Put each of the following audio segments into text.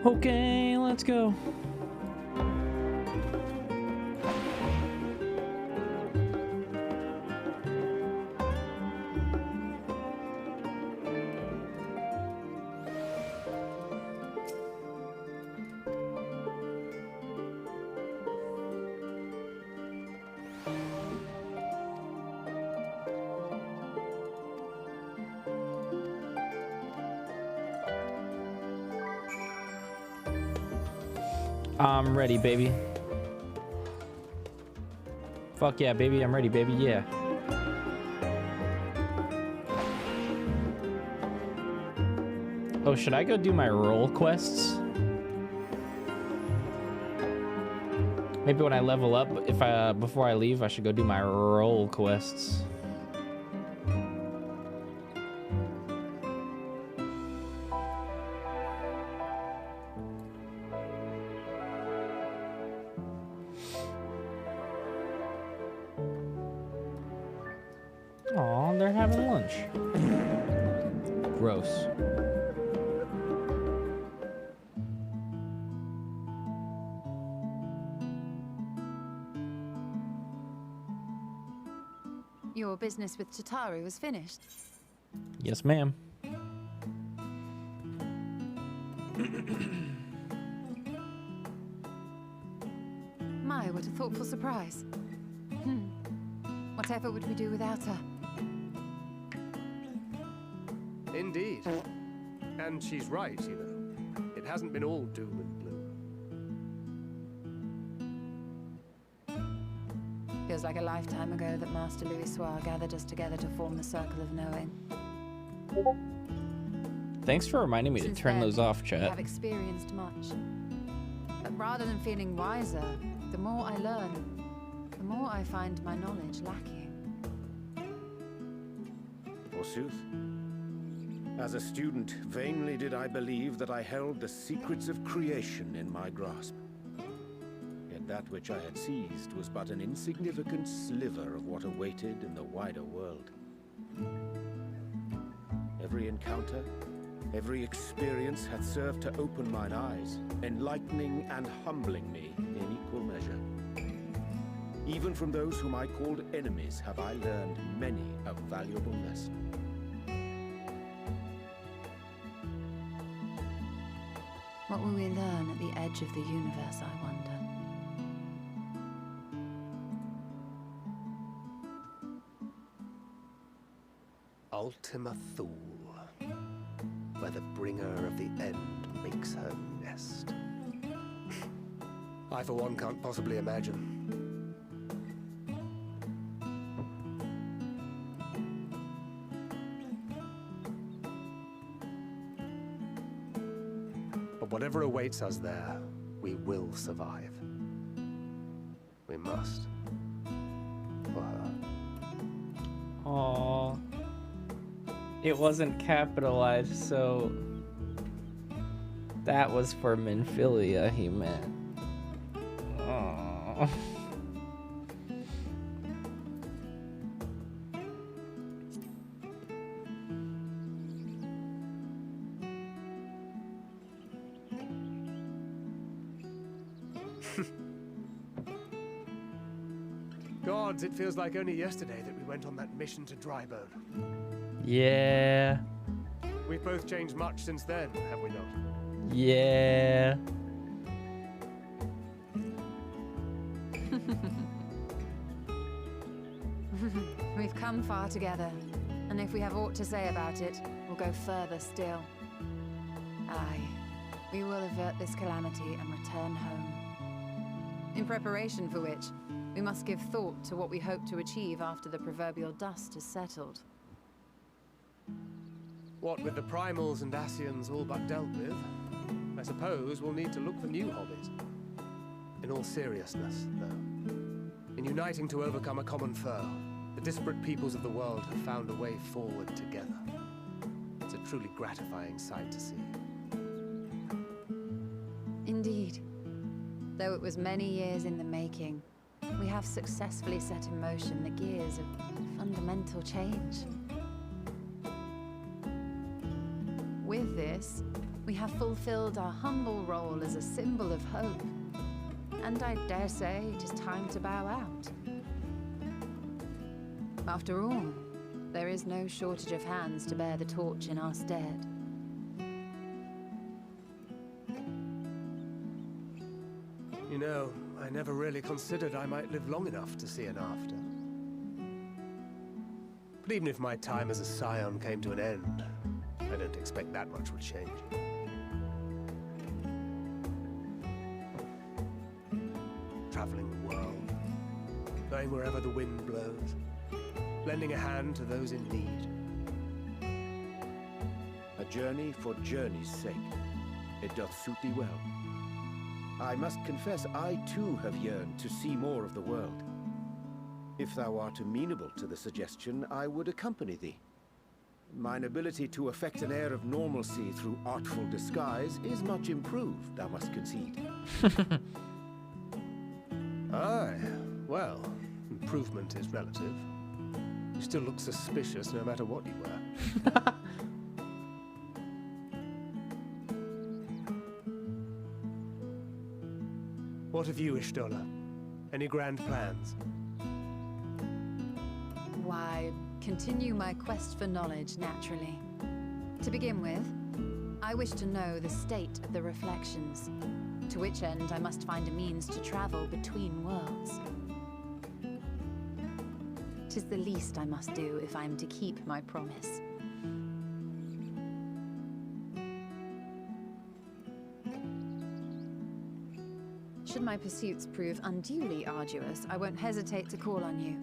Okay, let's go. I'm ready, baby. Fuck yeah, baby. I'm ready, baby. Yeah. Oh, should I go do my role quests? Maybe when I level up, if I before I leave, I should go do my role quests. Aw, they're having lunch. Gross. Your business with Chitauri was finished. Yes, ma'am. My, what a thoughtful surprise. Whatever would we do without her? Indeed. And she's right, you know. It hasn't been all doom and gloom. Feels like a lifetime ago that Master Louis Soir gathered us together to form the Circle of Knowing. Thanks for reminding me to turn those off, We chat. have experienced much. But rather than feeling wiser, the more I learn, the more I find my knowledge lacking. Forsooth. As a student, vainly did I believe that I held the secrets of creation in my grasp. Yet that which I had seized was but an insignificant sliver of what awaited in the wider world. Every encounter, every experience had served to open mine eyes, enlightening and humbling me in equal measure. Even from those whom I called enemies have I learned many a valuable lesson. What will we learn at the edge of the universe, I wonder? Ultima Thule, where the bringer of the end makes her nest. I, for one, can't possibly imagine. But whatever awaits us there, we will survive. We must. For her. Aww. It wasn't capitalized, so that was for Minfilia, he meant. Aww. Gods, it feels like only yesterday that we went on that mission to Drybone. Yeah. We've both changed much since then, have we not? Yeah. We've come far together, and if we have aught to say about it, we'll go further still. Aye, we will avert this calamity and return home. In preparation for which, we must give thought to what we hope to achieve after the proverbial dust has settled. What with the primals and Asians all but dealt with, I suppose we'll need to look for new hobbies. In all seriousness, though, in uniting to overcome a common foe, the disparate peoples of the world have found a way forward together. It's a truly gratifying sight to see. Indeed. Though it was many years in the making, we have successfully set in motion the gears of fundamental change. With this, we have fulfilled our humble role as a symbol of hope. And I dare say it is time to bow out. After all, there is no shortage of hands to bear the torch in our stead. You know, I never really considered I might live long enough to see an after. But even if my time as a scion came to an end, I don't expect that much would change. Traveling the world, going wherever the wind blows, lending a hand to those in need. A journey for journey's sake. It doth suit thee well. I must confess I too have yearned to see more of the world. If thou art amenable to the suggestion, I would accompany thee. Mine ability to affect an air of normalcy through artful disguise is much improved, thou must concede. Aye, well, improvement is relative. You still look suspicious no matter what you wear. What of you, Ishtola? Any grand plans? Why, continue my quest for knowledge, naturally. To begin with, I wish to know the state of the reflections, to which end I must find a means to travel between worlds. 'Tis the least I must do if I am to keep my promise. Should my pursuits prove unduly arduous, I won't hesitate to call on you.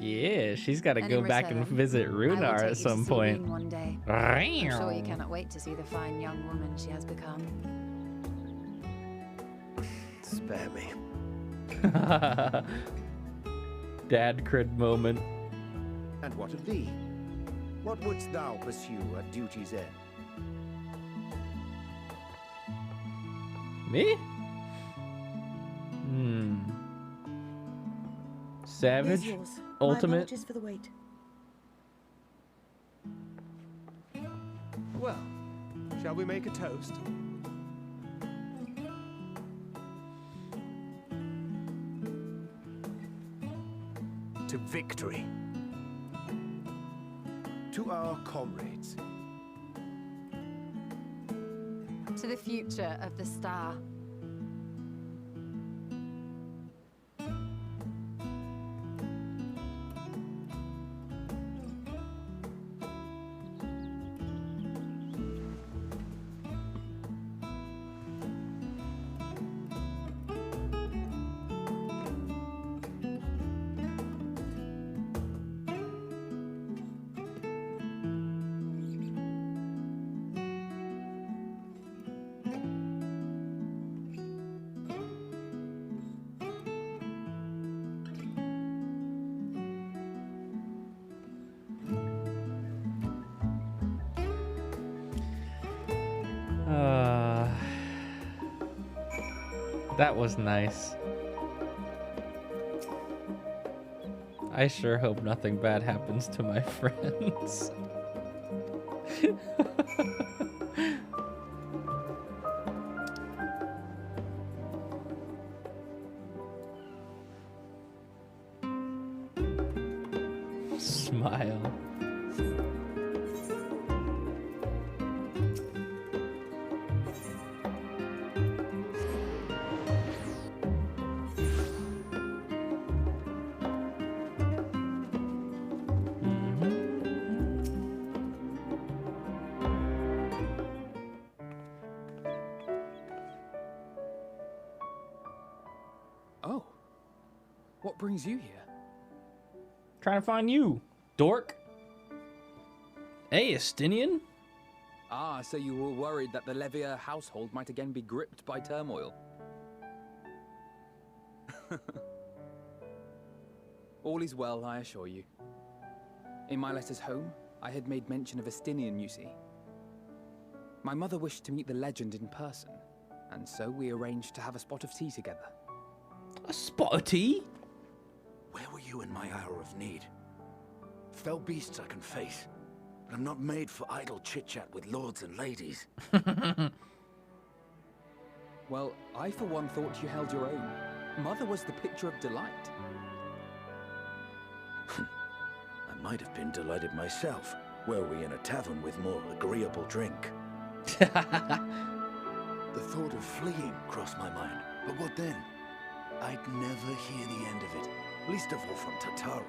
Yeah, she's got to And go in back and return, visit I will Runar take at you some to see point. Reen one day. I'm sure you cannot wait to see the fine young woman she has become. Spare me. Dad cred moment. And what of thee? What wouldst thou pursue at duty's end? Me? Savage? Here's yours. Ultimate? My apologies for the wait. Well, shall we make a toast? To victory. To our comrades. To the future of the star. That was nice. I sure hope nothing bad happens to my friends. Smile. Oh. What brings you here? Trying to find you, dork. Hey, Estinian. Ah, so you were worried that the Levier household might again be gripped by turmoil. All is well, I assure you. In my letters home, I had made mention of Estinian, you see. My mother wished to meet the legend in person, and so we arranged to have a spot of tea together. A spot of tea? Where were you in my hour of need? Fell beasts I can face. but I'm not made for idle chit-chat with lords and ladies. Well, I for one thought you held your own. Mother was the picture of delight. I might have been delighted myself, were we in a tavern with more agreeable drink. The thought of fleeing crossed my mind, but what then? I'd never hear the end of it, least of all from Tataru.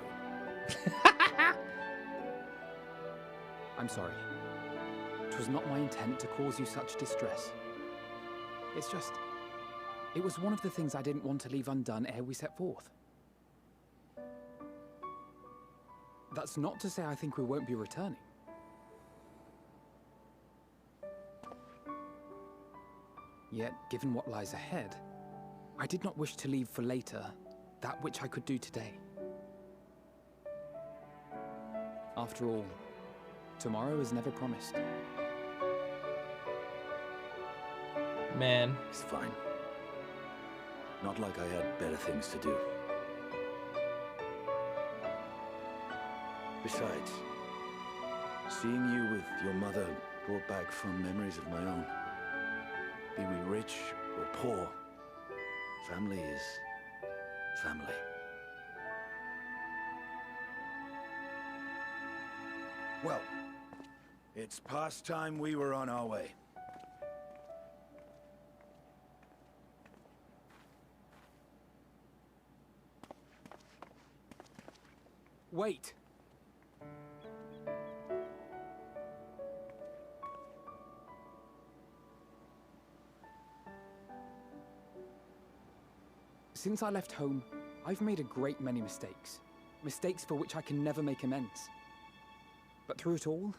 I'm sorry. 'Twas not my intent to cause you such distress. It's just... it was one of the things I didn't want to leave undone ere we set forth. That's not to say I think we won't be returning. Yet, given what lies ahead, I did not wish to leave for later that which I could do today. After all, tomorrow is never promised. Man. It's fine. Not like I had better things to do. Besides, seeing you with your mother brought back fond memories of my own. Be we rich or poor, family is family. Well, it's past time we were on our way. Wait! Since I left home, I've made a great many mistakes. Mistakes for which I can never make amends. But through it all,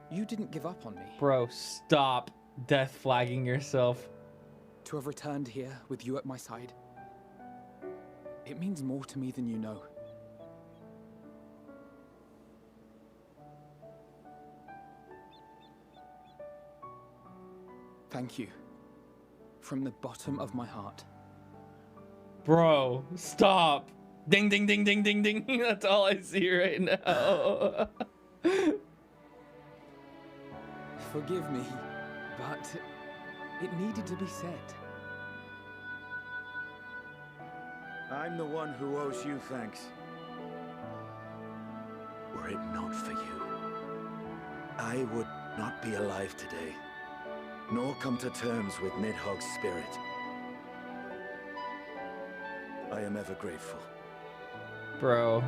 you didn't give up on me. Bro, stop death flagging yourself. To have returned here with you at my side, it means more to me than you know. Thank you. From the bottom of my heart. Bro, stop. Ding, ding, ding, ding, ding, ding. That's all I see right now. Forgive me, but it needed to be said. I'm the one who owes you thanks. Were it not for you, I would not be alive today, nor come to terms with Nidhogg's spirit. I am ever grateful. Bro.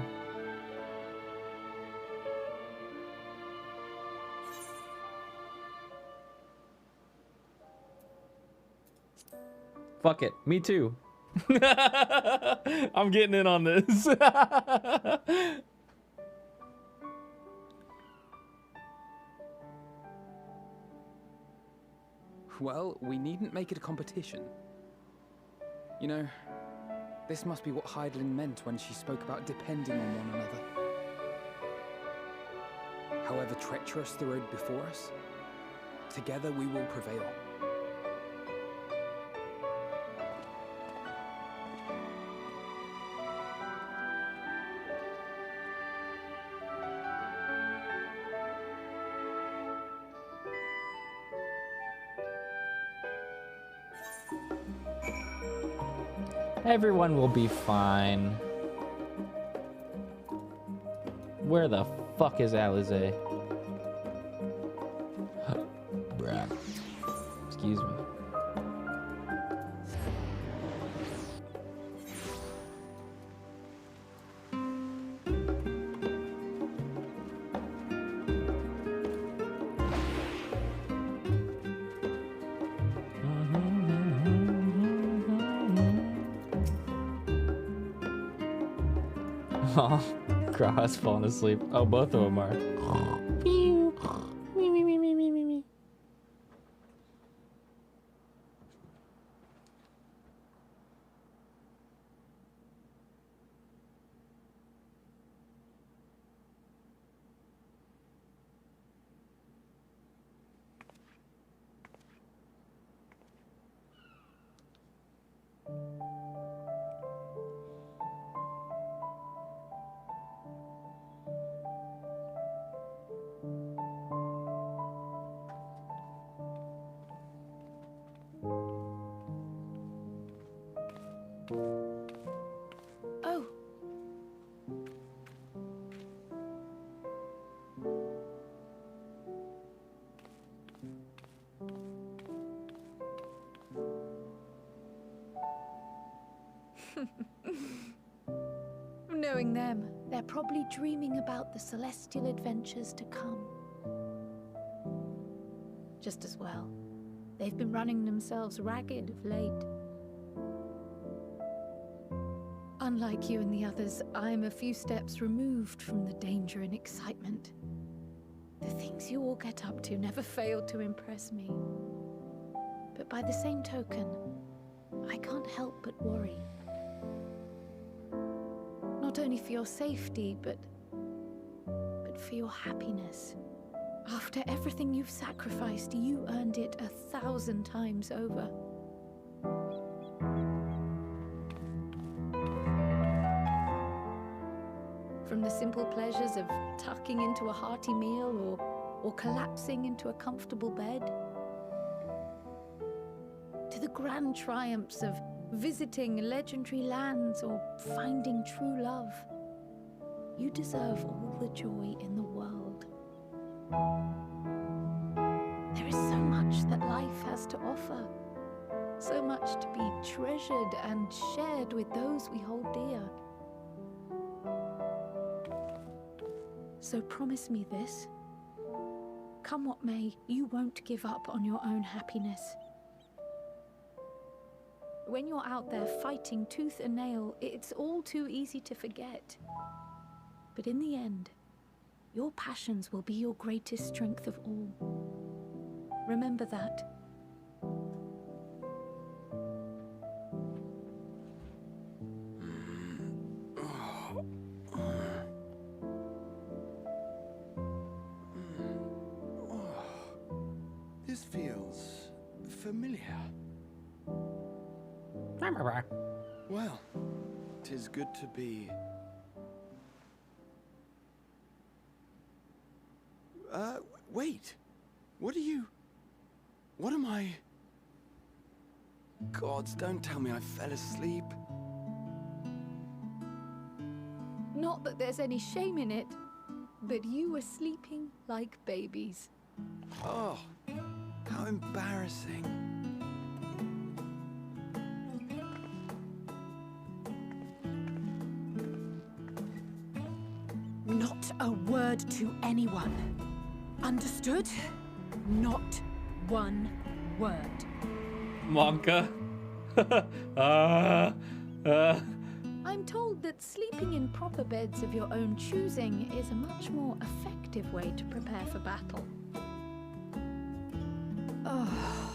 Fuck it. Me too. I'm getting in on this. Well, we needn't make it a competition. You know, this must be what Heidelin meant when she spoke about depending on one another. However treacherous the road before us, together we will prevail. Everyone will be fine. Where the fuck is Alize? Bruh. Excuse me. Oh, Gra's falling asleep. Oh, both of them are. Knowing them, they're probably dreaming about the celestial adventures to come. Just as well. They've been running themselves ragged of late. Unlike you and the others, I'm a few steps removed from the danger and excitement. The things you all get up to never fail to impress me. But by the same token, I can't help but worry. Not only for your safety, but for your happiness. After everything you've sacrificed, you earned it 1,000 times over. From the simple pleasures of tucking into a hearty meal or collapsing into a comfortable bed, to the grand triumphs of visiting legendary lands or finding true love, you deserve all the joy in the world. There is so much that life has to offer, so much to be treasured and shared with those we hold dear. So promise me this. Come what may, you won't give up on your own happiness. When you're out there fighting tooth and nail, it's all too easy to forget. But in the end, your passions will be your greatest strength of all. Remember that. This feels familiar. Well, 'tis good to be... wait. What am I... Gods, don't tell me I fell asleep. Not that there's any shame in it, but you were sleeping like babies. Oh, how embarrassing. Not a word to anyone. Understood? Not one word. Monka. I'm told that sleeping in proper beds of your own choosing is a much more effective way to prepare for battle. Oh.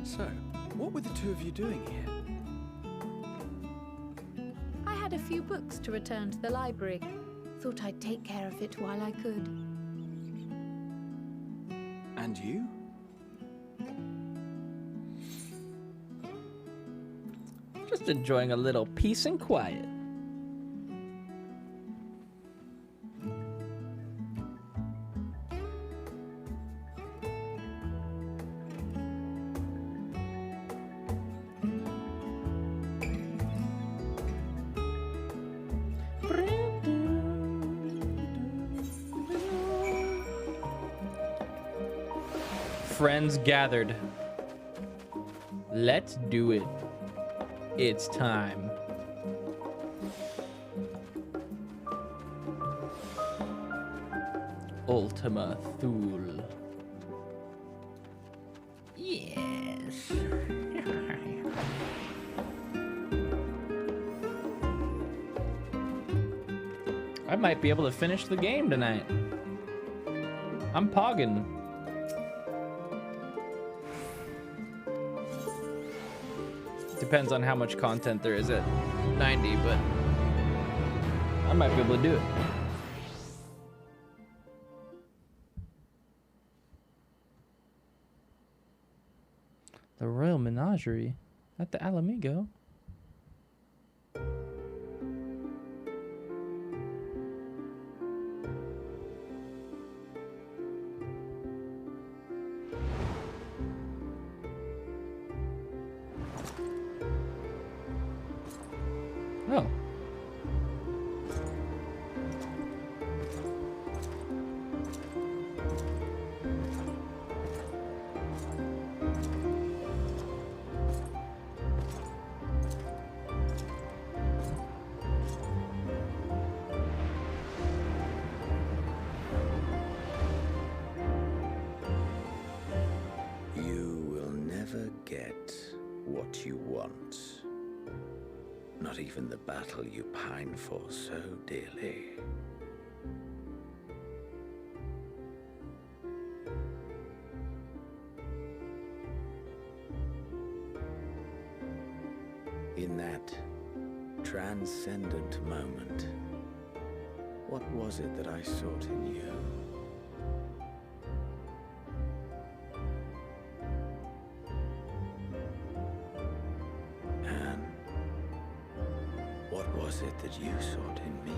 So, what were the two of you doing here? I had a few books to return to the library. Thought I'd take care of it while I could. And you? Just enjoying a little peace and quiet. Friends gathered. Let's do it. It's time. Ultima Thule. Yes. I might be able to finish the game tonight. I'm pogging. Depends on how much content there is at 90, but I might be able to do it. The Royal Menagerie at the Alamigo. Oh. what you want. Not even the battle you pine for so dearly. In that transcendent moment, what was it that I sought in you? And what was it that you sought in me?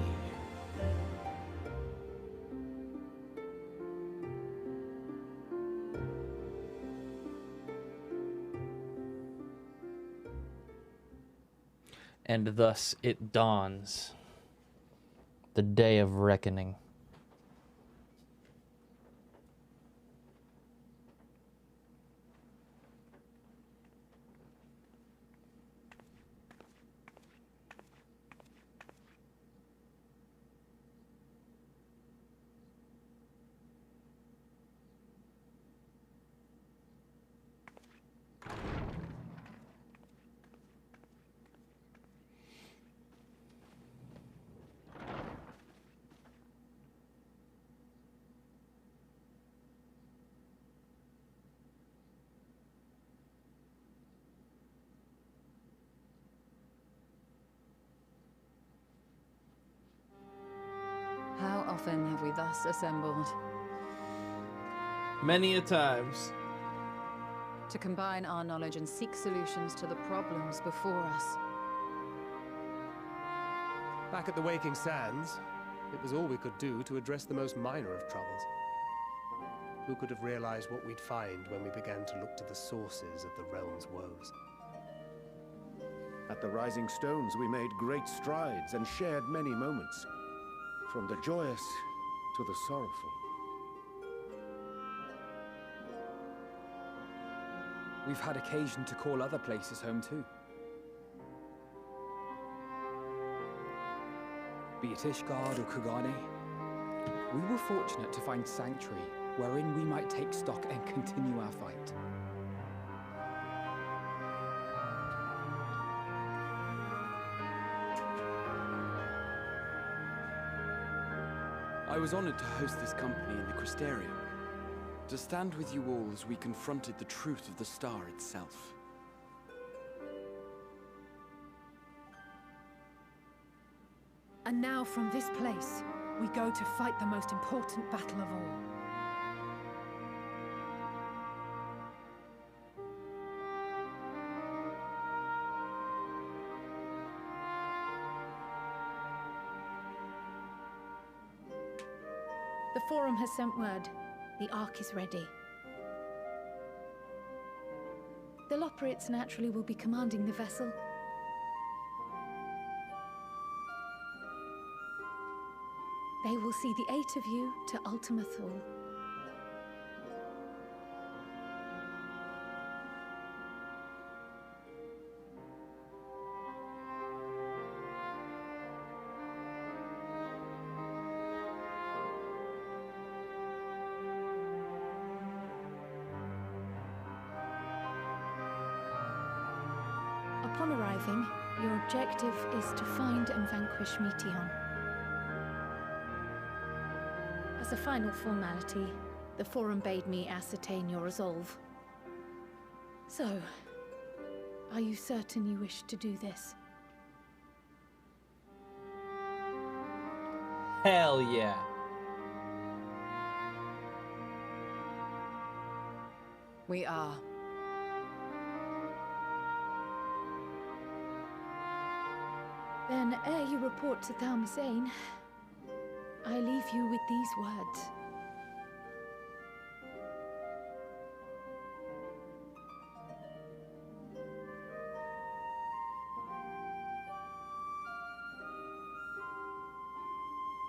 And thus it dawns, the day of reckoning. How often have we thus assembled? Many a times. To combine our knowledge and seek solutions to the problems before us. Back at the Waking Sands, it was all we could do to address the most minor of troubles. Who could have realized what we'd find when we began to look to the sources of the realm's woes? At the Rising Stones, we made great strides and shared many moments. From the joyous to the sorrowful. We've had occasion to call other places home too. Be it Ishgard or Kugane, we were fortunate to find sanctuary wherein we might take stock and continue our fight. I was honored to host this company in the Crystarium, to stand with you all as we confronted the truth of the star itself. And now from this place, we go to fight the most important battle of all. The Forum has sent word. The Ark is ready. The Loporrits naturally will be commanding the vessel. They will see the 8 of you to Ultima Thule. Upon arriving, your objective is to find and vanquish Meteon. As a final formality, the Forum bade me ascertain your resolve. So, are you certain you wish to do this? Hell yeah. We are. Then, ere you report to Thalmasane, I leave you with these words.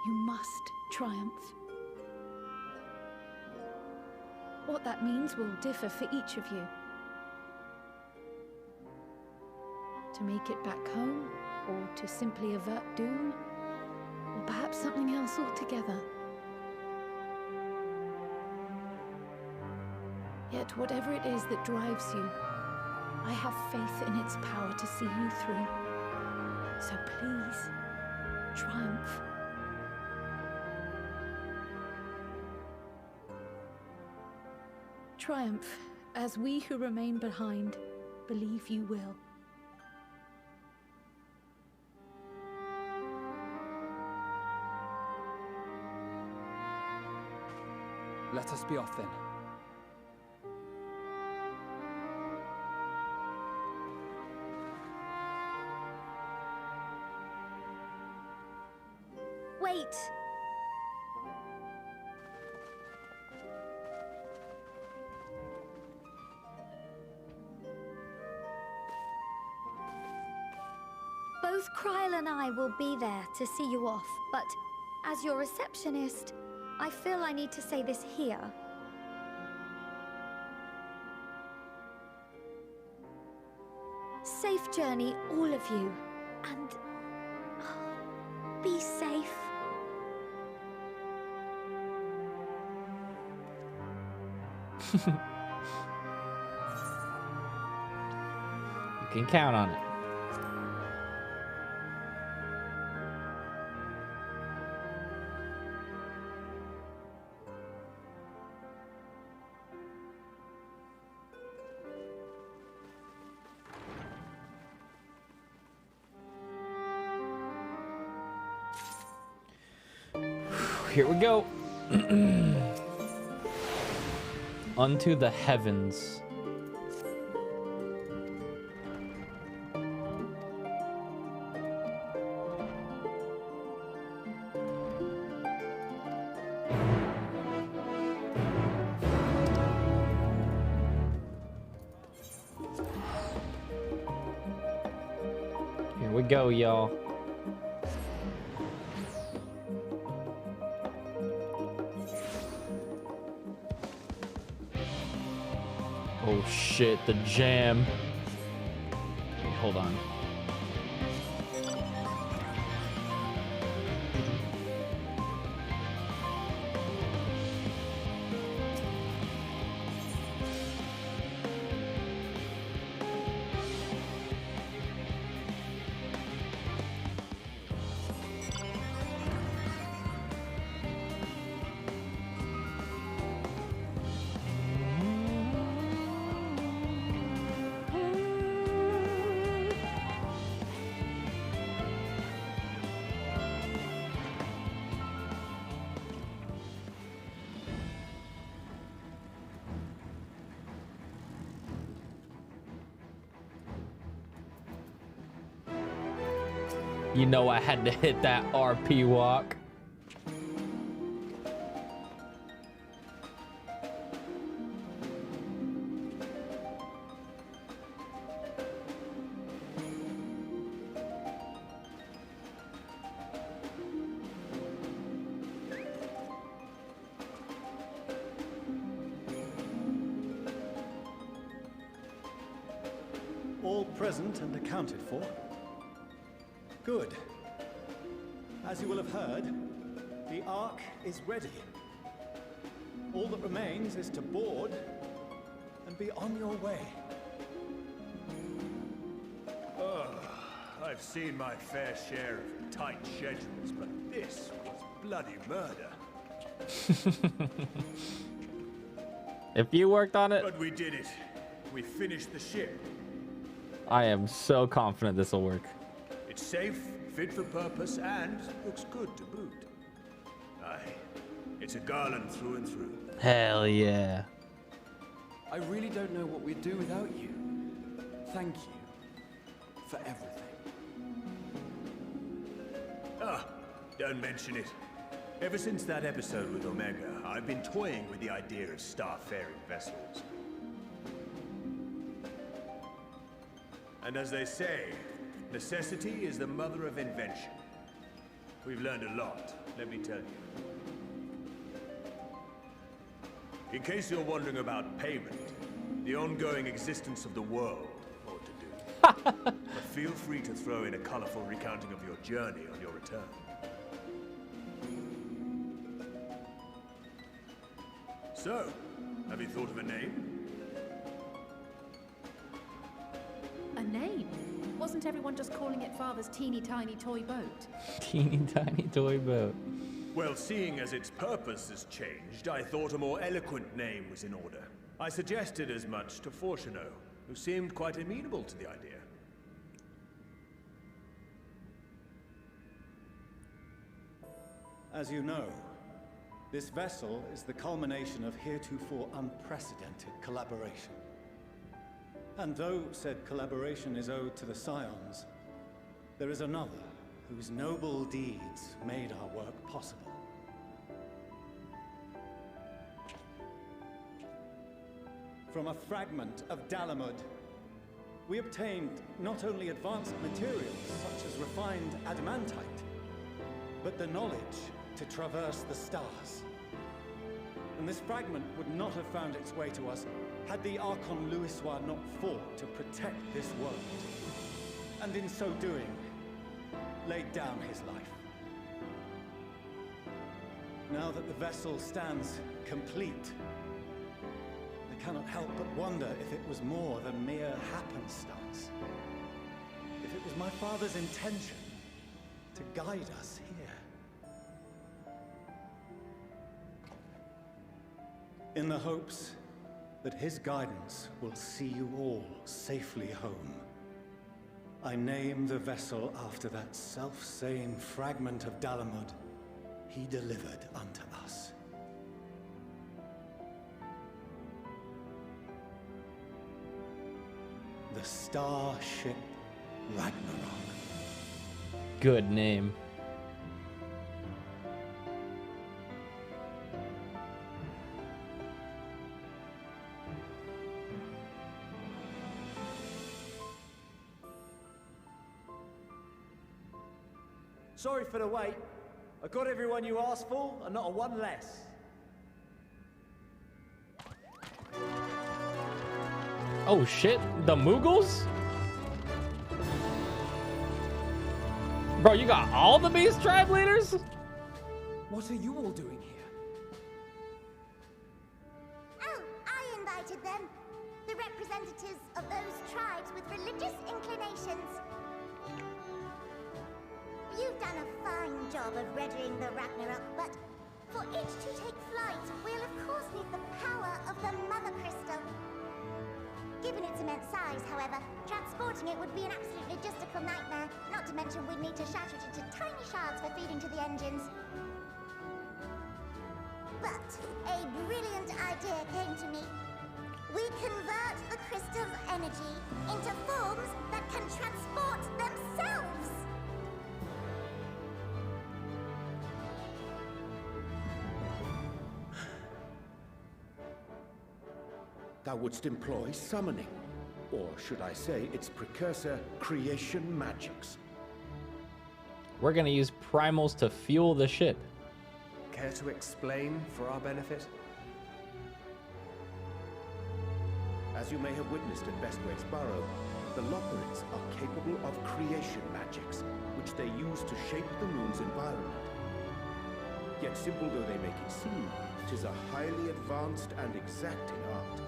You must triumph. What that means will differ for each of you. To make it back home, or to simply avert doom, or perhaps something else altogether. Yet whatever it is that drives you, I have faith in its power to see you through. So please, triumph. Triumph, as we who remain behind believe you will. Let us be off then. Wait! Both Kryl and I will be there to see you off, but as your receptionist, I feel I need to say this here. Safe journey, all of you, and be safe. You can count on it. Here we go. Unto the heavens. Here we go, y'all. Oh shit, the jam. Wait, hold on. You know I had to hit that RP walk. All present and accounted for? Good. As you will have heard, the Ark is ready. All that remains is to board and be on your way. I've seen my fair share of tight schedules, but this was bloody murder. If you worked on it, But we did it. We finished the ship. I am so confident this will work. It's safe, fit for purpose, and looks good to boot. Aye, it's a garland through and through. Hell yeah. I really don't know what we'd do without you. Thank you for everything. Ah, don't mention it. Ever since that episode with Omega, I've been toying with the idea of star-faring vessels. And as they say, necessity is the mother of invention. We've learned a lot, let me tell you. In case you're wondering about payment, the ongoing existence of the world ought to do. But feel free to throw in a colorful recounting of your journey on your return. So, have you thought of a name? name? Wasn't everyone just calling it Father's teeny tiny toy boat? Teeny tiny toy boat. Well, seeing as its purpose has changed, I thought a more eloquent name was in order. I suggested as much to Fortuneau, who seemed quite amenable to the idea. As you know, this vessel is the culmination of heretofore unprecedented collaboration. And though said collaboration is owed to the Scions, there is another whose noble deeds made our work possible. From a fragment of Dalamud, we obtained not only advanced materials such as refined adamantite, but the knowledge to traverse the stars. And this fragment would not have found its way to us had the Archon Louisois not fought to protect this world, and in so doing, laid down his life. Now that the vessel stands complete, I cannot help but wonder if it was more than mere happenstance. If it was my father's intention to guide us here. In the hopes that his guidance will see you all safely home, I name the vessel after that self-same fragment of Dalamud he delivered unto us. The Starship Ragnarok. Good name. Sorry for the wait. I got everyone you asked for, and not a one less. Oh shit, the Mughals? Bro, you got all the Beast Tribe leaders? What are you all doing here? Oh, I invited them. The representatives of those tribes with religious inclinations. You've done a fine job of readying the Ragnarok, but for it to take flight, we'll of course need the power of the Mother Crystal. Given its immense size, however, transporting it would be an absolute logistical nightmare, not to mention we'd need to shatter it into tiny shards for feeding to the engines. But a brilliant idea came to me. We convert the crystal's energy into forms that can transport themselves! Thou wouldst employ summoning, or should I say its precursor, creation magics. We're gonna use primals to fuel the ship. Care to explain for our benefit? As you may have witnessed at Bestwaite's Burrow, the Lockerites are capable of creation magics, which they use to shape the moon's environment. Yet simple though they make it seem, it is a highly advanced and exacting art.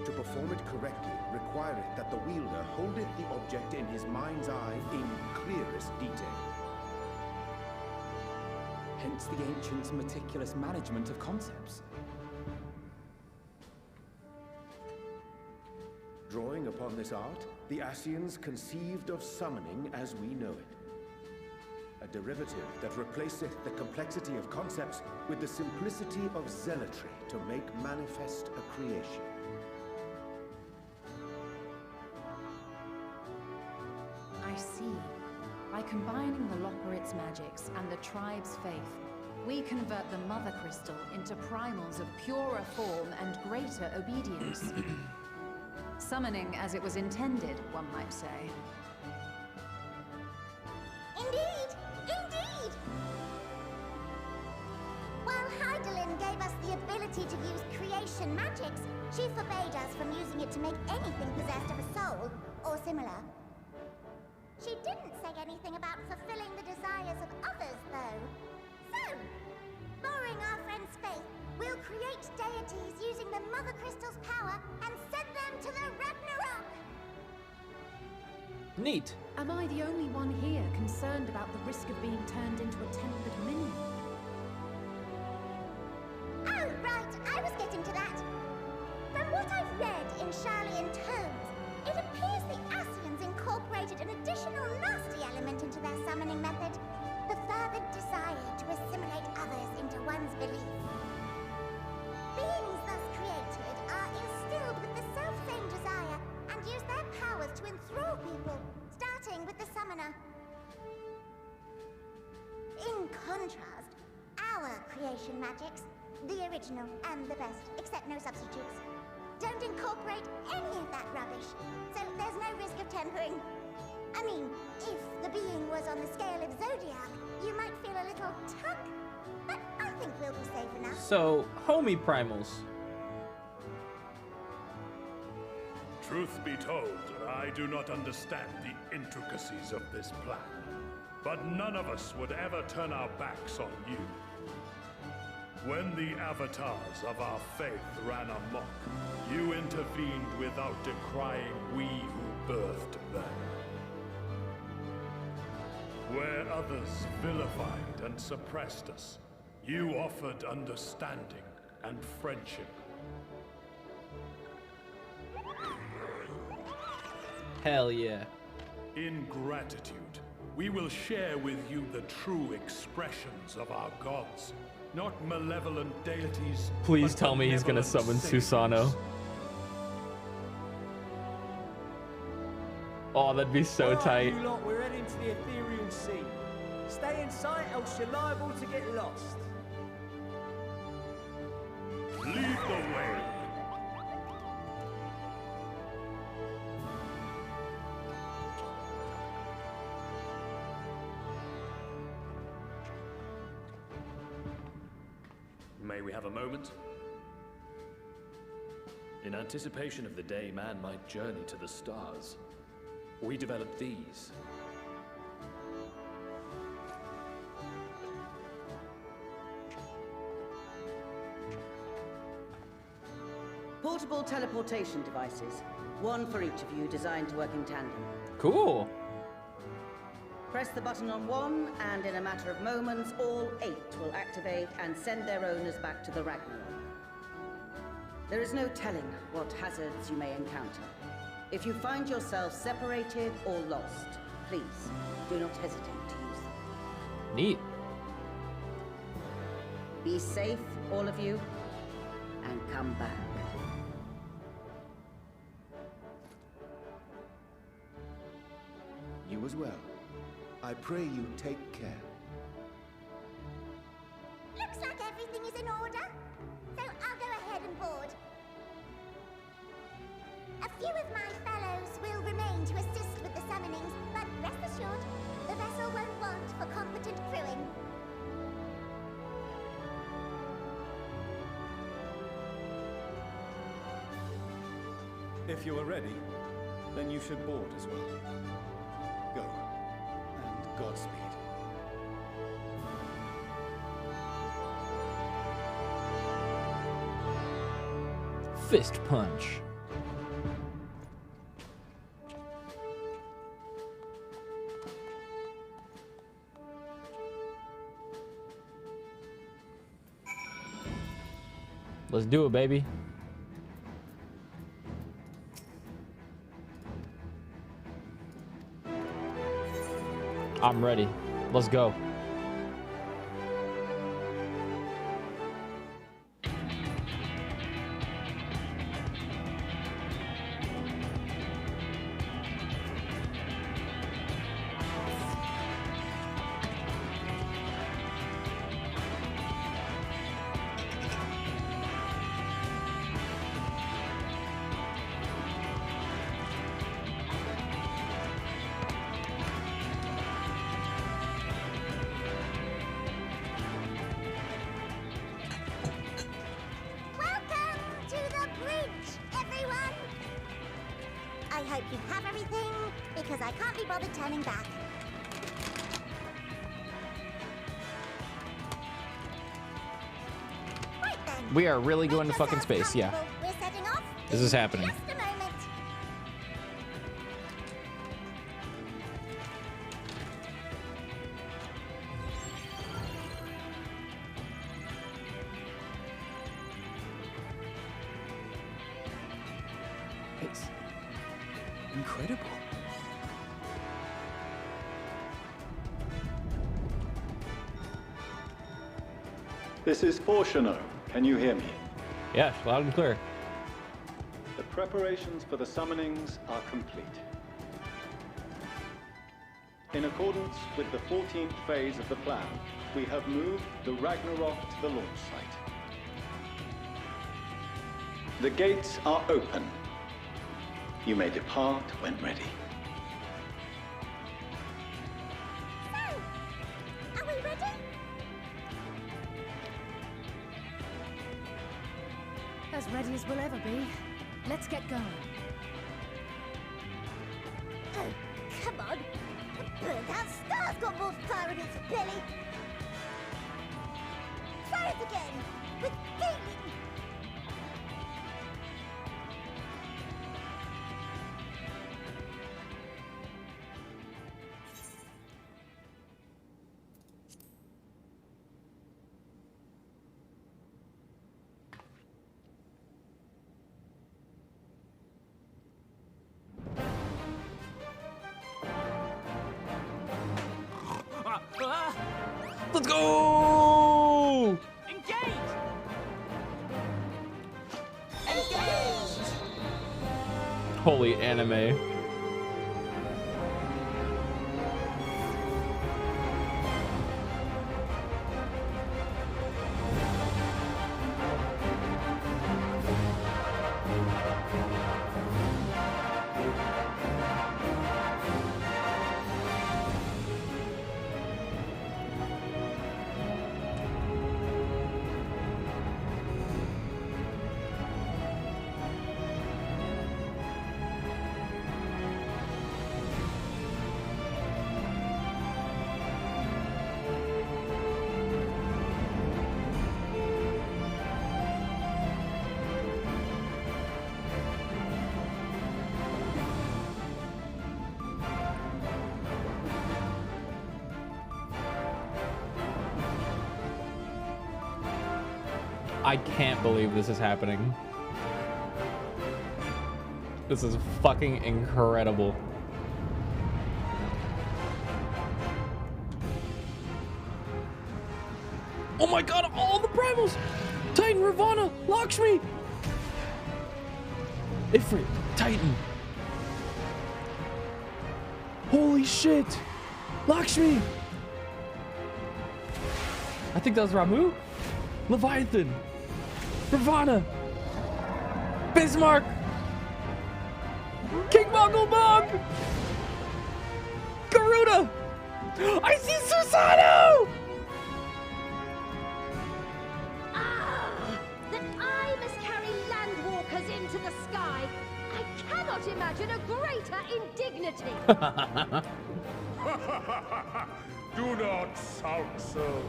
To perform it correctly requireth that the wielder holdeth the object in his mind's eye in clearest detail. Hence the ancients' meticulous management of concepts. Drawing upon this art, the Ascians conceived of summoning as we know it. A derivative that replaceth the complexity of concepts with the simplicity of zealotry to make manifest a creation. I see. By combining the Lockerites' magics and the tribe's faith, we convert the Mother Crystal into primals of purer form and greater obedience. Summoning as it was intended, one might say. Indeed! Indeed! While Heidelin gave us the ability to use creation magics, she forbade us from using it to make anything possessed of a soul, or similar. She didn't say anything about fulfilling the desires of others, though. So, borrowing our friend's faith, we'll create deities using the Mother Crystal's power and send them to the Ragnarok! Neat. Am I the only one here concerned about the risk of being turned into a tempered minion? Oh, right, I was getting to that. From what I've read in Charlian tomes, it appears the Ascians incorporated an additional nasty element into their summoning method, the fervent desire to assimilate others into one's belief. Beings thus created are instilled with the self-same desire and use their powers to enthrall people, starting with the summoner. In contrast, our creation magics, the original and the best, except no substitutes, don't incorporate any of that rubbish, so there's no risk of tempering. I mean, if the being was on the scale of Zodiac, you might feel a little tug, but I think we'll be safe enough. So, homie primals. Truth be told, I do not understand the intricacies of this plan. But none of us would ever turn our backs on you. When the avatars of our faith ran amok, you intervened without decrying we who birthed them. Where others vilified and suppressed us, you offered understanding and friendship. Hell yeah. In gratitude, we will share with you the true expressions of our gods, not malevolent deities. Please tell me he's gonna summon Susano. Oh, that'd be so tight. You lot, we're heading to the ethereal sea. Stay in sight, else you're liable to get lost. Lead the way. May we have a moment? In anticipation of the day man might journey to the stars, we developed these. Portable teleportation devices. One for each of you, designed to work in tandem. Cool. Press the button on one, and in a matter of moments, all 8 will activate and send their owners back to the Ragnarok. There is no telling what hazards you may encounter. If you find yourself separated or lost, please do not hesitate to use them. Neat. Be safe, all of you, and come back. You as well. I pray you take care. Looks like everything is in order, so I'll go ahead and board. A few of my fellows will remain to assist with the summonings, but rest assured, the vessel won't want for competent crewing. If you are ready, then you should board as well. Go, and Godspeed. Fist punch. Let's do it, baby. I'm ready. Let's go. I hope you have everything, because I can't be bothered turning back. Right then. We are really going to fucking space, yeah. We're setting off. This is happening. Just a moment. Incredible. This is Fortuno. Can you hear me? Yes, loud and clear. The preparations for the summonings are complete. In accordance with the 14th phase of the plan, we have moved the Ragnarok to the launch site. The gates are open. You may depart when ready. So, are we ready? As ready as we'll ever be. Let's get going. Oh, come on. That star's got more fire in its belly. Try it again, with feeling. Let's go! Engage! Holy anime. I can't believe this is happening. This is fucking incredible. Oh my god, all the primals! Titan, Ravana, Lakshmi! Ifrit, Titan. Holy shit! Lakshmi! I think that was Ramu? Leviathan! Ravana! Bismarck! King Mongolbog! Garuda! I see Susano! That I must carry landwalkers into the sky. I cannot imagine a greater indignity. Do not sulk so.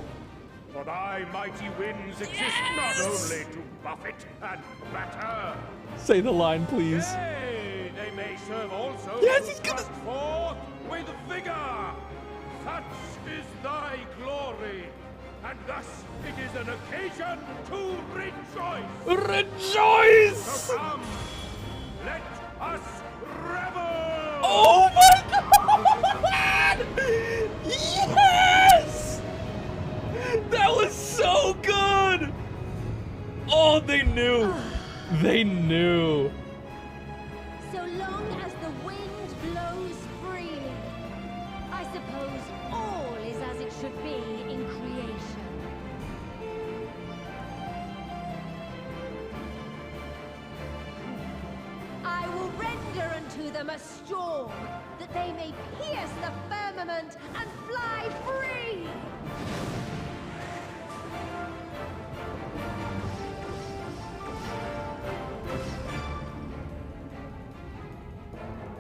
For thy mighty winds exist not only to buffet and batter. Say the line, please. Nay, they may serve also Yes, to he's gonna- thrust forth with vigor. Such is thy glory, and thus it is an occasion to rejoice. Rejoice! So come, let us revel. Oh my god! Yes! That was so good! Oh, they knew. They knew. So long as the wind blows freely, I suppose all is as it should be in creation. I will render unto them a storm, that they may pierce the firmament and fly free!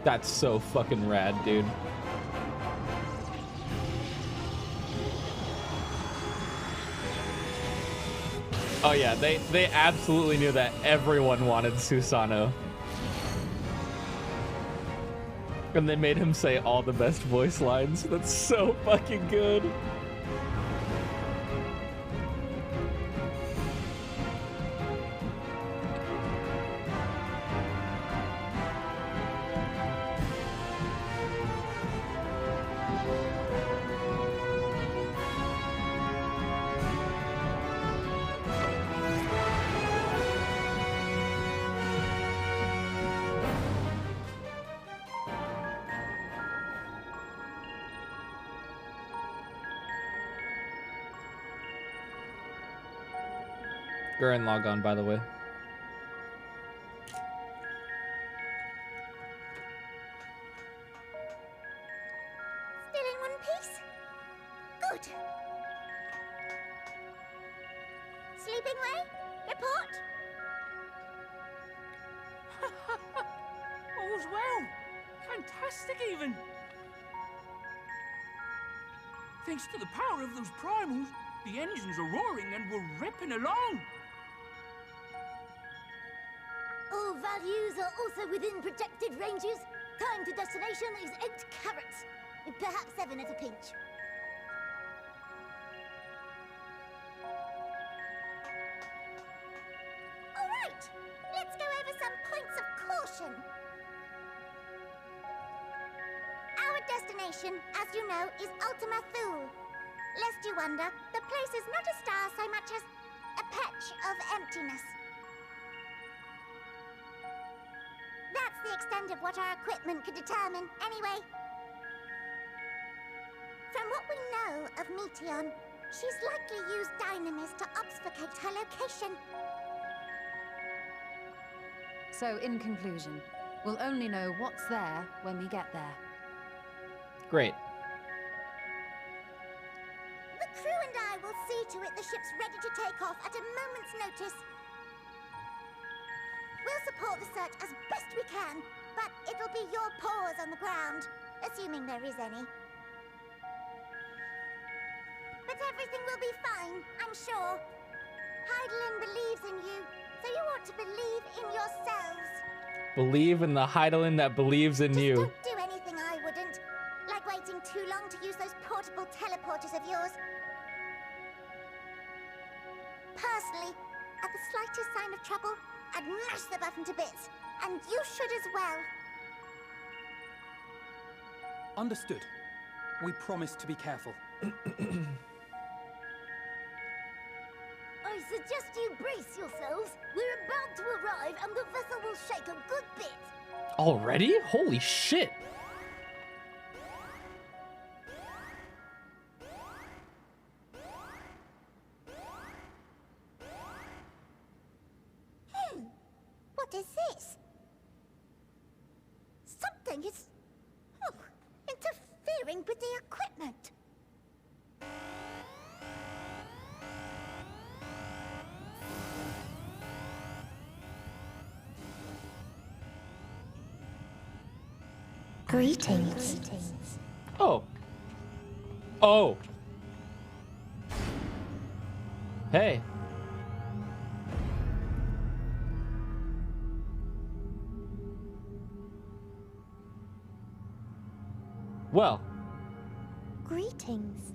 That's so fucking rad, dude. Oh yeah, they absolutely knew that everyone wanted Susano. And they made him say all the best voice lines. That's so fucking good. Gurren log on, by the way. Still in one piece? Good. Sleeping way? Report? All's well. Fantastic, even. Thanks to the power of those primals, the engines are roaring and we're ripping along. All values are also within projected ranges. Time to destination is 8 carats. Perhaps 7 at a pinch. All right, let's go over some points of caution. Our destination, as you know, is Ultima Thule. Lest you wonder, the place is not a star so much as a patch of emptiness. That's the extent of what our equipment could determine, anyway. From what we know of Meteon, she's likely used dynamis to obfuscate her location. So, in conclusion, we'll only know what's there when we get there. Great. The crew and I will see to it the ship's ready to take off at a moment's notice. We'll support the search as best we can, but it'll be your paws on the ground, assuming there is any. But everything will be fine, I'm sure. Heidelin believes in you, so you ought to believe in yourselves. Believe in the Heidelin that believes in you. Don't do anything I wouldn't. Like waiting too long to use those portable teleporters of yours. Personally, at the slightest sign of trouble, I'd mash the button to bits. And you should as well. Understood. We promise to be careful. I suggest you brace yourselves. We're about to arrive and the vessel will shake a good bit. Already? Holy shit. What is this? Something is interfering with the equipment. Greetings. Oh. Oh. Hey. Well. Greetings.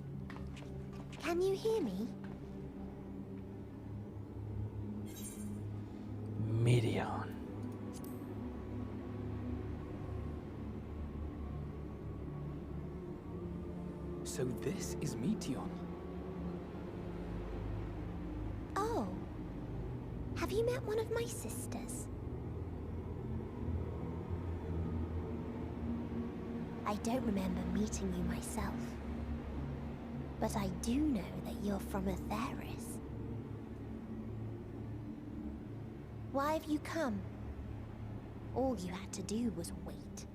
Can you hear me? Meteon. So this is Meteon. Oh. Have you met one of my sisters? I don't remember meeting you myself. But I do know that you're from Atheris. Why have you come? All you had to do was wait.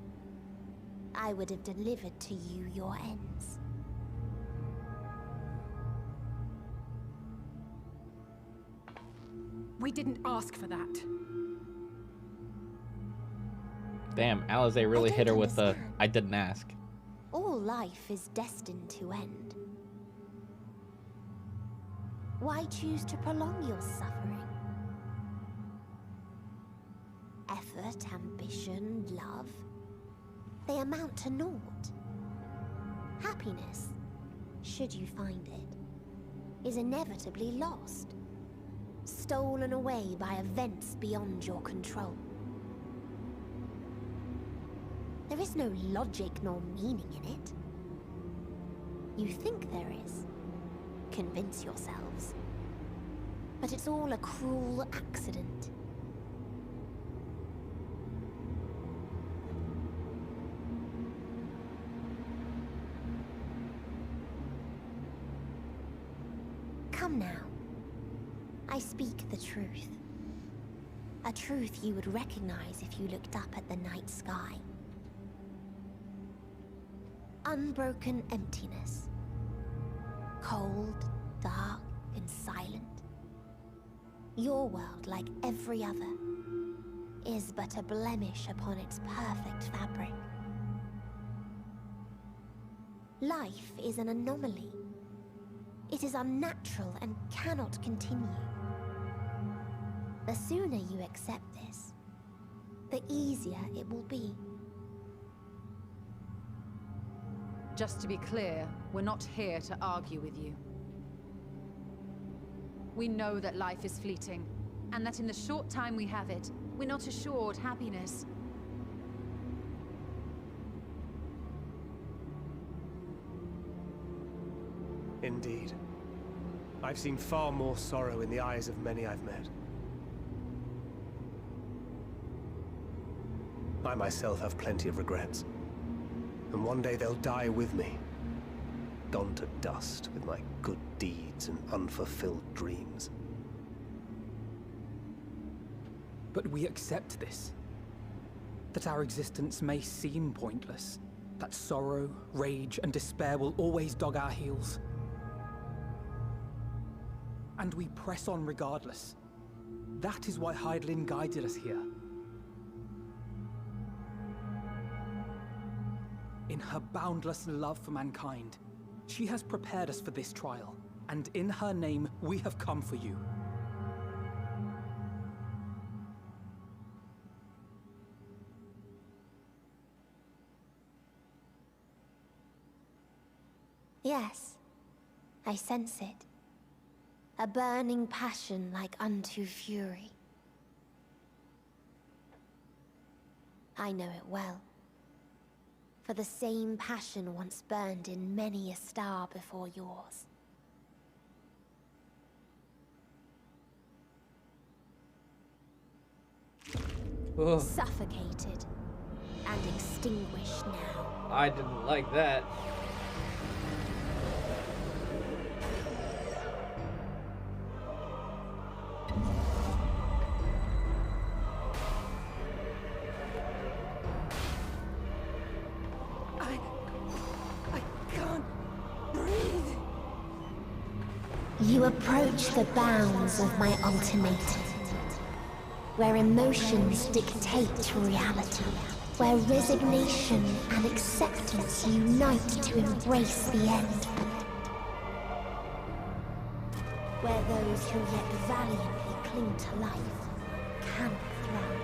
I would have delivered to you your ends. We didn't ask for that. Damn, Alize really hit her with the I didn't ask. All life is destined to end. Why choose to prolong your suffering? Effort, ambition, love, they amount to naught. Happiness, should you find it, is inevitably lost. Stolen away by events beyond your control. There is no logic nor meaning in it. You think there is. Convince yourselves. But it's all a cruel accident. Come now. I speak the truth. A truth you would recognize if you looked up at the night sky. Unbroken emptiness. Cold, dark, and silent. Your world, like every other, is but a blemish upon its perfect fabric. Life is an anomaly. It is unnatural and cannot continue. The sooner you accept this, the easier it will be. Just to be clear, we're not here to argue with you. We know that life is fleeting, and that in the short time we have it, we're not assured happiness. Indeed. I've seen far more sorrow in the eyes of many I've met. I myself have plenty of regrets. And one day they'll die with me. Gone to dust with my good deeds and unfulfilled dreams. But we accept this. That our existence may seem pointless. That sorrow, rage, and despair will always dog our heels. And we press on regardless. That is why Hydaelyn guided us here. In her boundless love for mankind, she has prepared us for this trial, and in her name, we have come for you. Yes, I sense it. A burning passion like unto fury. I know it well. For the same passion once burned in many a star before yours. Ugh. Suffocated and extinguished now. I didn't like that. You approach the bounds of my ultimatum, where emotions dictate reality, where resignation and acceptance unite to embrace the end, where those who yet valiantly cling to life can thrive.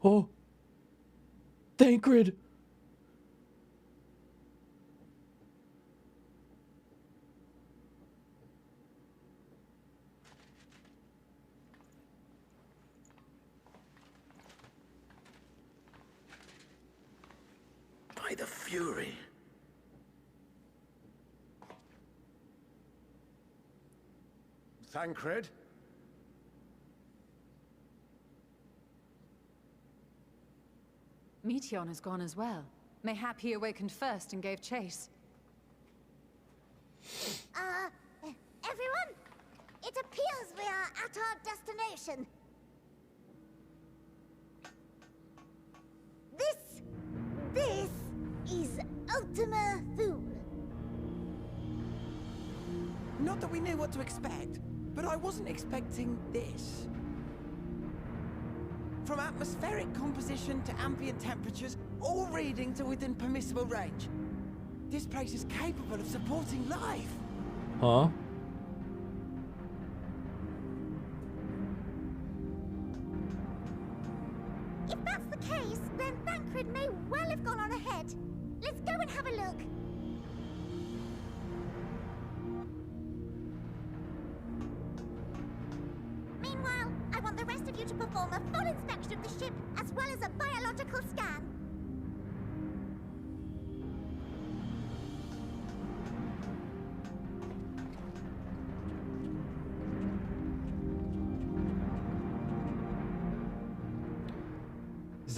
Oh, Thancred. By the Fury. Thancred? Meteon has gone as well. Mayhap he awakened first and gave chase. Everyone? It appears we are at our destination. This is Ultima Thule. Not that we knew what to expect, but I wasn't expecting this. From atmospheric composition to ambient temperatures, all reading to within permissible range. This place is capable of supporting life. Huh? If that's the case, then Thancred may well have gone on ahead. Let's go and have a look. Meanwhile, I want the rest of you to perform a full inspection of the ship, as well as a biological scan.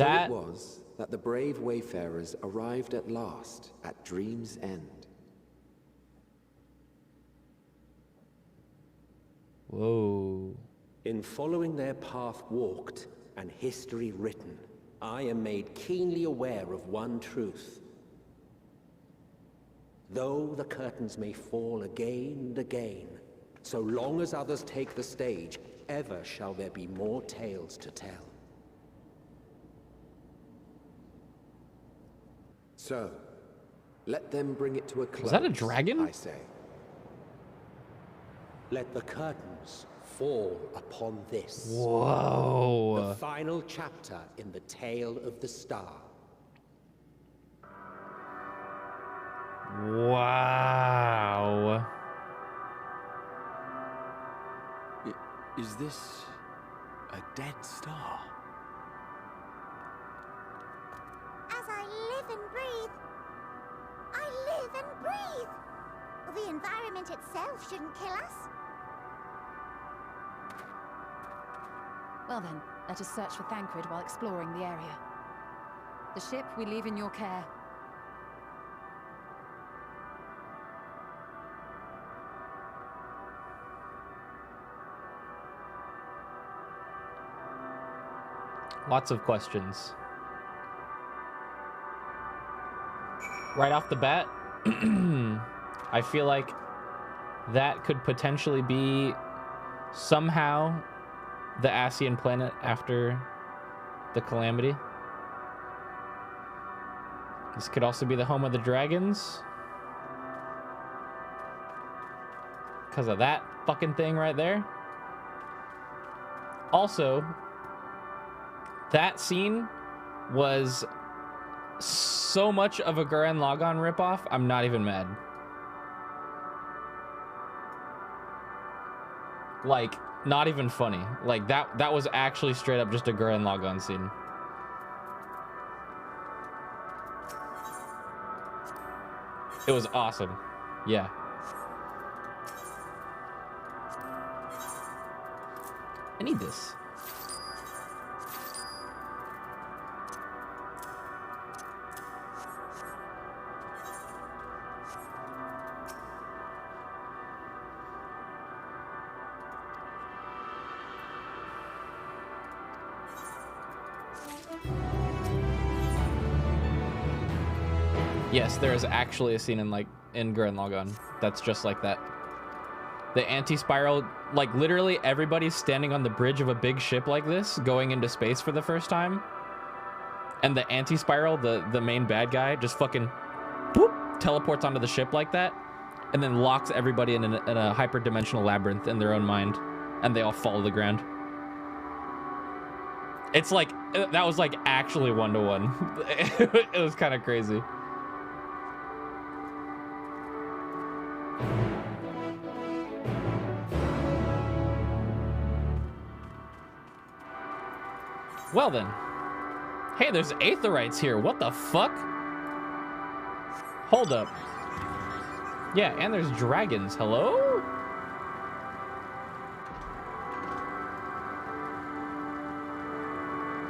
So it was that the brave wayfarers arrived at last at Dream's End. Whoa. In following their path walked and history written, I am made keenly aware of one truth. Though the curtains may fall again and again, so long as others take the stage, ever shall there be more tales to tell. So, let them bring it to a close. Is that a dragon? I say. Let the curtains fall upon this. Whoa. The final chapter in the tale of the star. Wow. Is this a dead star? As I live and breathe, I live and breathe. The environment itself shouldn't kill us. Well then, let us search for Thancred while exploring the area. The ship we leave in your care. Lots of questions. Right off the bat, I feel like that could potentially be somehow the Ascian planet after the Calamity. This could also be the home of the dragons. Because of that fucking thing right there. Also, that scene was so much of a Gurren Lagann ripoff, I'm not even mad. Like, not even funny. Like, that was actually straight up just a Gurren Lagann scene. It was awesome. Yeah. I need this. Yes, there is actually a scene in Gurren Lagann that's just like that. The anti-spiral, like literally everybody's standing on the bridge of a big ship like this, going into space for the first time. And the anti-spiral, the main bad guy, just fucking boop, teleports onto the ship like that, and then locks everybody in a hyper-dimensional labyrinth in their own mind, and they all fall to the ground. It's like, that was like actually one-to-one. It was kind of crazy. Well then. Hey, there's aetherites here. What the fuck? Hold up. Yeah, and there's dragons. Hello?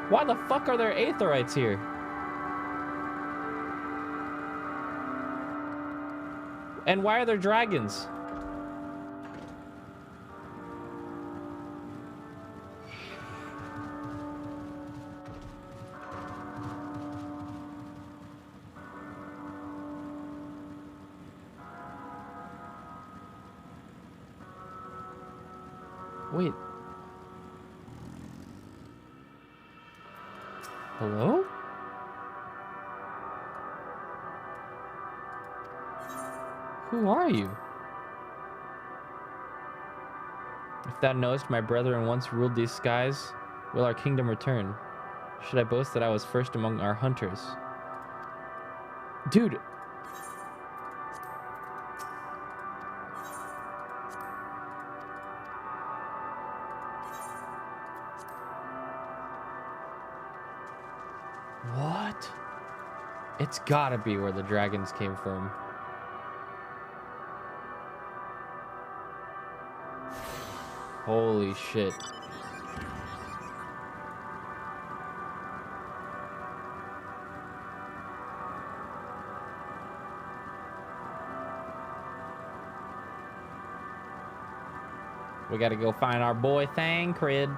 Why the fuck are there aetherites here? And why are there dragons? Wait. Hello? Who are you? If thou knowest my brethren once ruled these skies, will our kingdom return? Should I boast that I was first among our hunters? Dude. What? It's gotta be where the dragons came from. Holy shit. We gotta go find our boy Thancred.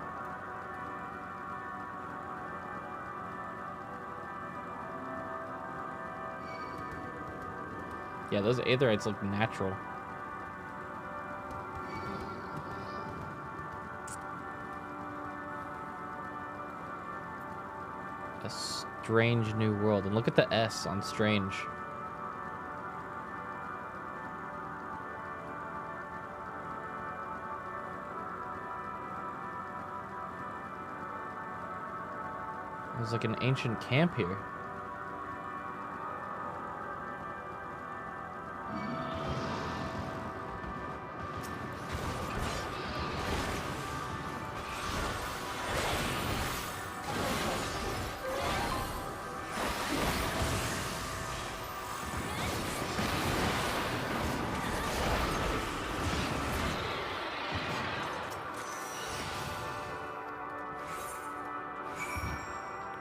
Yeah, those aetherites look natural. A strange new world. And look at the S on strange. There's like an ancient camp here.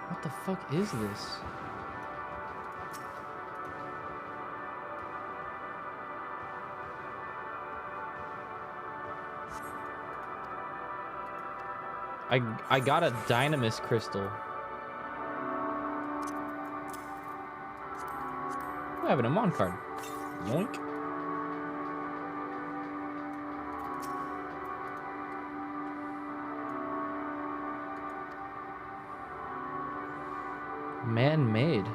What the fuck is this? I got a dynamis crystal. I have an Amon card. Yoink. Man-made.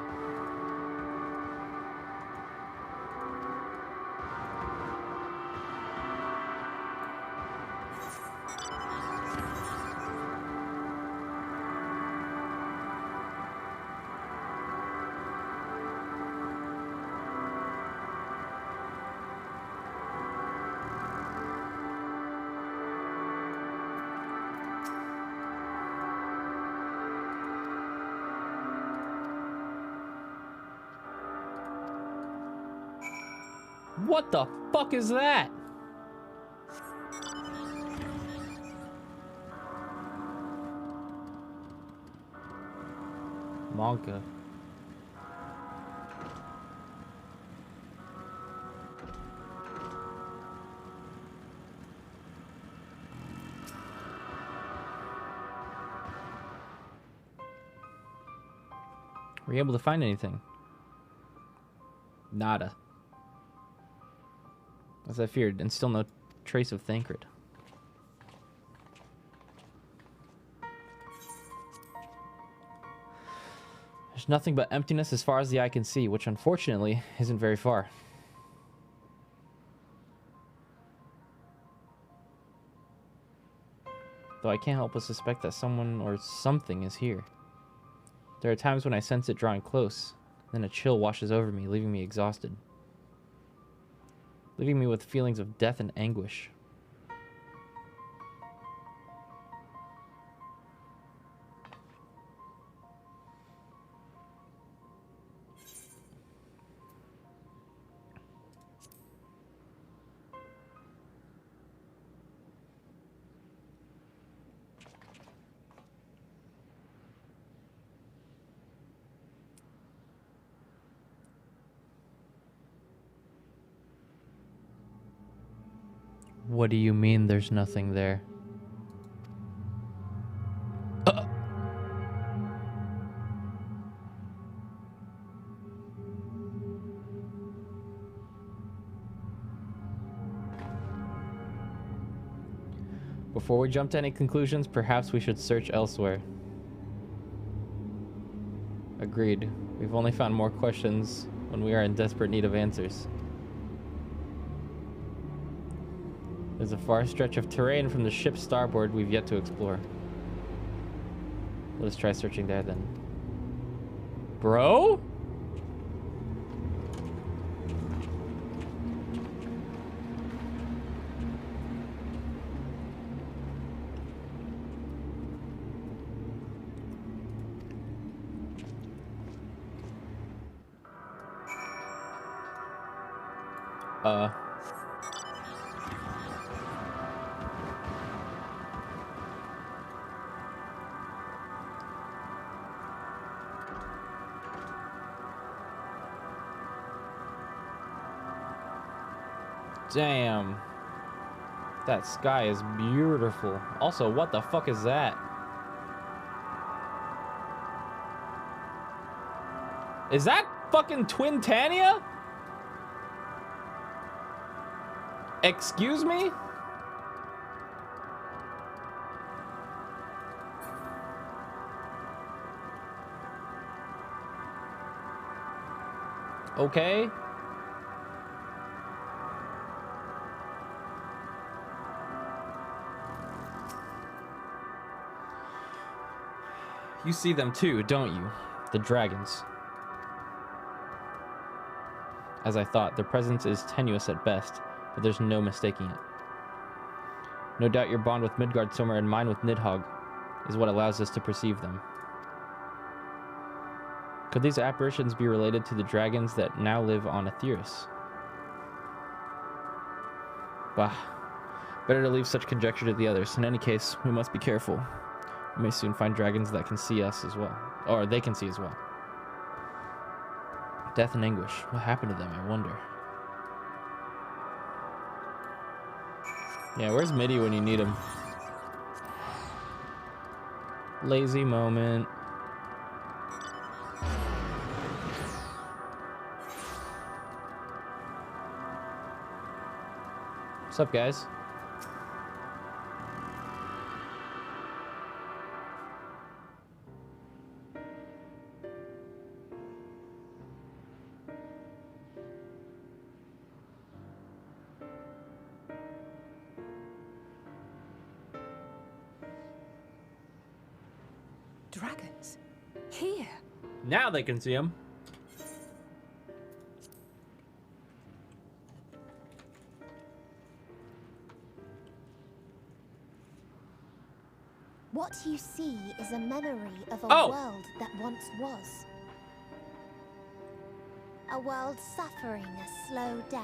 What the fuck is that? Monka. Were you able to find anything? Nada. As I feared, and still no trace of Thancred. There's nothing but emptiness as far as the eye can see, which unfortunately isn't very far. Though I can't help but suspect that someone or something is here. There are times when I sense it drawing close, then a chill washes over me, leaving me exhausted. Leaving me with feelings of death and anguish. What do you mean there's nothing there? Before we jump to any conclusions, perhaps we should search elsewhere. Agreed. We've only found more questions when we are in desperate need of answers. There's a far stretch of terrain from the ship's starboard we've yet to explore. Let us try searching there then. Bro? Damn. That sky is beautiful. Also, what the fuck is that? Is that fucking Twin Tania? Excuse me? Okay. You see them too, don't you? The dragons. As I thought, their presence is tenuous at best, but there's no mistaking it. No doubt your bond with Midgardsormr and mine with Nidhogg is what allows us to perceive them. Could these apparitions be related to the dragons that now live on Aetheris? Bah. Better to leave such conjecture to the others. In any case, we must be careful. We may soon find dragons that can see us as well. Or they can see as well. Death and anguish. What happened to them, I wonder. Yeah, where's Mitty when you need him? Lazy moment. What's up, guys? Dragons? Here? Now they can see him. What you see is a memory of a world that once was. A world suffering a slow death,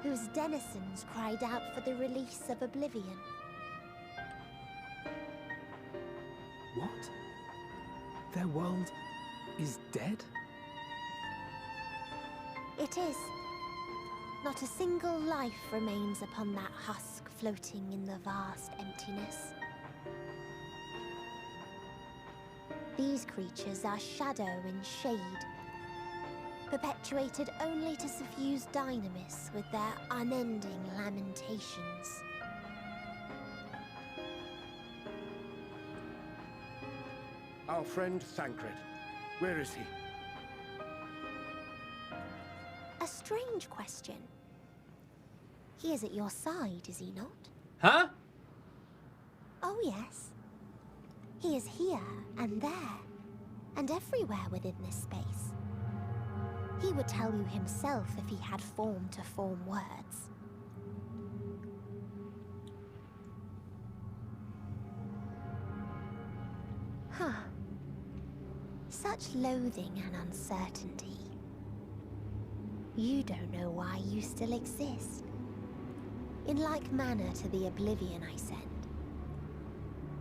whose denizens cried out for the release of oblivion. What? Their world is dead? It is. Not a single life remains upon that husk floating in the vast emptiness. These creatures are shadow and shade, perpetuated only to suffuse dynamis with their unending lamentations. Our friend Thancred. Where is he? A strange question. He is at your side, is he not? Huh? Oh, yes. He is here, and there, and everywhere within this space. He would tell you himself if he had form to form words. Huh. Such loathing and uncertainty. You don't know why you still exist. In like manner to the oblivion I send.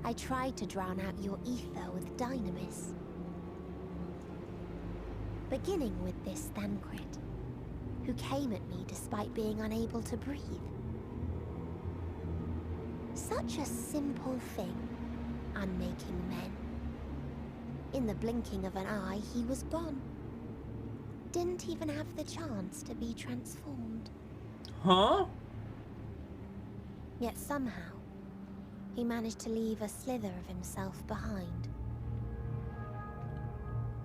I tried to drown out your ether with dynamis. Beginning with this Thancred, who came at me despite being unable to breathe. Such a simple thing, unmaking men. In the blinking of an eye, he was gone. Didn't even have the chance to be transformed. Huh? Yet somehow, he managed to leave a slither of himself behind.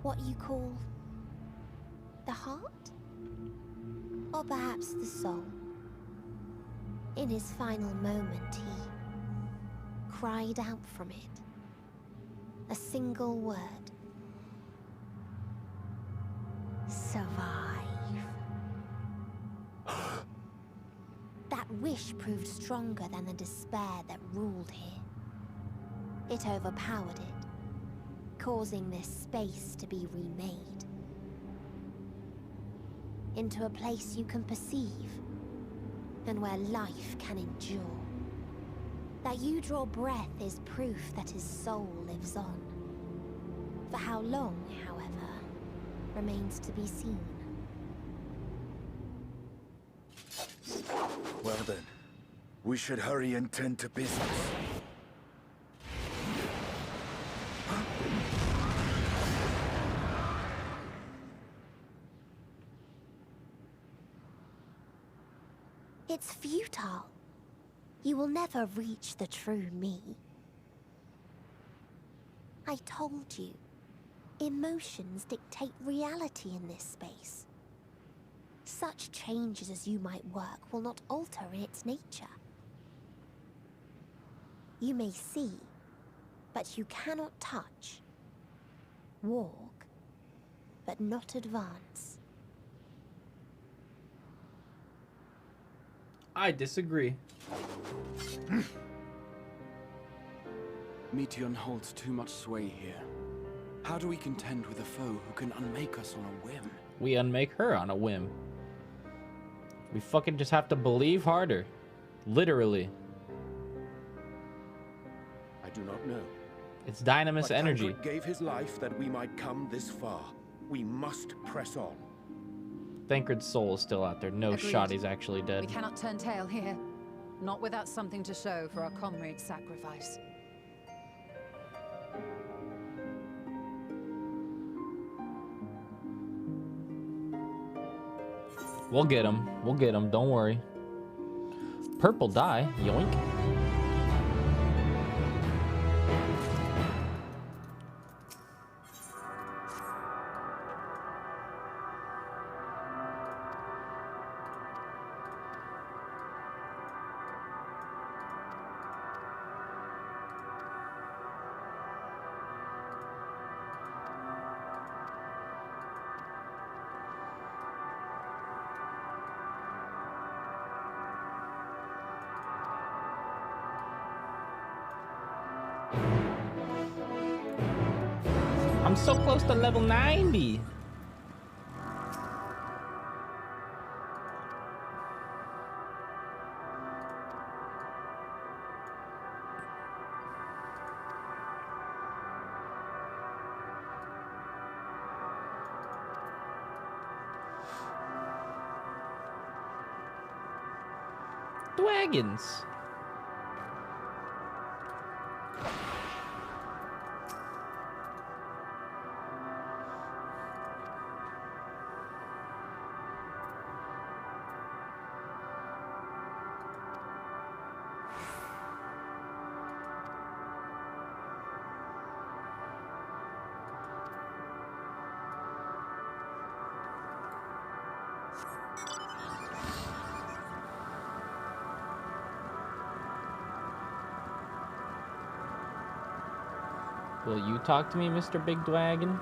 What you call the heart? Or perhaps the soul. In his final moment, he cried out from it. A single word. Survive. That wish proved stronger than the despair that ruled here. It overpowered it, causing this space to be remade. Into a place you can perceive, and where life can endure. That you draw breath is proof that his soul lives on. For how long, however, remains to be seen. Well then, We should hurry and tend to business. It's futile. You will never reach the true me. I told you, emotions dictate reality in this space. Such changes as you might work will not alter its nature. You may see, but you cannot touch. Walk, but not advance. I disagree. Meteon holds too much sway here. How do we contend with a foe who can unmake us on a whim? We unmake her on a whim. We fucking just have to believe harder. Literally. I do not know. It's dynamis But energy. Tancred gave his life that we might come this far. We must press on. Thancred's soul is still out there. No Agreed. shot he's actually dead. We cannot turn tail here. Not without something to show for our comrade's sacrifice. We'll get him. We'll get him. Don't worry. Purple dye. Yoink. I'm so close to level 90. Dragons. Will you talk to me, Mr. Big Dragon?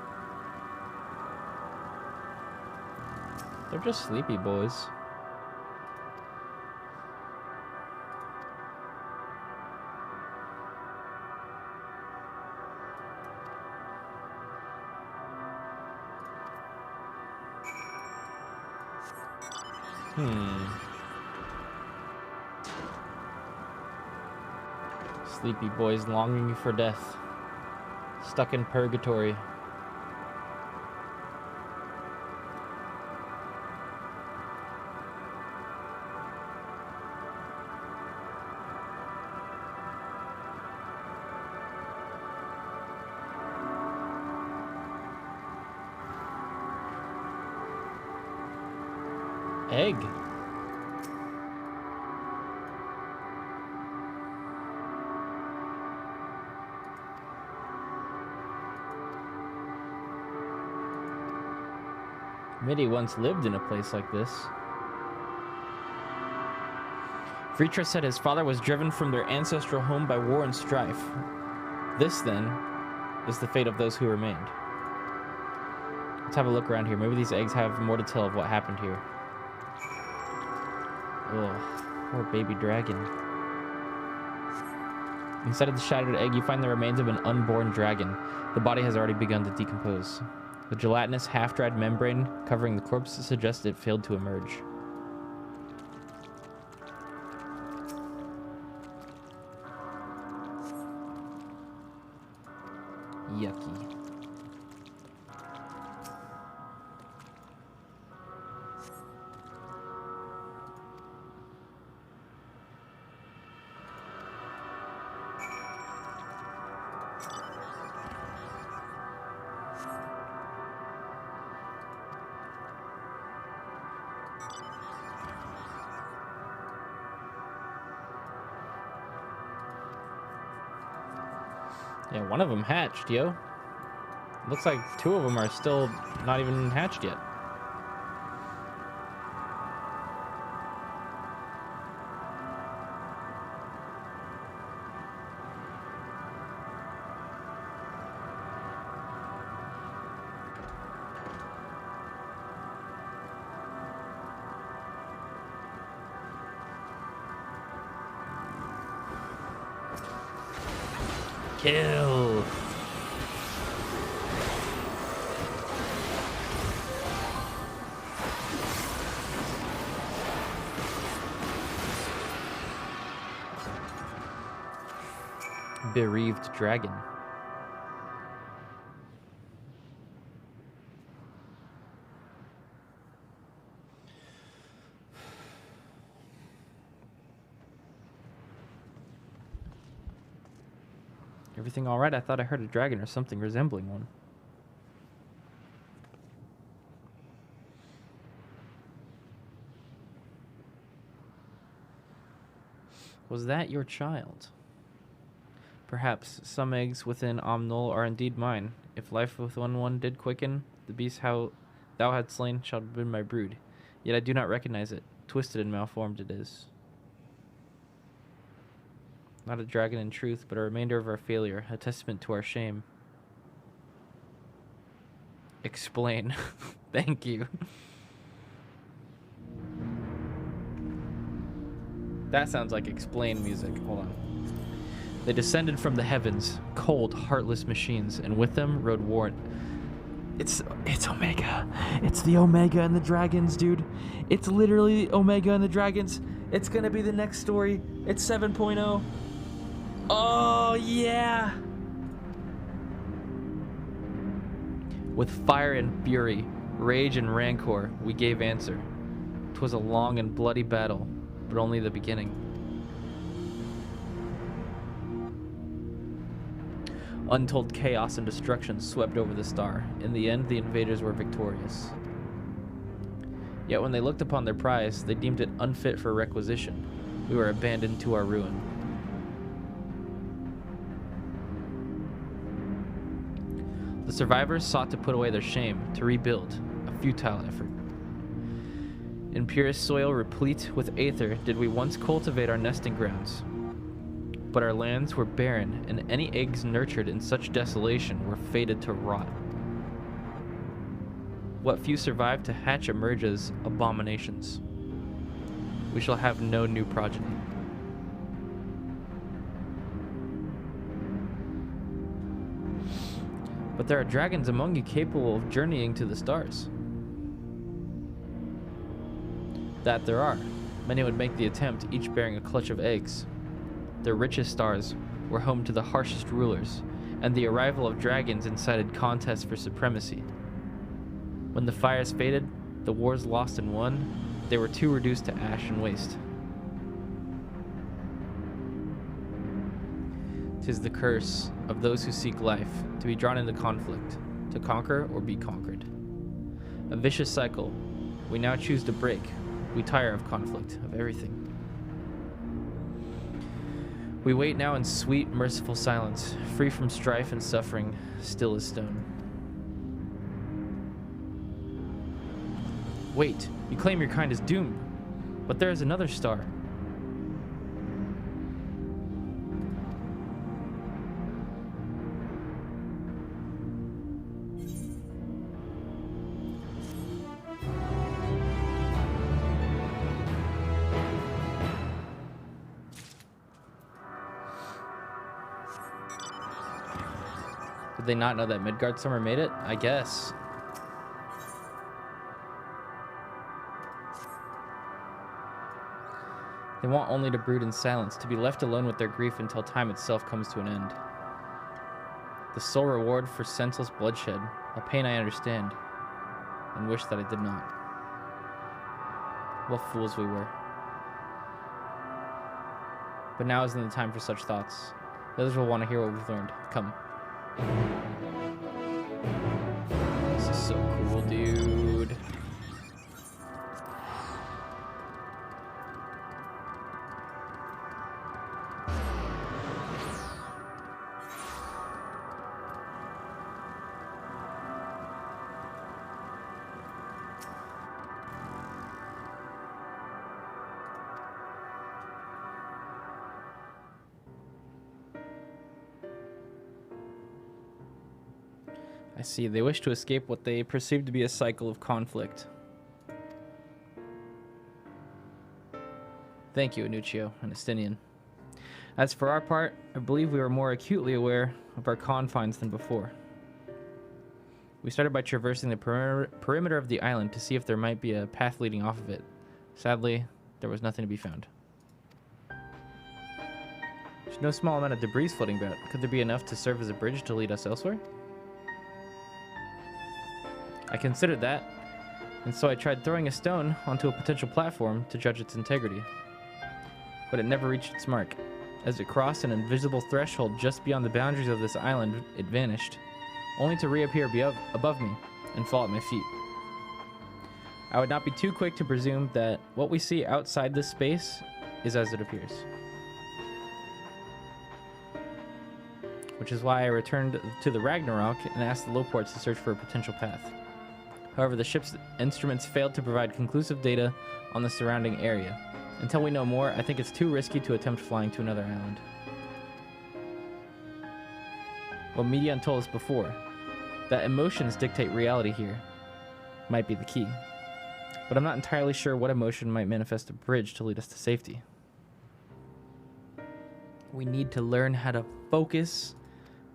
They're just sleepy boys. Sleepy boys longing for death. Stuck in purgatory. Egg. Mitty once lived in a place like this. Fritra said his father was driven from their ancestral home by war and strife. This, then, is the fate of those who remained. Let's have a look around here. Maybe these eggs have more to tell of what happened here. Ugh, poor baby dragon. Inside of the shattered egg, you find the remains of an unborn dragon. The body has already begun to decompose. The gelatinous, half-dried membrane covering the corpse suggests it failed to emerge. Yucky. Yeah, one of them hatched, yo. Looks like two of them are still not even hatched yet. Kill. Bereaved dragon. Everything all right? I thought I heard a dragon or something resembling one. Was that your child? Perhaps some eggs within Omnol are indeed mine. If life within one did quicken, the beast how thou had slain shall have been my brood. Yet I do not recognize it. Twisted and malformed it is. Not a dragon in truth, but a remainder of our failure, a testament to our shame. Explain. Thank you. That sounds like explain music. Hold on. They descended from the heavens, cold, heartless machines, and with them rode war. It's Omega. It's the Omega and the dragons, dude. It's literally Omega and the dragons. It's gonna be the next story. It's 7.0. Oh, yeah. With fire and fury, rage and rancor, we gave answer. 'Twas a long and bloody battle, but only the beginning. Untold chaos and destruction swept over the star. In the end, the invaders were victorious. Yet when they looked upon their prize, they deemed it unfit for requisition. We were abandoned to our ruin. The survivors sought to put away their shame, to rebuild, a futile effort. In purest soil replete with aether did we once cultivate our nesting grounds. But our lands were barren, and any eggs nurtured in such desolation were fated to rot. What few survived to hatch emerge as abominations. We shall have no new progeny. But there are dragons among you capable of journeying to the stars. That there are. Many would make the attempt, each bearing a clutch of eggs. The richest stars were home to the harshest rulers, and the arrival of dragons incited contests for supremacy. When the fires faded, the wars lost and won, they were too reduced to ash and waste. 'Tis the curse of those who seek life, to be drawn into conflict, to conquer or be conquered. A vicious cycle. We now choose to break. We tire of conflict, of everything. We wait now in sweet, merciful silence, free from strife and suffering, still as stone. Wait, you claim your kind is doomed, but there is another star. Did they not know that Midgard Summer made it? I guess. They want only to brood in silence, to be left alone with their grief until time itself comes to an end. The sole reward for senseless bloodshed, a pain I understand, and wish that I did not. What fools we were. But now isn't the time for such thoughts. The others will want to hear what we've learned. Come. This is so cool, dude. see. They wish to escape what they perceive to be a cycle of conflict. Thank you, Anuccio and Estinian. As for our part, I believe we are more acutely aware of our confines than before. We started by traversing the perimeter of the island to see if there might be a path leading off of it. Sadly, there was nothing to be found. There's no small amount of debris floating about. Could there be enough to serve as a bridge to lead us elsewhere? I considered that, and so I tried throwing a stone onto a potential platform to judge its integrity. But it never reached its mark. As it crossed an invisible threshold just beyond the boundaries of this island, it vanished, only to reappear above me and fall at my feet. I would not be too quick to presume that what we see outside this space is as it appears. Which is why I returned to the Ragnarok and asked the Lowports to search for a potential path. However, the ship's instruments failed to provide conclusive data on the surrounding area. Until we know more, I think it's too risky to attempt flying to another island. What Medion told us before, that emotions dictate reality here, might be the key. But I'm not entirely sure what emotion might manifest a bridge to lead us to safety. We need to learn how to focus,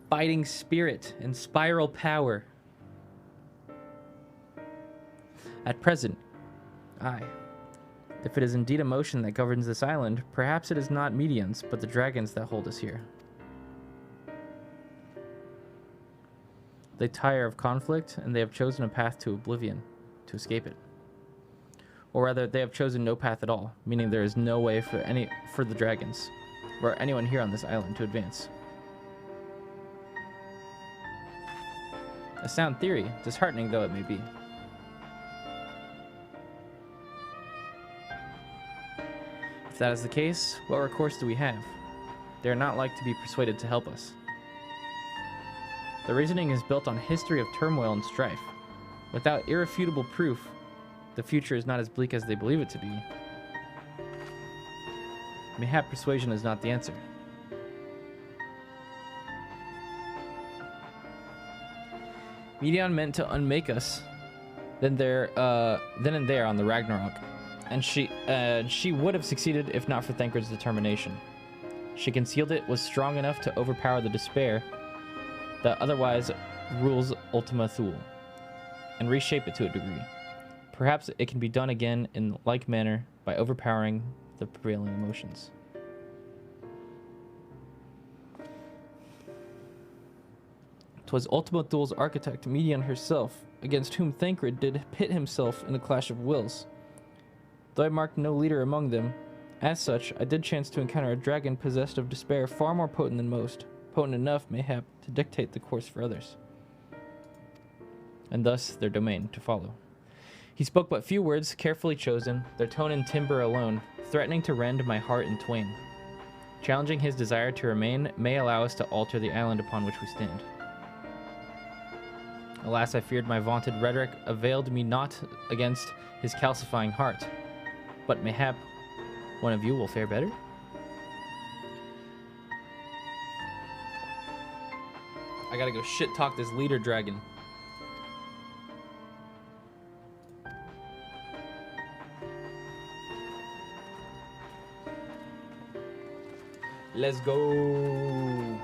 fighting spirit, and spiral power. At present, if it is indeed emotion that governs this island, perhaps it is not Medians, but the dragons that hold us here. They tire of conflict, and they have chosen a path to oblivion to escape it. Or rather, they have chosen no path at all, meaning there is no way for the dragons, or anyone here on this island to advance. A sound theory, disheartening though it may be. If that is the case, what recourse do we have? They are not like to be persuaded to help us. The reasoning is built on a history of turmoil and strife. Without irrefutable proof, the future is not as bleak as they believe it to be. Mayhap persuasion is not the answer. Medion meant to unmake us then and there on the Ragnarok, and she would have succeeded if not for Thancred's determination. She concealed it was strong enough to overpower the despair that otherwise rules Ultima Thule, and reshape it to a degree. Perhaps it can be done again in like manner by overpowering the prevailing emotions. 'Twas Ultima Thule's architect, Medion herself, against whom Thancred did pit himself in a clash of wills. Though I marked no leader among them, as such, I did chance to encounter a dragon possessed of despair far more potent than most, potent enough, mayhap, to dictate the course for others, and thus their domain to follow. He spoke but few words, carefully chosen, their tone and timbre alone, threatening to rend my heart in twain. Challenging his desire to remain may allow us to alter the island upon which we stand. Alas, I feared my vaunted rhetoric availed me not against his calcifying heart. But mayhap one of you will fare better? I gotta go shit talk this leader dragon. Let's go.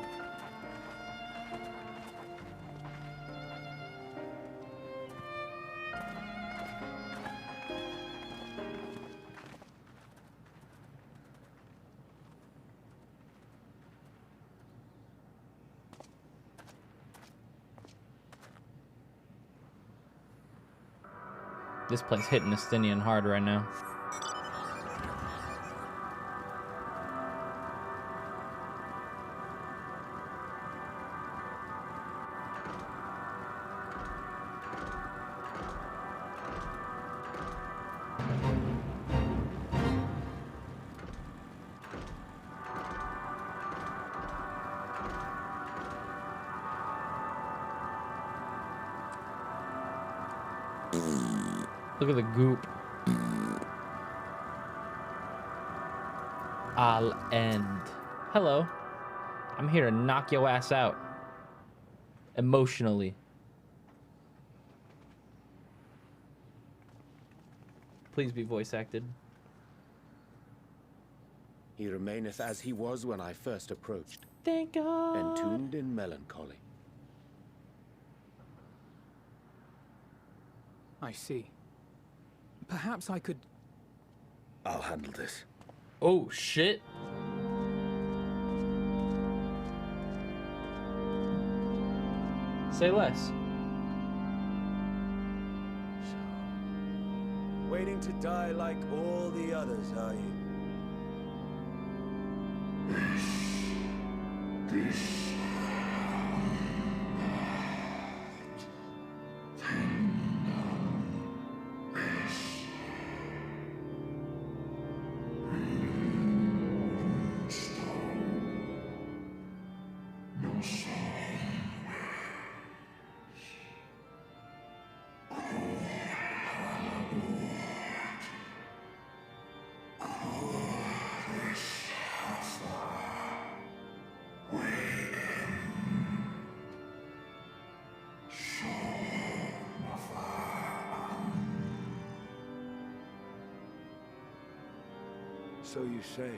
This place hitting Estinian hard right now. Look at the goop. I'll end. Hello. I'm here to knock your ass out. Emotionally. Please be voice acted. He remaineth as he was when I first approached. Thank God. Entombed in melancholy. I see. Perhaps I could... I'll handle this. Oh, shit. Say less. Waiting to die like all the others, are you? So you say.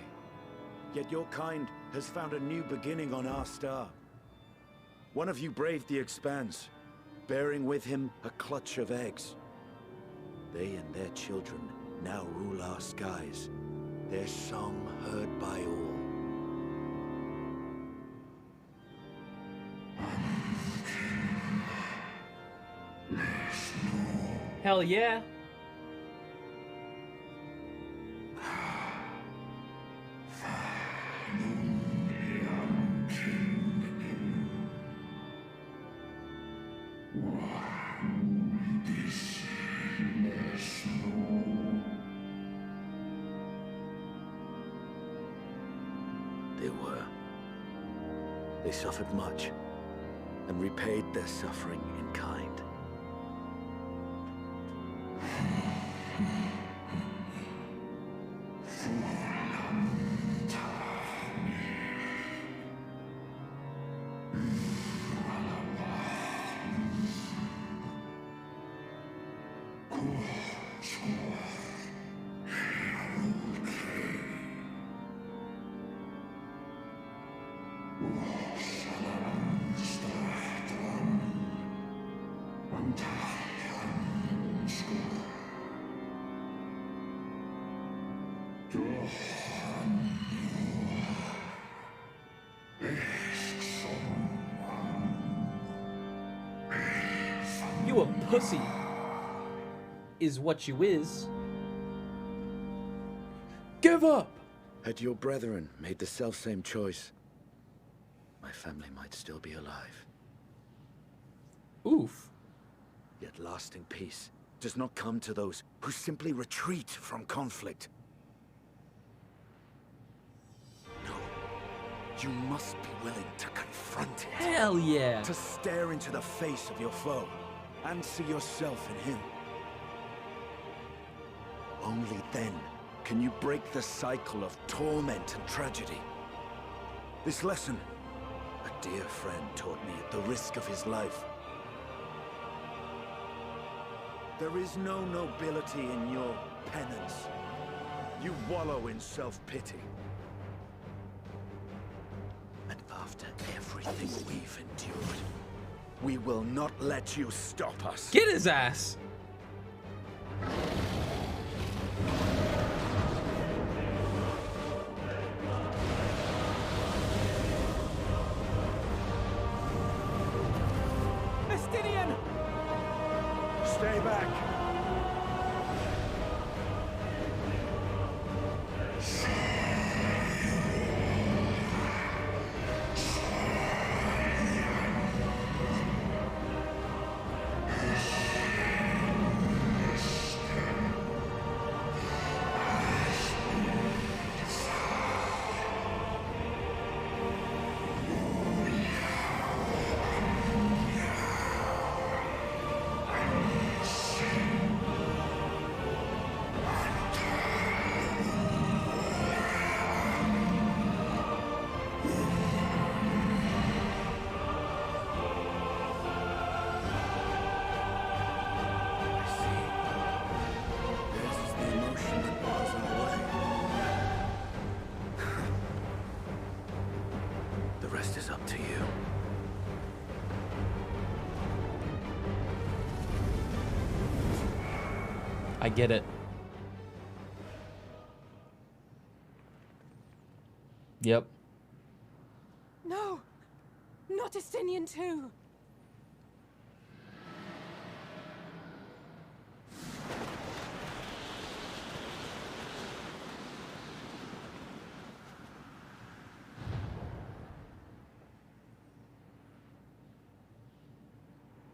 Yet your kind has found a new beginning on our star. One of you braved the expanse, bearing with him a clutch of eggs. They and their children now rule our skies, their song heard by all. Hell yeah. They suffered much, and repaid their suffering in kind. You a pussy is what you is. Give up! Had your brethren made the selfsame choice, my family might still be alive. Oof. Yet lasting peace does not come to those who simply retreat from conflict. No, you must be willing to confront it. Hell yeah! To stare into the face of your foe and see yourself in him. Only then can you break the cycle of torment and tragedy. This lesson, a dear friend taught me at the risk of his life. There is no nobility in your penance. You wallow in self-pity. And after everything we've endured, we will not let you stop us. Get his ass! Estinian! Stay back. See I get it. Yep. No! Not Estinian too!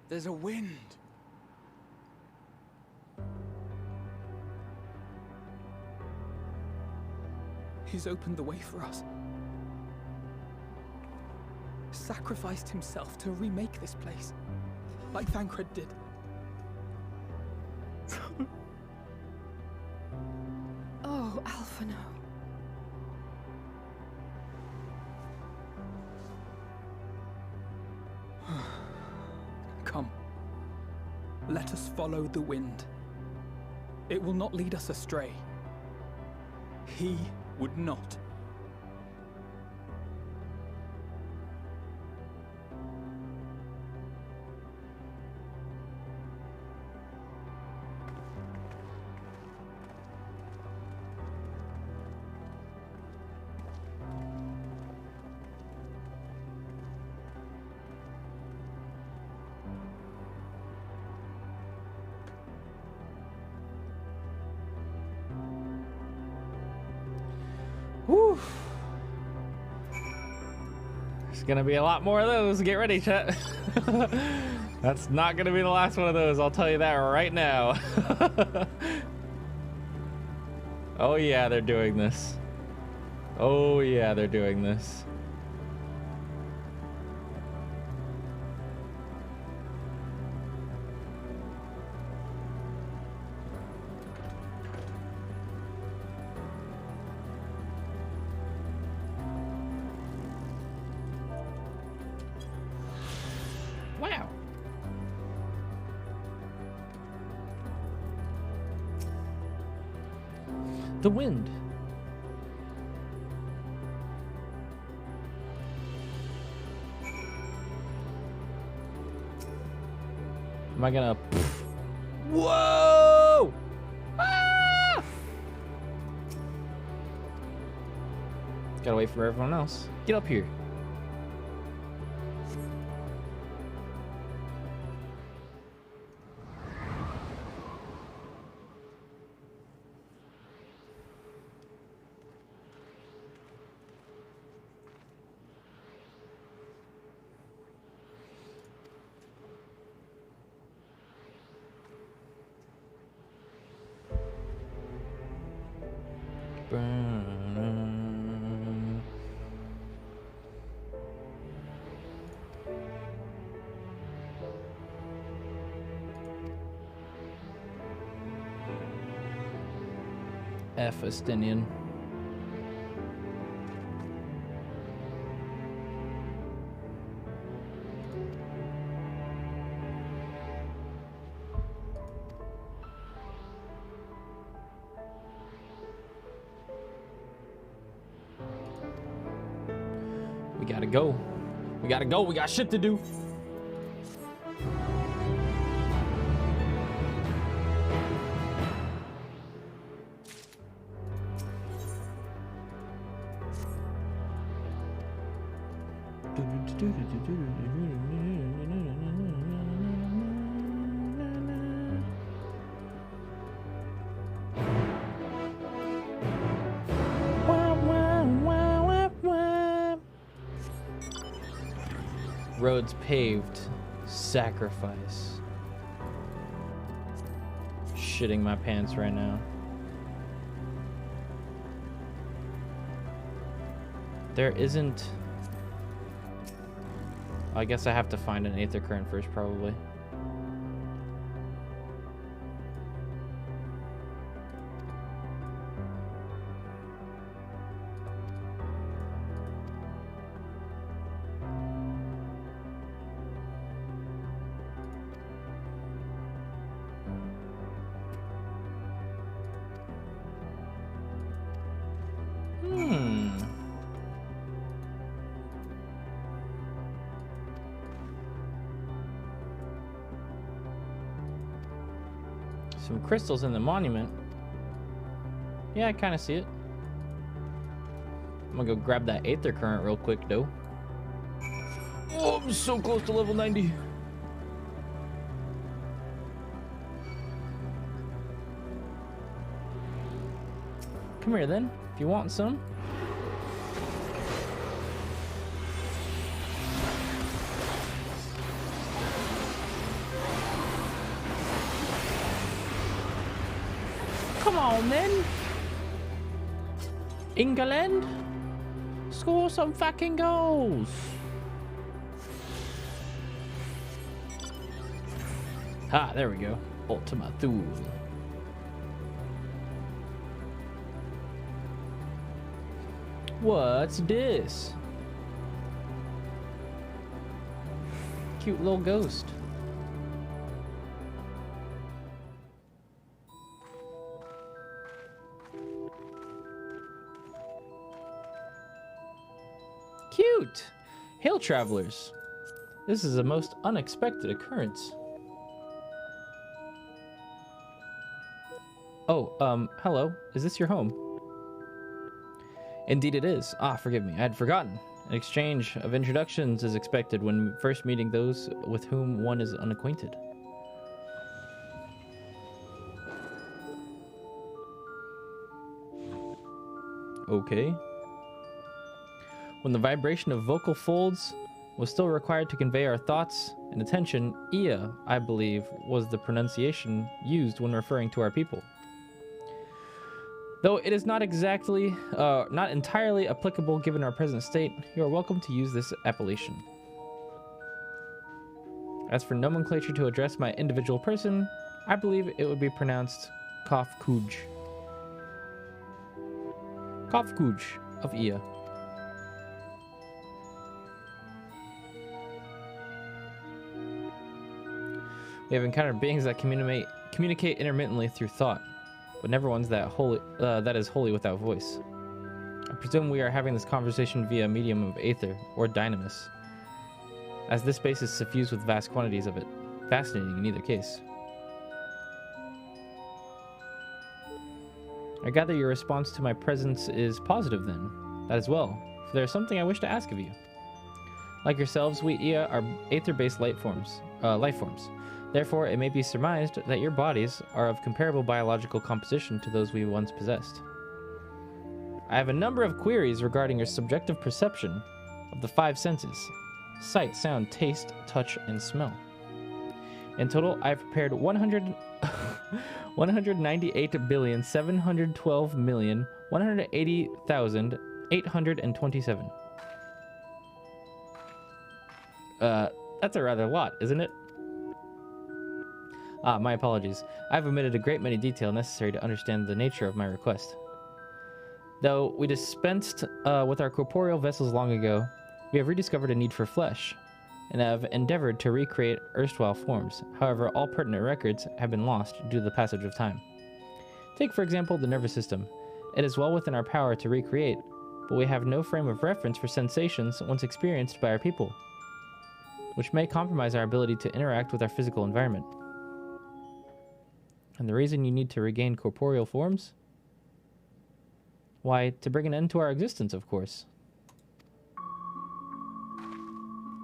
There's a wind. He's opened the way for us. Sacrificed himself to remake this place, like Thancred did. Oh, Alphino. Come. Let us follow the wind. It will not lead us astray. He would not. Whew. There's gonna be a lot more of those. Get ready, chat. That's not gonna be the last one of those. I'll tell you that right now. Oh yeah, they're doing this. Oh yeah, they're doing this. Wow. The wind. Am I gonna? Whoa! Ah! Gotta wait for everyone else. Get up here. Estinian. We gotta go. We gotta go. We got shit to do. Roads paved. Sacrifice. Shitting my pants right now. There isn't... I guess I have to find an Aether Current first, probably. Some crystals in the monument. Yeah, I kind of see it. I'm gonna go grab that Aether Current real quick, though. Oh, I'm so close to level 90. Come here, then, if you want some. Come on, then. England, score some fucking goals. Ah, there we go. Ultima Thule. What's this? Cute little ghost. Cute! Hail, travelers. This is a most unexpected occurrence. Oh, hello. Is this your home? Indeed it is. Ah, forgive me. I had forgotten. An exchange of introductions is expected when first meeting those with whom one is unacquainted. Okay. When the vibration of vocal folds was still required to convey our thoughts and attention, Ia, I believe, was the pronunciation used when referring to our people. Though it is not entirely applicable given our present state, you are welcome to use this appellation. As for nomenclature to address my individual person, I believe it would be pronounced Kafkuj. Kafkuj of Ia. We have encountered beings that communicate intermittently through thought, but never ones that is wholly without voice. I presume we are having this conversation via a medium of aether or dynamis, as this space is suffused with vast quantities of it. Fascinating in either case. I gather your response to my presence is positive then. That is well, for there is something I wish to ask of you. Like yourselves, we Ia are aether-based life forms. Therefore, it may be surmised that your bodies are of comparable biological composition to those we once possessed. I have a number of queries regarding your subjective perception of the 5 senses: sight, sound, taste, touch, and smell. In total, I have prepared 198,712,180,827. That's a rather lot, isn't it? Ah, my apologies. I've omitted a great many details necessary to understand the nature of my request. Though we dispensed with our corporeal vessels long ago, we have rediscovered a need for flesh, and have endeavored to recreate erstwhile forms. However, all pertinent records have been lost due to the passage of time. Take, for example, the nervous system. It is well within our power to recreate, but we have no frame of reference for sensations once experienced by our people, which may compromise our ability to interact with our physical environment. And the reason you need to regain corporeal forms? Why, to bring an end to our existence, of course.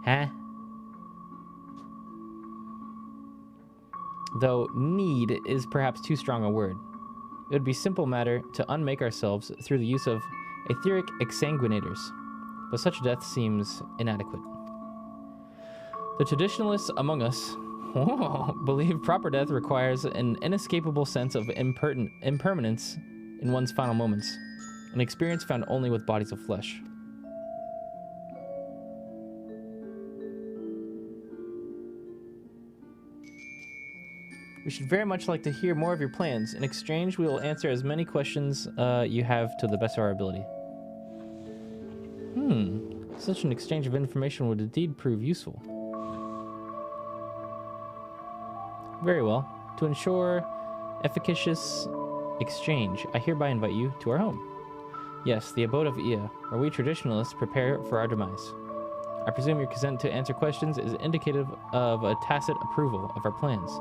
Huh? Though need is perhaps too strong a word. It would be simple matter to unmake ourselves through the use of etheric exsanguinators, but such death seems inadequate. The traditionalists among us believe proper death requires an inescapable sense of impermanence in one's final moments, an experience found only with bodies of flesh. We should very much like to hear more of your plans. In exchange, we will answer as many questions you have to the best of our ability. Such an exchange of information would indeed prove useful. Very well. To ensure efficacious exchange, I hereby invite you to our home. Yes, the abode of Ia, where we traditionalists prepare for our demise. I presume your consent to answer questions is indicative of a tacit approval of our plans.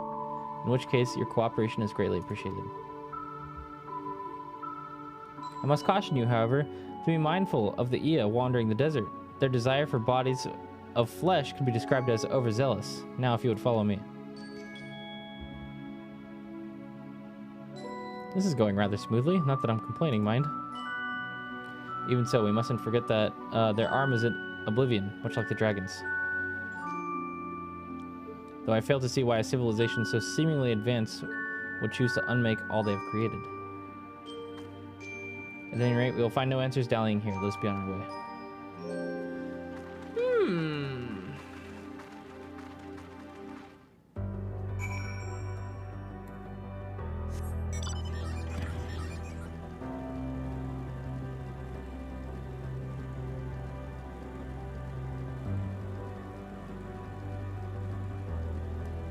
in which case your cooperation is greatly appreciated. I must caution you, however, to be mindful of the Ea wandering the desert. Their desire for bodies of flesh can be described as overzealous. Now, if you would follow me. This is going rather smoothly. Not that I'm complaining, mind. Even so, we mustn't forget that their arm is in oblivion, much like the dragons. Though I fail to see why a civilization so seemingly advanced would choose to unmake all they have created. At any rate, we will find no answers dallying here. Let's be on our way.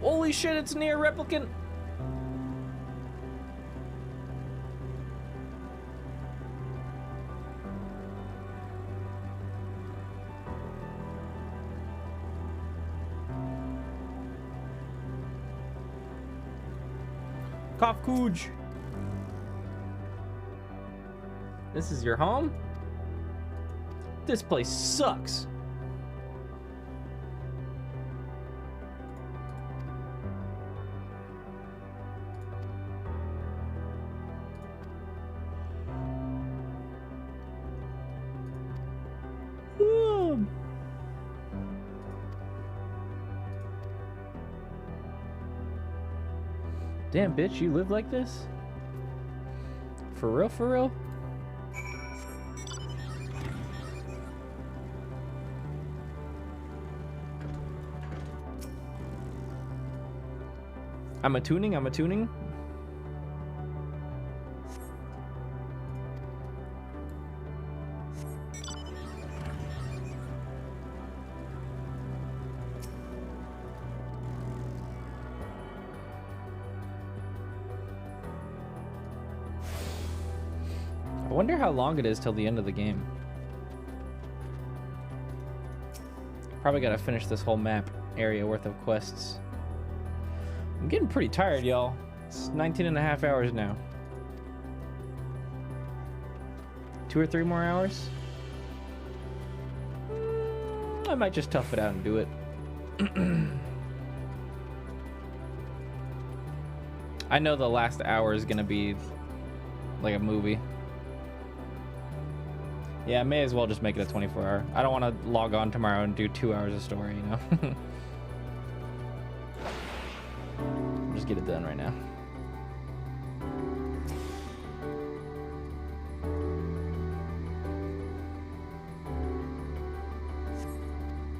Holy shit, it's near replicant. Kafkuj. This is your home? This place sucks. Damn, bitch, you live like this? For real, for real? I'm a tuning. I wonder how long it is till the end of the game. Probably gotta finish this whole map area worth of quests. I'm getting pretty tired, y'all. It's 19 and a half hours now. 2 or 3 more hours? I might just tough it out and do it. I know the last hour is gonna be like a movie. Yeah, I may as well just make it a 24-hour. I don't want to log on tomorrow and do 2 hours of story, you know? Just get it done right now.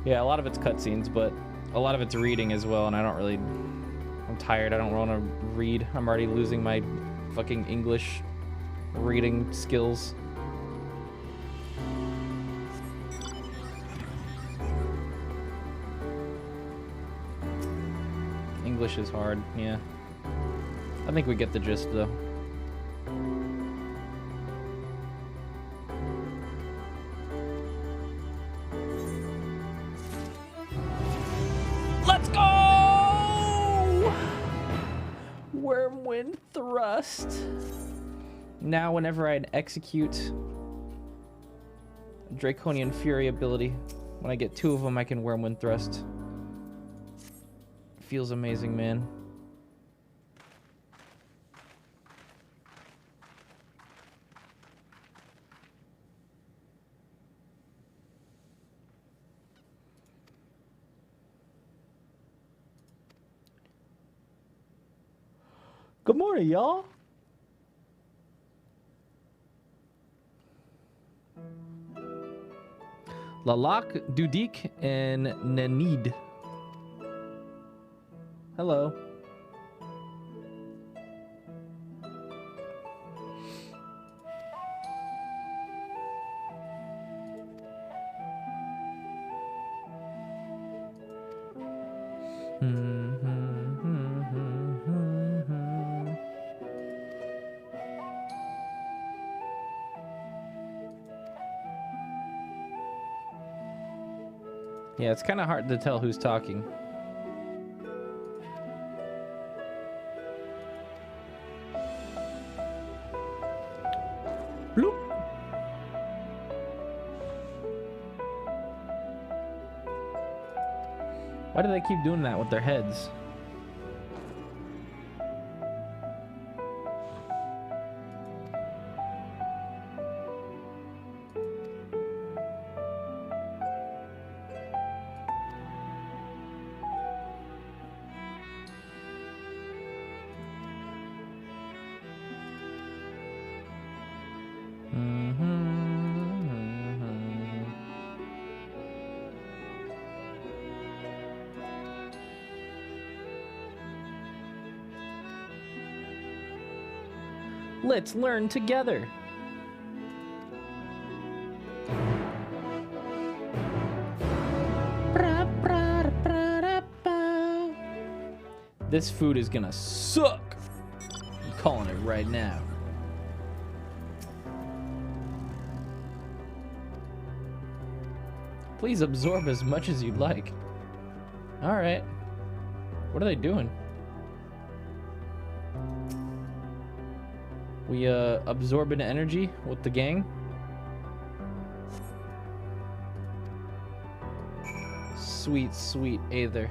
Yeah, a lot of it's cutscenes, but a lot of it's reading as well, and I don't really... I'm tired, I don't want to read. I'm already losing my fucking English reading skills. English is hard, yeah. I think we get the gist, though. Let's go! Wormwind Thrust. Now, whenever I execute Draconian Fury ability, when I get 2 of them, I can Wormwind Thrust. Feels amazing, man. Good morning, y'all. Lalak, Dudik, and Nanid. Hello. Yeah, it's kind of hard to tell who's talking. Why do they keep doing that with their heads? Let's learn together. This food is gonna suck. I'm calling it right now. Please absorb as much as you'd like. All right. What are they doing? We absorb into energy with the gang. Sweet, sweet Aether.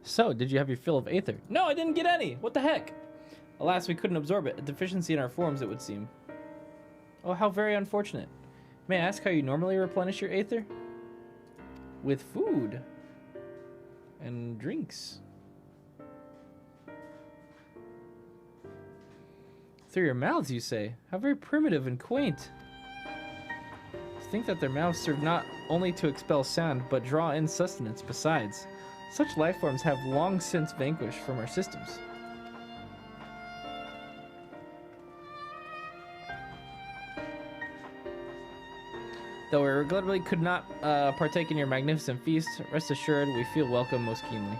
So, did you have your fill of Aether? No, I didn't get any! What the heck? Alas, we couldn't absorb it. A deficiency in our forms, it would seem. Oh, how very unfortunate. May I ask how you normally replenish your Aether? With food. And drinks. Through your mouths, you say? How very primitive and quaint. To think that their mouths serve not only to expel sound, but draw in sustenance besides. Such life forms have long since vanquished from our systems. Though we regrettably could not partake in your magnificent feast, rest assured we feel welcome most keenly.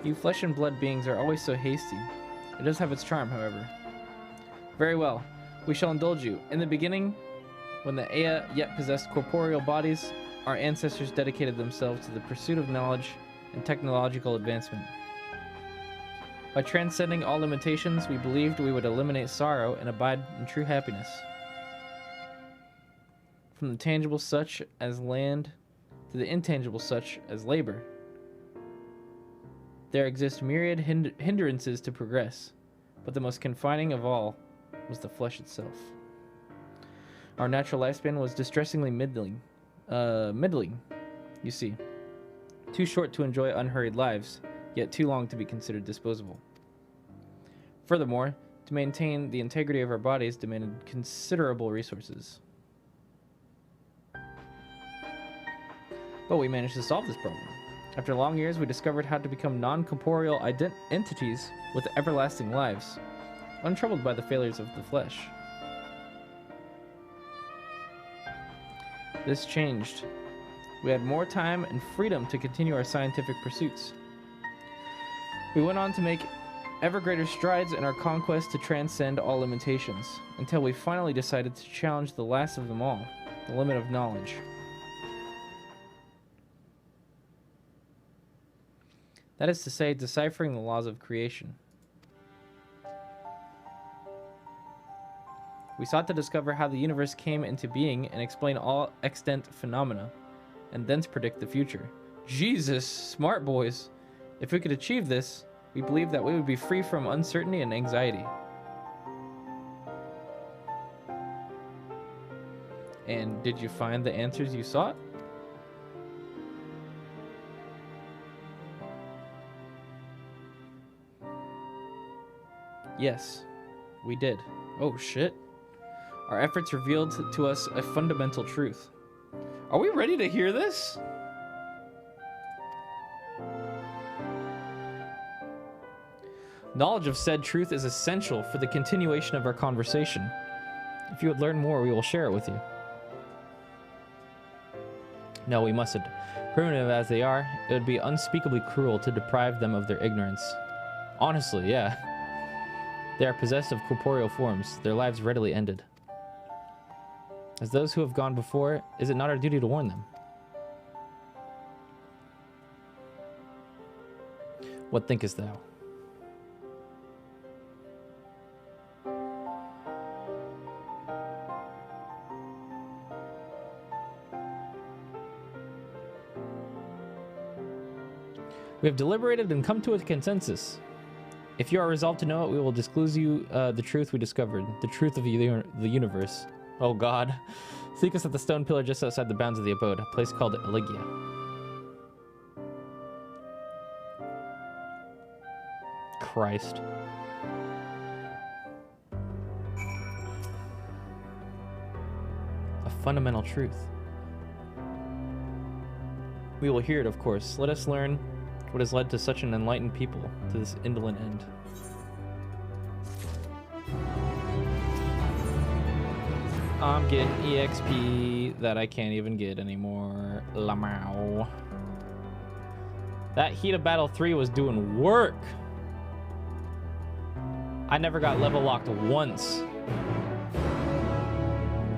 You flesh and blood beings are always so hasty. It does have its charm, however. Very well. We shall indulge you. In the beginning, when the Ea yet possessed corporeal bodies, our ancestors dedicated themselves to the pursuit of knowledge and technological advancement. By transcending all limitations, we believed we would eliminate sorrow and abide in true happiness. From the tangible such as land to the intangible such as labor, there exist myriad hindrances to progress, but the most confining of all was the flesh itself. Our natural lifespan was distressingly middling, you see. Too short to enjoy unhurried lives, yet too long to be considered disposable. Furthermore, to maintain the integrity of our bodies demanded considerable resources. But we managed to solve this problem. After long years, we discovered how to become non-corporeal entities with everlasting lives, untroubled by the failures of the flesh. This changed. We had more time and freedom to continue our scientific pursuits. We went on to make ever greater strides in our conquest to transcend all limitations, until we finally decided to challenge the last of them all, the limit of knowledge. That is to say, deciphering the laws of creation. We sought to discover how the universe came into being and explain all extant phenomena, and thence predict the future. Jesus, smart boys. If we could achieve this, we believe that we would be free from uncertainty and anxiety. And did you find the answers you sought? Yes, we did. Oh shit. Our efforts revealed to us a fundamental truth. Are we ready to hear this? Knowledge of said truth is essential for the continuation of our conversation. If you would learn more, we will share it with you. No, we mustn't. Primitive as they are, it would be unspeakably cruel to deprive them of their ignorance. Honestly, yeah. They are possessed of corporeal forms, their lives readily ended. As those who have gone before, is it not our duty to warn them? What thinkest thou? We have deliberated and come to a consensus. If you are resolved to know it, we will disclose you the truth we discovered, the truth of the universe. Oh God. Seek us at the stone pillar just outside the bounds of the abode, a place called Eligia. Christ. A fundamental truth. We will hear it, of course. Let us learn what has led to such an enlightened people to this indolent end. I'm getting EXP that I can't even get anymore. Lamau. That Heat of Battle 3 was doing work. I never got level locked once.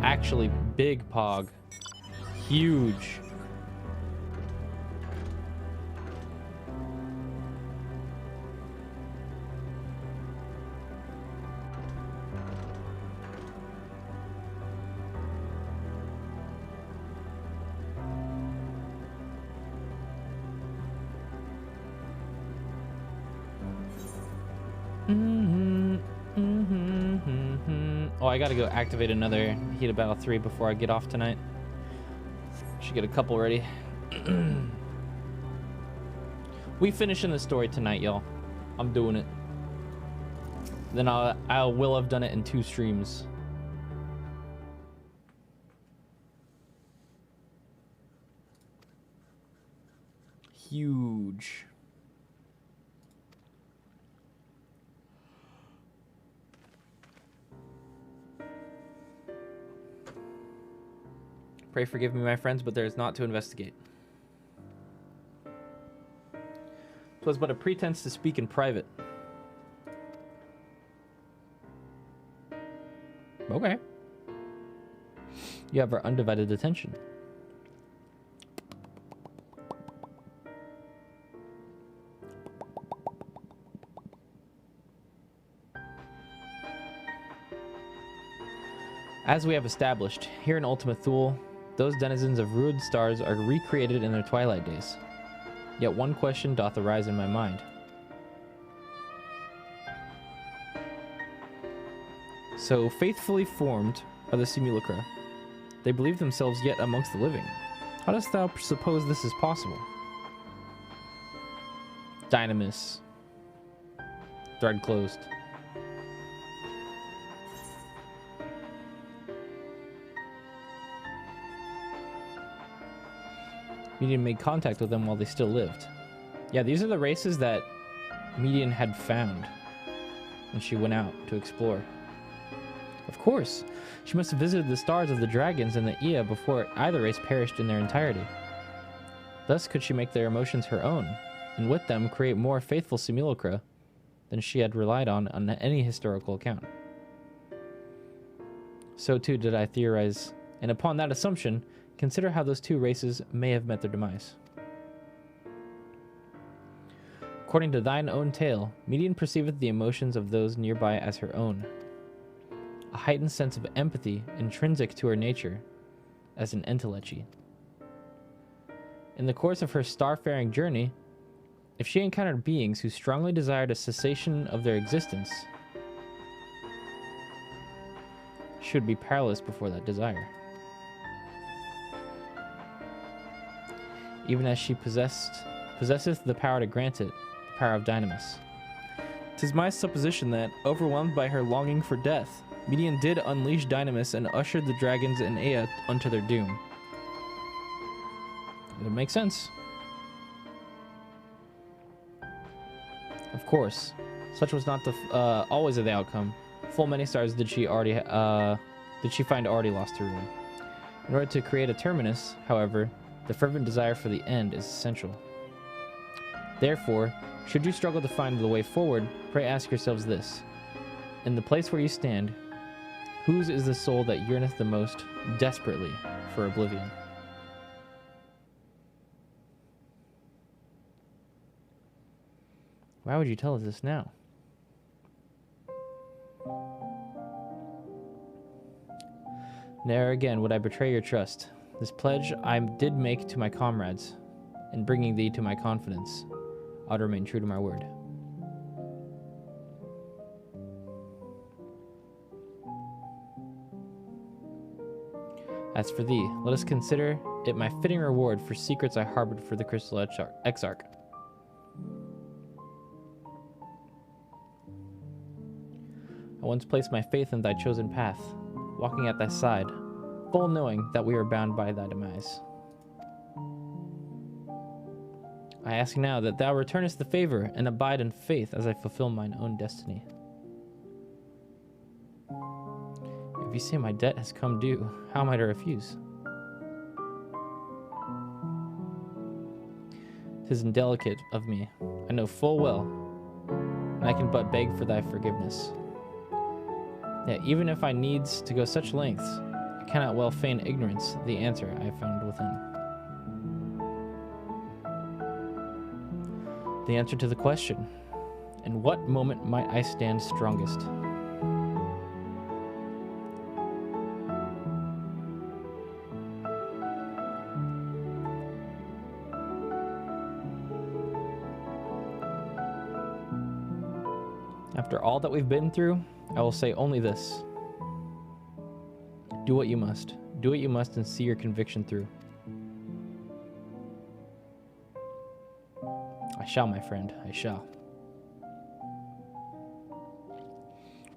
Actually, big pog. Huge. Oh, I gotta go activate another Heat of Battle 3 before I get off tonight. Should get a couple ready. We finishing the story tonight, y'all. I'm doing it. Then I will have done it in 2 streams. Huge. Pray forgive me, my friends, but there is naught to investigate. 'Twas but a pretense to speak in private. Okay. You have our undivided attention. As we have established, here in Ultima Thule, those denizens of ruined stars are recreated in their twilight days. Yet one question doth arise in my mind. So faithfully formed are the simulacra. They believe themselves yet amongst the living. How dost thou suppose this is possible? Dynamis. Thread closed. Median made contact with them while they still lived. Yeah, these are the races that Median had found when she went out to explore. Of course, she must have visited the stars of the dragons and the Ea before either race perished in their entirety. Thus could she make their emotions her own, and with them create more faithful simulacra than she had relied on any historical account. So too did I theorize, and upon that assumption, consider how those 2 races may have met their demise. According to thine own tale, Median perceiveth the emotions of those nearby as her own. A heightened sense of empathy intrinsic to her nature, as an entelechy. In the course of her starfaring journey, if she encountered beings who strongly desired a cessation of their existence, she would be powerless before that desire. Even as she possesseth the power to grant it, the power of Dynamis. 'Tis my supposition that, overwhelmed by her longing for death, Median did unleash Dynamis and ushered the dragons and Ea unto their doom. It would make sense. Of course, such was not the always the outcome. Full many stars did she find already lost to ruin. In order to create a terminus, however, The fervent desire for the end is essential. Therefore, should you struggle to find the way forward, pray ask yourselves this. In the place where you stand, whose is the soul that yearneth the most desperately for oblivion? Why would you tell us this now? Ne'er again would I betray your trust. This pledge I did make to my comrades. In bringing thee to my confidence, I'll remain true to my word. As for thee, let us consider it my fitting reward for secrets I harbored for the Crystal Exarch. I once placed my faith in thy chosen path, walking at thy side, full knowing that we are bound by thy demise. I ask now that thou returnest the favor and abide in faith as I fulfill mine own destiny. If you say my debt has come due, how am I to refuse? 'Tis indelicate of me, I know full well, and I can but beg for thy forgiveness. Yet even if I needs to go such lengths, I cannot well feign ignorance the answer I found within. The answer to the question, in what moment might I stand strongest? After all that we've been through, I will say only this. Do what you must. Do what you must and see your conviction through. I shall, my friend, I shall.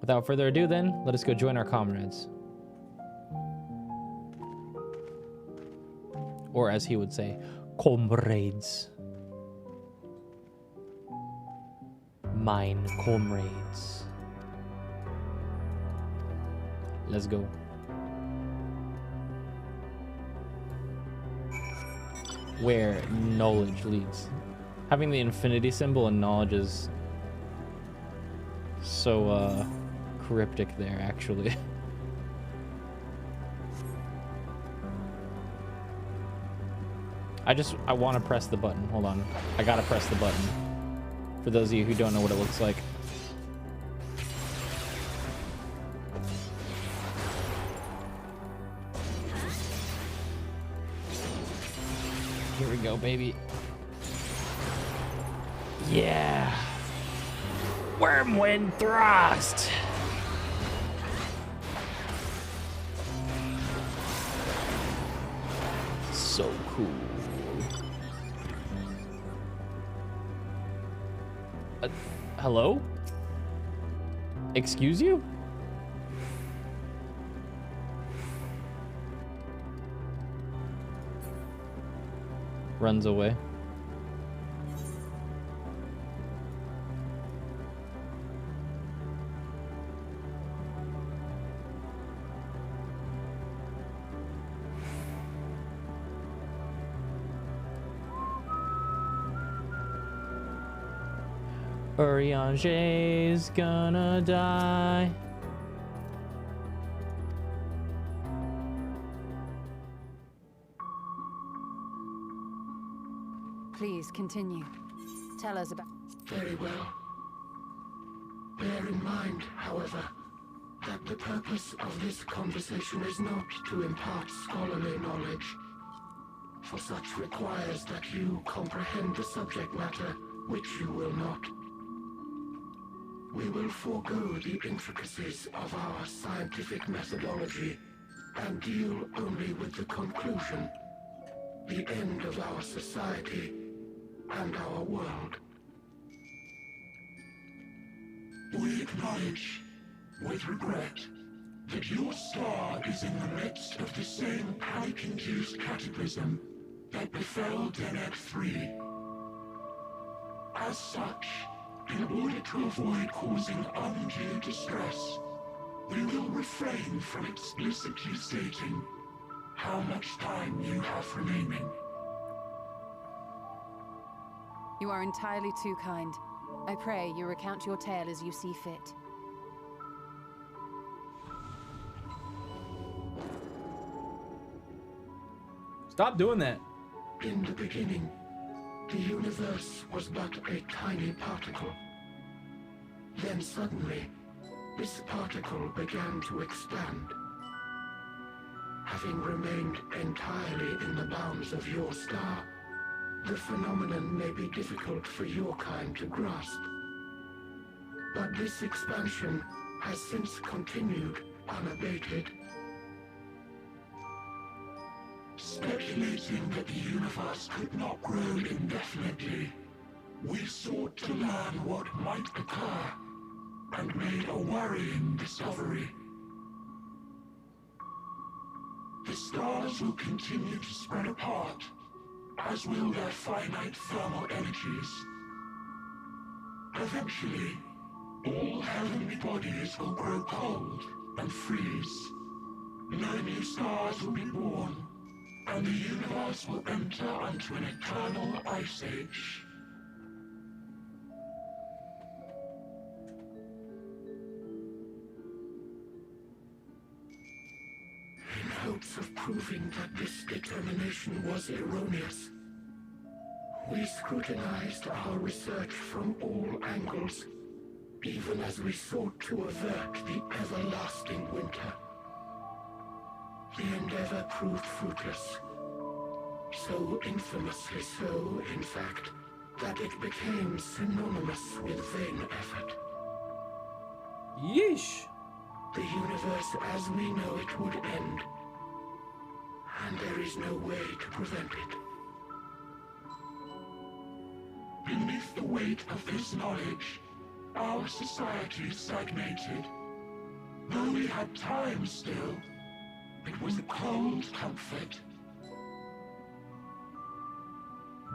Without further ado then, let us go join our comrades. Or as he would say, comrades. Mine comrades. Let's go. Where knowledge leads. Having the infinity symbol and knowledge is so cryptic there, actually. I want to press the button. Hold on. I gotta press the button. For those of you who don't know what it looks like. Here we go, baby. Yeah. Wormwind thrust. So cool. Hello? Excuse you? Runs away. Urianger's gonna die. Please continue. Tell us about... Very well. Bear in mind, however, that the purpose of this conversation is not to impart scholarly knowledge, for such requires that you comprehend the subject matter, which you will not. We will forego the intricacies of our scientific methodology and deal only with the conclusion, the end of our society and our world. We acknowledge, with regret, that your star is in the midst of the same panic-induced cataclysm that befell Deneb 3. As such, in order to avoid causing undue distress, we will refrain from explicitly stating how much time you have remaining. You are entirely too kind. I pray you recount your tale as you see fit. Stop doing that. In the beginning, the universe was but a tiny particle. Then suddenly, this particle began to expand. Having remained entirely in the bounds of your star, the phenomenon may be difficult for your kind to grasp. But this expansion has since continued unabated. Speculating that the universe could not grow indefinitely, we sought to learn what might occur, and made a worrying discovery. The stars will continue to spread apart, as will their finite thermal energies. Eventually, all heavenly bodies will grow cold and freeze. No new stars will be born, and the universe will enter into an eternal ice age. In hopes of proving that this determination was erroneous, we scrutinized our research from all angles, even as we sought to avert the everlasting winter. The endeavor proved fruitless. So infamously so, in fact, that it became synonymous with vain effort. Yeesh. The universe as we know it would end, and there is no way to prevent it. Beneath the weight of this knowledge, our society stagnated. Though we had time still, it was a cold comfort.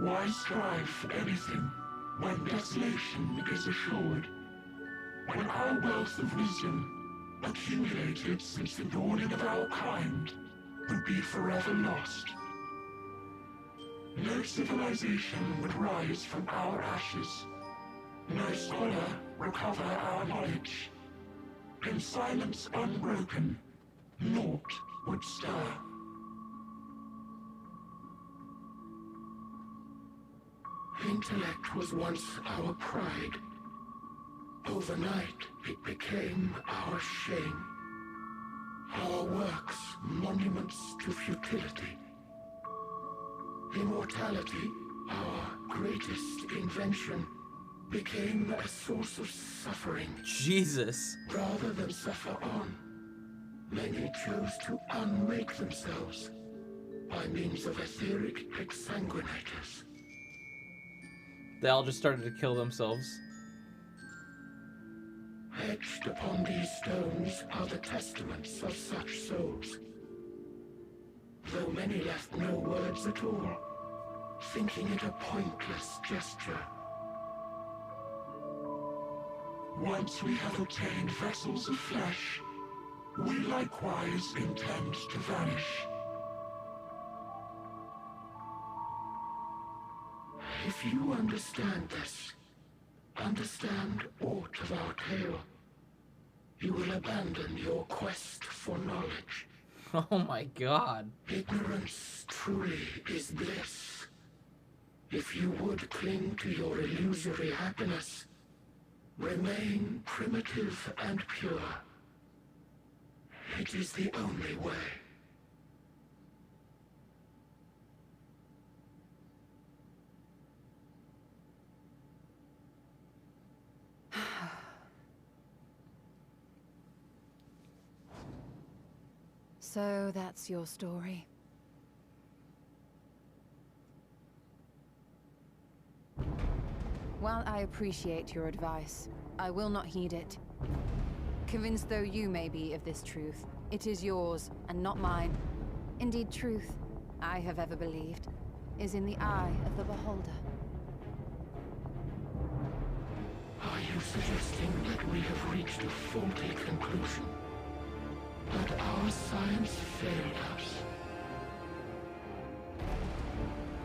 Why strive for anything when desolation is assured? When our wealth of wisdom, accumulated since the dawning of our kind, would be forever lost. No civilization would rise from our ashes. No scholar recover our knowledge. In silence unbroken, naught would stir. Intellect was once our pride. Overnight, it became our shame. Our works, monuments to futility. Immortality, our greatest invention, became a source of suffering. Jesus. Rather than suffer on, many chose to unmake themselves by means of etheric exsanguinators. They all just started to kill themselves. Etched upon these stones are the testaments of such souls. Though many left no words at all, thinking it a pointless gesture. Once we have obtained vessels of flesh, we likewise intend to vanish. If you understand this, understand aught of our tale, you will abandon your quest for knowledge. Oh my god. Ignorance truly is bliss. If you would cling to your illusory happiness, remain primitive and pure. It is the only way. So that's your story. While I appreciate your advice, I will not heed it. Convinced though you may be of this truth, it is yours and not mine. Indeed, truth, I have ever believed, is in the eye of the beholder. Are you suggesting that we have reached a faulty conclusion? That our science failed us?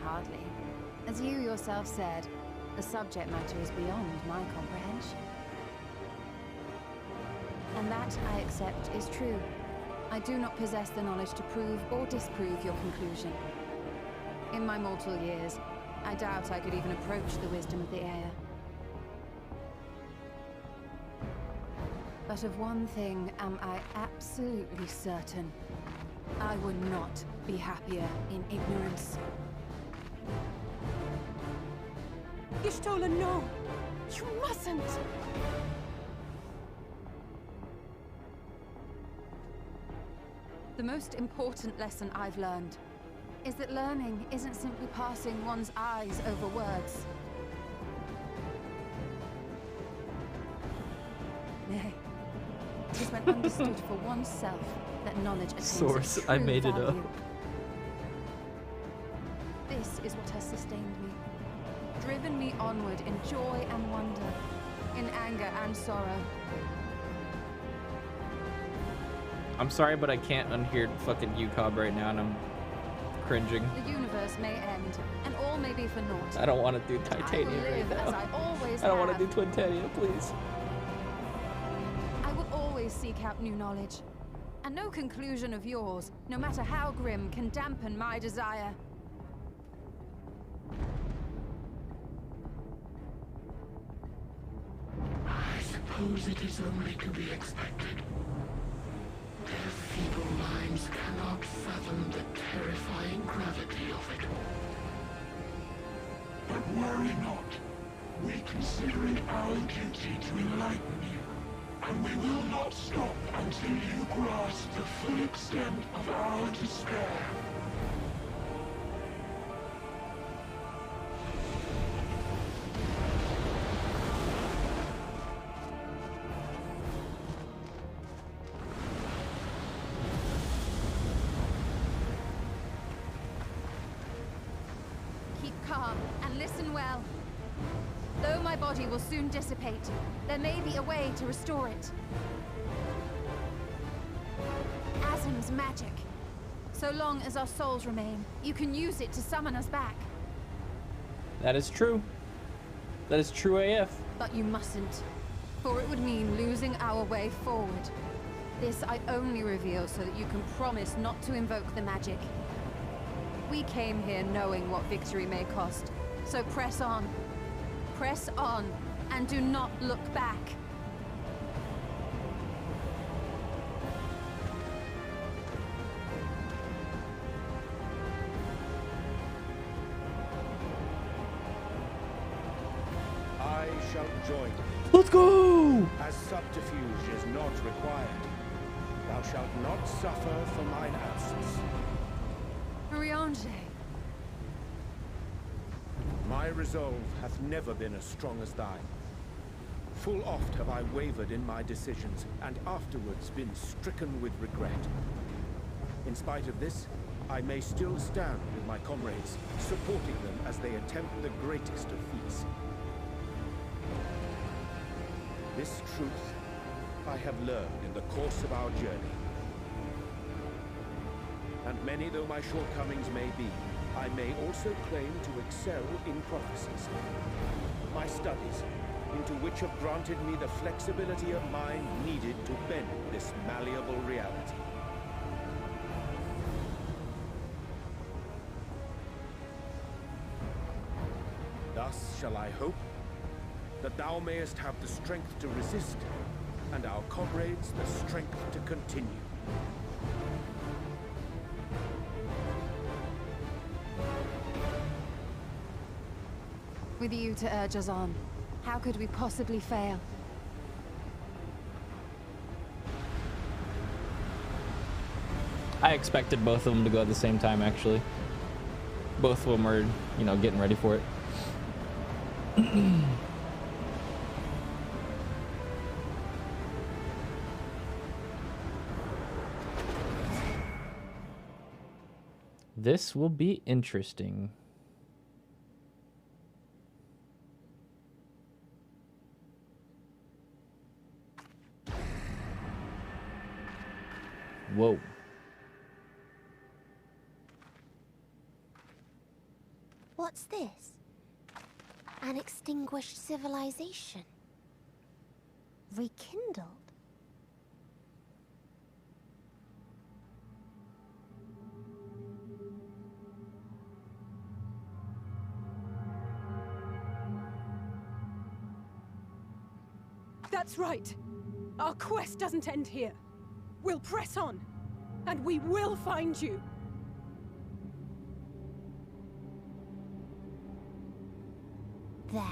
Hardly. As you yourself said, The subject matter is beyond my comprehension. And that, I accept, is true. I do not possess the knowledge to prove or disprove your conclusion. In my mortal years, I doubt I could even approach the wisdom of the air. But of one thing am I absolutely certain. I would not be happier in ignorance. Y'shtola, no! You mustn't! The most important lesson I've learned is that learning isn't simply passing one's eyes over words. Nay, it is when understood for oneself that knowledge attains Source, its I true made it value. up. This is what has sustained me, driven me onward in joy and wonder, in anger and sorrow. I'm sorry, but I can't unhear fucking UCOB right now, and I'm cringing. The universe may end, and all may be for naught. I don't want to do I will titanium live right as now. I always I don't want have. to do twintanium, please. I will always seek out new knowledge, and no conclusion of yours, no matter how grim, can dampen my desire. I suppose it is only to be expected. Their feeble minds cannot fathom the terrifying gravity of it. But worry not. We consider it our duty to enlighten you, and we will not stop until you grasp the full extent of our despair. Calm and listen well. Though my body will soon dissipate, there may be a way to restore it. Azim's magic. So long as our souls remain, you can use it to summon us back. That is true. That is true AF. But you mustn't, for it would mean losing our way forward. This I only reveal so that you can promise not to invoke the magic. We came here knowing what victory may cost, so press on, and do not look back. I shall join you. Let's go! As subterfuge is not required, thou shalt not suffer for mine absence. Riange. My resolve hath never been as strong as thine. Full oft have I wavered in my decisions, and afterwards been stricken with regret. In spite of this, I may still stand with my comrades, supporting them as they attempt the greatest of feats. This truth I have learned in the course of our journey. And many though my shortcomings may be, I may also claim to excel in prophecies. My studies, into which have granted me the flexibility of mind needed to bend this malleable reality. Thus shall I hope that thou mayest have the strength to resist, and our comrades the strength to continue. With you to urge us on, how could we possibly fail? I expected both of them to go at the same time, actually. Both of them were, you know, getting ready for it. This will be interesting. Whoa. What's this? An extinguished civilization. Rekindled. That's right. Our quest doesn't end here. We'll press on, and we will find you. There.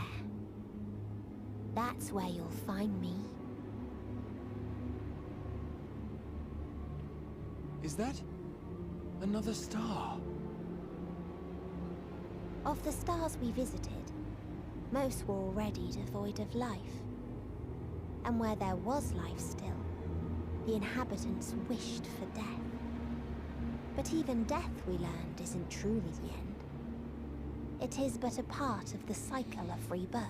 That's where you'll find me. Is that another star? Of the stars we visited, most were already devoid of life. And where there was life still, the inhabitants wished for death. But even death, we learned, isn't truly the end. It is but a part of the cycle of rebirth.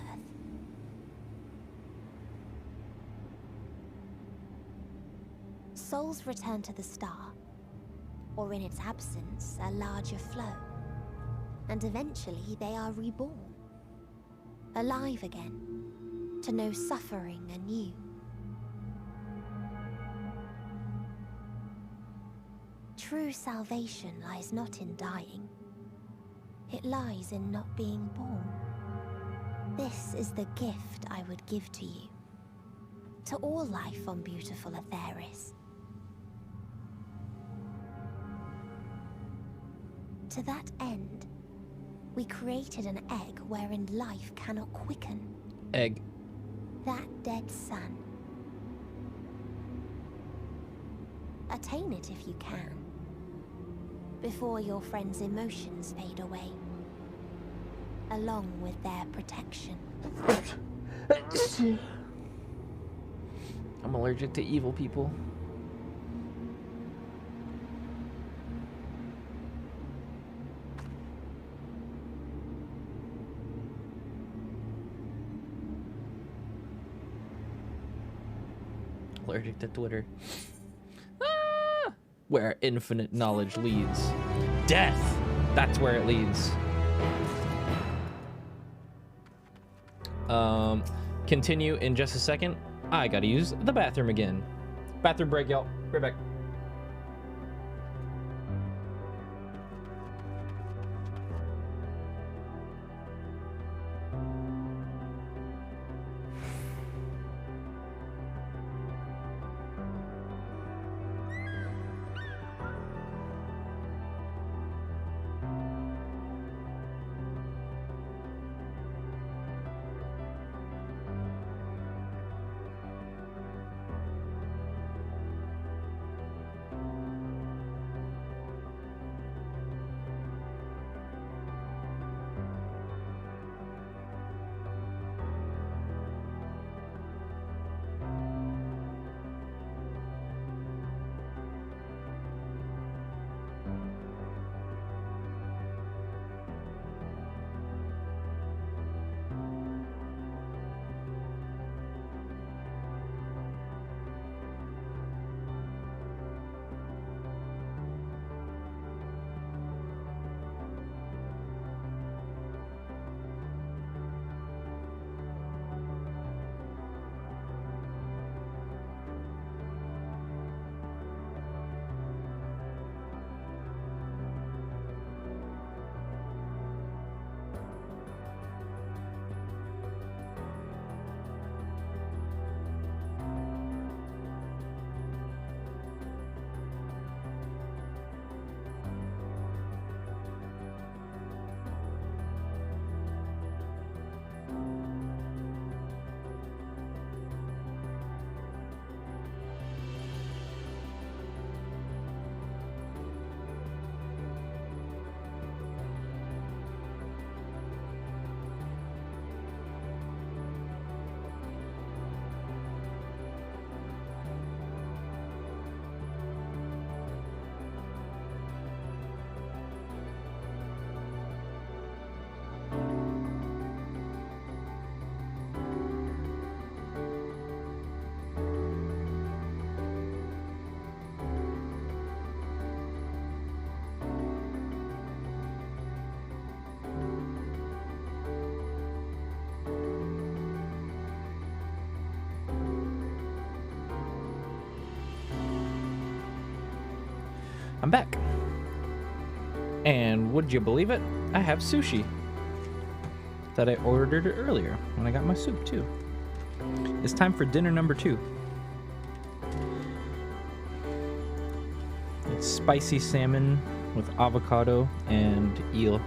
Souls return to the star, or in its absence, a larger flow. And eventually they are reborn, alive again, to know suffering anew. True salvation lies not in dying. It lies in not being born. This is the gift I would give to you. To all life on beautiful Aetheris. To that end, we created an egg wherein life cannot quicken. Egg. That dead sun. Attain it if you can, before your friends' emotions fade away, along with their protection. I'm allergic to evil people. Allergic to Twitter. Ah! Where infinite knowledge leads. Death! That's where it leads. Continue in just a second. I gotta use the bathroom again. Bathroom break, y'all. Right back. I'm back. And would you believe it? I have sushi that I ordered earlier when I got my soup too. It's time for dinner number 2. It's spicy salmon with avocado and eel.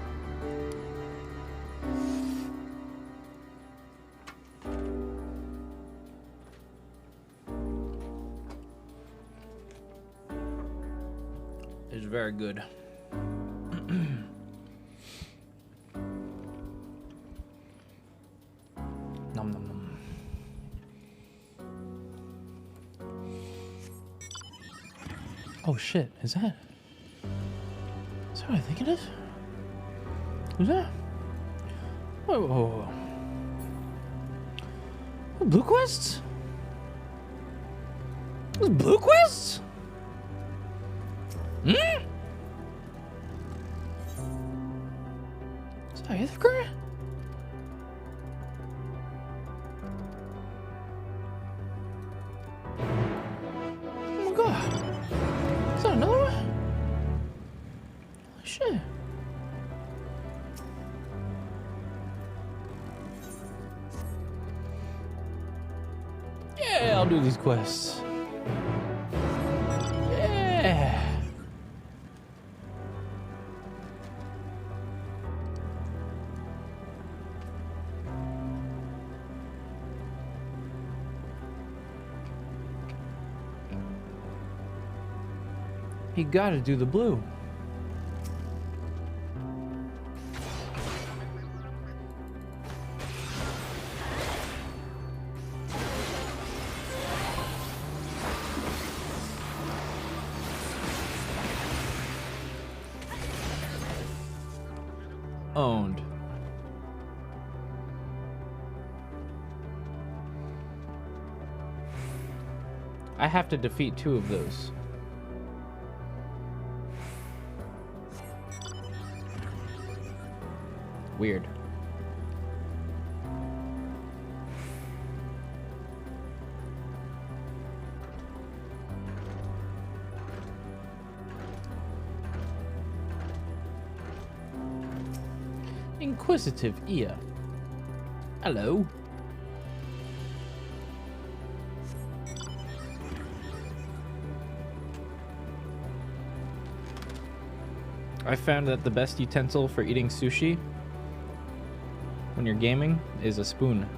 It's very good. Nom nom nom. Oh shit, is that what I think it is? Is that? Whoa, whoa, whoa. What, Blue Quests? Those Blue Quests? Hmm? Is that Ithaca? Oh my god. Is that another one? Holy shit. Yeah, I'll do these quests. Yeah. You gotta do the blue. Owned. I have to defeat 2 of those. Weird. Inquisitive ear. Hello. I found that the best utensil for eating sushi when you're gaming is a spoon.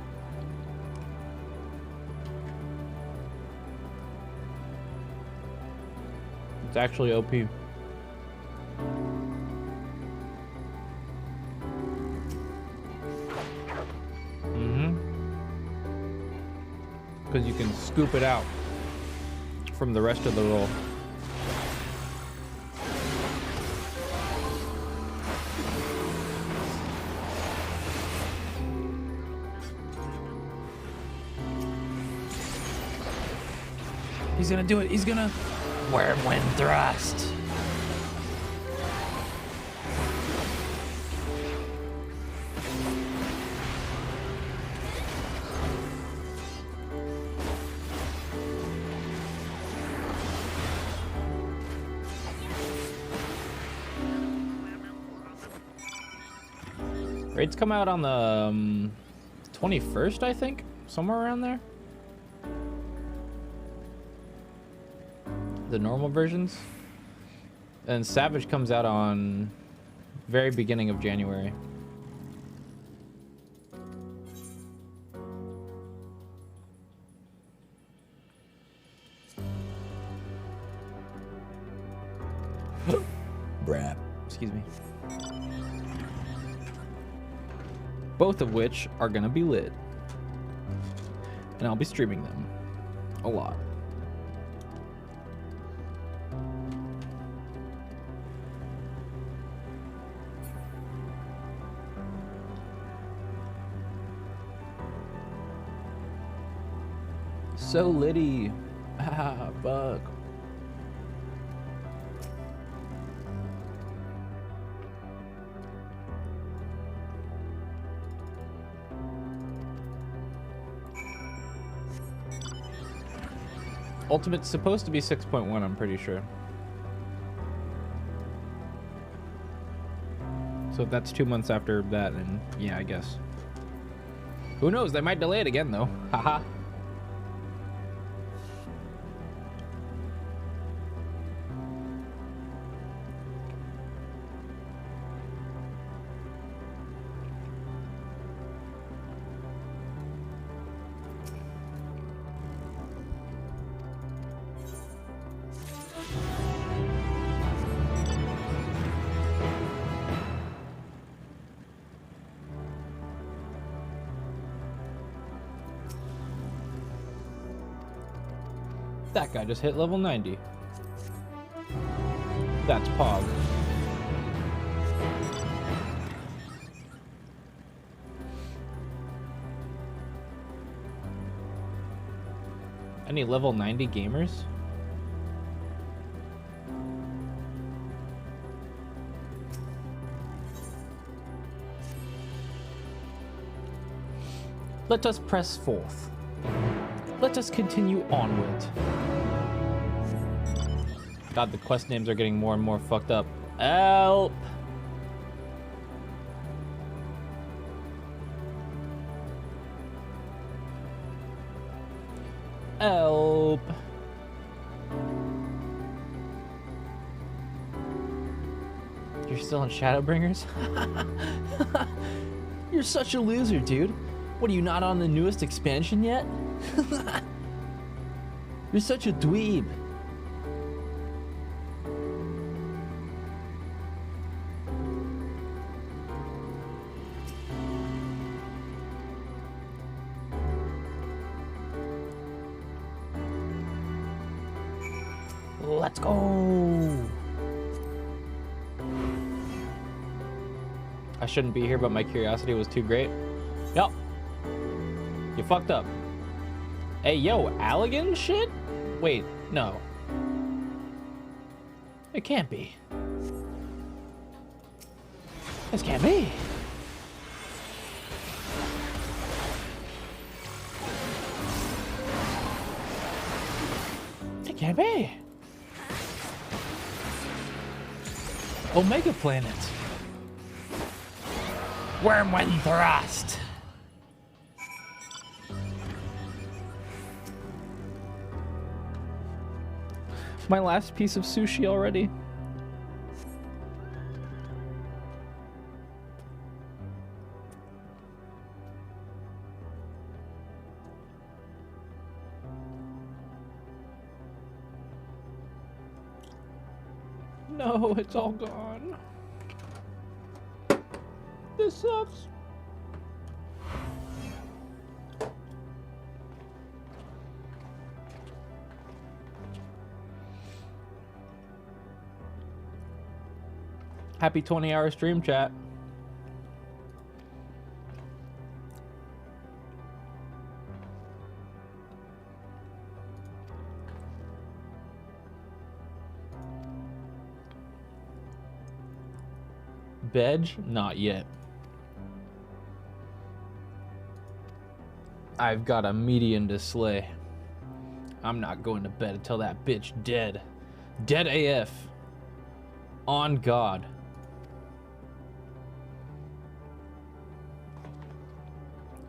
It's actually OP. Because you can scoop it out from the rest of the roll. He's gonna do it. He's gonna Whirlwind Thrust. Raids come out on the 21st, I think, somewhere around there. The normal versions. And Savage comes out on very beginning of January. Brap. Excuse me. Both of which are gonna be lit. And I'll be streaming them a lot. So litty. Ah, fuck. Ultimate's supposed to be 6.1, I'm pretty sure. So if that's 2 months after that, then yeah, I guess. Who knows? They might delay it again, though. Haha. That guy just hit level 90. That's Pog. Any level 90 gamers? Let us press forth. Let us continue onward. God, the quest names are getting more and more fucked up. Help! Help! You're still in Shadowbringers? You're such a loser, dude. What, are you not on the newest expansion yet? You're such a dweeb. Let's go. I shouldn't be here, but my curiosity was too great. Yup. You fucked up. Hey, yo, Allegan shit? Wait, no. It can't be. This can't be. It can't be. Omega Planet. Wormwind Thrust. My last piece of sushi already. No, it's all gone. This sucks. Happy 20-hour stream, chat. Veg? Not yet. I've got a median to slay. I'm not going to bed until that bitch dead. Dead AF. On God.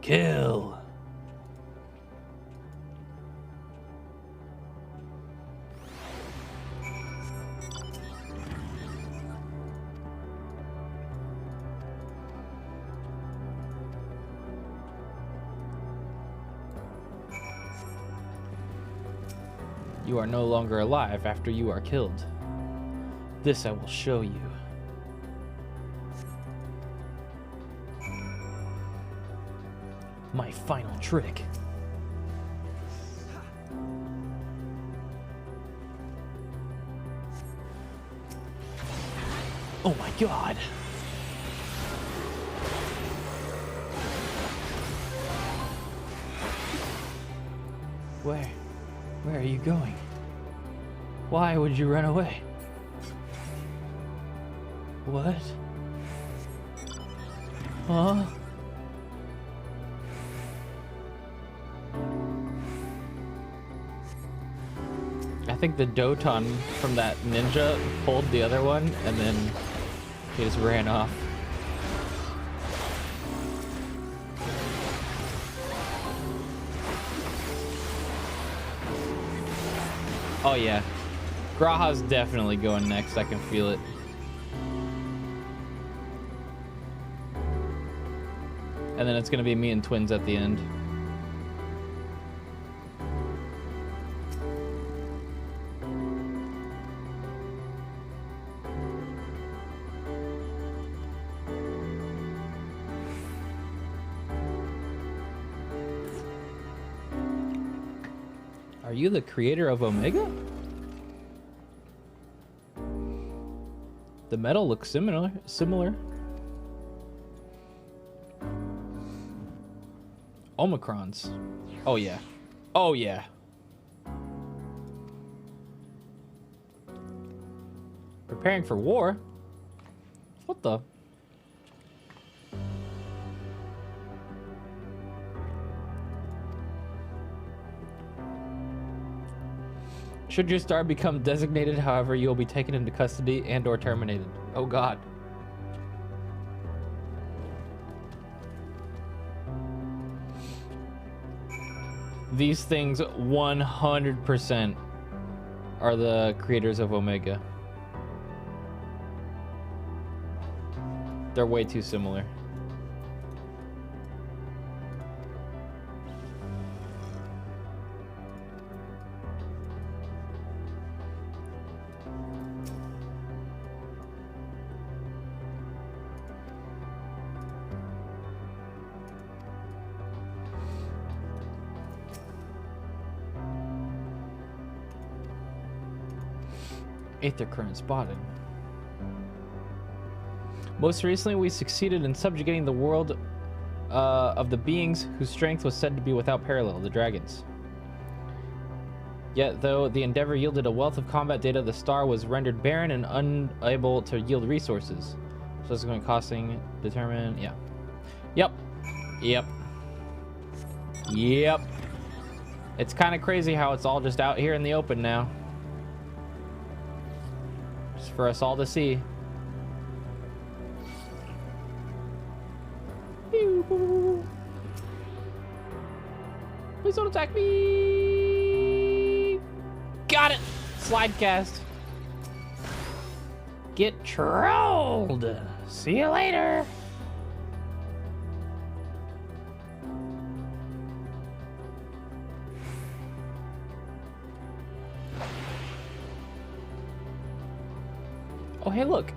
Kill. You are no longer alive after you are killed. This I will show you. My final trick. Oh my God. Where are you going? Why would you run away? What? Huh? I think the Doton from that ninja pulled the other one and then he just ran off. Oh yeah. Graha's definitely going next. I can feel it. And then it's gonna be me and Twins at the end. Are you the creator of Omega? The metal looks similar. Omicrons. Oh yeah. Oh yeah. Preparing for war? What the? Should your star become designated, however, you'll be taken into custody and or terminated. Oh god. These things 100% are the creators of Omega. They're way too similar. Aether current spotted. Most recently, we succeeded in subjugating the world of the beings whose strength was said to be without parallel, the dragons. Yet, though the endeavor yielded a wealth of combat data, the star was rendered barren and unable to yield resources. So it's going to costing, determine, yeah. Yep. Yep. Yep. It's kind of crazy how it's all just out here in the open now. Just for us all to see. Please don't attack me. Got it. Slide cast. Get trolled. See you later. Oh, hey, look.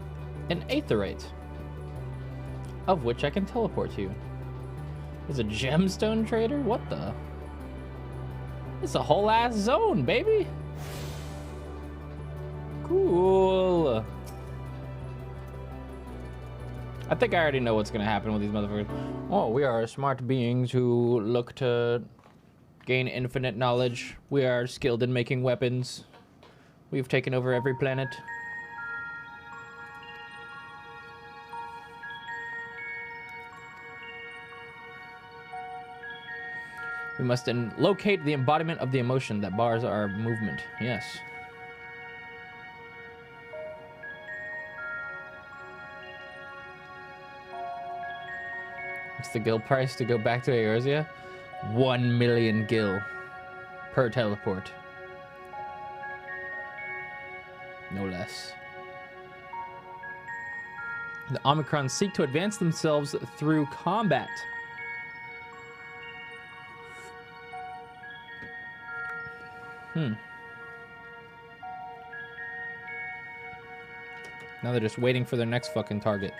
An aetherite. Of which I can teleport to. There's a gemstone trader? What the? It's a whole ass zone, baby. Cool. I think I already know what's gonna happen with these motherfuckers. Oh, we are smart beings who look to gain infinite knowledge. We are skilled in making weapons. We've taken over every planet. We must then locate the embodiment of the emotion that bars our movement. Yes. What's the gil price to go back to Eorzea? 1 million gil per teleport. No less. The Omicrons seek to advance themselves through combat. Now they're just waiting for their next fucking target.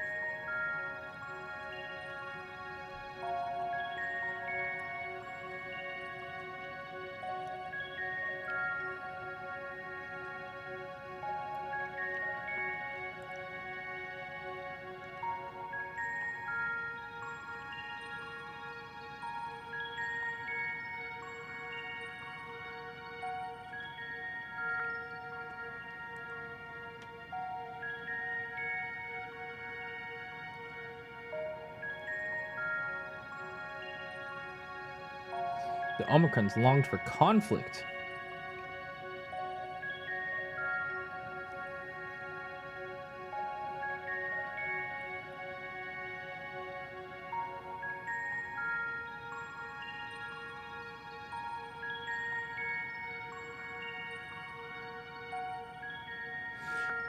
The Omicrons longed for conflict.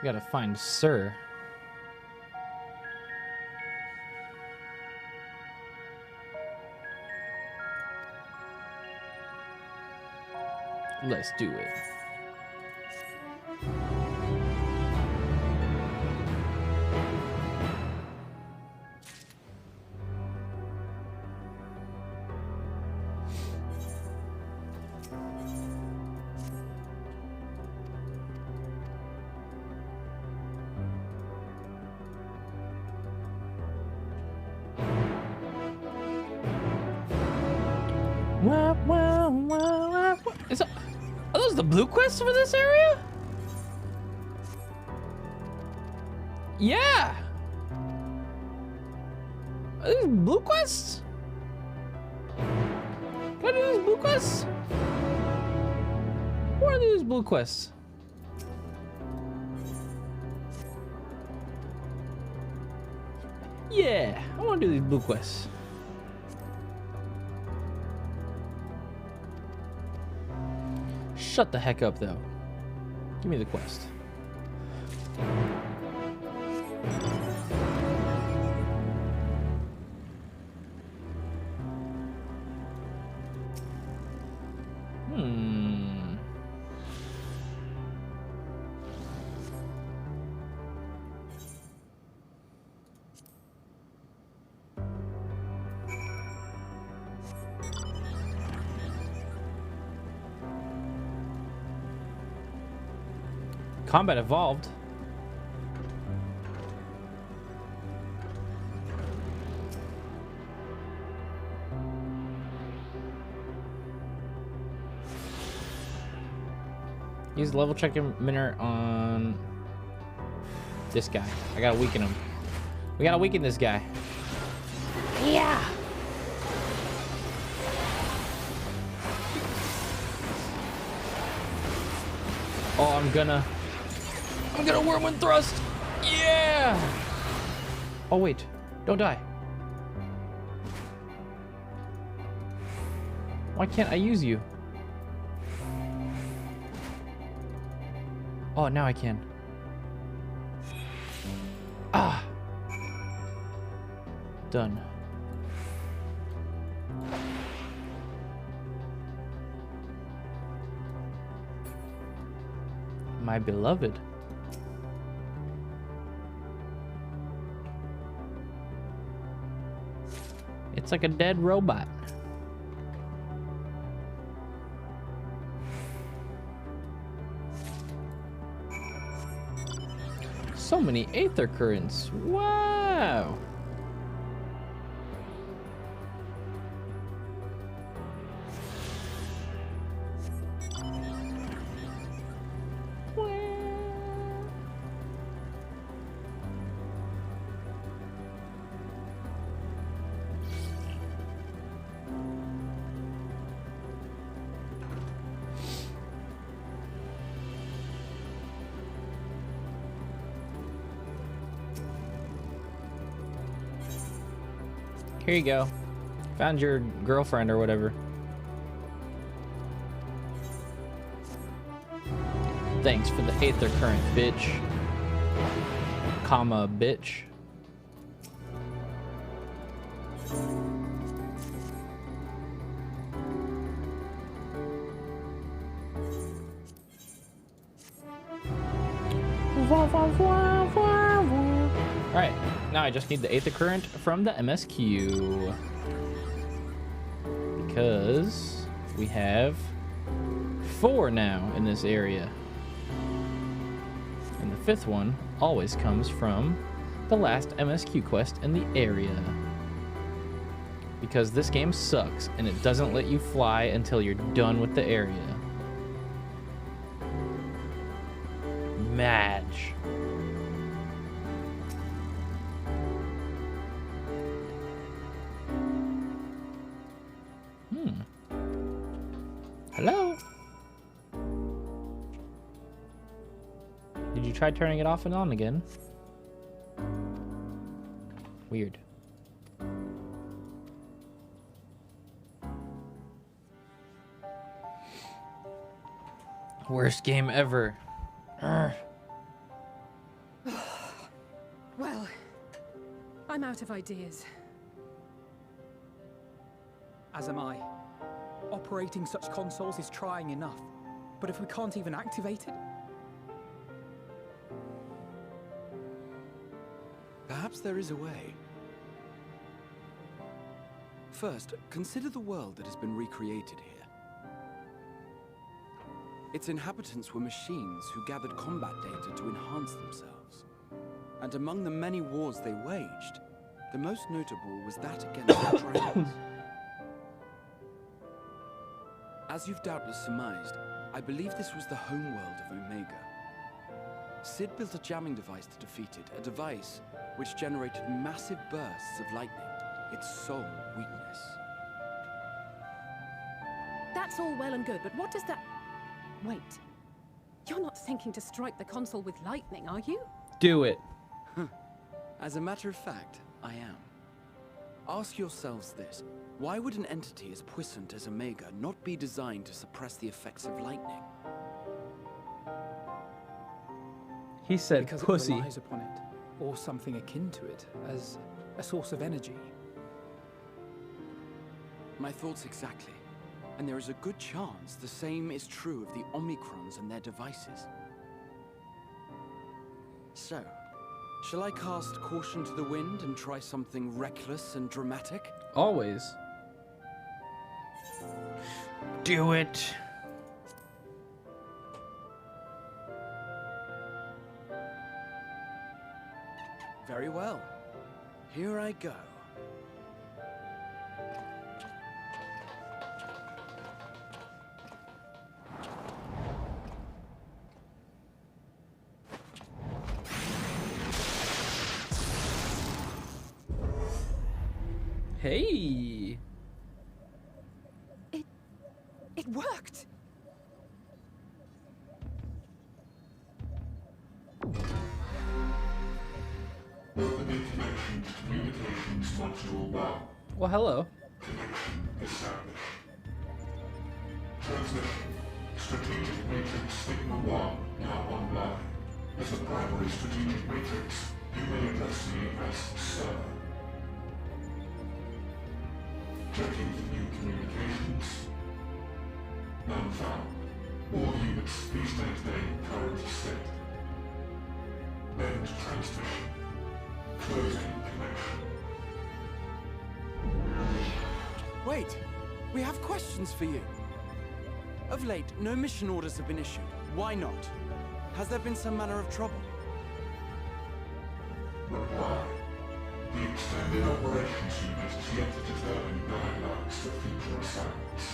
We gotta find Sir. Let's do it. Are those the blue quests for this area? Yeah. Are these blue quests? Can I do these blue quests? What are these blue quests? Yeah, I want to do these blue quests. Shut the heck up, though. Give me the quest. Combat evolved. Use level check minute on this guy. I gotta weaken him. We gotta weaken this guy. Yeah. Oh, I'm gonna whirlwind thrust. Yeah. Oh wait, don't die. Why can't I use you? Oh, now I can. Ah. Done. My beloved. It's like a dead robot. So many aether currents. Wow. Here you go. Found your girlfriend or whatever. Thanks for the aether current, bitch. Comma, bitch. Alright, now I just need the aether current from the MSQ. Because we have 4 now in this area. And the 5th one always comes from the last MSQ quest in the area. Because this game sucks and it doesn't let you fly until you're done with the area. Match. Hello? Did you try turning it off and on again? Weird. Worst game ever. Urgh. I'm out of ideas. As am I. Operating such consoles is trying enough. But if we can't even activate it? Perhaps there is a way. First, consider the world that has been recreated here. Its inhabitants were machines who gathered combat data to enhance themselves. And among the many wars they waged, the most notable was that against the dragons. As you've doubtless surmised, I believe this was the homeworld of Omega. Sid built a jamming device to defeat it, a device which generated massive bursts of lightning, its sole weakness. That's all well and good, but what does that... Wait. You're not thinking to strike the console with lightning, are you? Do it. As a matter of fact, I am. Ask yourselves this. Why would an entity as puissant as Omega not be designed to suppress the effects of lightning? He said because pussy. It relies upon it, or something akin to it, as a source of energy. My thoughts exactly. And there is a good chance the same is true of the Omicrons and their devices. So, shall I cast caution to the wind and try something reckless and dramatic? Always. Do it. Very well. Here I go. Hey. It worked. Open information to communications module 1. Well, hello. Connection established. Transmission. Strategic Matrix Sigma 1 now online. As a primary strategic matrix, you may address me as Sir. Checking for new communications. None found. All units, please maintain current state. End transmission. Closing connection. Wait! We have questions for you. Of late, no mission orders have been issued. Why not? Has there been some manner of trouble? Reply. The Extended Operations Unit is yet to determine guidelines for future assignments.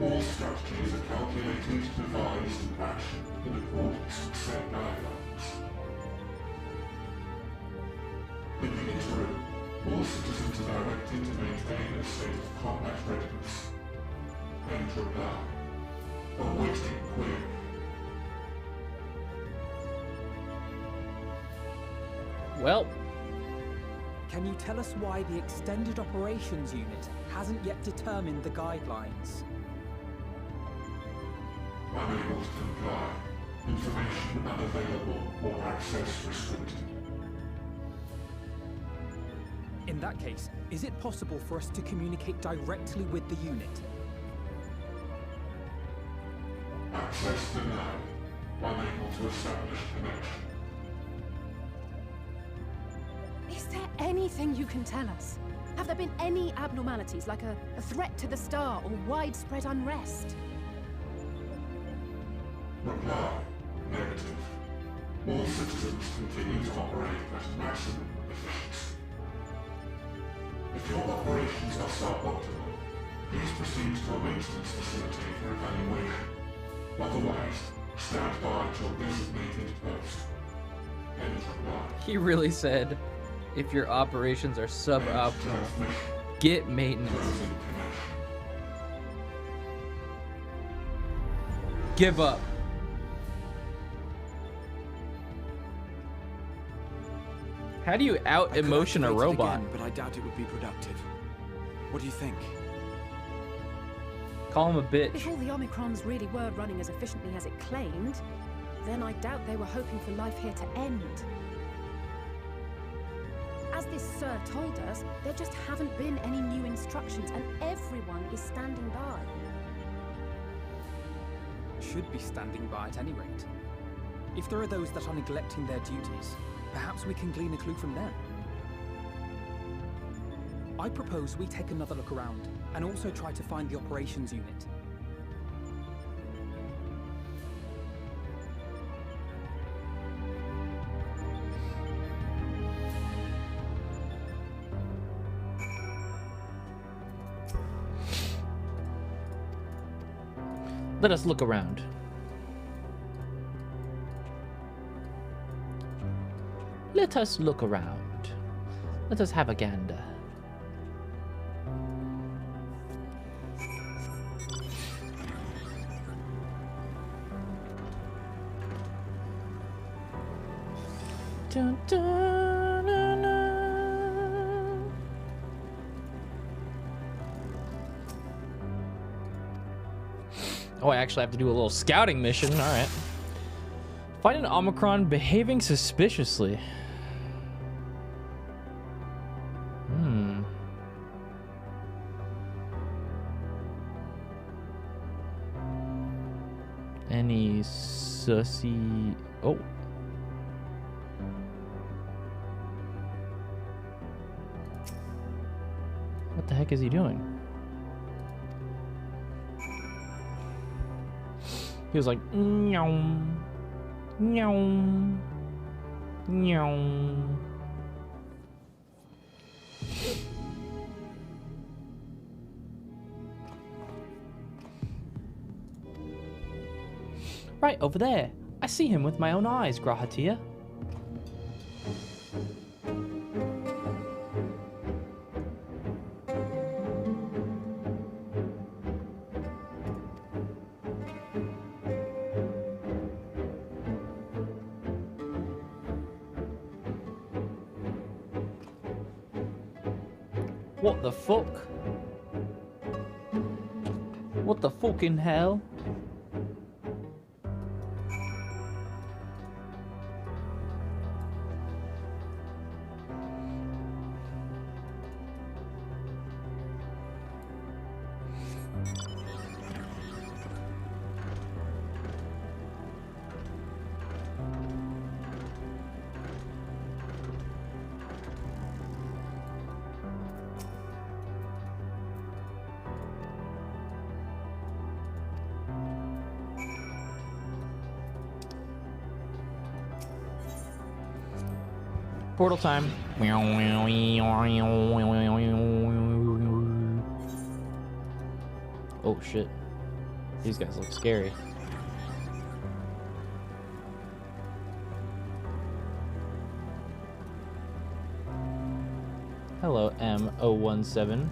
All strategies are calculated, devised, and actioned in accordance with said guidelines. In the interim, all citizens are directed to maintain a state of combat readiness. End reply. Awaiting query. Well. Can you tell us why the Extended Operations Unit hasn't yet determined the guidelines? Unable to comply. Information unavailable or access restricted. In that case, is it possible for us to communicate directly with the unit? Access denied. Unable to establish connection. Is there anything you can tell us? Have there been any abnormalities, like a threat to the star or widespread unrest? Reply. Negative. All citizens continue to operate at maximum efficiency. If your operations are suboptimal, please proceed to a maintenance facility for evaluation. Otherwise, stand by at your designated post. End reply. He really said, if your operations are suboptimal, get maintenance. Give up. How do you out-emotion a robot? Again, but I doubt it would be productive. What do you think? Call him a bitch. If all the Omicrons really were running as efficiently as it claimed, then I doubt they were hoping for life here to end. as this sir told us, there just haven't been any new instructions, and everyone is standing by. Should be standing by at any rate. If there are those that are neglecting their duties, perhaps we can glean a clue from them. I propose we take another look around, and also try to find the operations unit. Let us look around. Let us look around. Let us have a gander. Dun, dun, na, na. Oh, I actually have to do a little scouting mission. All right. Find an Omicron behaving suspiciously. Any sussy... Oh. What the heck is he doing? He was like, meow, meow, meow. Right over there. I see him with my own eyes, Grahatia. What the fuck? What the fucking hell? Portal time. Oh shit. These guys look scary. Hello, M017.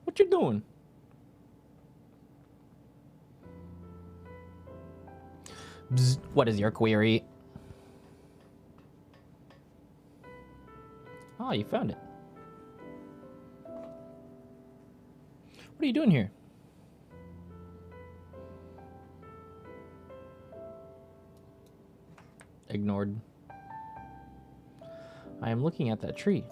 What you doing? Bzz, what is your query? Ah, you found it. What are you doing here? Ignored. I am looking at that tree.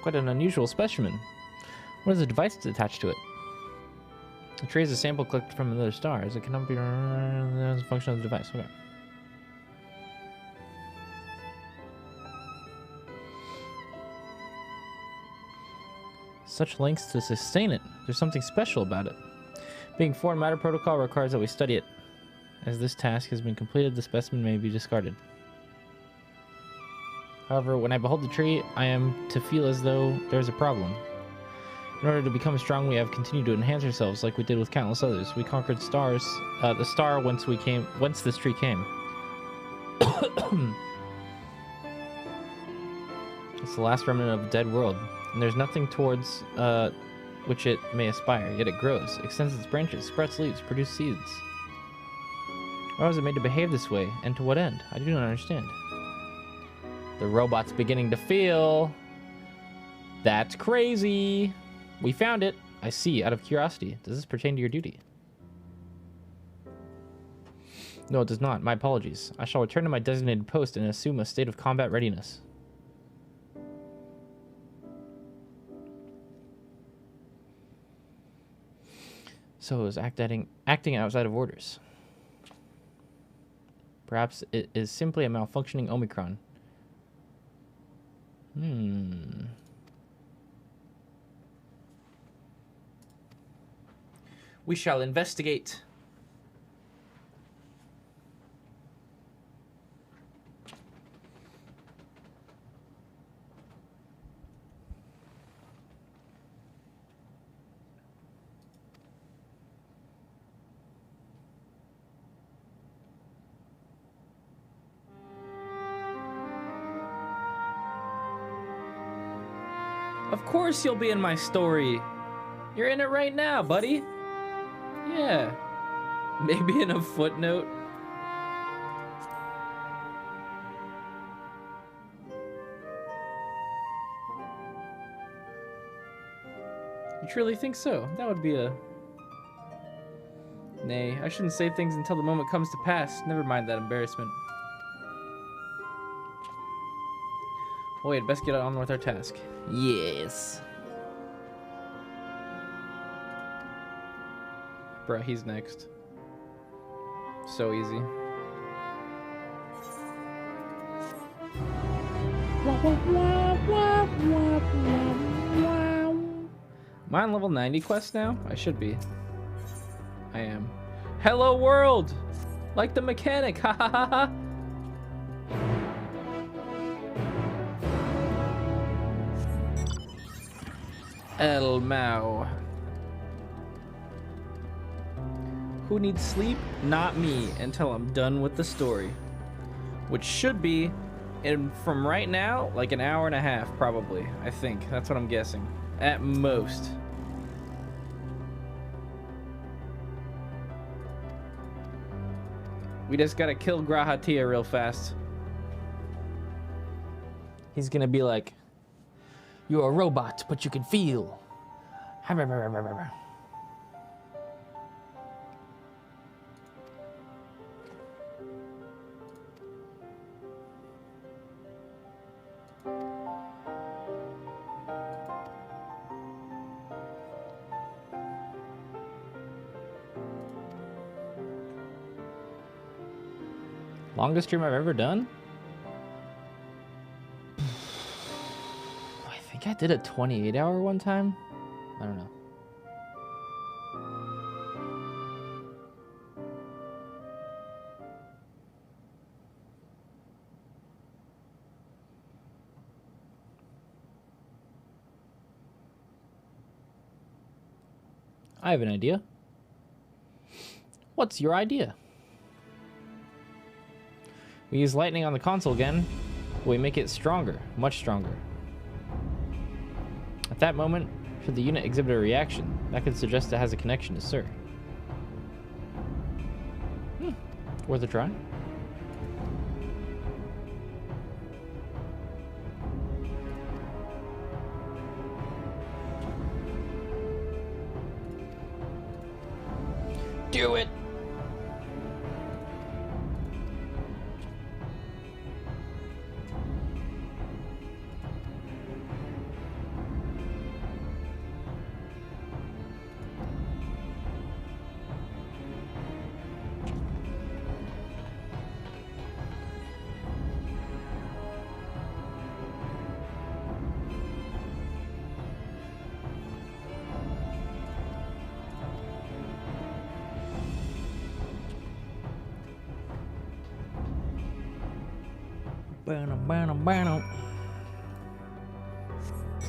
Quite an unusual specimen. What is the device that's attached to it? The tree is a sample collected from another star. It cannot be as a function of the device. Okay. Such lengths to sustain it. There's something special about it. Being foreign matter protocol requires that we study it. As this task has been completed, the specimen may be discarded. However, when I behold the tree, I am to feel as though there is a problem. In order to become strong, we have continued to enhance ourselves like we did with countless others. We conquered the star whence this tree came. It's the last remnant of a dead world, and there's nothing towards which it may aspire, yet it grows, extends its branches, sprouts leaves, produces seeds. Why was it made to behave this way, and to what end? I do not understand. The robot's beginning to feel. That's crazy. We found it. I see, out of curiosity. Does this pertain to your duty? No, it does not. My apologies. I shall return to my designated post and assume a state of combat readiness. So it was acting outside of orders. Perhaps it is simply a malfunctioning Omicron. We shall investigate. Of course you'll be in my story. You're in it right now, buddy. Yeah. Maybe in a footnote. You truly think so? That would be a... Nay, I shouldn't say things until the moment comes to pass. Never mind that embarrassment. Wait, best get on with our task. Yes. Bro, he's next. So easy. Am I on level 90 quest now? I should be. I am. Hello world! Like the mechanic, ha ha ha ha! El Mao. Who needs sleep? Not me, until I'm done with the story. Which should be, from right now, like an hour and a half, probably. I think. That's what I'm guessing. At most. We just gotta kill Grahatia real fast. He's gonna be like, you're a robot, but you can feel. Longest stream I've ever done? I think I did a 28-hour one time. I don't know. I have an idea. What's your idea? We use lightning on the console again, but we make it stronger, much stronger. At that moment, should the unit exhibit a reaction, that could suggest it has a connection to Sir. Worth a try. Do it!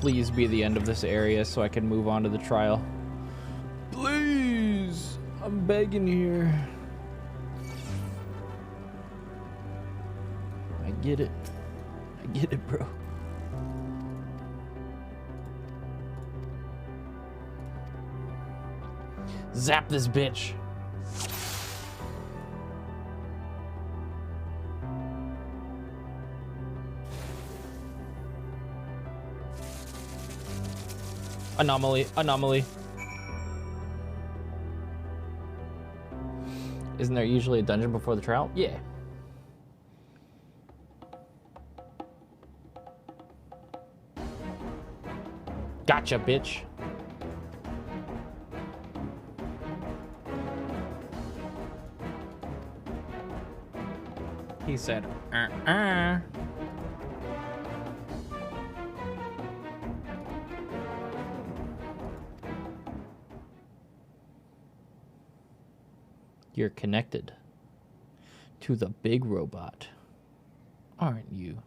please be the end of this area so I can move on to the trial. Please! I'm begging here. I get it. I get it, bro. Zap this bitch. Anomaly, anomaly. Isn't there usually a dungeon before the trial? Yeah. Gotcha, bitch. He said, You're connected to the big robot, aren't you?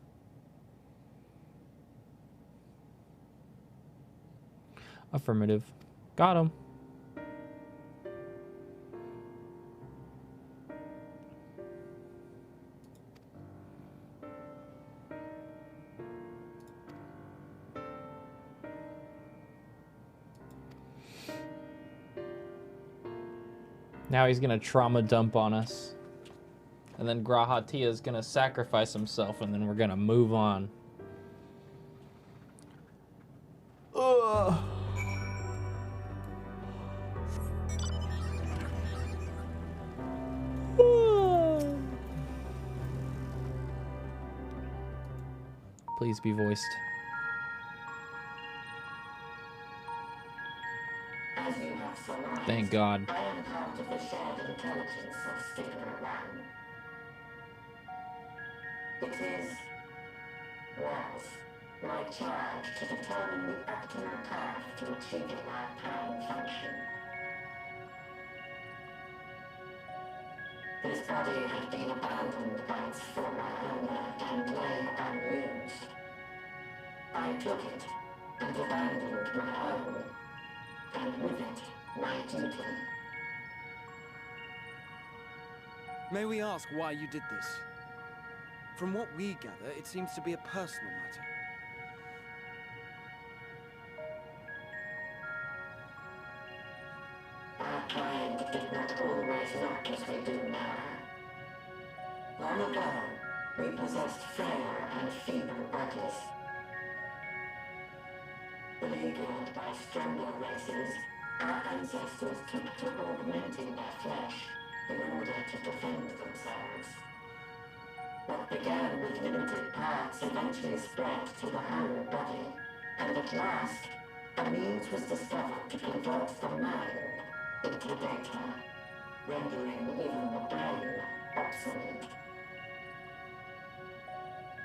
Affirmative. Got him. Now he's gonna trauma dump on us. And then Grahatia's gonna sacrifice himself, and then we're gonna move on. Ugh. Please be voiced. Thank God. I am part of the shared intelligence of Stigma 1. It is, was, my charge to determine the optimal path to achieving my prime function. This body had been abandoned by its former owner and lay unused. I took it and abandoned my own, and with it, my duty. May we ask why you did this? From what we gather, it seems to be a personal matter. Our kind did not always look as we do now. Long ago, we possessed frail and feeble bodies. Beleaguered by stronger races, our ancestors took to augmenting their flesh in order to defend themselves. What began with limited parts eventually spread to the whole body, and at last, a means was discovered to convert the mind into data, rendering even the brain obsolete.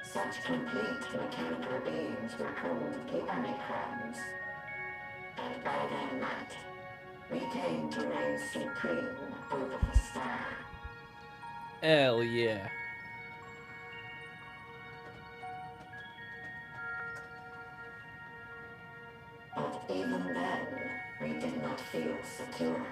Such complete mechanical beings were called the Omicrons, and by their might, we came to reign supreme over the star. Hell yeah. But even then, we did not feel secure.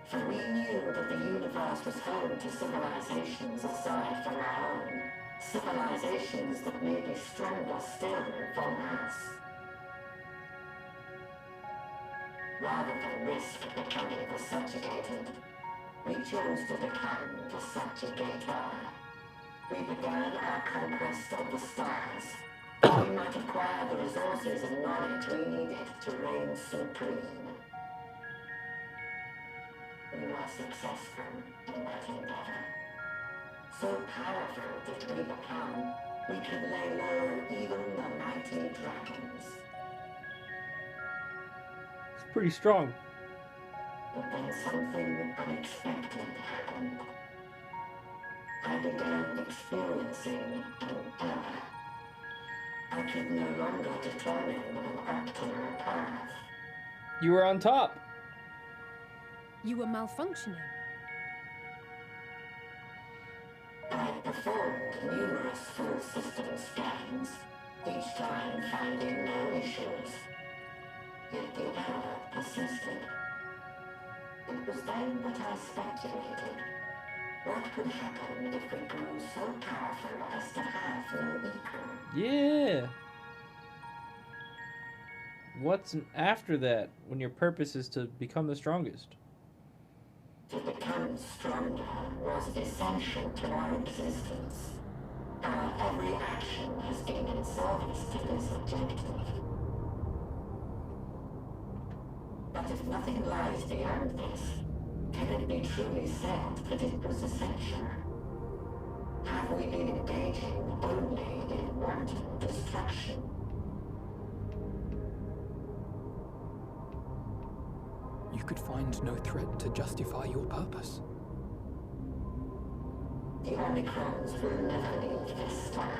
For we knew that the universe was home to civilizations aside from our own. Civilizations that may be stronger still than us. Rather than risk becoming the subjugated, we chose to become the subjugator. We began our conquest of the stars. We might acquire the resources and knowledge we needed to reign supreme. We were successful in that endeavor. So powerful did we become, we could lay low even the mighty dragons. It's pretty strong. But then something unexpected happened. I began experiencing an error. I could no longer determine an optimal path. You were on top. You were malfunctioning. I performed numerous full system scans, each time finding no issues. Yet the error persisted. It was then that I speculated. What could happen if we grew so powerful as to have no equal? Yeah. What's after that when your purpose is to become the strongest? To become stronger was essential to our existence. Our every action has been in service to this objective. But if nothing lies beyond this, can it be truly said that it was essential? Have we been engaging only in wanton destruction? You could find no threat to justify your purpose. The Omicrons will never leave this star.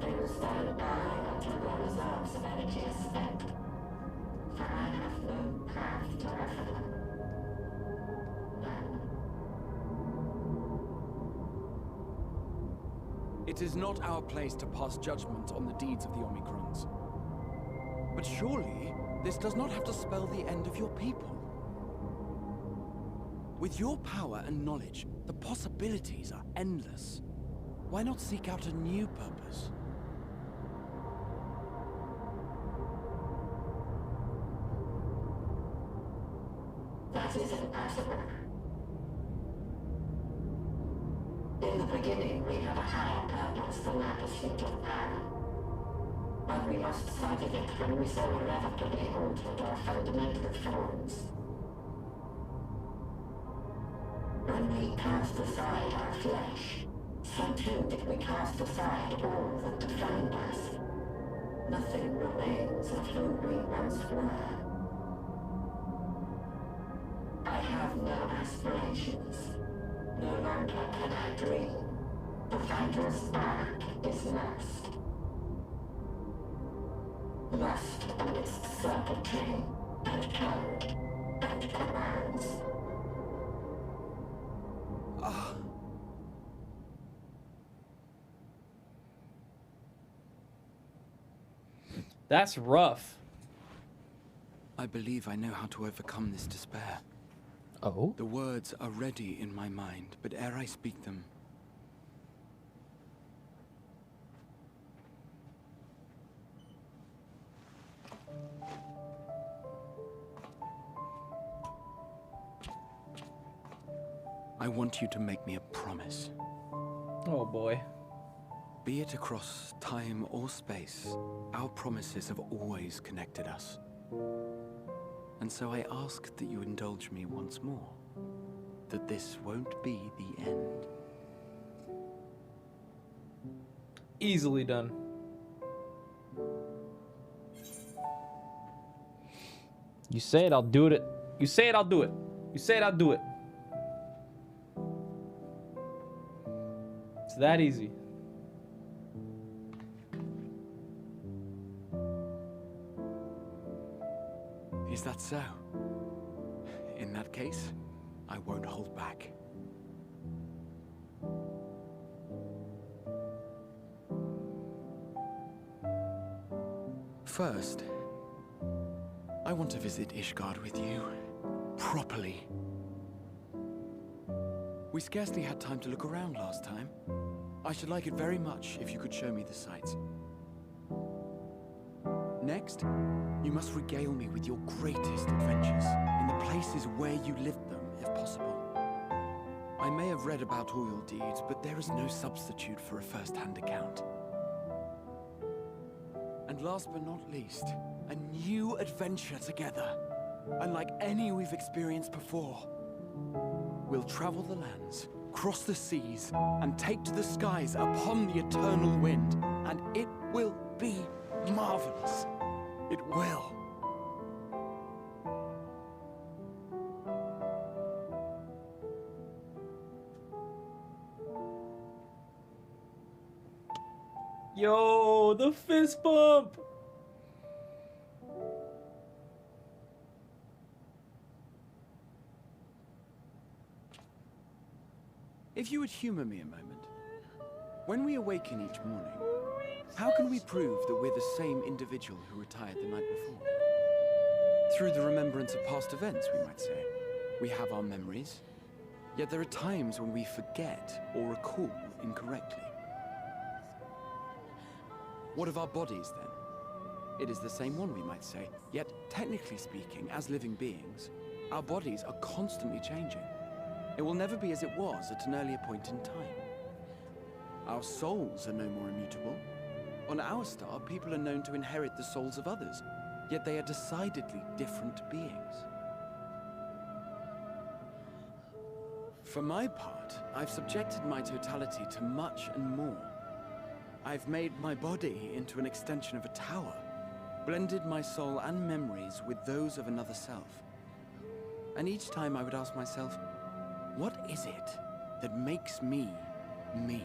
They will stand by until their reserves of energy are spent. For I have no path to offer them. It is not our place to pass judgment on the deeds of the Omicrons. But surely, this does not have to spell the end of your people. With your power and knowledge, the possibilities are endless. Why not seek out a new purpose? That is impossible. In the beginning, we had a higher purpose than our pursuit of power. But we lost sight of it when we so irrevocably altered our fundamental forms. When we cast aside our flesh, so too did we cast aside all that defined us. Nothing remains of who we once were. I have no aspirations. No longer can I dream. The vital spark is lost. Lost amidst circuitry and code and commands. That's rough. I believe I know how to overcome this despair. Oh? The words are ready in my mind, but ere I speak them, I want you to make me a promise. Oh boy. Be it across time or space, our promises have always connected us. And so I ask that you indulge me once more, that this won't be the end. Easily done. You say it, I'll do it. You say it, I'll do it. You say it, I'll do it. It's that easy. Is that so? In that case, I won't hold back. First, I want to visit Ishgard with you, properly. We scarcely had time to look around last time. I should like it very much if you could show me the sights. Next, you must regale me with your greatest adventures, in the places where you lived them, if possible. I may have read about all your deeds, but there is no substitute for a first-hand account. And last but not least, a new adventure together, unlike any we've experienced before. We'll travel the lands, cross the seas, and take to the skies upon the eternal wind, and it will be marvelous. It will. Yo, the fist bump. If you would humor me a moment. When we awaken each morning, How can we prove that we're the same individual who retired the night before? Through the remembrance of past events, we might say. We have our memories, yet there are times when we forget or recall incorrectly. What of our bodies, then? It is the same one, we might say, yet technically speaking, as living beings, our bodies are constantly changing. It will never be as it was at an earlier point in time. Our souls are no more immutable. On our star, people are known to inherit the souls of others, yet they are decidedly different beings. For my part, I've subjected my totality to much and more. I've made my body into an extension of a tower, blended my soul and memories with those of another self. And each time I would ask myself, what is it that makes me, me?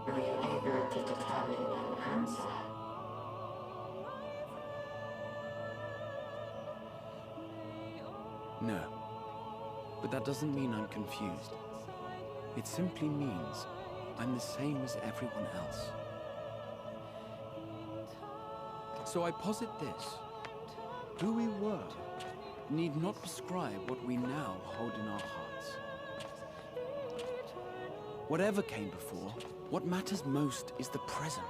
Were you able to determine an answer? No. But that doesn't mean I'm confused. It simply means I'm the same as everyone else. So I posit this. Who we were need not prescribe what we now hold in our hearts. Whatever came before, what matters most is the present.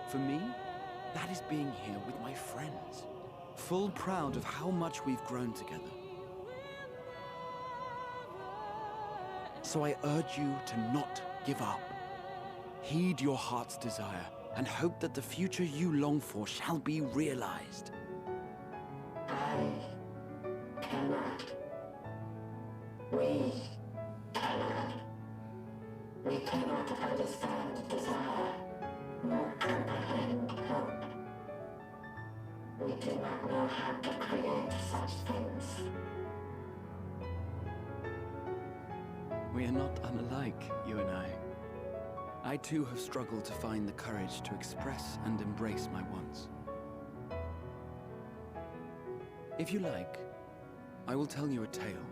For me, that is being here with my friends, full proud of how much we've grown together. So I urge you to not give up. Heed your heart's desire and hope that the future you long for shall be realized. I cannot. We cannot. We cannot understand desire, nor comprehend hope. We do not know how to create such things. We are not unlike, you and I. I too have struggled to find the courage to express and embrace my wants. If you like, I will tell you a tale.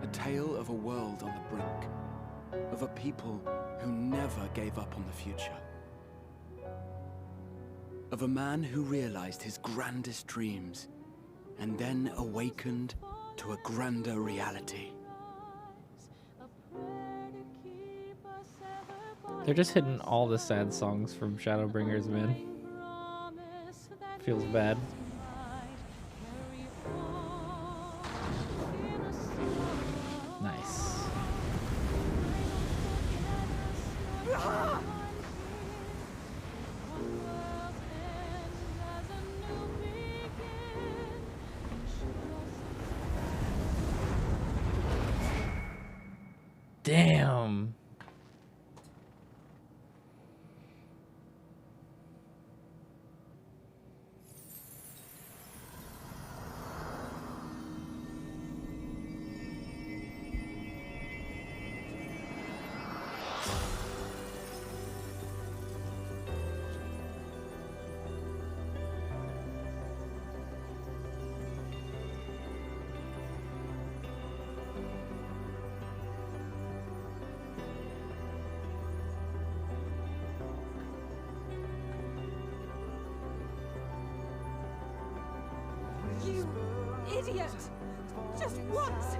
A tale of a world on the brink, of a people who never gave up on the future. Of a man who realized his grandest dreams and then awakened to a grander reality. They're just hitting all the sad songs from Shadowbringers, man. Feels bad. Nice. Damn. You idiot! Just once,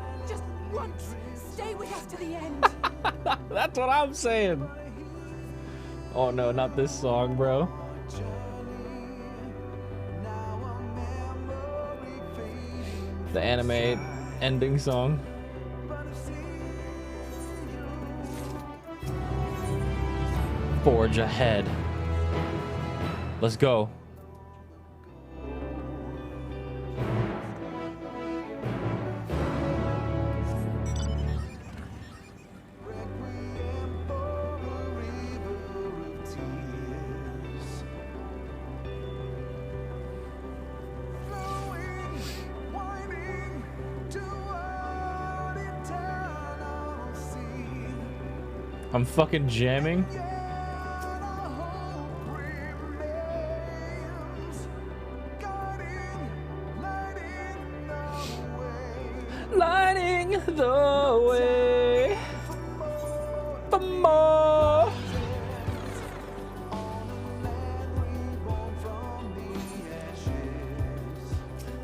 stay with us to the end. That's what I'm saying. Oh no, not this song, bro. The anime ending song. Forge ahead. Let's go. I'm fucking jamming. Lighting the way. Mama!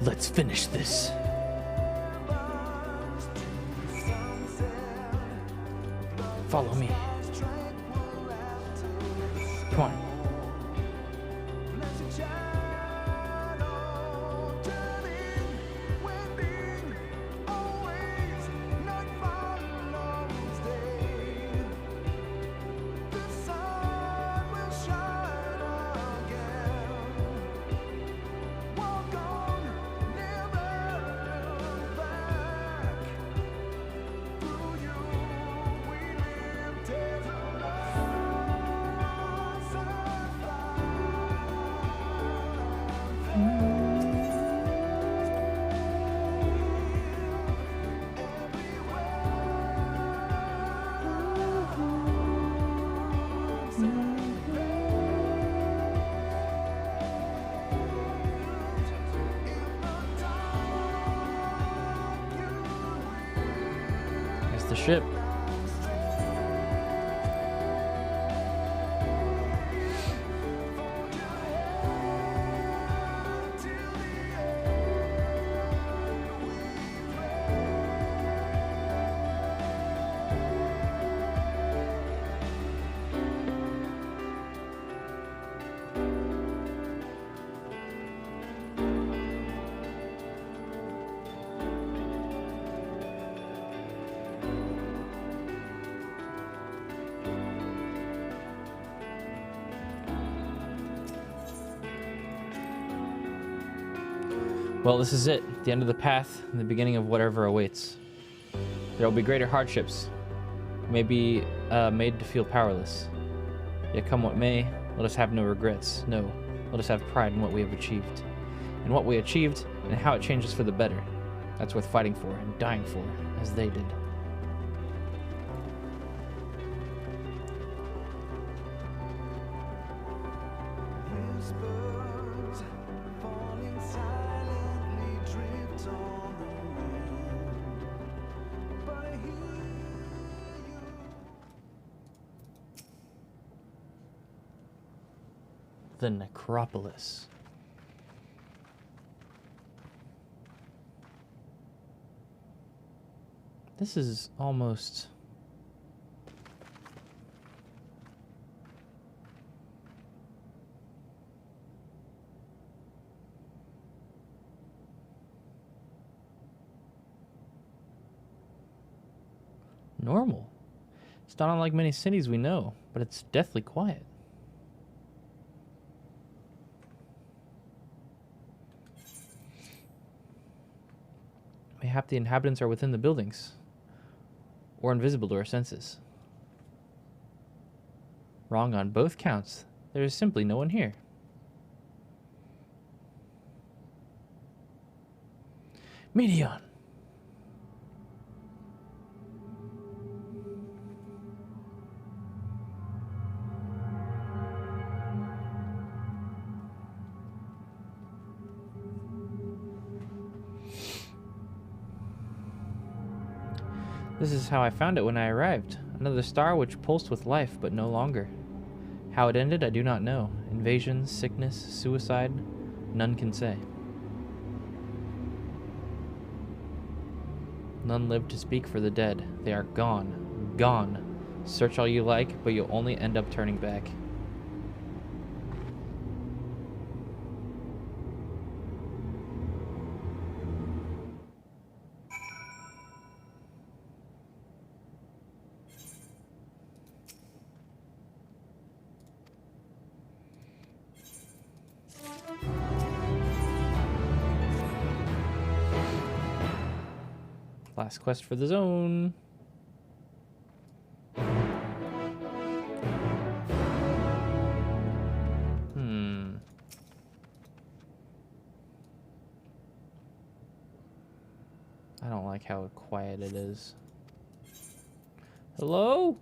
Let's finish this. Follow me. Come on. There's the ship. Well, this is it, the end of the path, and the beginning of whatever awaits. There will be greater hardships, may be made to feel powerless. Yet come what may, let us have no regrets. No, let us have pride in what we have achieved. And what we achieved, and how it changes for the better. That's worth fighting for and dying for, as they did. The necropolis. This is almost... normal. It's not unlike many cities we know, but it's deathly quiet. Mayhap the inhabitants are within the buildings, or invisible to our senses. Wrong on both counts. There is simply no one here. Medion. This is how I found it when I arrived. Another star which pulsed with life, but no longer. How it ended, I do not know. Invasion, sickness, suicide, none can say. None live to speak for the dead. They are gone. Gone. Search all you like, but you'll only end up turning back. Last quest for the zone. I don't like how quiet it is. Hello?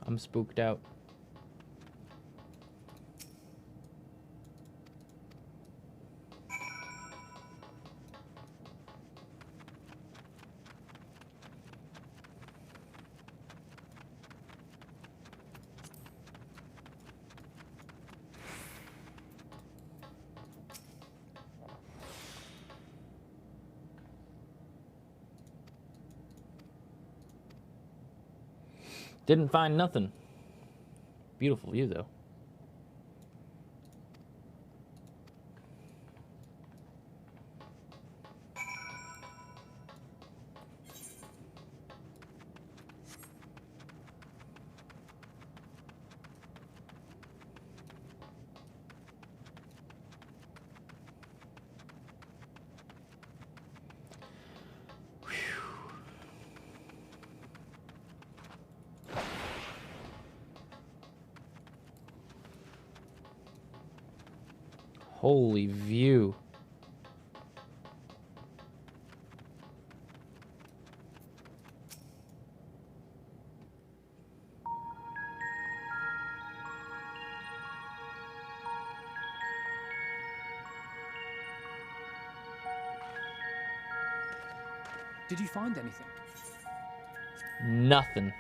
I'm spooked out. Didn't find nothing. Beautiful view, though. Holy view. Did you find anything? Nothing.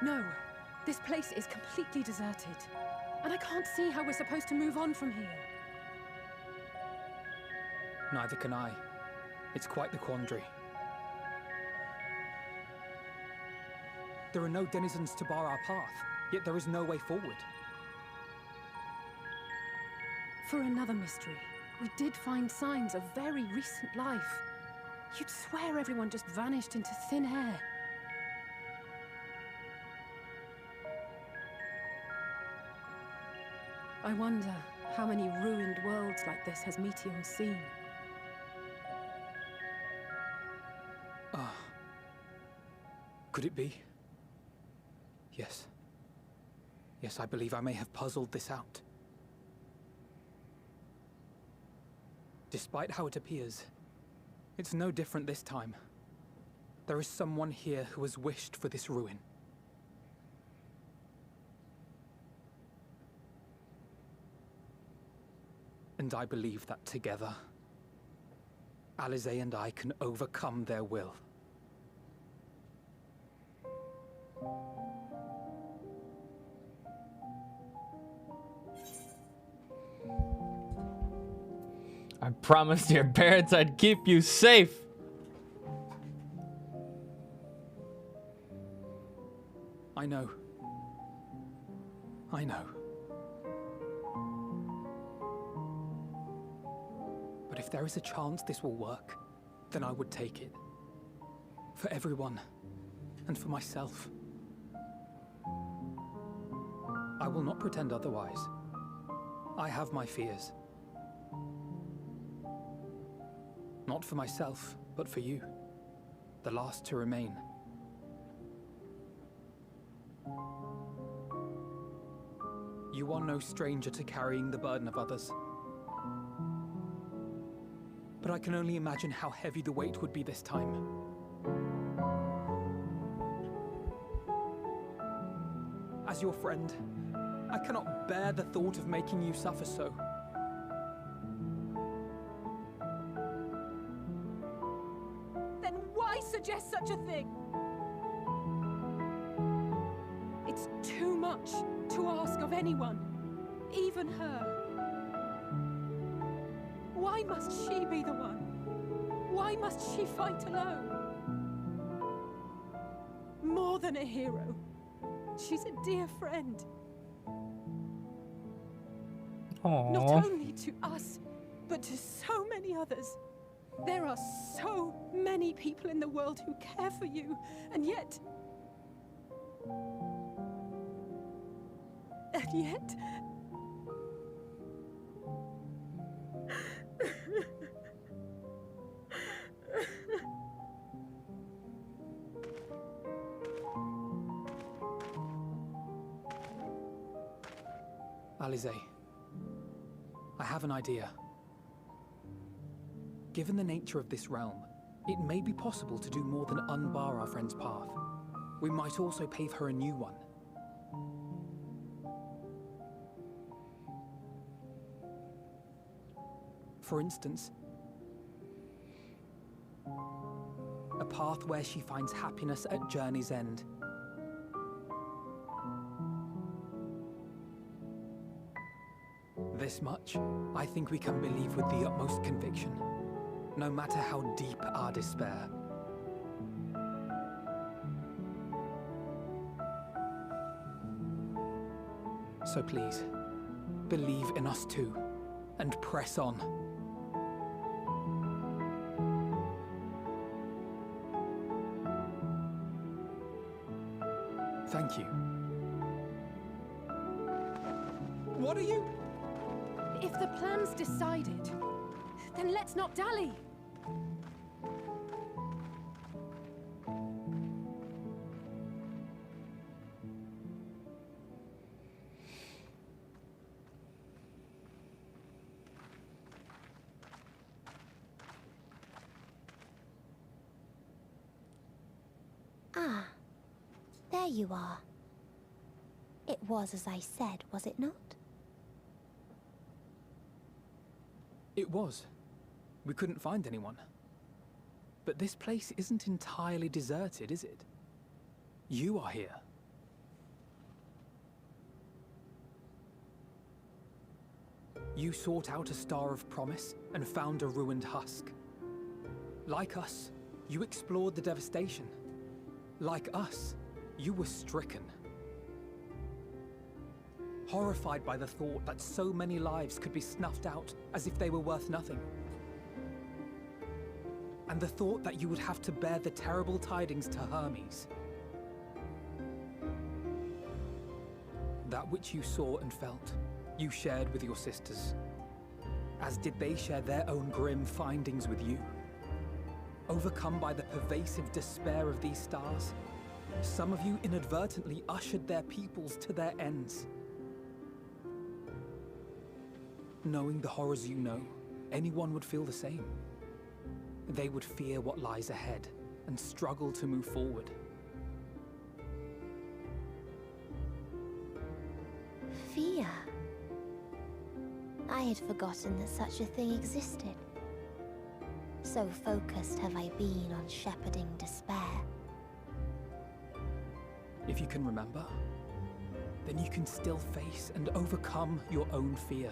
No, this place is completely deserted. And I can't see how we're supposed to move on from here. Neither can I. It's quite the quandary. There are no denizens to bar our path, yet there is no way forward. For another mystery, we did find signs of very recent life. You'd swear everyone just vanished into thin air. I wonder how many ruined worlds like this has Meteor seen. Ah. Could it be? Yes. Yes, I believe I may have puzzled this out. Despite how it appears, it's no different this time. There is someone here who has wished for this ruin. And I believe that together, Alize and I can overcome their will. I promised your parents I'd keep you safe. I know. I know. But if there is a chance this will work, then I would take it. For everyone, and for myself. I will not pretend otherwise. I have my fears. Not for myself, but for you, the last to remain. You are no stranger to carrying the burden of others. But I can only imagine how heavy the weight would be this time. As your friend, I cannot bear the thought of making you suffer so. Then why suggest such a thing? It's too much to ask of anyone, even her. Why must she be the one? Why must she fight alone? More than a hero, she's a dear friend. Aww. Not only to us, but to so many others. There are so many people in the world who care for you, and yet... Alize, I have an idea. Given the nature of this realm, it may be possible to do more than unbar our friend's path. We might also pave her a new one. For instance, a path where she finds happiness at Journey's End. This much, I think we can believe with the utmost conviction, no matter how deep our despair. So please, believe in us too, and press on. Thank you. What are you? If the plan's decided, then let's not dally. Ah, there you are. It was as I said, was it not? It was. We couldn't find anyone. But this place isn't entirely deserted, is it? You are here. You sought out a star of promise and found a ruined husk. Like us, you explored the devastation. Like us, you were stricken. Horrified by the thought that so many lives could be snuffed out as if they were worth nothing. And the thought that you would have to bear the terrible tidings to Hermes. That which you saw and felt, you shared with your sisters. As did they share their own grim findings with you. Overcome by the pervasive despair of these stars, some of you inadvertently ushered their peoples to their ends. Knowing the horrors you know, anyone would feel the same. They would fear what lies ahead and struggle to move forward. Fear? I had forgotten that such a thing existed. So focused have I been on shepherding despair. If you can remember, then you can still face and overcome your own fear.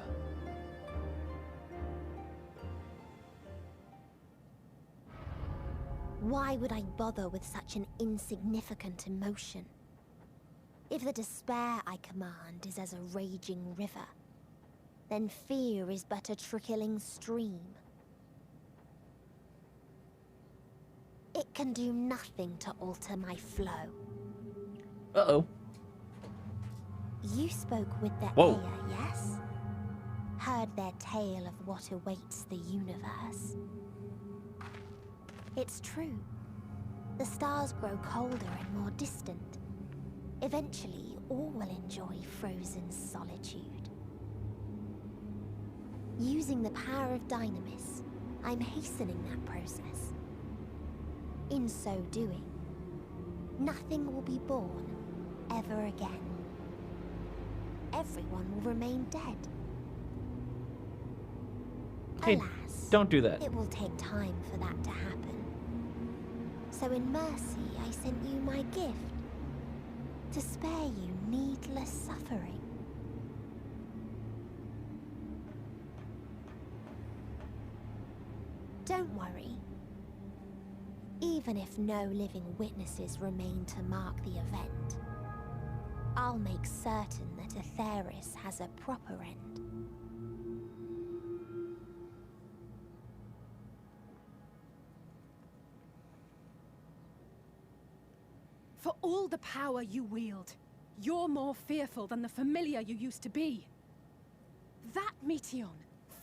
Why would I bother with such an insignificant emotion? If the despair I command is as a raging river, then fear is but a trickling stream. It can do nothing to alter my flow. Uh-oh. You spoke with the Whoa. Aya, yes? Heard their tale of what awaits the universe. It's true. The stars grow colder and more distant. Eventually, all will enjoy frozen solitude. Using the power of Dynamis, I'm hastening that process. In so doing, nothing will be born ever again. Everyone will remain dead. Hey, Alas, don't do that. It will take time for that to happen. So in mercy, I sent you my gift, to spare you needless suffering. Don't worry. Even if no living witnesses remain to mark the event, I'll make certain that Atheris has a proper end. For all the power you wield, you're more fearful than the familiar you used to be. That Meteion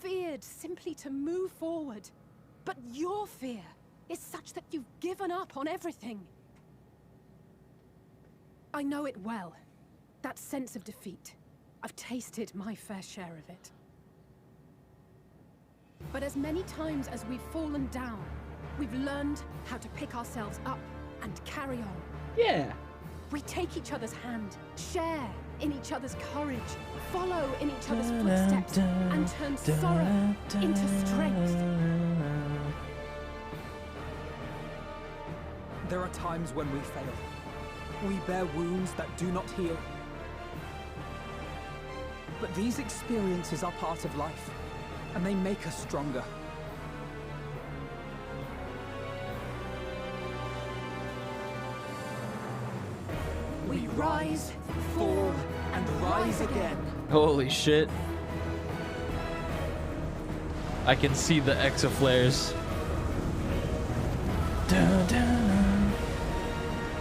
feared simply to move forward. But your fear is such that you've given up on everything. I know it well. That sense of defeat. I've tasted my fair share of it. But as many times as we've fallen down, we've learned how to pick ourselves up and carry on. Yeah. We take each other's hand, share in each other's courage, follow in each other's footsteps, and turn sorrow into strength. There are times when we fail. We bear wounds that do not heal. But these experiences are part of life, and they make us stronger. We rise, fall, and rise again. Holy shit. I can see the exaflares. Dun, dun,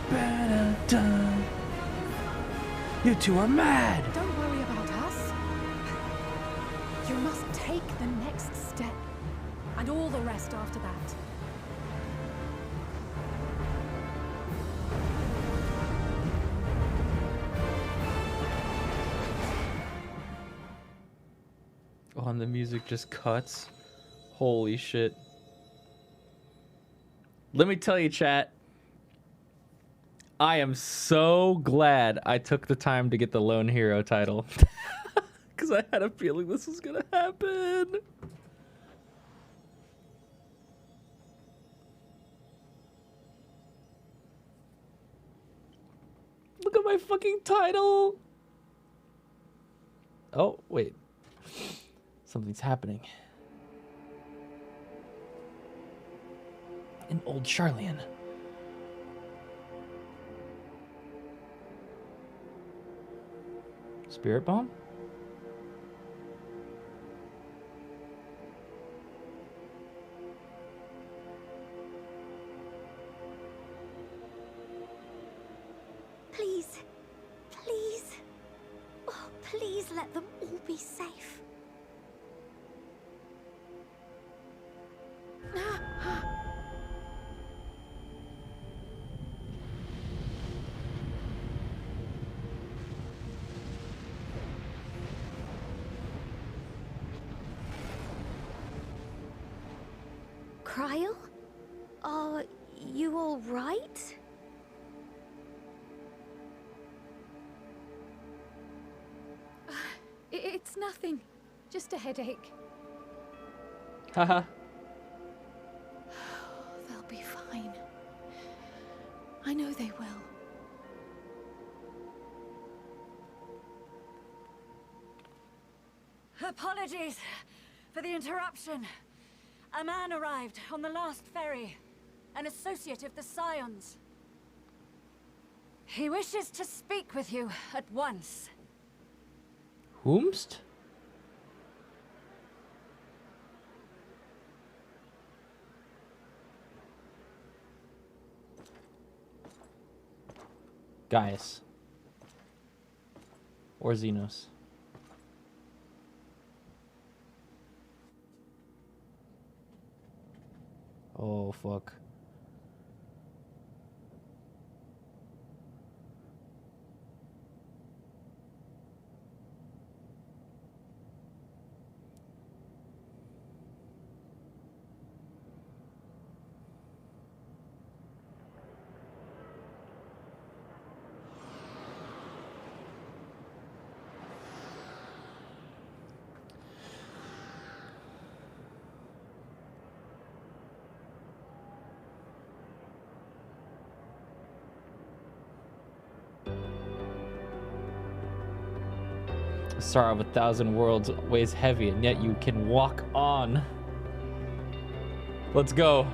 dun, dun. You two are mad. Don't worry about us. You must take the next step, and all the rest after that. Oh, and the music just cuts. Holy shit. Let me tell you, chat. I am so glad I took the time to get the Lone Hero title. Because I had a feeling this was going to happen. Look at my fucking title. Oh, wait. Something's happening. An old Charlian. Spirit bomb? Please. Please. Oh, please let them all be safe. Cryle? Are you all right? It's nothing. Just a headache. Haha. They'll be fine. I know they will. Apologies for the interruption. A man arrived on the last ferry, an associate of the Scions. He wishes to speak with you at once. Whomst? Gaius. Or Xenos. Oh, fuck. The sorrow of 1,000 worlds weighs heavy, and yet you can walk on. Let's go.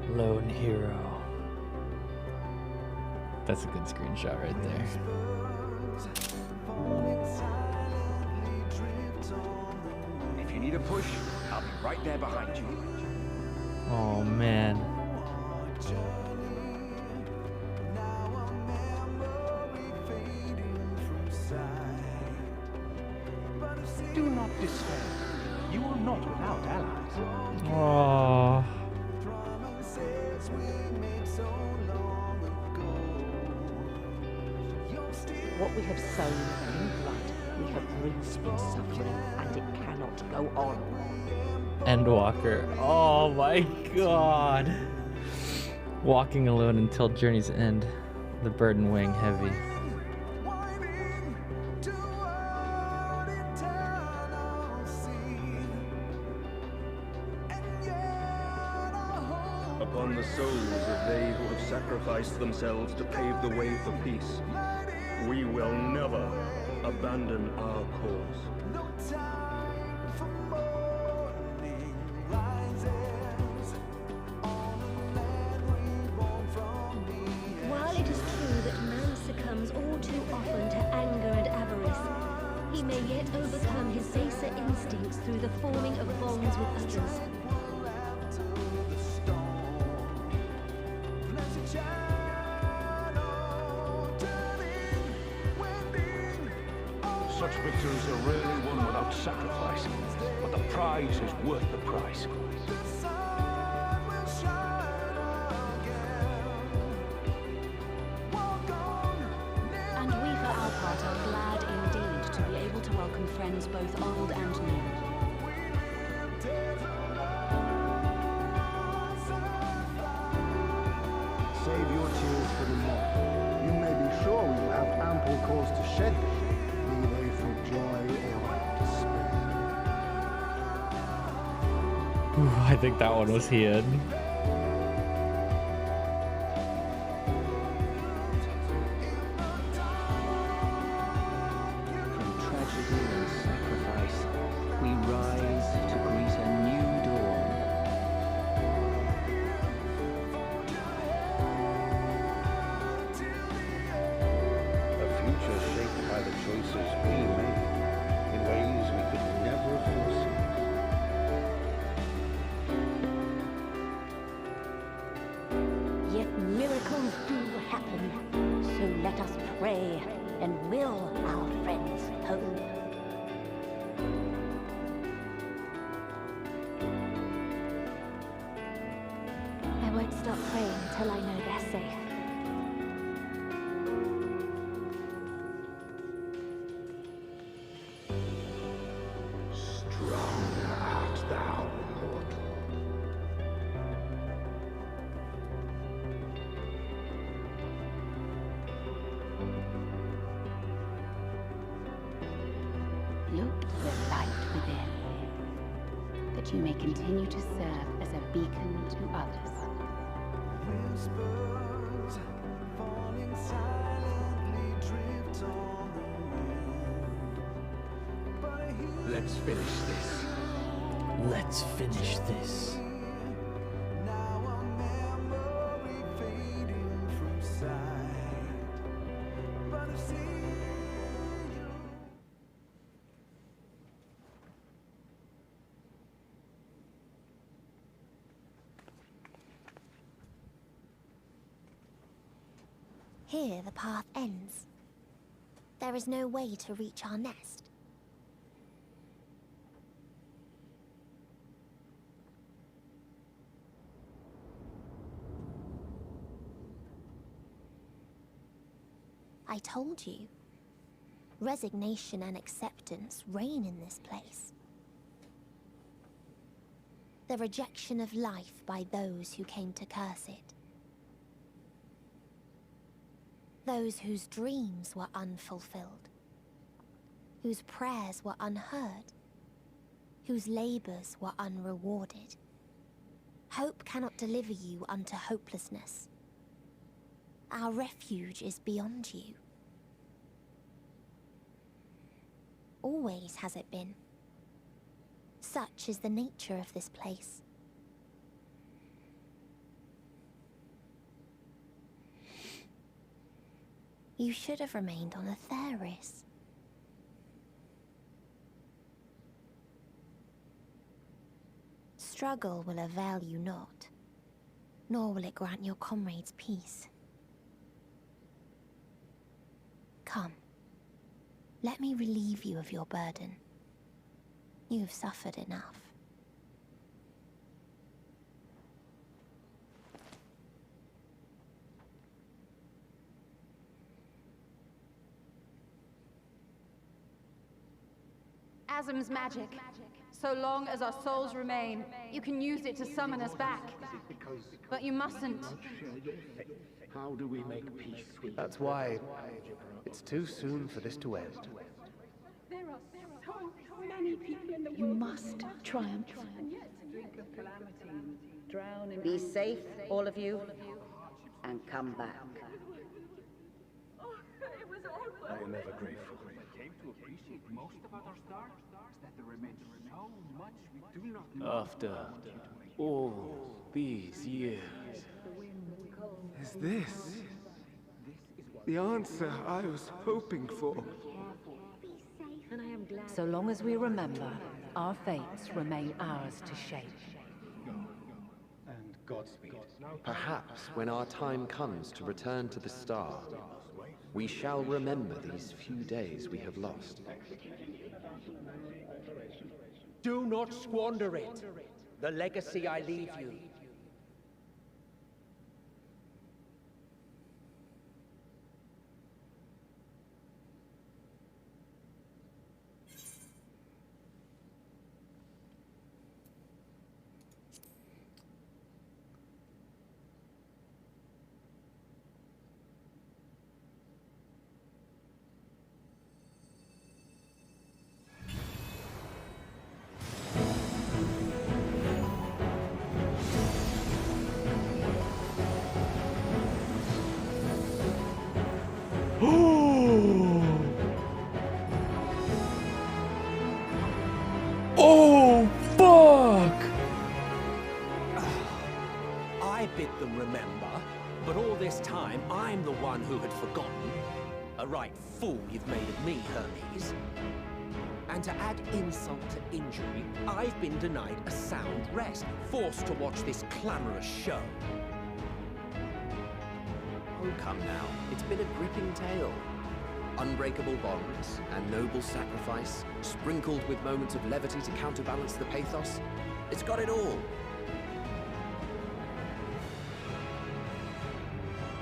Lone Hero. That's a good screenshot right there. If you need a push, I'll be right there behind you. Oh, man. Do not despair. You are not without allies. Oh. What we have sown in blood, we have reaped in suffering, and it cannot go on. Endwalker. Oh my god. Walking alone until journey's end. The burden weighing heavy. Upon the souls of they who have sacrificed themselves to pave the way for peace, we will never abandon our cause. While it is true that man succumbs all too often to anger and avarice, he may yet overcome his baser instincts through the forming of bonds with others. Such victories are rarely won without sacrifice, but the prize is worth the price. And we for our part are glad indeed to be able to welcome friends both old and new. Save your tears for the mob. You may be sure we will have ample cause to shed them. Ooh, I think that one was hid. From tragedy and sacrifice, we rise to greet a new dawn. A future shaped by the choices we made in ways we could never foresee. Yet miracles do happen, so let us pray and will our friends home. I won't stop praying till I know they're safe. Strong art thou, mortal. Look to the light within, that you may continue to serve as a beacon to others. Whispers falling silently drift on the wind. Let's finish this. Let's finish this. Now a memory fading from sight. But I've seen you. Here the path ends. There is no way to reach our nest. I told you. Resignation and acceptance reign in this place. The rejection of life by those who came to curse it. Those whose dreams were unfulfilled. Whose prayers were unheard. Whose labors were unrewarded. Hope cannot deliver you unto hopelessness. Our refuge is beyond you. Always has it been. Such is the nature of this place. You should have remained on Atheris. Struggle will avail you not, nor will it grant your comrades peace. Come, let me relieve you of your burden. You've suffered enough. Azim's magic. So long as our souls remain, you can use it to summon us back. But you mustn't. How do we make peace with... That's why it's too soon for this to end. There are so many people in the world. You must triumph. Drown in... Be safe, all of you, and come back. I am ever grateful. I came to appreciate most about our stars, that there remains so much we do not know. After all these years, is this the answer I was hoping for? So long as we remember, our fates remain ours to shape. and Godspeed. Perhaps when our time comes to return to the star, we shall remember these few days we have lost. Do not squander it. The legacy I leave you. Oh, fuck! I bid them remember, but all this time I'm the one who had forgotten. A right fool you've made of me, Hermes. And to add insult to injury, I've been denied a sound rest, forced to watch this clamorous show. Oh, come now. It's been a gripping tale. Unbreakable bonds and noble sacrifice, sprinkled with moments of levity to counterbalance the pathos. It's got it all.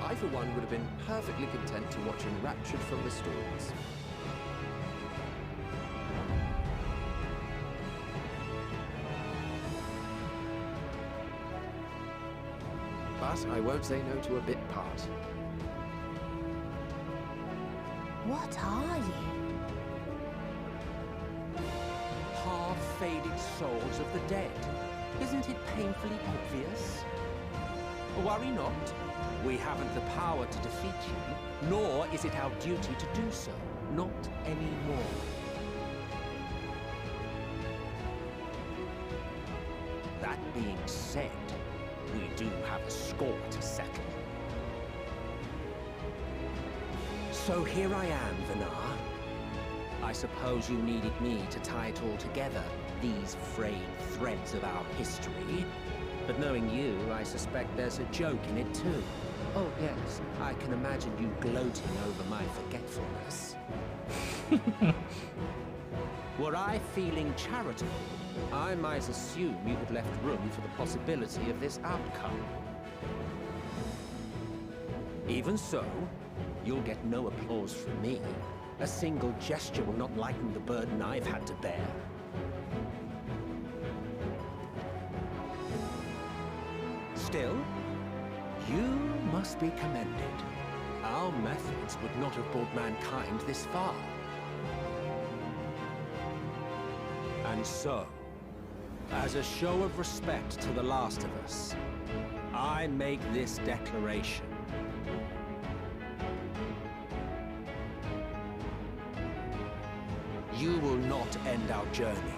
I, for one, would have been perfectly content to watch enraptured from the stalls. But I won't say no to a bit part. What are you? Half-faded souls of the dead. Isn't it painfully obvious? Worry not. We haven't the power to defeat you, nor is it our duty to do so. Not anymore. That being said, we do have a score to settle. So here I am, Vinar. I suppose you needed me to tie it all together, these frayed threads of our history. But knowing you, I suspect there's a joke in it too. Oh yes, I can imagine you gloating over my forgetfulness. Were I feeling charitable, I might assume you had left room for the possibility of this outcome. Even so, you'll get no applause from me. A single gesture will not lighten the burden I've had to bear. Still, you must be commended. Our methods would not have brought mankind this far. And so, as a show of respect to the last of us, I make this declaration. You will not end our journey.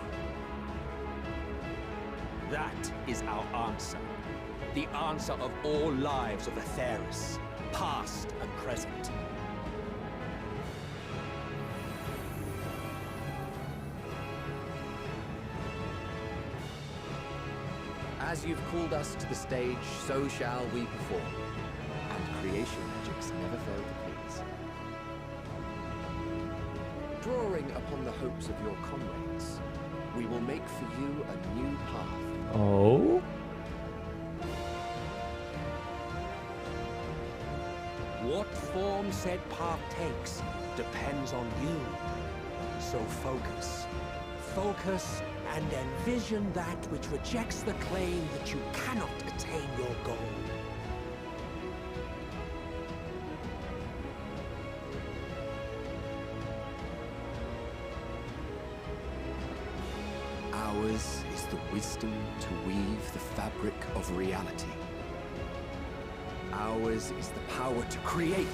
That is our answer. The answer of all lives of Atheris, past and present. As you've called us to the stage, so shall we perform. And creation magics never fail to please. Drawing upon the hopes of your comrades, we will make for you a new path. Oh? What form said path takes depends on you. So focus. Focus and envision that which rejects the claim that you cannot attain your goal. Ours is the wisdom to weave the fabric of reality. Ours is the power to create.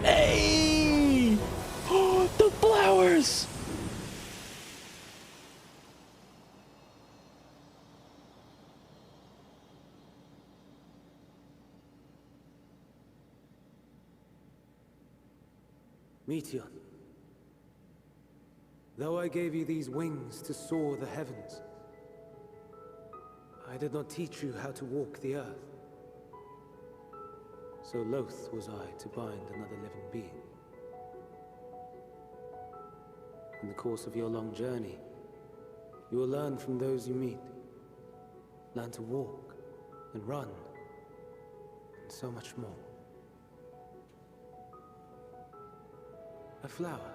Hey! Oh, the flowers! Meteor, though I gave you these wings to soar the heavens, I did not teach you how to walk the earth. So loath was I to bind another living being. In the course of your long journey, you will learn from those you meet. Learn to walk and run, and so much more. A flower.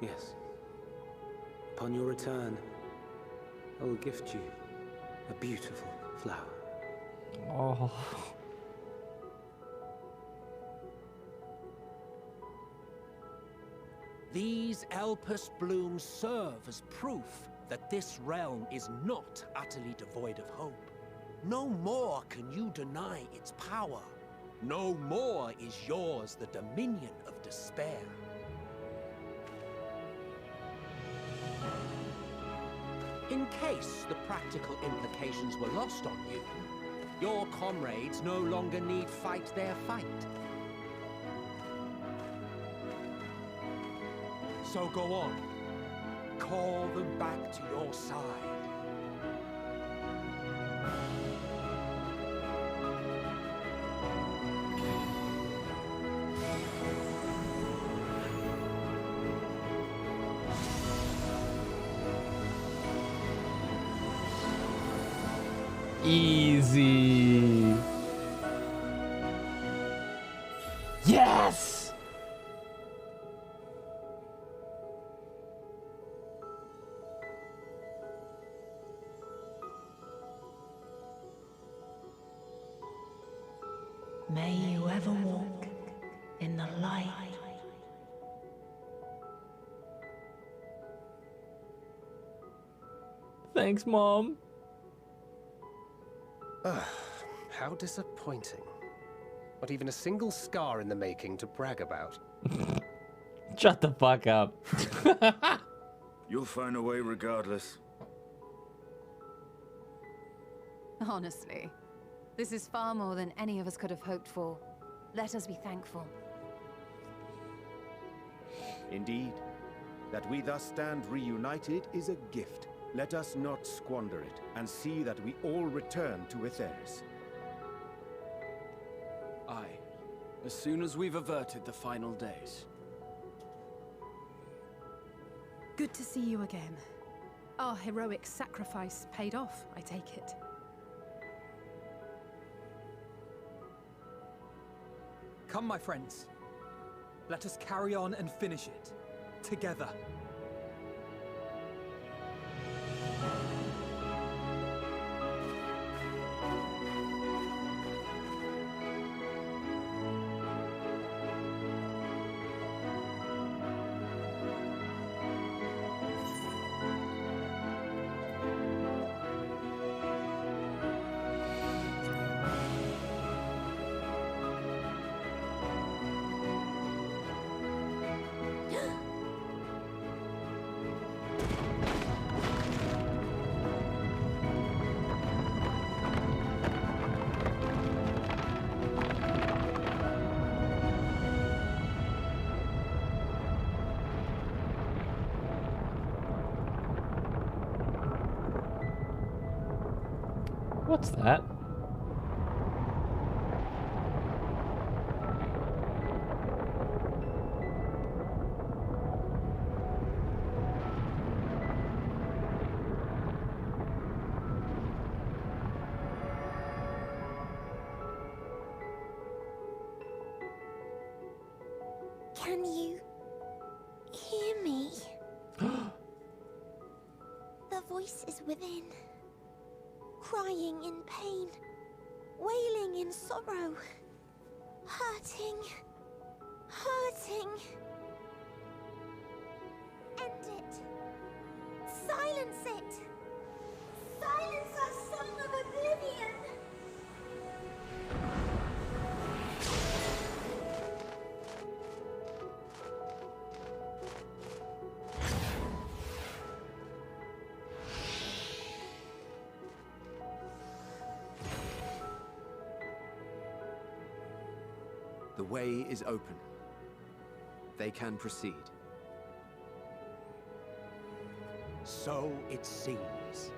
Yes. Upon your return, I will gift you a beautiful flower. Oh. These Elpis blooms serve as proof that this realm is not utterly devoid of hope. No more can you deny its power. No more is yours the dominion of despair. In case the practical implications were lost on you, your comrades no longer need fight their fight. So go on. Call them back to your side. Easy. Yes! May you ever walk in the light. Thanks, Mom. How disappointing. Not even a single scar in the making to brag about. Shut the fuck up. You'll find a way regardless. Honestly, this is far more than any of us could have hoped for. Let us be thankful. Indeed. That we thus stand reunited is a gift. Let us not squander it, and see that we all return to Etheris. Aye. As soon as we've averted the final days. Good to see you again. Our heroic sacrifice paid off, I take it. Come, my friends. Let us carry on and finish it. Together. What's that? Can you hear me? The voice is within, crying in pain, wailing in sorrow, hurting, hurting. End it. Silence it. Silence our song of oblivion. The way is open. They can proceed. So it seems.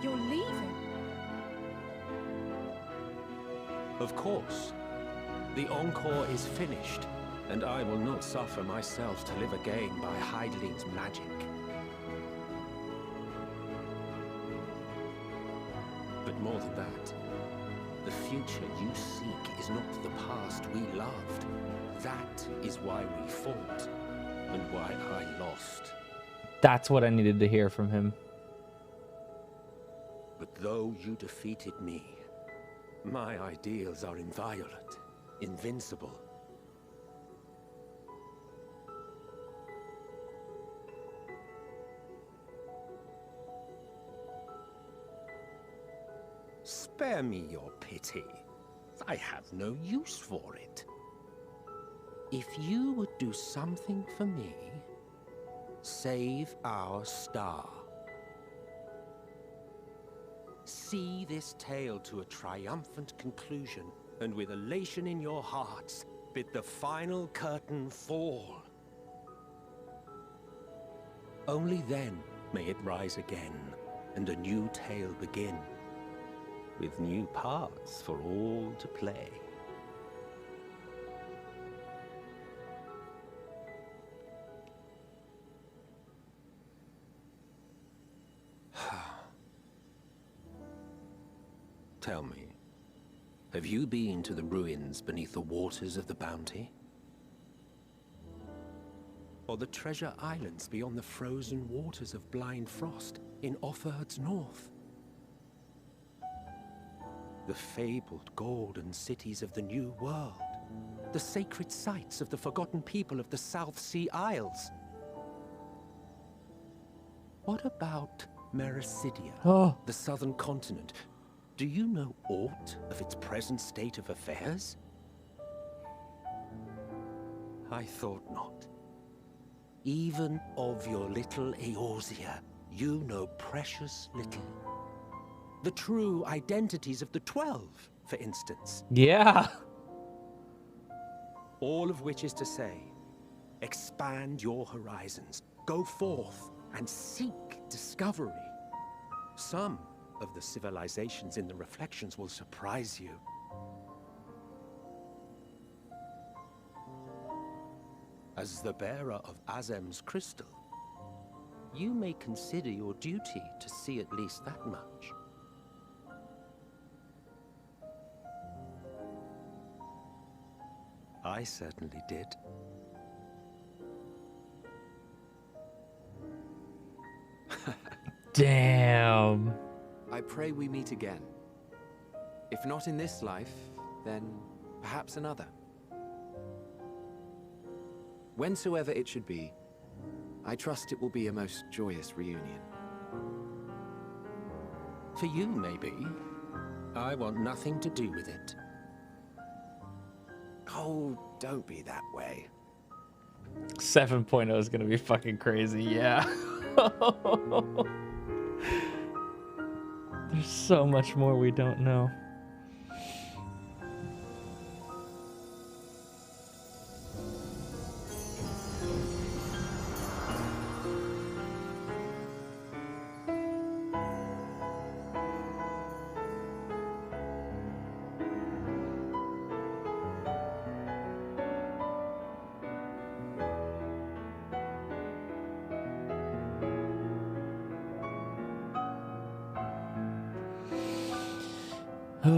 You're leaving? Of course. The encore is finished, and I will not suffer myself to live again by Heideling's magic. But more than that, the future you seek is not the past we loved. That is why we fought, and why I lost. That's what I needed to hear from him. But though you defeated me, my ideals are inviolate, invincible. Spare me your pity. I have no use for it. If you would do something for me, save our star. See this tale to a triumphant conclusion, and with elation in your hearts, bid the final curtain fall. Only then may it rise again, and a new tale begin, with new parts for all to play. Tell me, have you been to the ruins beneath the waters of the Bounty? Or the treasure islands beyond the frozen waters of Blind Frost in Offerd's north? The fabled golden cities of the New World, the sacred sites of the forgotten people of the South Sea Isles. What about Mericidia, the southern continent? Do you know aught of its present state of affairs? I thought not. Even of your little Eorzea, you know precious little. The true identities of the 12, for instance. Yeah. All of which is to say, expand your horizons, go forth and seek discovery. Some of the civilizations in the reflections will surprise you. As the bearer of Azem's crystal, you may consider your duty to see at least that much. I certainly did. Damn. I pray we meet again. If not in this life, then perhaps another. Whensoever it should be, I trust it will be a most joyous reunion. For you, maybe. I want nothing to do with it. Oh, don't be that way. 7.0 is gonna be fucking crazy, yeah. There's so much more we don't know. Here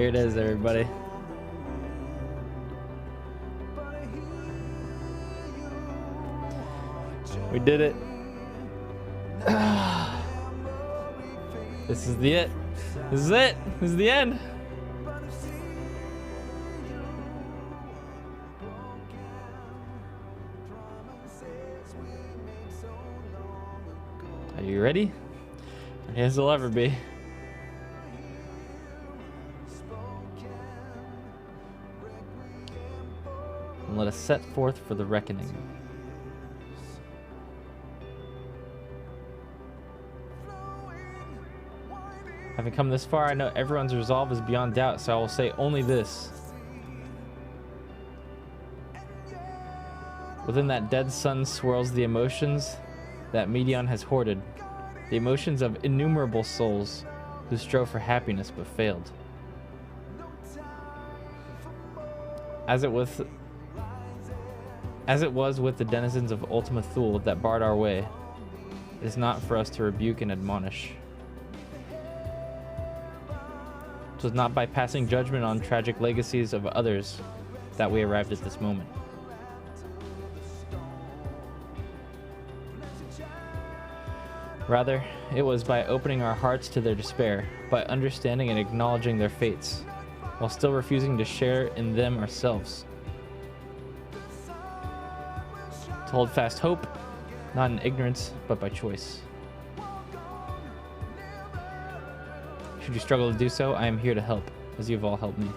it is, everybody. We did it. This is the it. This is it. This is the end. Are you ready? Ready as you'll ever be. And let us set forth for the reckoning. Having come this far, I know everyone's resolve is beyond doubt, so I will say only this. Within that dead sun swirls the emotions that Medion has hoarded, the emotions of innumerable souls who strove for happiness but failed. As it was with the denizens of Ultima Thule that barred our way, it is not for us to rebuke and admonish. It was not by passing judgment on tragic legacies of others that we arrived at this moment. Rather, it was by opening our hearts to their despair, by understanding and acknowledging their fates, while still refusing to share in them ourselves. To hold fast hope, not in ignorance, but by choice. Should you struggle to do so, I am here to help, as you have all helped me.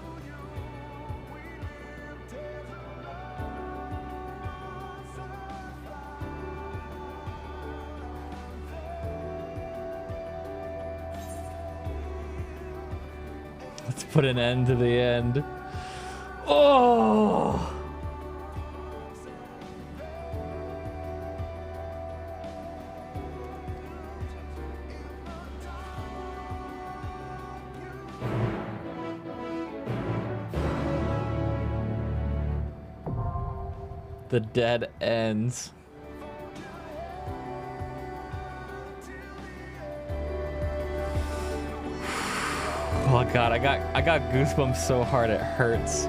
Let's put an end to the end. Oh! The dead ends. Oh god, I got goosebumps so hard it hurts.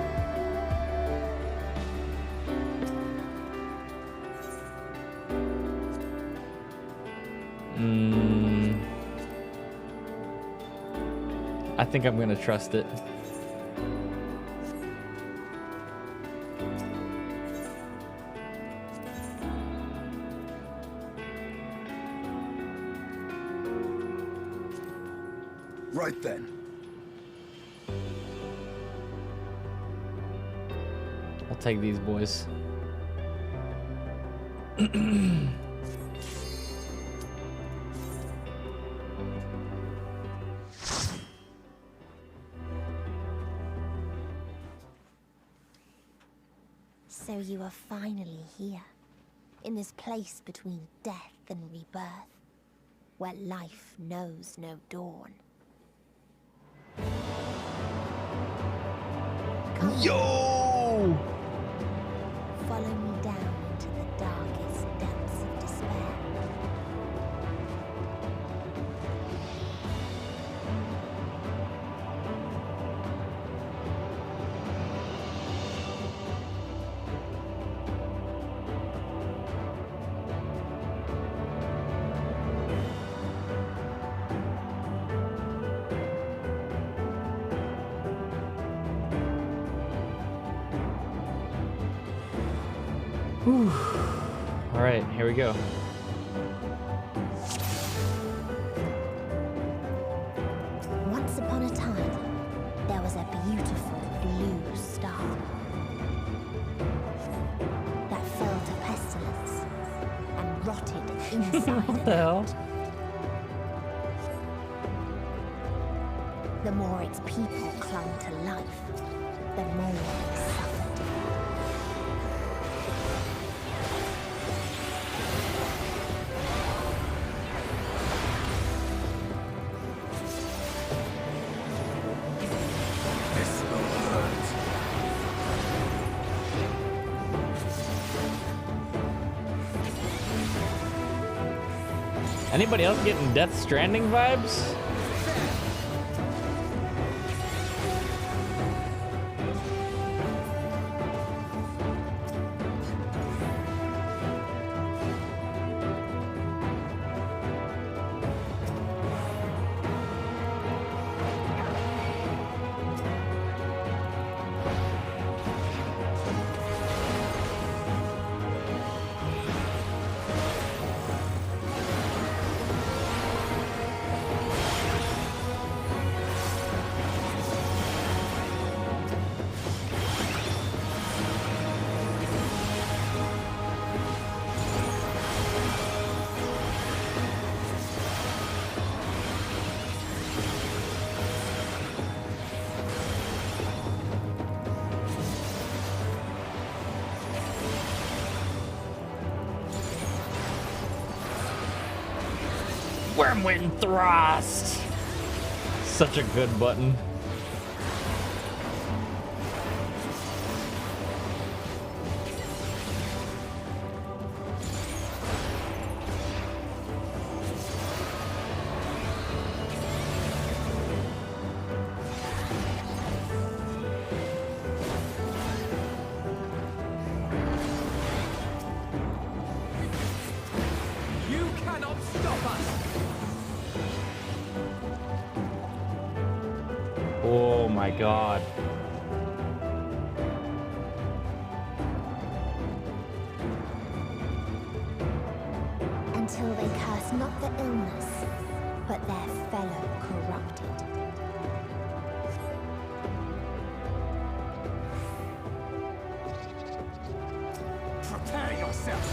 I think I'm gonna trust it. Right then. I'll take these boys. So you are finally here, in this place between death and rebirth, where life knows no dawn. Yo! Follow me down into the darkest depths of despair. Whew. All right, here we go. Once upon a time, there was a beautiful blue star that fell to pestilence and rotted inside. What the hell? The more its people clung to life, the more they suffered. Anybody else getting Death Stranding vibes? Wormwind Thrust! Such a good button. You cannot stop us! Oh my god. Until they curse not the illness, but their fellow corrupted. Prepare yourself!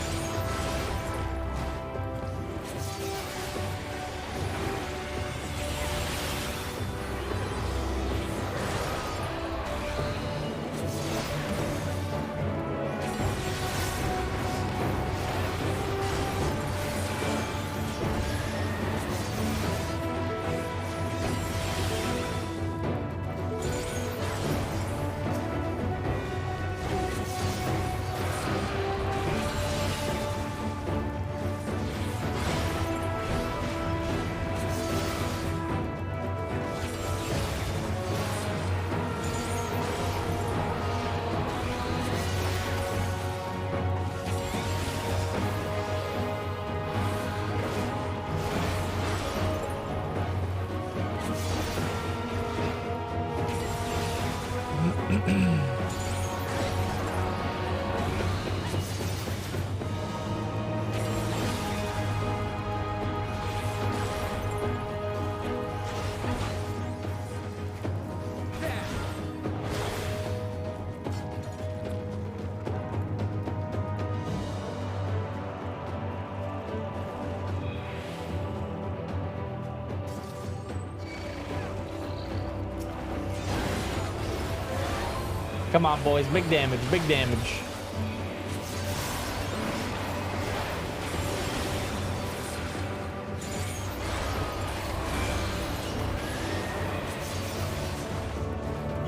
Come on, boys. Big damage, big damage.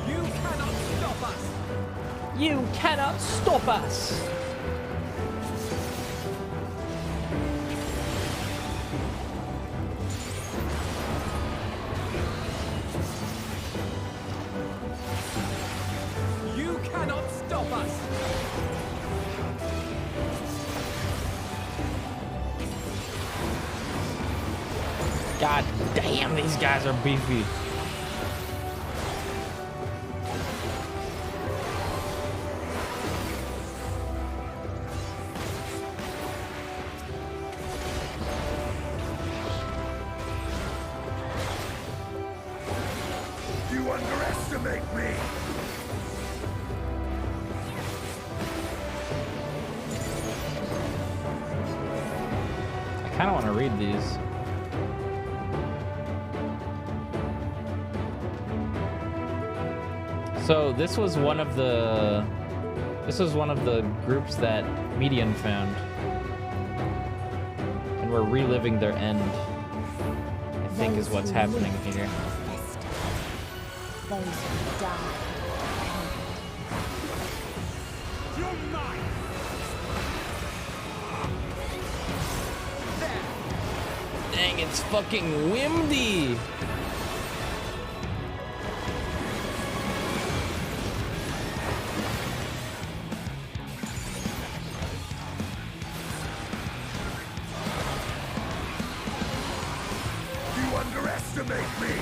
You cannot stop us! You cannot stop us! You cannot stop us! God damn, these guys are beefy. You underestimate me! I kind of want to read these. So this was one of the groups that Median found, and we're reliving their end, I think is what's happening here. Those who die. You're mine! There! Dang, it's fucking windy. You underestimate me.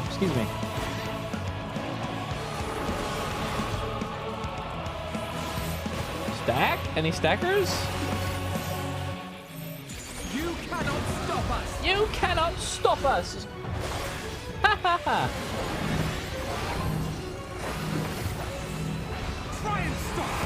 Excuse me. Stack? Any stackers? You cannot stop us! You cannot stop us! Ha ha ha! Try and stop us!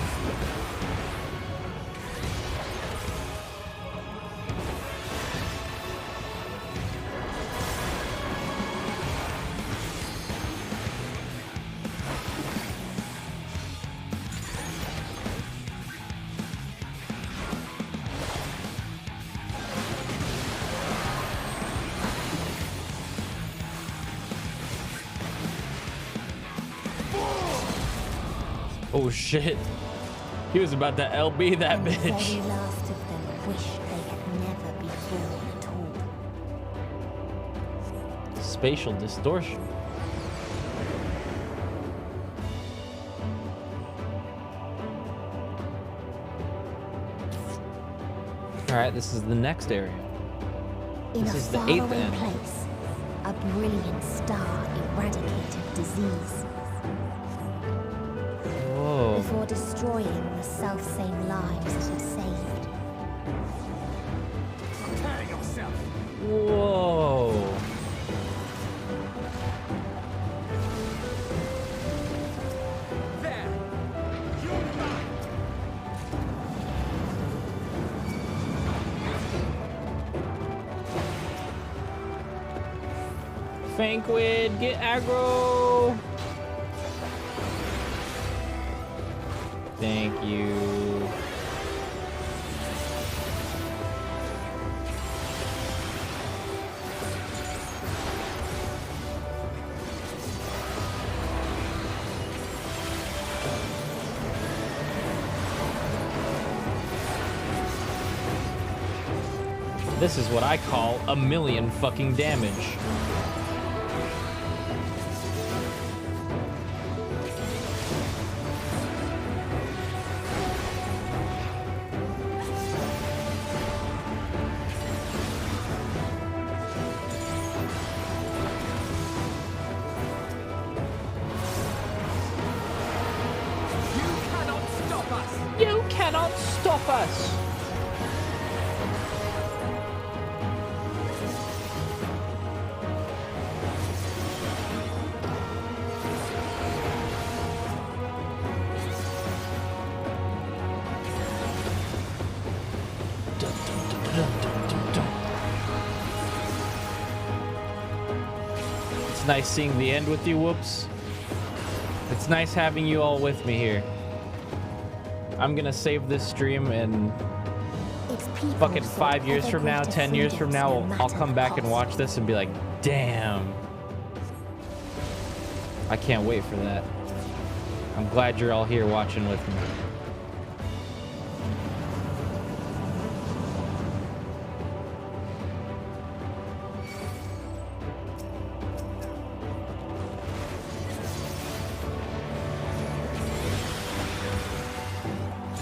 Oh shit. He was about to LB that The bitch. very last of them wish they had never been born at all. Spatial distortion. Alright, this is the next area. In This a is the 8th faraway end. place, a brilliant star eradicated disease. Whoa. Before destroying the self-same lives it had saved. Prepare yourself! Whoa. There! You're mine! Fanquid, get aggro. Thank you. This is what I call a million fucking damage. You cannot stop us! It's nice seeing the end with you, Whoops. It's nice having you all with me here. I'm gonna save this stream and fucking 5 years from now, 10 years from now, I'll come back and watch this and be like, damn. I can't wait for that. I'm glad you're all here watching with me.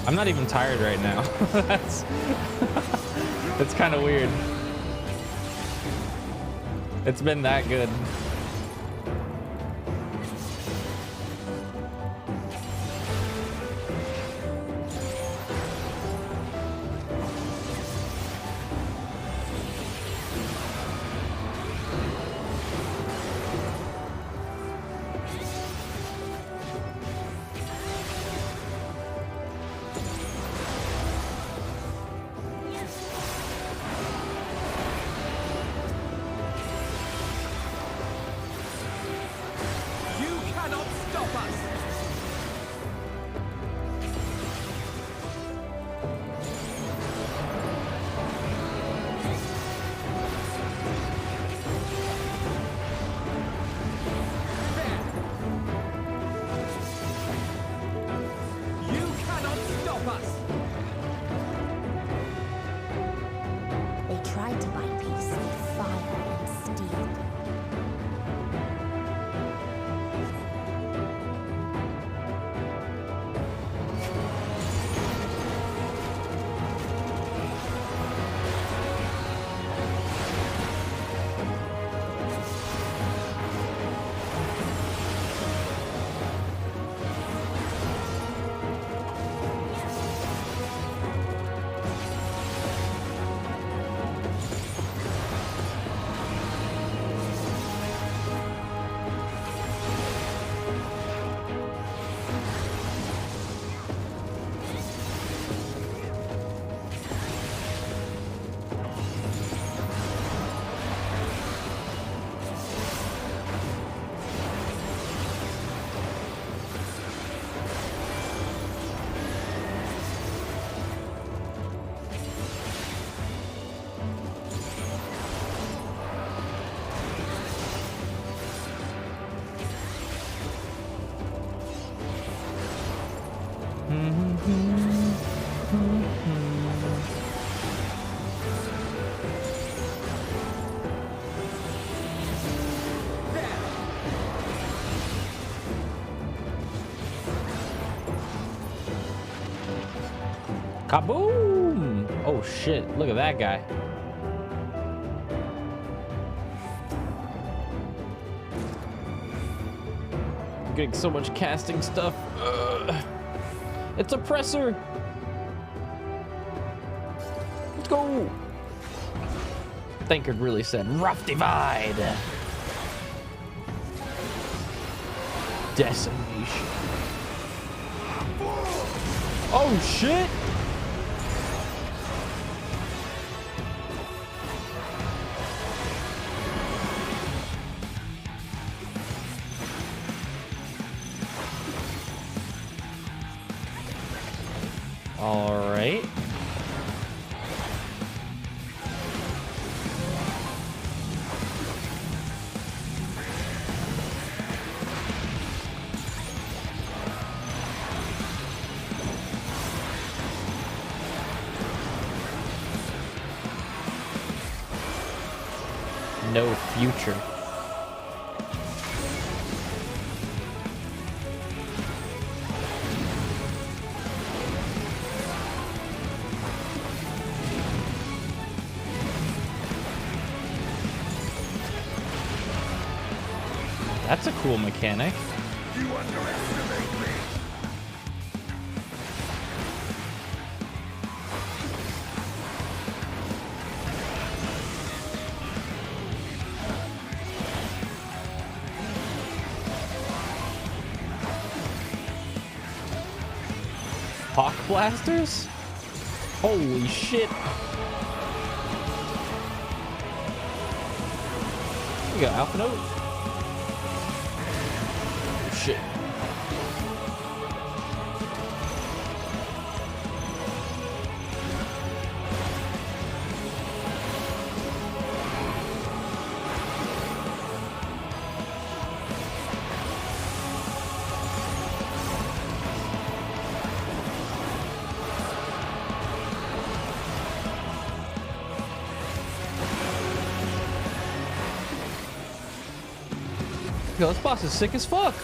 I'm not even tired right now. That's kind of weird. It's been that good. Kaboom! Oh shit, look at that guy. I'm getting so much casting stuff. It's a presser! Let's go! Thankard really said, rough divide! Decimation. Oh shit! All right. No future. That's a cool mechanic. You underestimate me. Hawk blasters? Holy shit. You got Alpha Note? Shit. Yo, this boss is sick as fuck.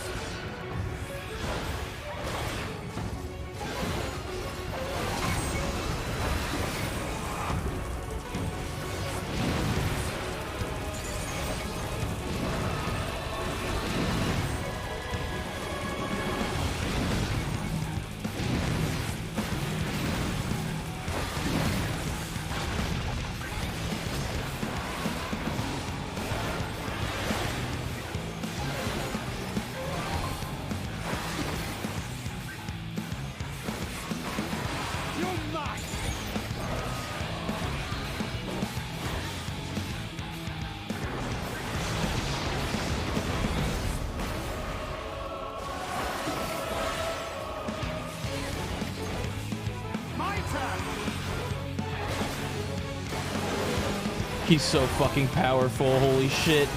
He's so fucking powerful, holy shit.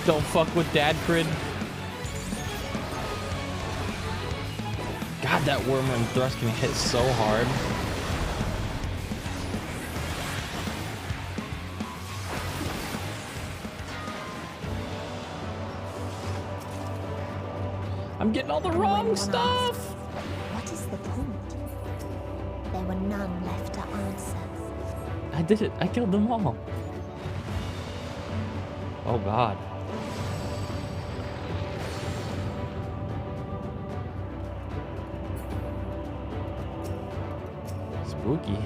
Don't fuck with Dad Crid. God, that Wormwind thrust can hit so hard. I'm getting all the wrong stuff. What is the point? There were none left to answer. I did it. I killed them all. Oh God. Spooky.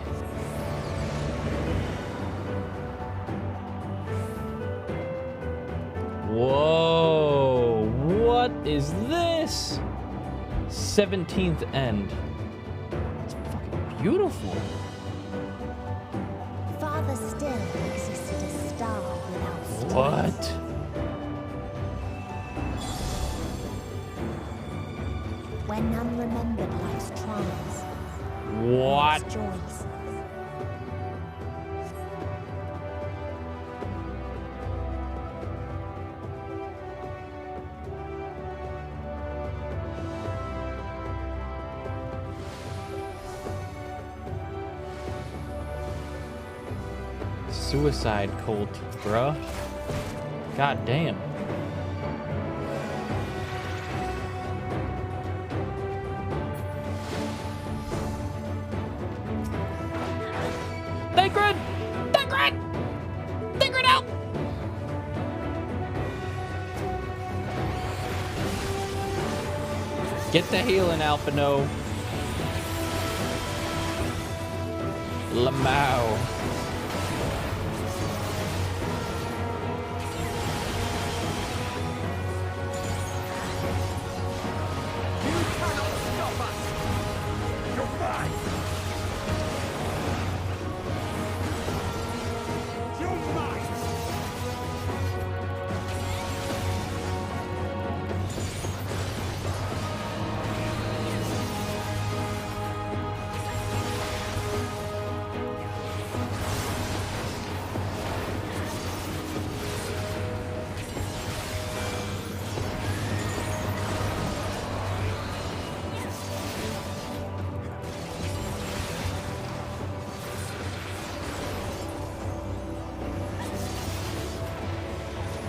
Whoa. What is this? 17th end. It's fucking beautiful. Father still existed a star without stars. What? Where none remembered life's trials. What? Life's joys. Suicide cult, bruh. God damn. Thancred! Thancred! Thancred out! Get the healing, Alphino. Lamau.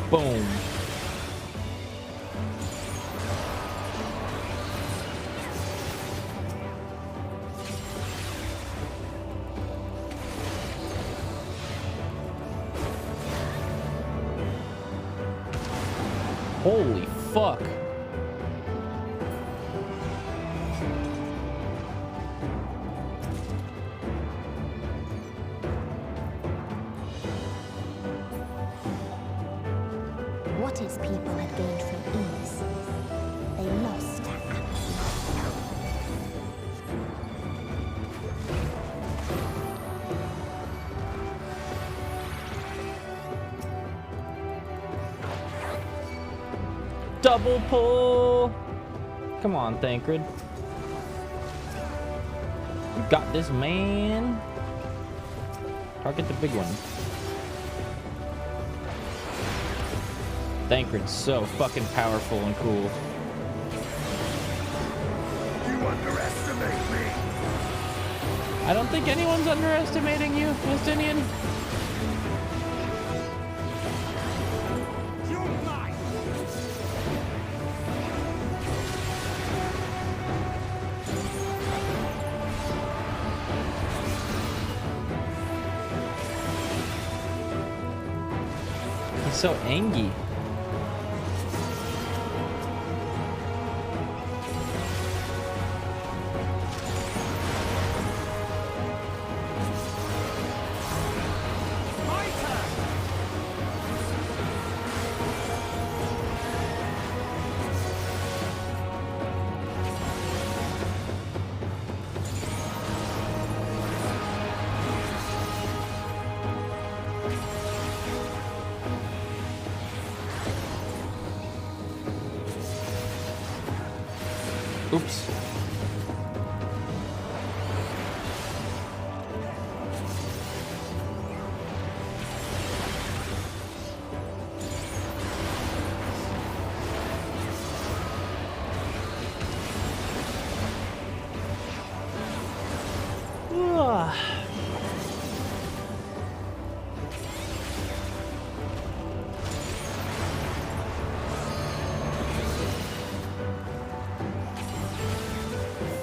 Boom. Holy fuck. What his people had gained from ease, they lost to apathy. Double pull. Come on, Thancred. You got this, man. Target the big one. Thancred's so fucking powerful and cool. You underestimate me. I don't think anyone's underestimating you, Justinian. You're mine. so angry. Oops.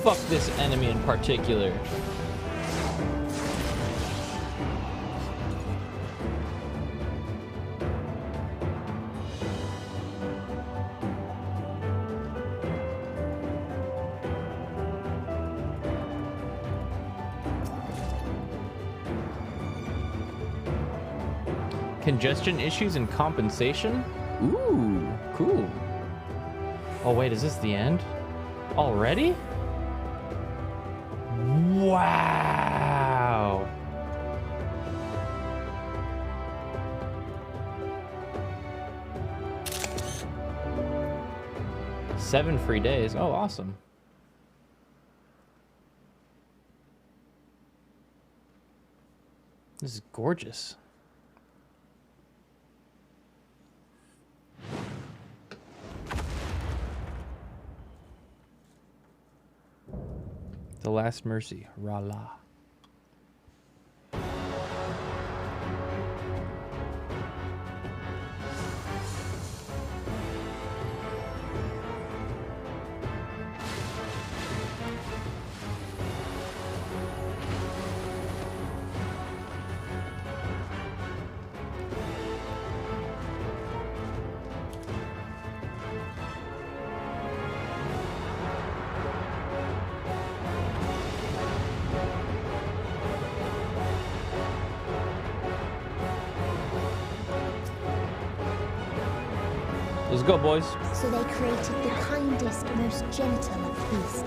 Fuck this enemy in particular. Congestion issues and compensation? Ooh, cool. Oh wait, is this the end? Already? Wow. Seven free days. Oh, awesome. This is gorgeous. The Last Mercy, Rala. Let's go, boys. So they created the kindest, most gentle of beasts.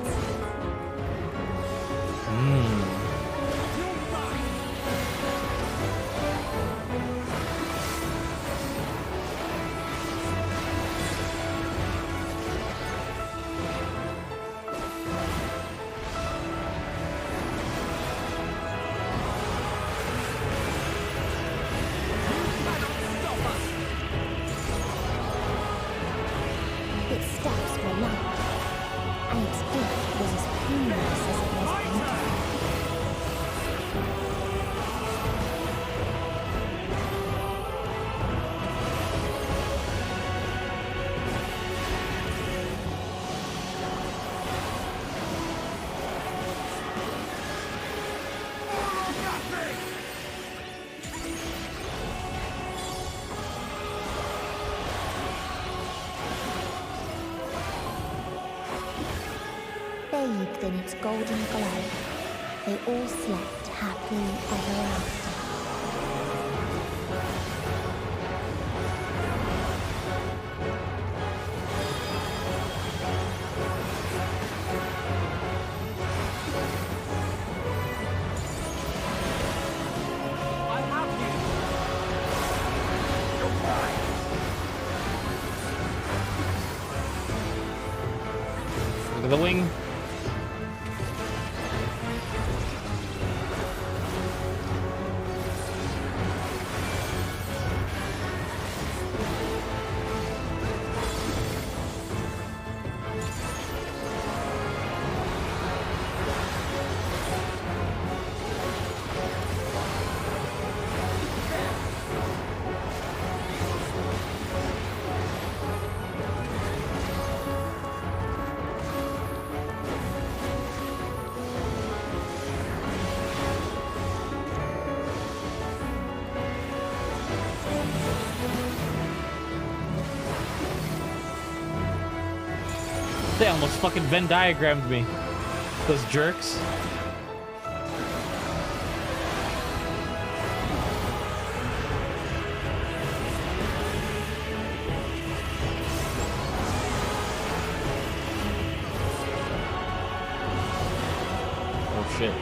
Bathed in its golden glow, they all slept happily ever after. Look at the wing. They almost fucking Venn diagrammed me. Those jerks. Oh shit.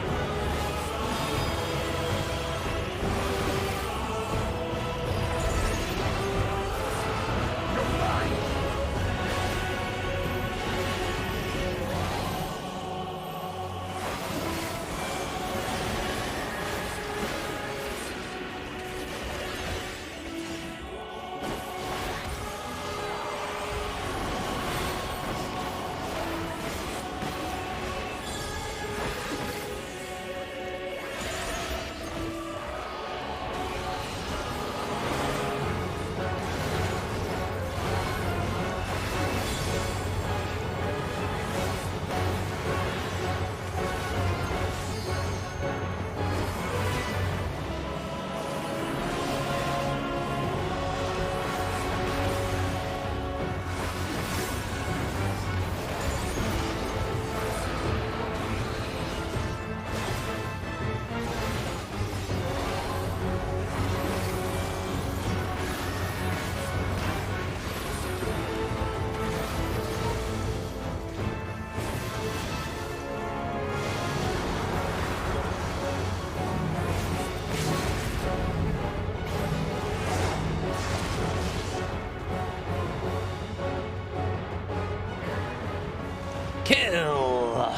Kill!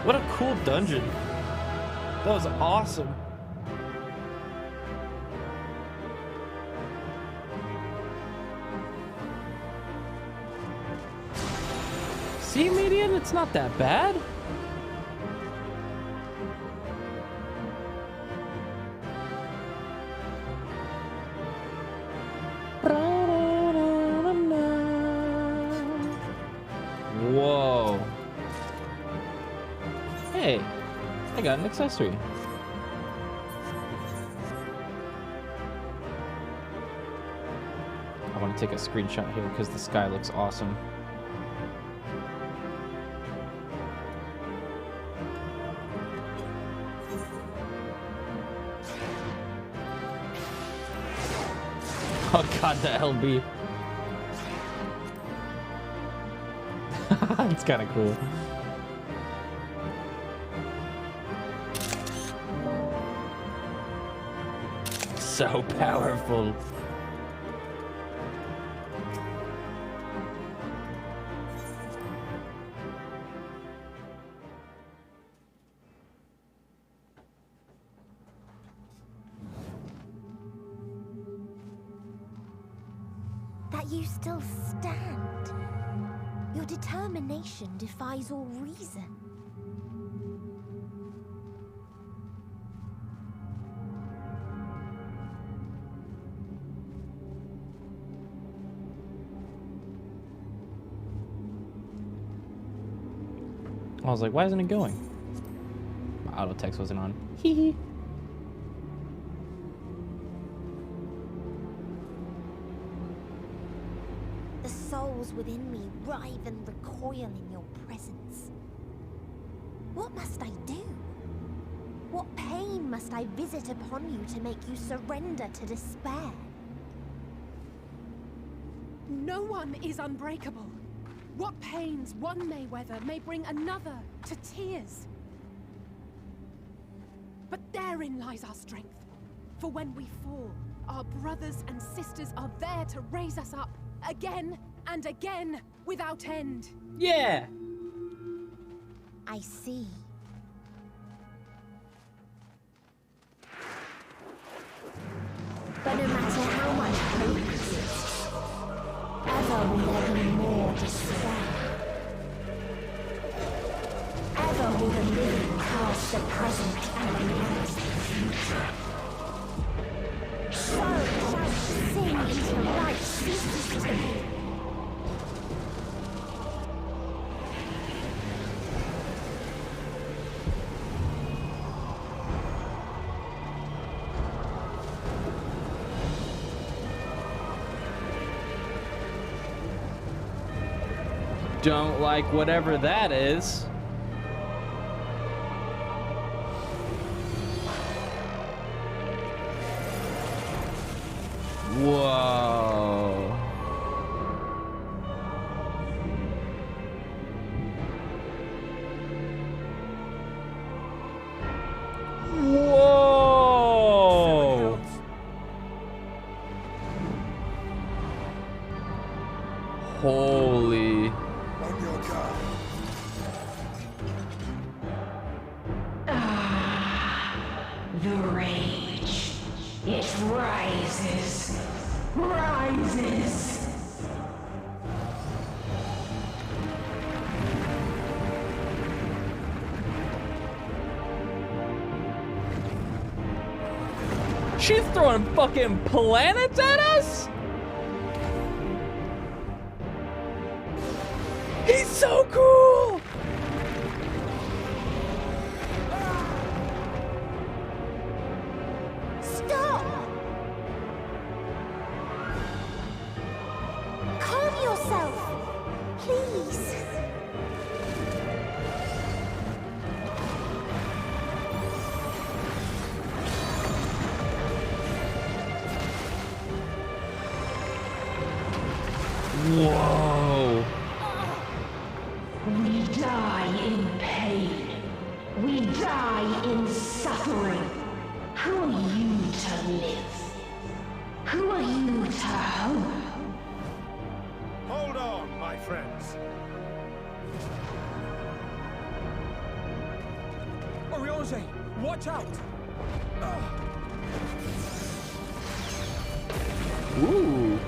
What a cool dungeon. That was awesome. See, Median, it's not that bad. Whoa. Hey, I got an accessory. I want to take a screenshot here because the sky looks awesome. Oh god, the LB. It's kind of cool. So powerful. That you still stand. Your determination defies all reason. I was like, why isn't it going? My auto text wasn't on. Hee hee. The souls within me writhe and recoil in your presence. What must I do? What pain must I visit upon you to make you surrender to despair? No one is unbreakable. What pains one may weather may bring another to tears. But therein lies our strength. For when we fall, our brothers and sisters are there to raise us up again and again without end. Yeah! I see. But no matter how much hope exists, ever will there be more despair. Ever will the living cast the present and announce the future. So shall sin until light ceases to be. don't like whatever that is. Whoa. Whoa. Holy. On your guard. The rage. It rises. Rises. She's throwing fucking planets at us? He's so cool! Stop! Calm yourself, please. Whoa. We die in pain. We die in suffering. Who are you to live? Who are you to hope? Hold on, my friends. Oriange, watch out! Ooh.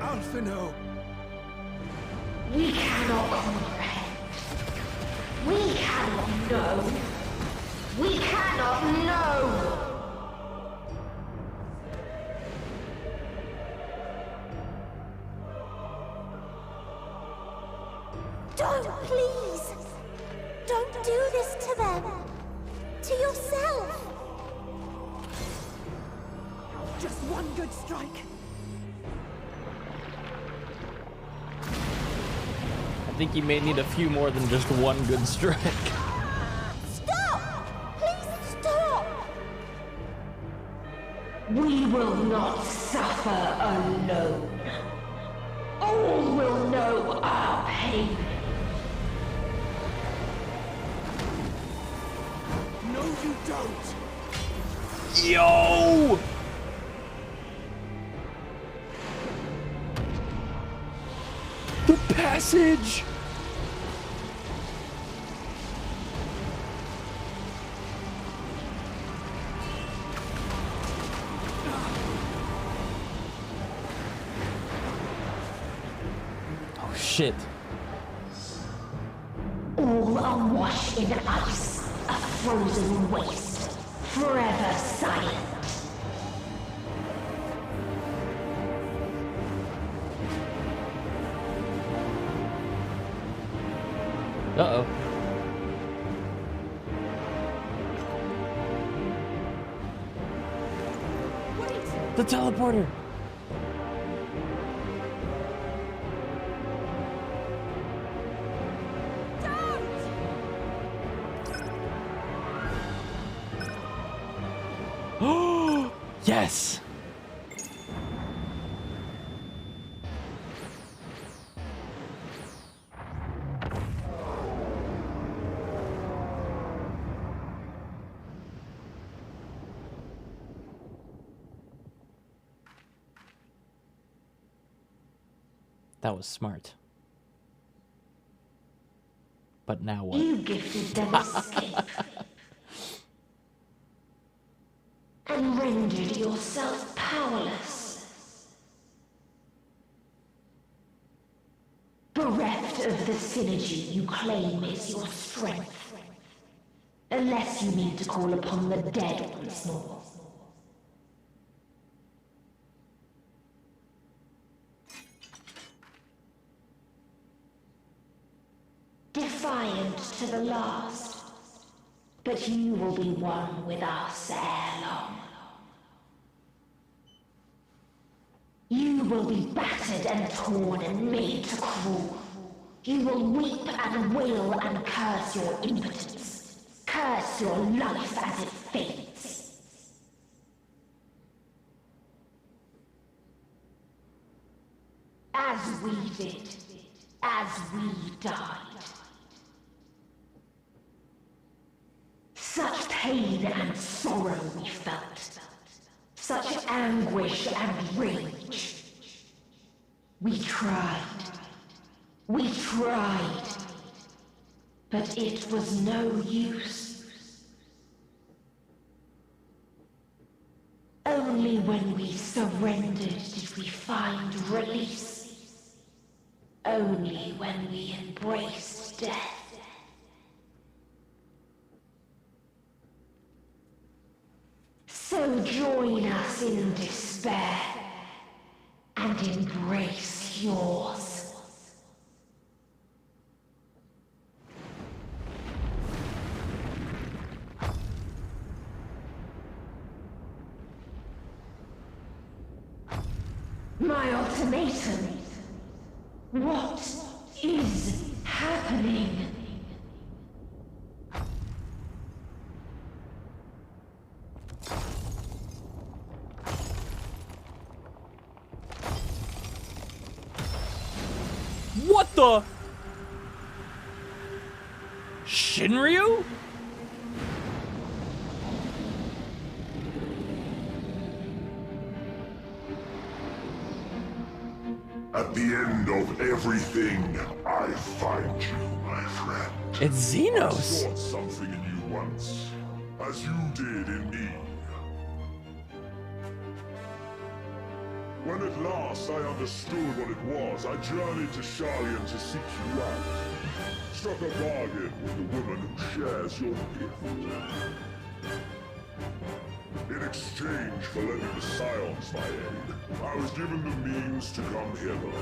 Alphino! We cannot comprehend. We cannot know. We cannot know. Don't, please. Don't do this to them. To yourself. Just one good strike. I think you may need a few more than just one good strike. Stop! Please stop! We will not suffer alone. All will know our pain. No, you don't! Yo! The passage! Oh shit. All awash in ice, a frozen waste, forever silent. Uh-oh. Wait! The teleporter! Oh! Yes! That was smart. But now what? You gifted them escape. And rendered yourself powerless. Bereft of the synergy you claim is your strength. Unless you need to call upon the dead once more. Defiant to the last, but you will be one with us ere long. You will be battered and torn and made to crawl. You will weep and wail and curse your impotence. Curse your life as it fades. As we did. As we died. Such pain and sorrow we felt. Such anguish and rage. We tried. We tried. But it was no use. Only when we surrendered did we find release. Only when we embraced death. So join us in despair and embrace yours. My ultimatum. What is happening? What the? Shinryu? At the end of everything, I find you, my friend. It's Xenos. I sought something in you once, as you did in me. When at last I understood what it was, I journeyed to Sharlayan to seek you out. Struck a bargain with the woman who shares your gift. In exchange for lending the Scions my aid, I was given the means to come hither.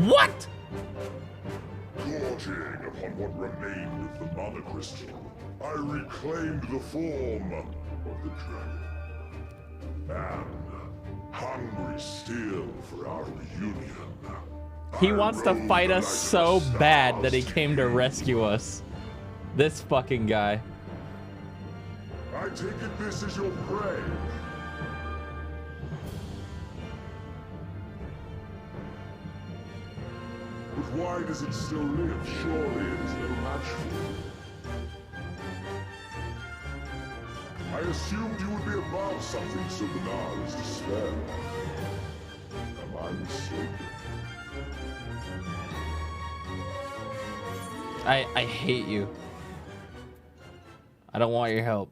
What? Gorging upon what remained of the Mother Crystal, I reclaimed the form of the dragon. And hungry still for our reunion, He wants to fight us so bad that he came to rescue us. This fucking guy. I take it this is your prey. But why does it still live? Surely it is no match for you. I assumed you would be above something so banal as despair. Am I mistaken? I hate you. I don't want your help.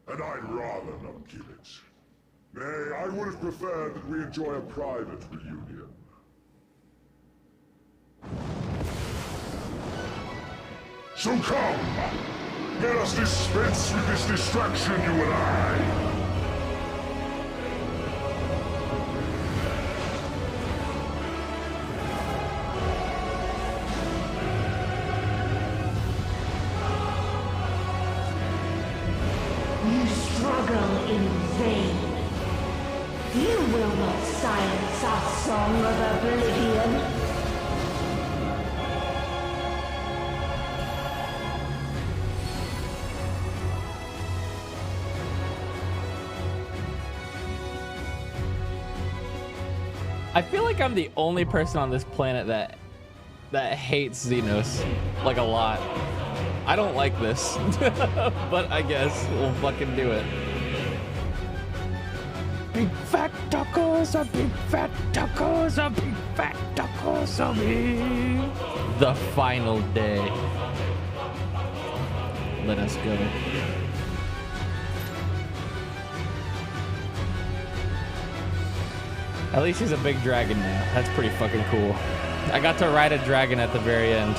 And I'd rather not give it. Nay, I would have preferred that we enjoy a private reunion. So come! Let us dispense with this distraction, you and I! You struggle in vain. You will not silence our song of oblivion. I feel like I'm the only person on this planet that hates Xenos, like a lot. I don't like this, but I guess we'll fucking do it. Big fat tacos, a big fat tacos, a big fat tacos, a big. The final day. Let us go. At least he's a big dragon now. That's pretty fucking cool. I got to ride a dragon at the very end.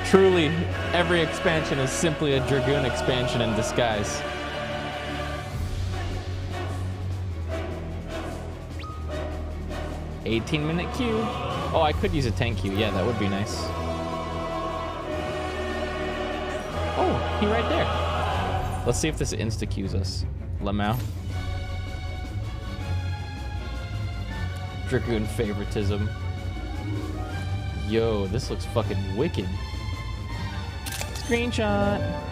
Truly, every expansion is simply a Dragoon expansion in disguise. $18-minute queue. Oh, I could use a tank queue. Yeah, that would be nice. Oh, he right there. Let's see if this insta-queues us. Lamau. Dragoon favoritism. Yo, this looks fucking wicked. Screenshot.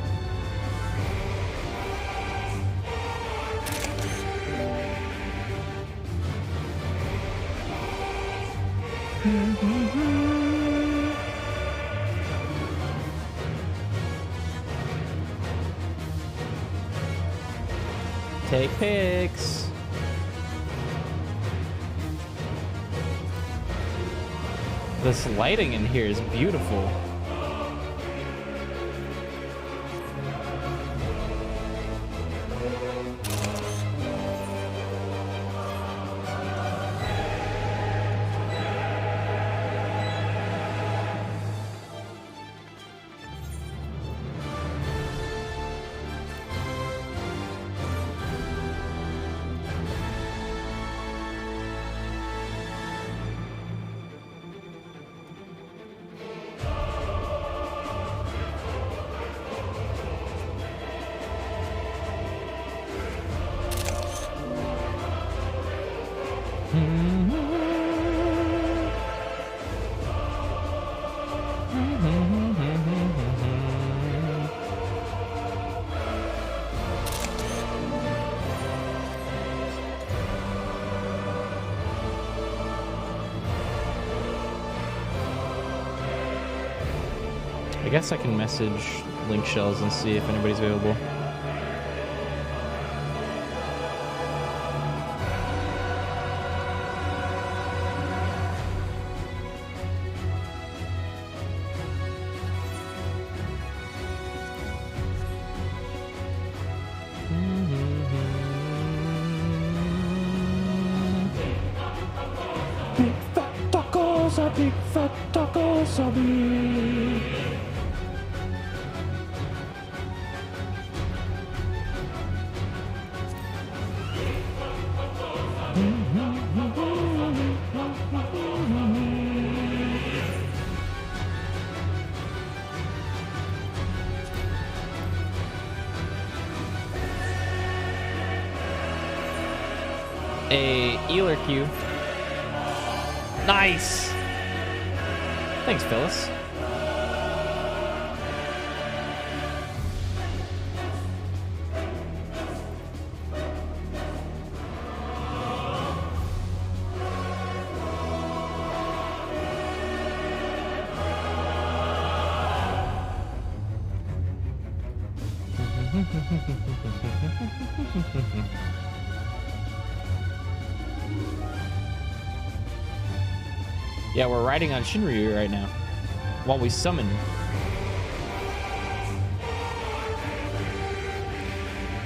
Take pics. This lighting in here is beautiful. I guess I can message Link Shells and see if anybody's available. Big fat tacos are big fat tacos are big. A Ealer Q. Nice. Thanks, Phyllis. Yeah, we're riding on Shinryu right now while we summon.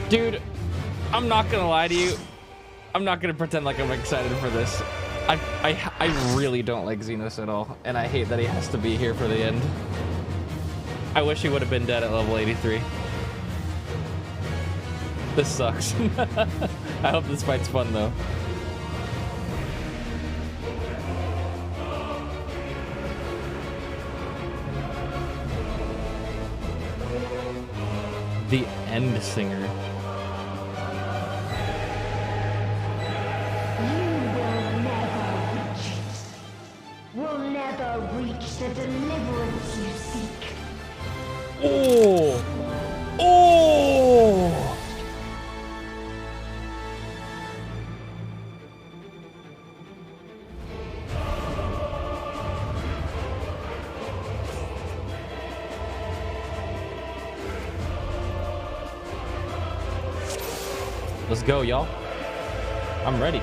Dude, I'm not gonna lie to you. I'm not gonna pretend like I'm excited for this. I really don't like Xenos at all, and I hate that he has to be here for the end. I wish he would have been dead at level 83. This sucks. I hope this fight's fun though. The End Singer. You will never reach it. Will never reach the deliverance you seek. Oh! Oh! Let's go, y'all. I'm ready.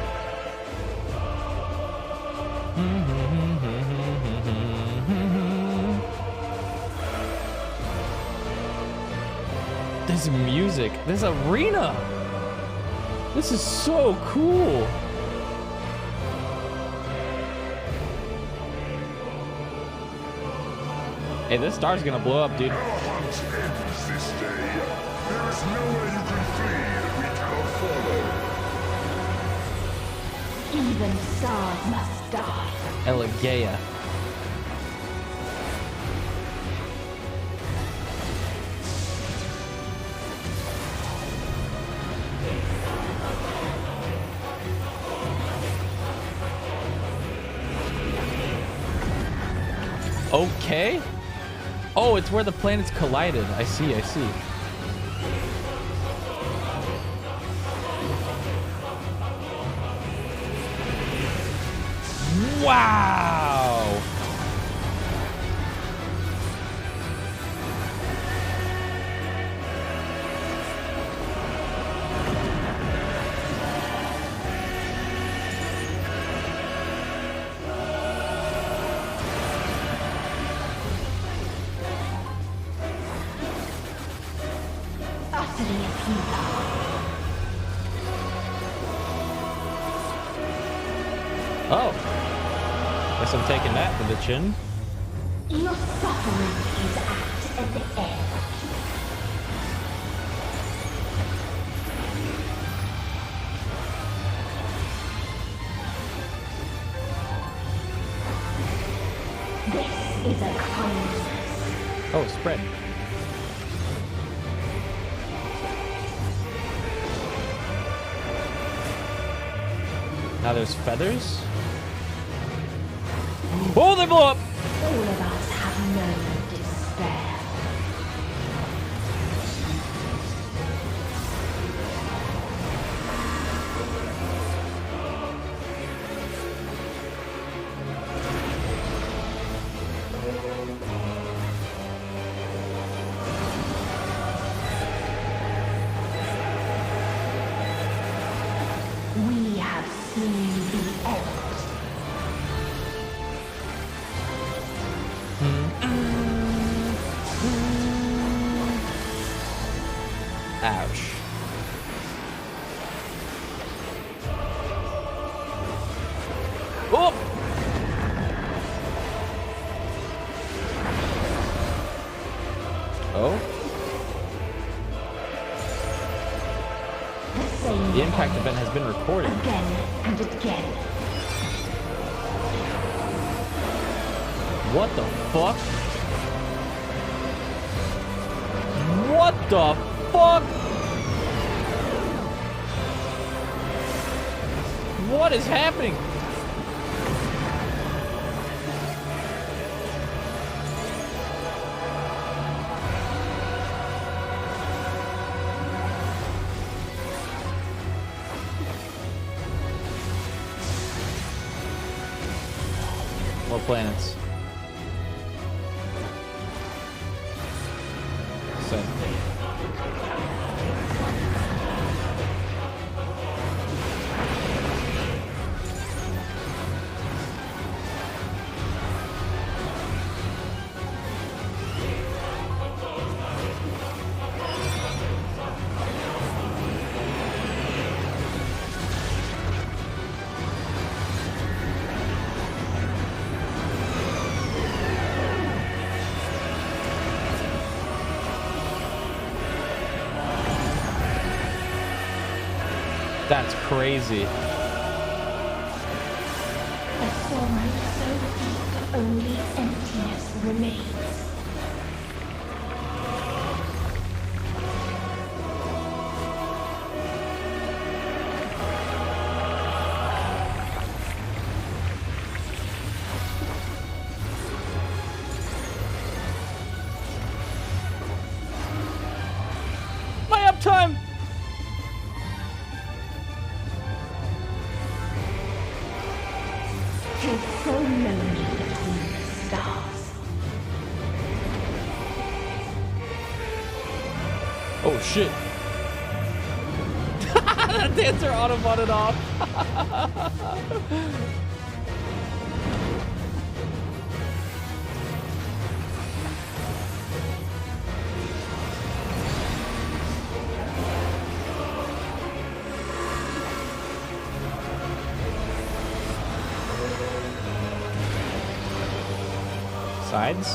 This music, this arena. This is so cool. Hey, this star's gonna blow up, dude. Our hunt ends this day. There is nowhere you can flee that we cannot follow. Even stars must die. Our Okay. Oh, it's where the planets collided. I see, I see. Wow. Oh. Guess I'm taking that to the chin. Your suffering is at the end. This is a kindness. Oh, spread. Now there's feathers. Oh, they blow up! All of us have known despair. We have seen the end. Ouch. Oh! Oh? The impact event has been recorded. Again and again. What the fuck? What the fuck? What is happening? More planets. So. That's crazy. A sorrow so deep only emptiness remains. My uptime! It's so lonely between the stars. Oh shit. That dancer auto-botted off. Sides.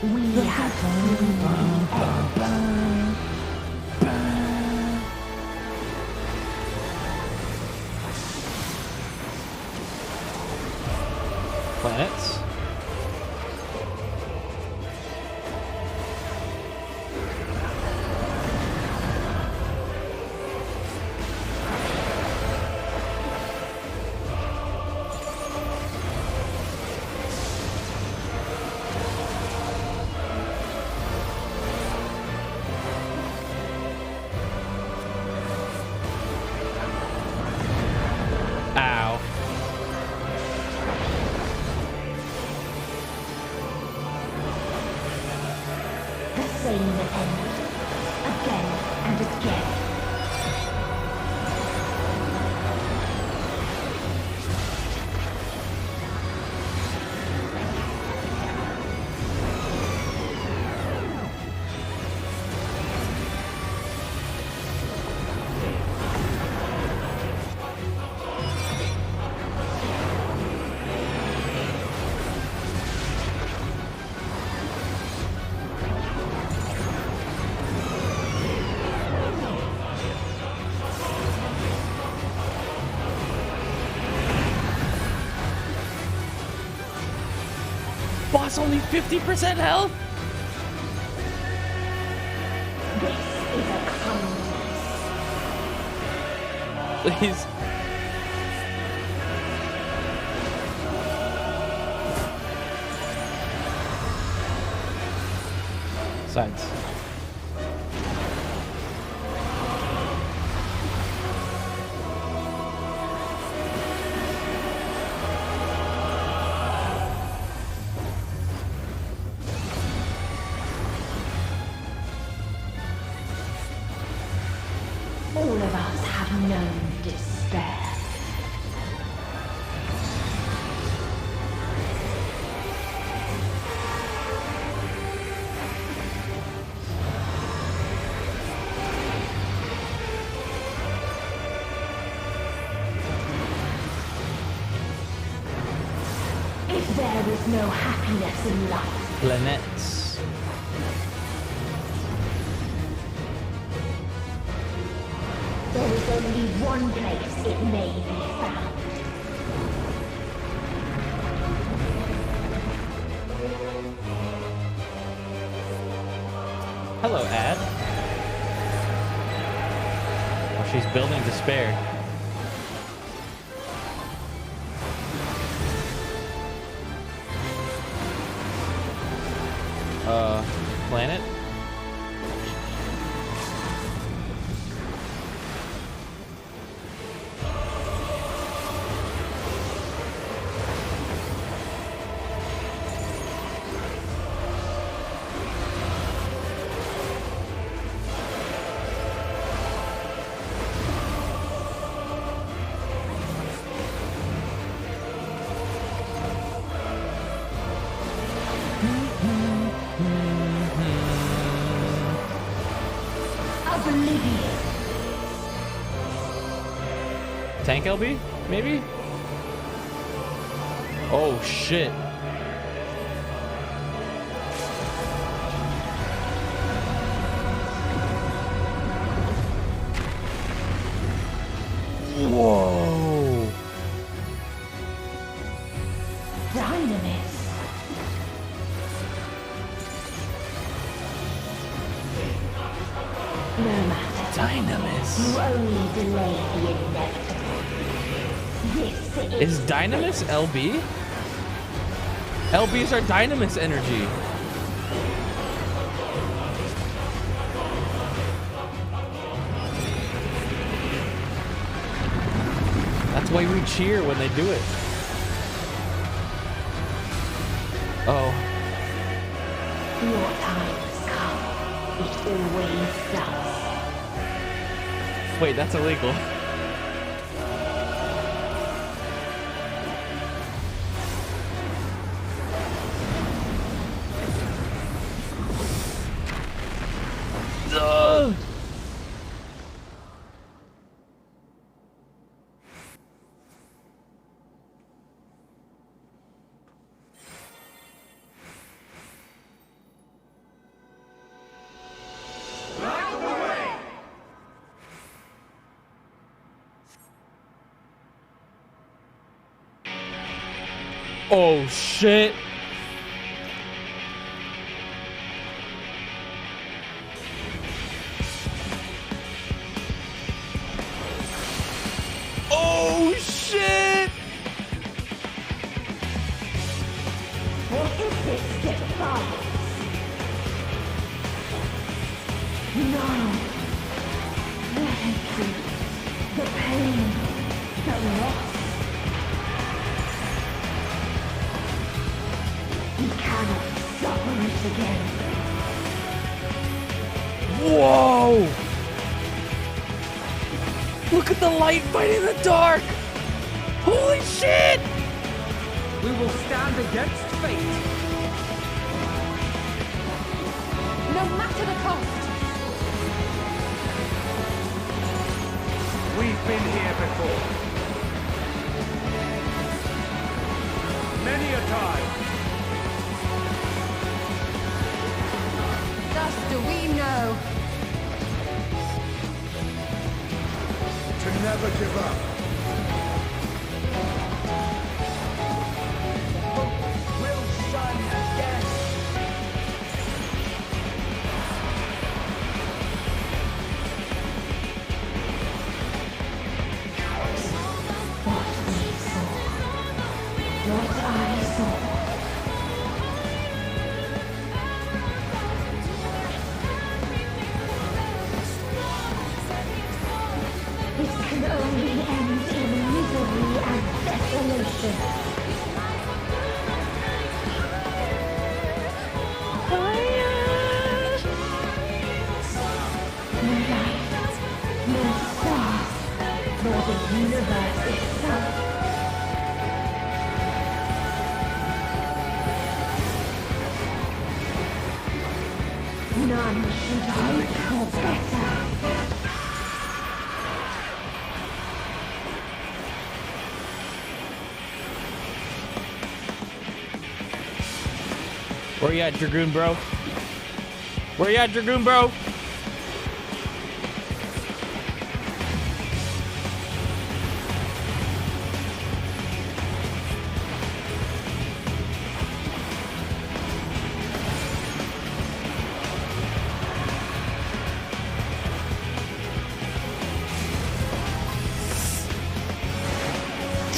We have seen the end. Planets. same end. Again and again. Boss only 50% health? This is a kindness. Please. Sides. All of us have known despair. If there is no happiness in life, Planets. there is only one place it may be found. Hello, Ad. Oh, she's building despair. Planet? Tank LB? Maybe? Oh shit. Whoa. Dynamis. No matter. Dynamis. You only delay the inevitable. This Is Dynamis LB? LBs are Dynamis energy. That's why we cheer when they do it. Oh. Your time has come. It always does. Wait, that's illegal. Oh shit. Oh shit. What is this defiance? No. The hatred, the pain, the loss. He cannot suffer it again. Whoa! Look at the light fighting the dark! Holy shit! We will stand against fate. No matter the cost. We've been here before. Many a time. Thus do we know. To never give up. Hope will shine again. What I saw. This can only end in misery and desolation. No light, no stars, nor the universe itself. None should hope for better. Where you at, Dragoon, bro? Where you at, Dragoon, bro?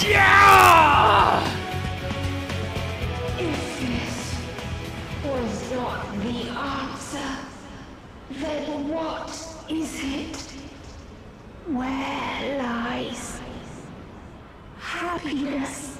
Yeah! If this was not the answer, then what is it? Where lies happiness?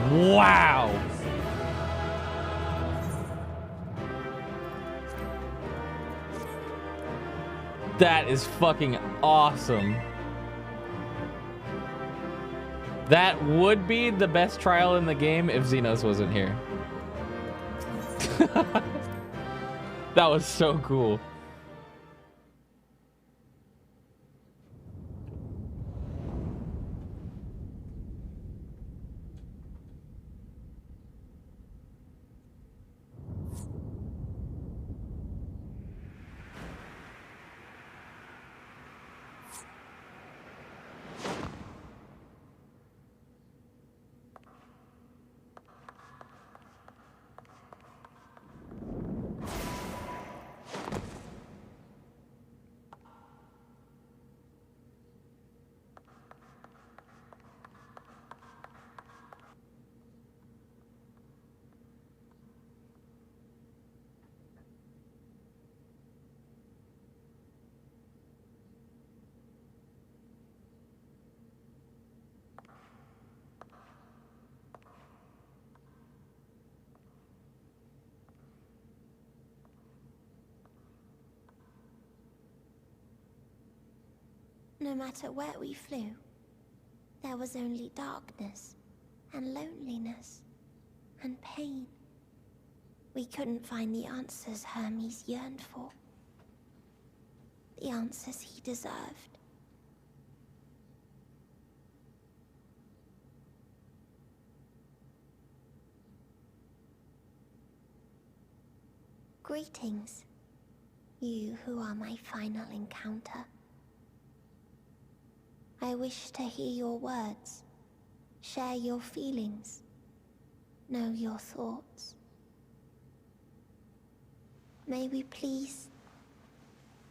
Wow. That is fucking awesome. That would be the best trial in the game if Xenos wasn't here. That was so cool. No matter where we flew, there was only darkness and loneliness and pain. We couldn't find the answers Hermes yearned for. The answers he deserved. Greetings, you who are my final encounter. I wish to hear your words, share your feelings, know your thoughts. May we please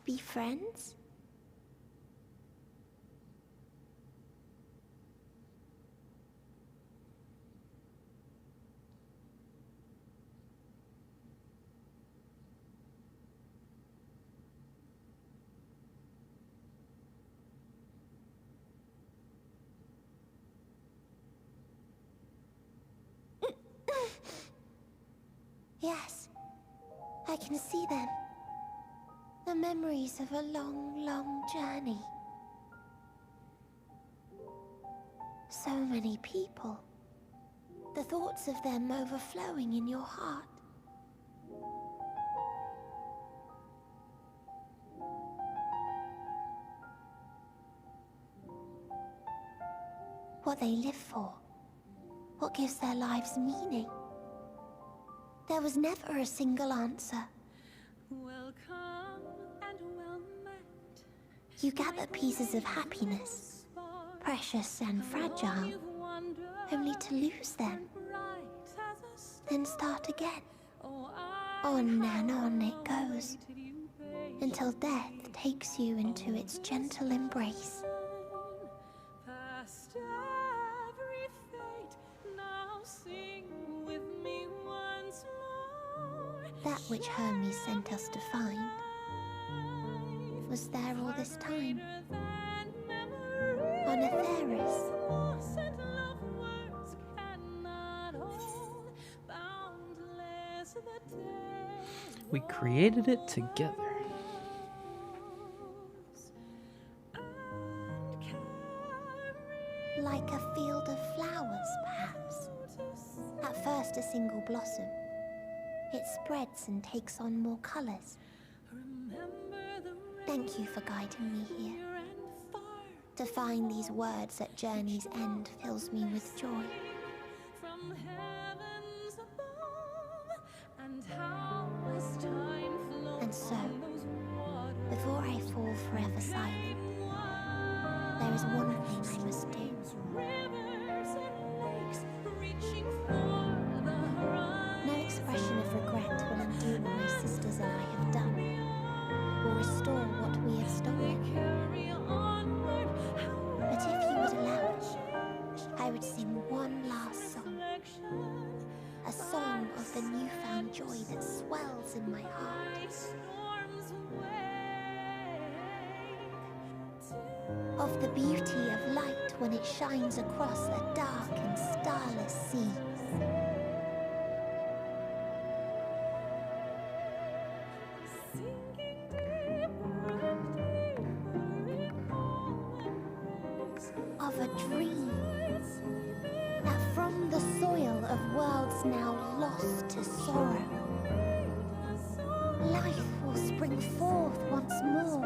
be friends? Yes, I can see them. The memories of a long, long journey. So many people. The thoughts of them overflowing in your heart. What they live for. What gives their lives meaning. There was never a single answer. You gather pieces of happiness, precious and fragile, only to lose them. Then start again. On and on it goes, until death takes you into its gentle embrace. That which Hermes sent us to find was there all this time, on Etheris. We created it together. Like a field of flowers, perhaps. At first a single blossom. It spreads and takes on more colors. Thank you for guiding me here. To find these words at journey's end fills me with joy. And so, before I fall forever silent, there is one thing I must do. No expression of regret will undo what my sisters and I have done, will restore what we have stolen. But if you would allow it, I would sing one last song. A song of the newfound joy that swells in my heart. Of the beauty of light when it shines across a dark and starless sea. Of a dream that from the soil of worlds now lost to sorrow, life will spring forth once more.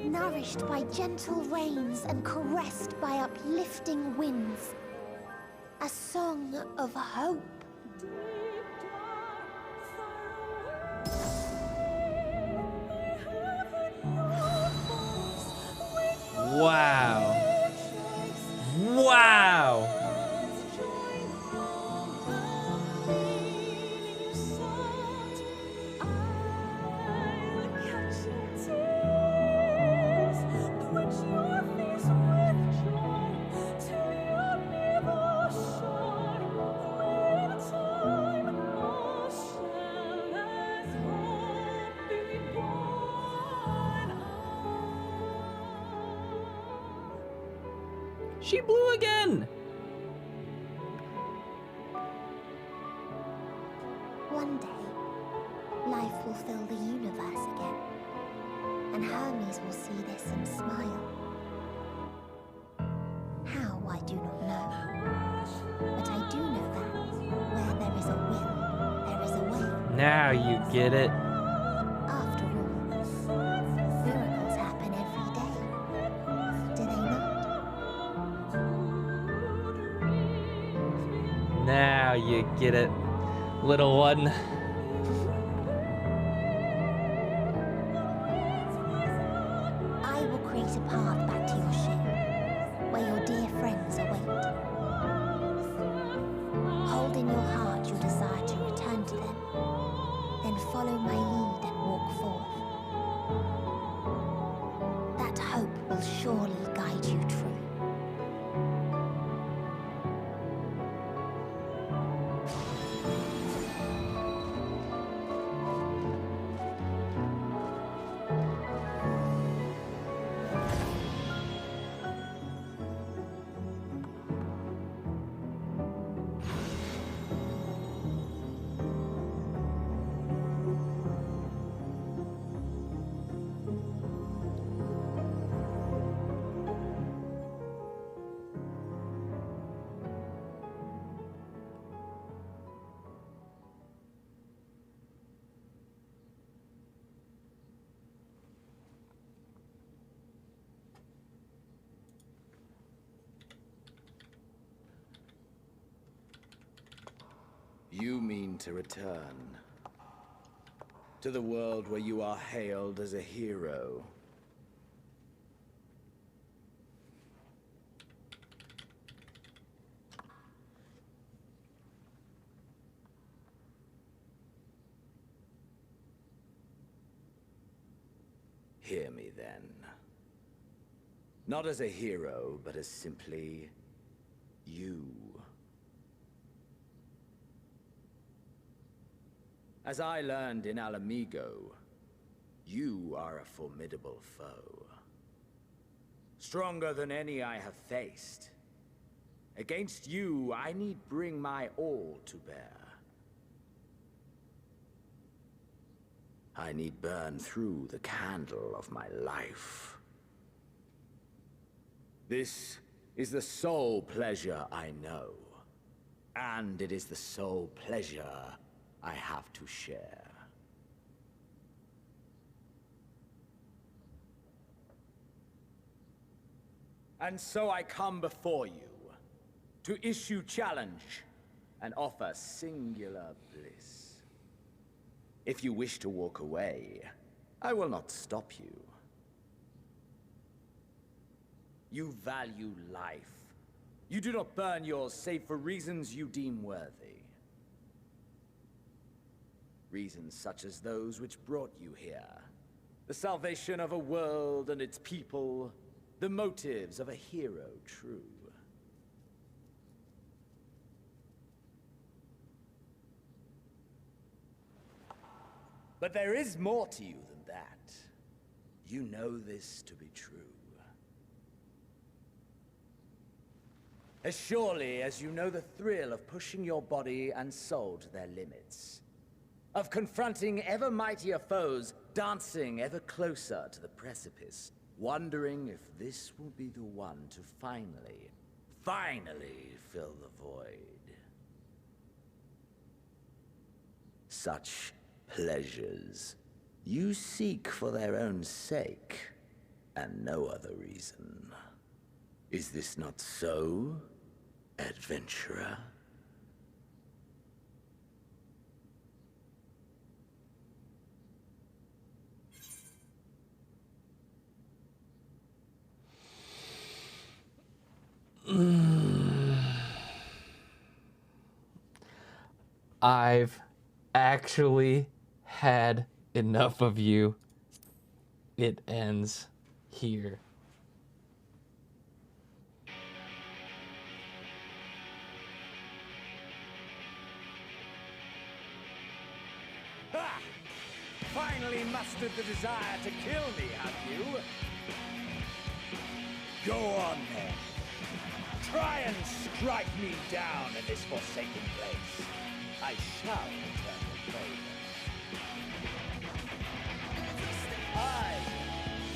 Nourished by gentle rains and caressed by uplifting winds. A song of hope. Wow. Wow. She blew again! One day, life will fill the universe again. And Hermes will see this and smile. How, I do not know. But I do know that where there is a will, there is a way. Now you get it. After all, miracles happen every day. Do they not? Now you get it, little one. I will create a path back to your ship, where your dear friends await. Hold in your heart your desire to return to them, then follow my lead and walk forth. That hope will surely guide you true. You mean to return to the world where you are hailed as a hero. Hear me then. Not as a hero, but as simply you. As I learned in Alamigo, you are a formidable foe. Stronger than any I have faced. Against you, I need bring my all to bear. I need burn through the candle of my life. This is the sole pleasure I know, and it is the sole pleasure I have to share. And so I come before you to issue challenge and offer singular bliss. If you wish to walk away, I will not stop you. You value life. You do not burn yours save for reasons you deem worthy. Reasons such as those which brought you here. The salvation of a world and its people. The motives of a hero true. But there is more to you than that. You know this to be true. As surely as you know the thrill of pushing your body and soul to their limits. Of confronting ever mightier foes, dancing ever closer to the precipice, wondering if this will be the one to finally fill the void. Such pleasures you seek for their own sake, and no other reason. Is this not so, adventurer? I've actually had enough of you. It ends here. Ha! Finally mustered the desire to kill me, have you? Go on then. Try and strike me down in this forsaken place. I shall return the favor. I,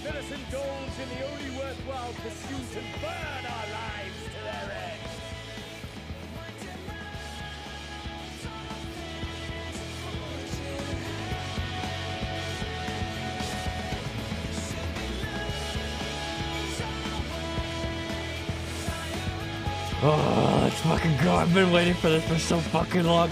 let us indulge in the only worthwhile pursuit and burn our lives to their end. Oh, let's fucking go. I've been waiting for this for so fucking long.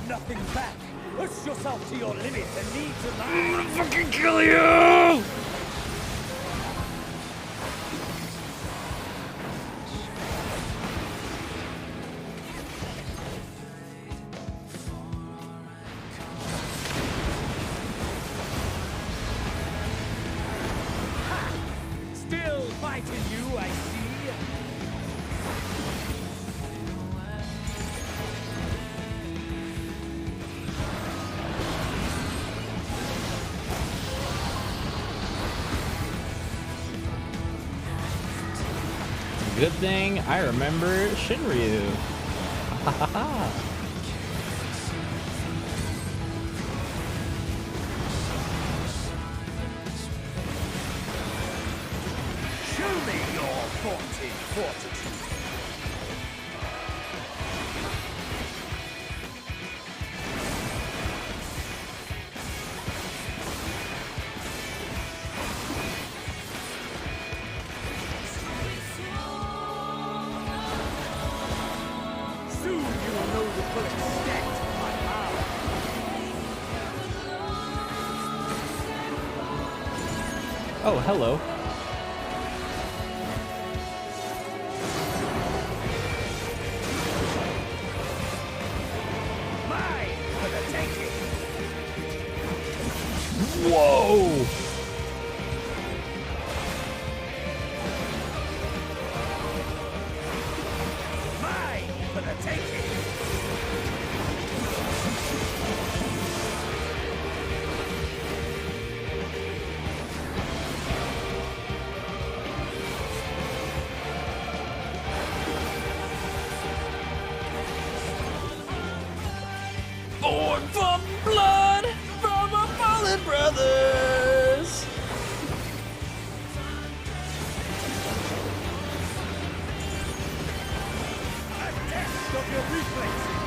Nothing back. Push yourself to your limit and need to lie. I'm gonna fucking kill you! Good thing I remember Shinryu. Ha ha ha. Show me your vaunted fortitude. Soon you will know the full extent of my power. Oh, hello. Mine for the taking. Whoa! Mine for the taking. Born from blood from our fallen brothers. A test of your reflexes.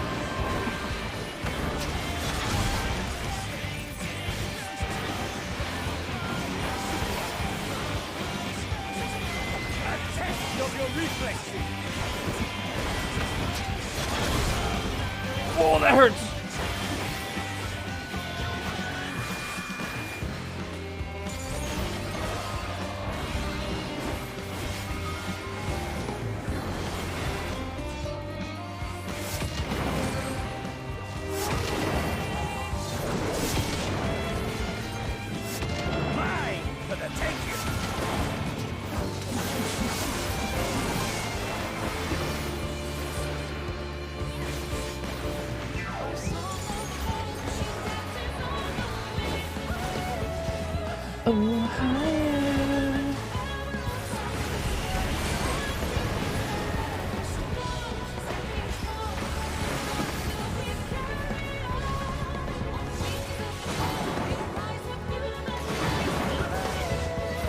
A test of your reflexes. Oh, that hurts. Mine for the taking.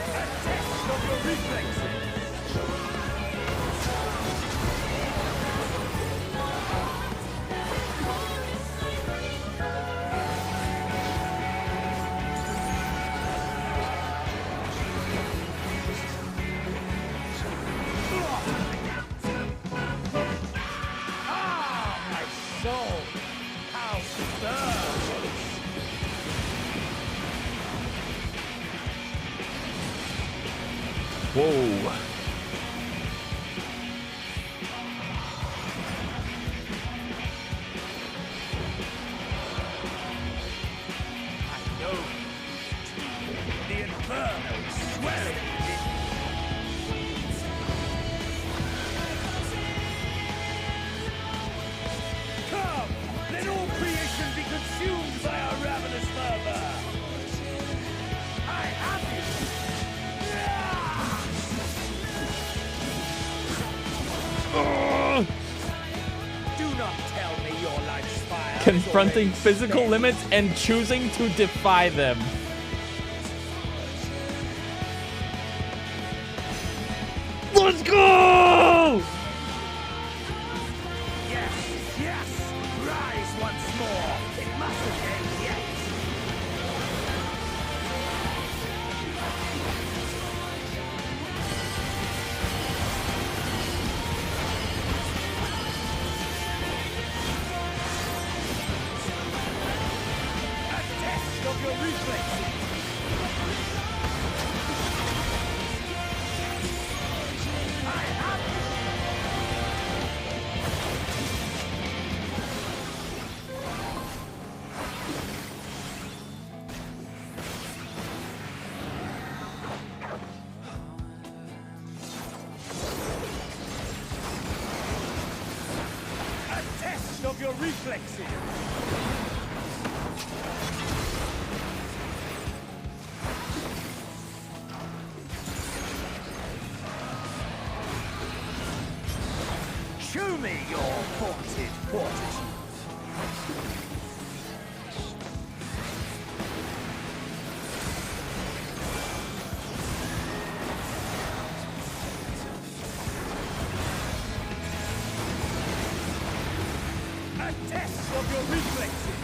A test of your reflexes. Ah, my soul! How stern! Whoa. I know the inferno is swelling within me. Come, let all creation be consumed by our ravenous fervor. I have you. Do not tell me your life's fire is Confronting already physical spent. limits and choosing to defy them. Let's go! Yes, yes! Rise once more! It mustn't end yet! A test of your reflexes! I have a test of your reflexes! Show me your vaunted fortitude. A test of your reflexes.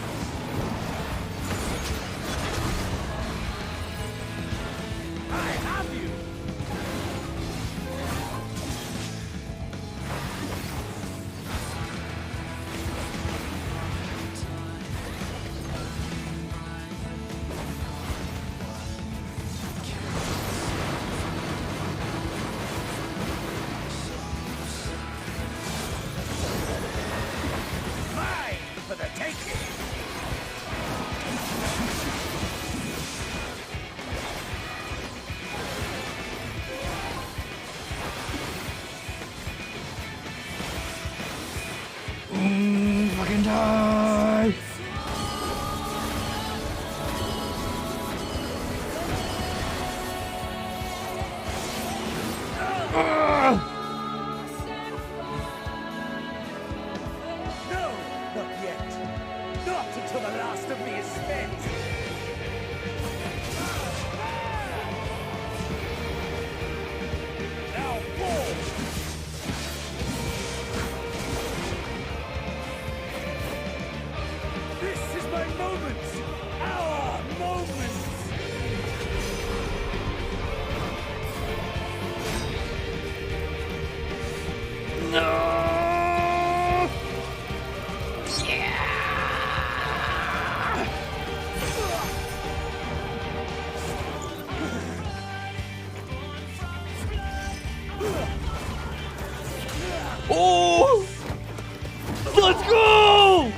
I have you. For the taking! Fucking die! No, not yet. Not until the last of me is spent. Now fall! This is my moment! Our moment! No! Oh! Let's go!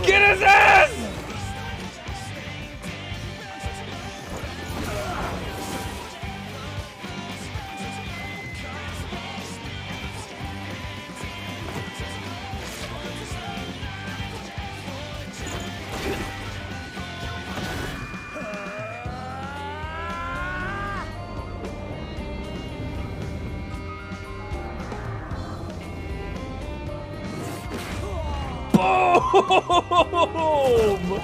Get his ass! Boom!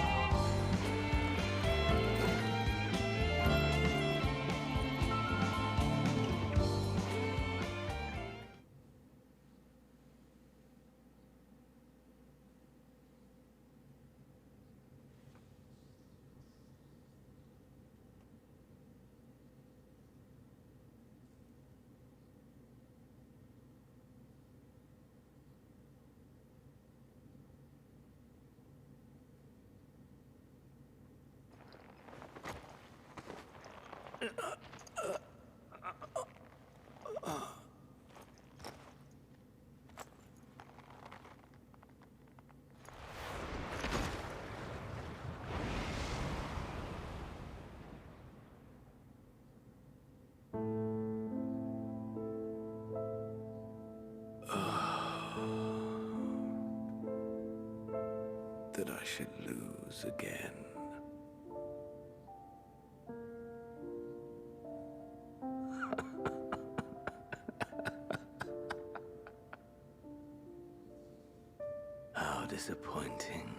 That I should lose again. How disappointing.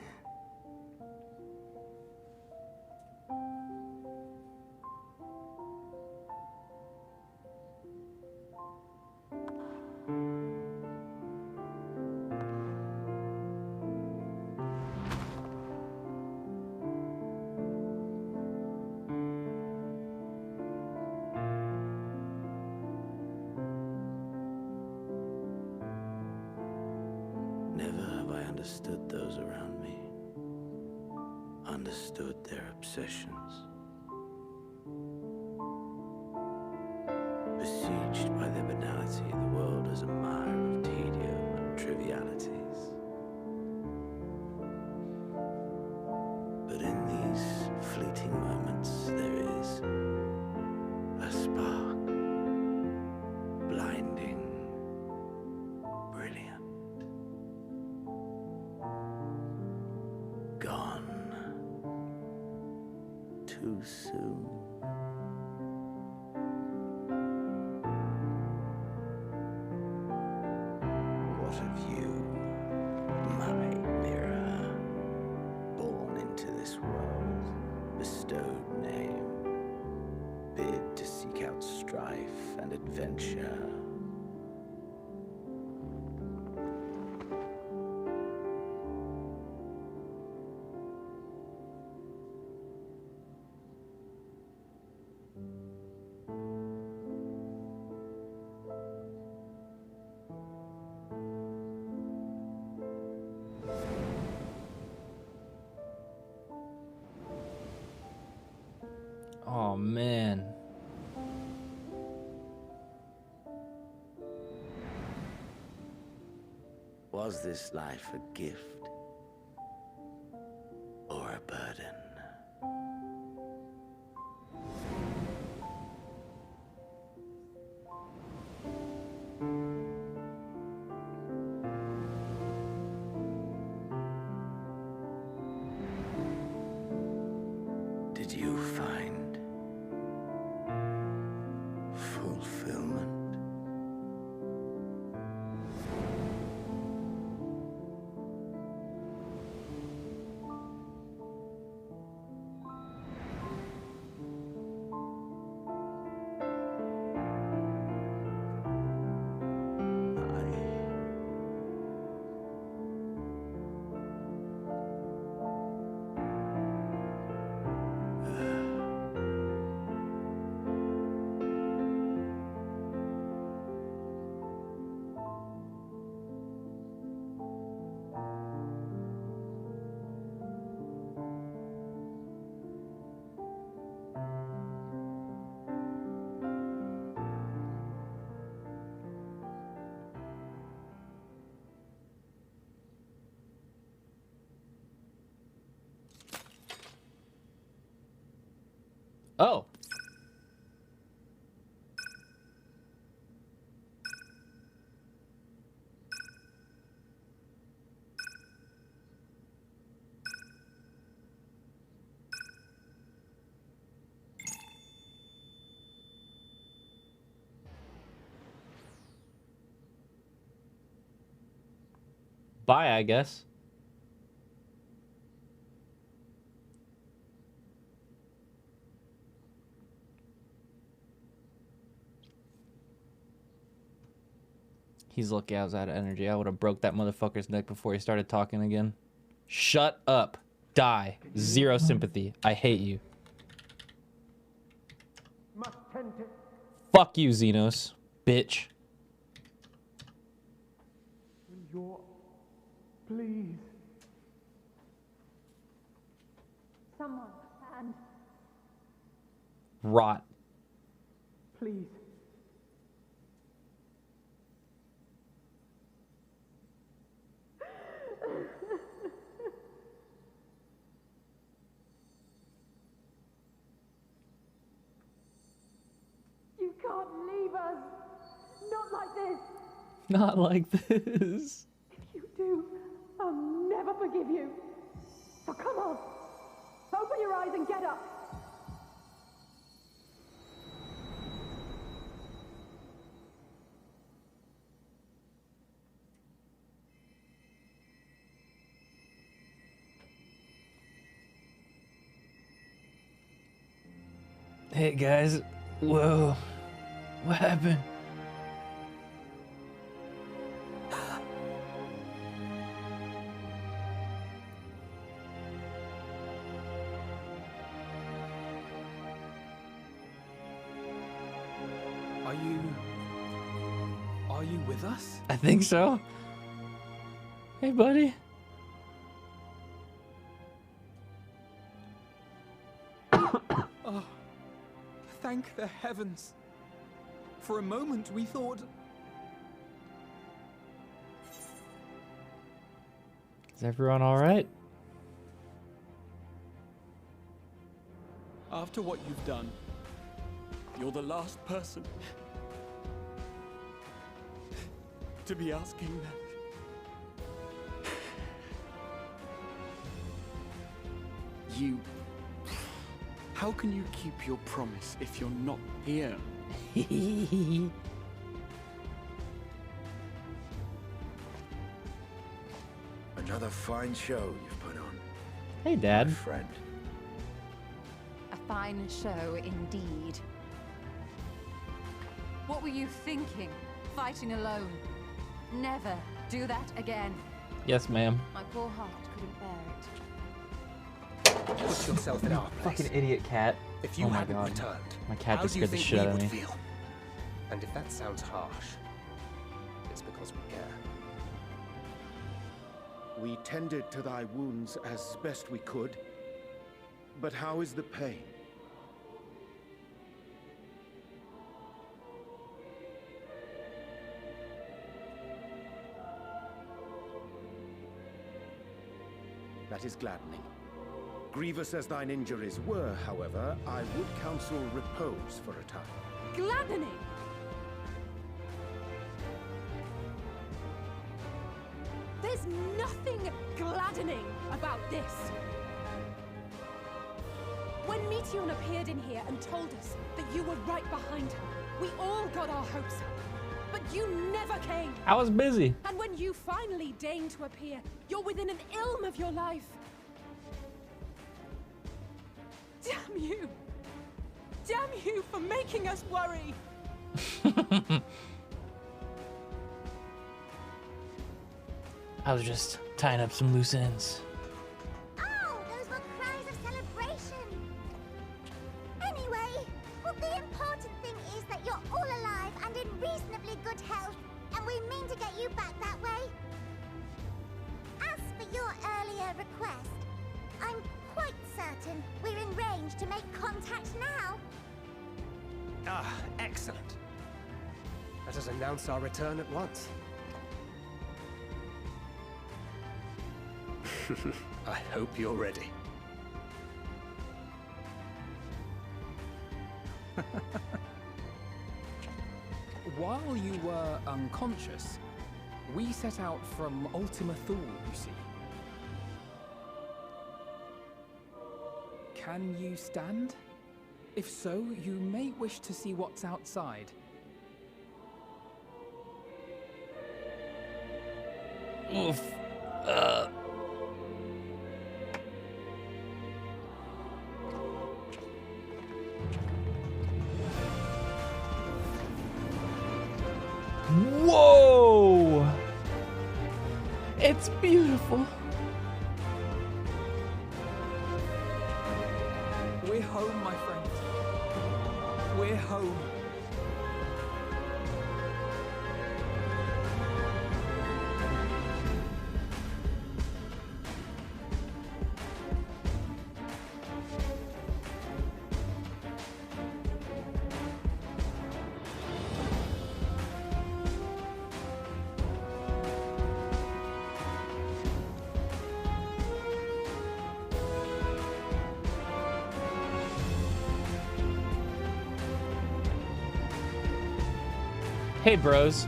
Never have I understood those around me, understood their obsessions. Besieged by their banality, the world is a mire of tedium and trivialities. But in these fleeting moments, there is a spark, blinding, brilliant. Gone too soon. adventure. Oh man. Was this life a gift or a burden? Did you find fulfillment? Oh. Bye, I guess. He's lucky I was out of energy. I would have broke that motherfucker's neck before he started talking again. Shut up. Die. Zero sympathy. I hate you. Fuck you, Xenos. Bitch. Please. Someone, and Rot. Please. you can't leave us. Not like this. Not like this. If you do, I'll never forgive you. So come on. Open your eyes and get up. Hey guys. Whoa. What happened? Are you with us? I think so. Hey, buddy. Oh, thank the heavens. For a moment we thought... Is everyone all right? After what you've done, you're the last person to be asking that. You... How can you keep your promise if you're not here? Another fine show you've put on. Hey, Dad. My friend. A fine show indeed. What were you thinking? Fighting alone. Never do that again. Yes, ma'am. My poor heart couldn't bear it. Put yourself in our place. Fucking idiot cat. If you oh my hadn't god. returned, My cat how just do you scared the think shit we out of would me. feel? And if that sounds harsh, it's because we care. We tended to thy wounds as best we could. But how is the pain? That is gladdening. Grievous as thine injuries were, however, I would counsel repose for a time. Gladdening! There's nothing gladdening about this. When Meteion appeared in here and told us that you were right behind her, we all got our hopes up. But you never came. I was busy. And when you finally deign to appear, you're within an ilm of your life. Damn you! Damn you for making us worry! I was just tying up some loose ends. Oh, those were cries of celebration. Anyway, well, the important thing is that you're all alive and in reasonably good health, and we mean to get you back that way. As for your earlier request, I'm quite certain we're in range to make contact now. Ah, excellent. Let us announce our return at once. I hope you're ready. While you were unconscious, we set out from Ultima Thule, you see. Can you stand? If so, you may wish to see what's outside. Oof. Whoa! It's beautiful. We're home, my friend. We're home. Hey bros,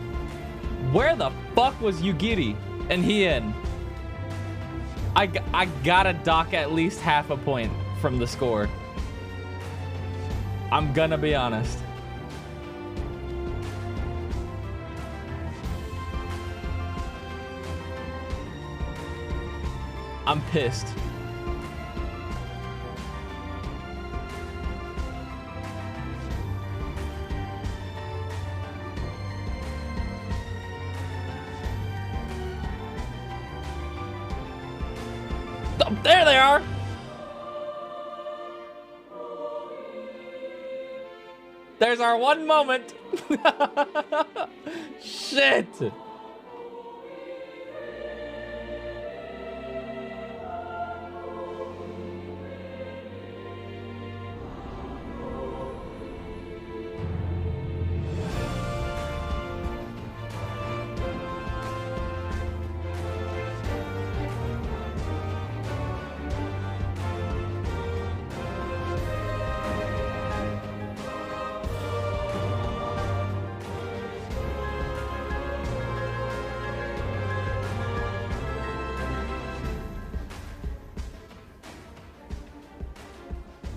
where the fuck was Yugiri and Hien? I gotta dock at least half a point from the score. I'm gonna be honest. I'm pissed. Oh, there they are. There's our one moment. Shit.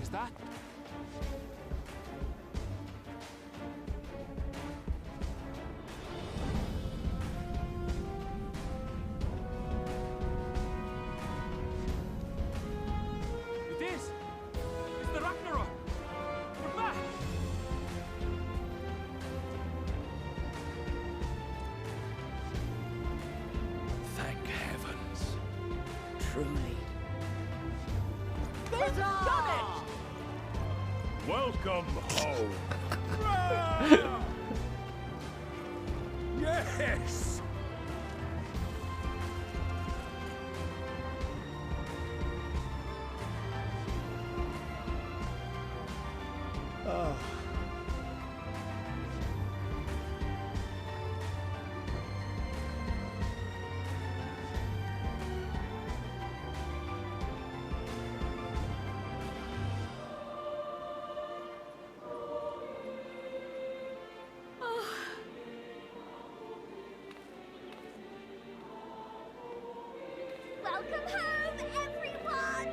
Is that? It is! It's the Ragnarok! We're back! Welcome home. Yes. Oh. Welcome home, everyone!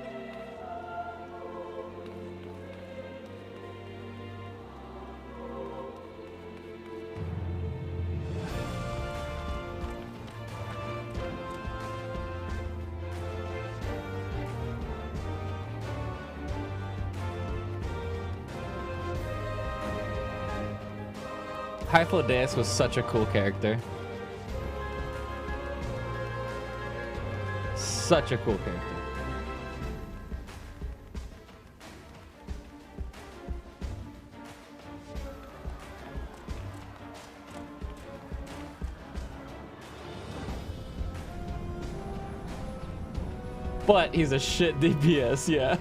Hyplodeus was such a cool character. Such a cool character. But he's a shit DPS, yeah.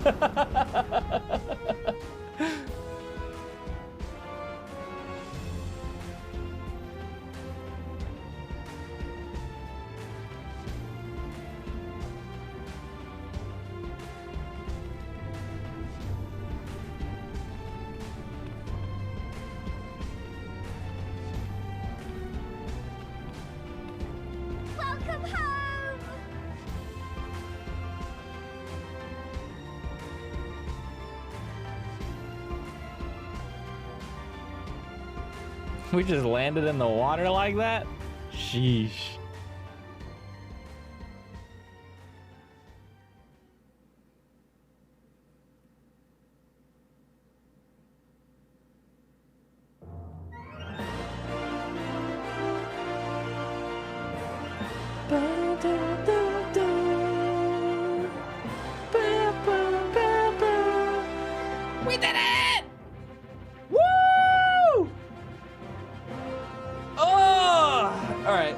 Welcome home! We just landed in the water like that? Sheesh. We did it! Woo! Oh! Alright.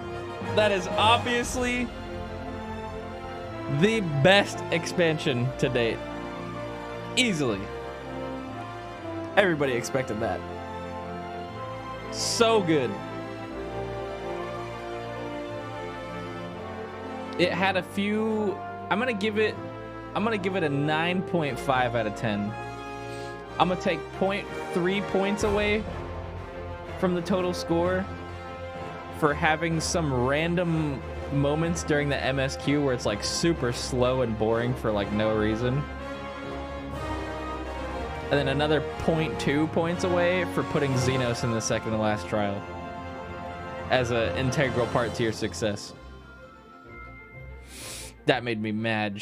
That is obviously the best expansion to date. Easily. Everybody expected that. So good. It had a few... I'm gonna give it a 9.5 out of 10. I'm gonna take 0.3 points away from the total score for having some random moments during the MSQ where it's like super slow and boring for like no reason. And then another 0.2 points away for putting Xenos in the second to last trial as an integral part to your success. That made me mad.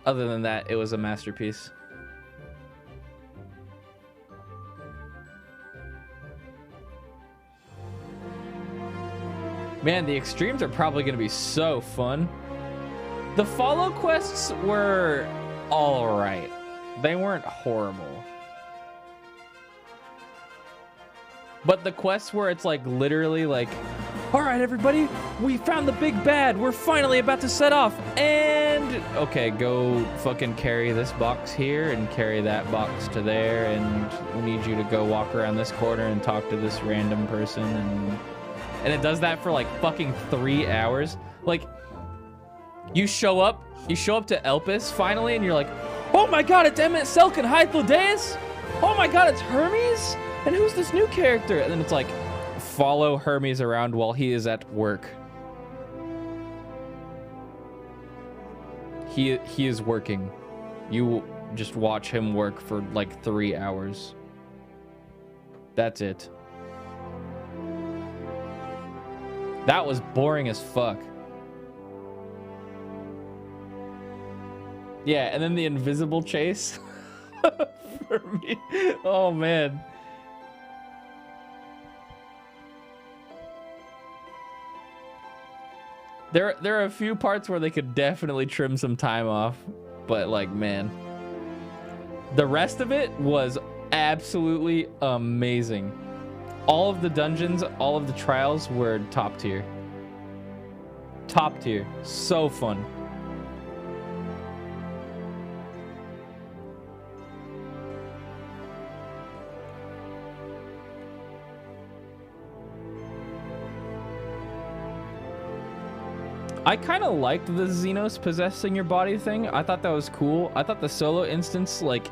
Other than that, it was a masterpiece. Man, the extremes are probably going to be so fun. The follow quests were all right. They weren't horrible. But the quests where it's like literally like, all right, everybody, we found the big bad. We're finally about to set off. And okay, go fucking carry this box here and carry that box to there. And we need you to go walk around this corner and talk to this random person. And it does that for like fucking 3 hours. Like, you show up to Elpis finally, and you're like, oh my god, it's Emmett Selk and Hythlodeus? Oh my god, it's Hermes? And who's this new character? And then it's like, follow Hermes around while he is at work. He is working. You just watch him work for like 3 hours. That's it. That was boring as fuck. Yeah, and then the invisible chase for me. Oh man. There are a few parts where they could definitely trim some time off, but like, man, The rest of it was absolutely amazing. All of the dungeons, all of the trials were top tier. Top tier. So fun. I kind of liked the Xenos possessing your body thing. I thought that was cool. I thought the solo instance, like,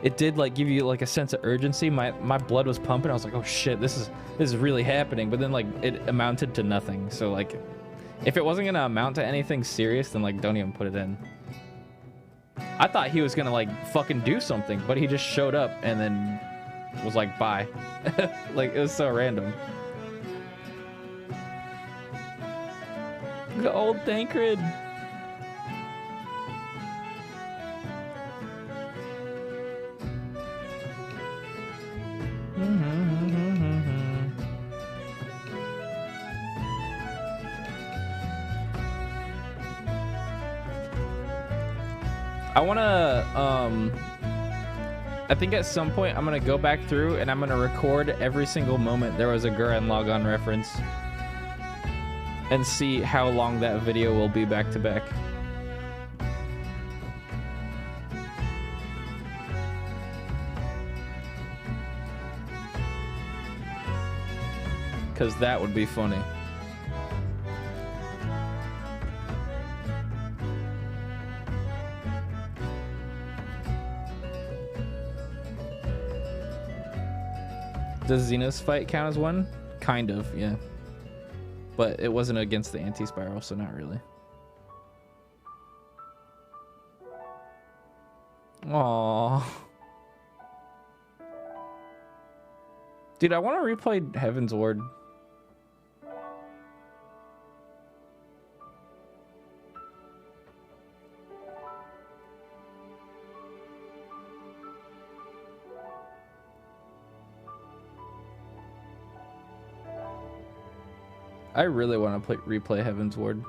it did like give you like a sense of urgency. My blood was pumping. I was like, oh shit, this is really happening. But then like it amounted to nothing. So like, if it wasn't gonna amount to anything serious, then like don't even put it in. I thought he was gonna like fucking do something, but he just showed up and then was like, bye. Like, it was so random. The old Tancred. I wanna, I think at some point I'm gonna go back through and I'm gonna record every single moment there was a Gurren Lagann reference and see how long that video will be back to back. Because that would be funny. Does Xenos fight count as one? Kind of, yeah. But it wasn't against the anti-spiral, so not really. Aww. Dude, I want to replay Heaven's Ward. I really want to replay Heaven's Ward.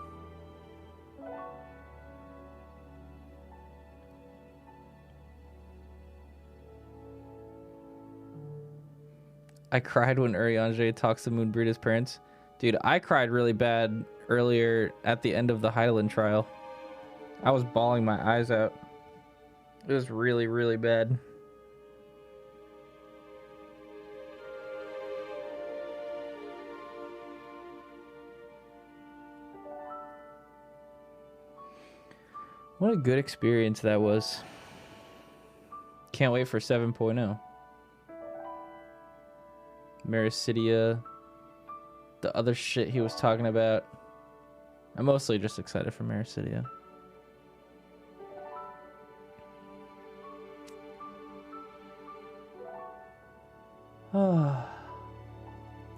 I cried when Urianger talks to Moonbreeder's parents. Dude, I cried really bad earlier at the end of the Hydaelyn trial. I was bawling my eyes out. It was really, really bad. What a good experience that was. Can't wait for 7.0. Marasidia. The other shit he was talking about. I'm mostly just excited for Marasidia.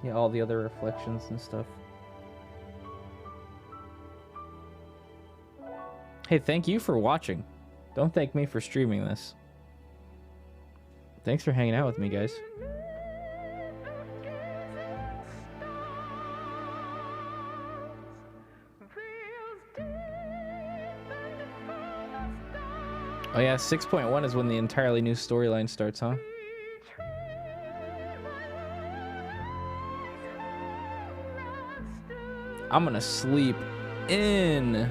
Yeah, all the other reflections and stuff. Hey, thank you for watching. Don't thank me for streaming this. Thanks for hanging out with me, guys. Oh yeah, 6.1 is when the entirely new storyline starts, huh? I'm gonna sleep in.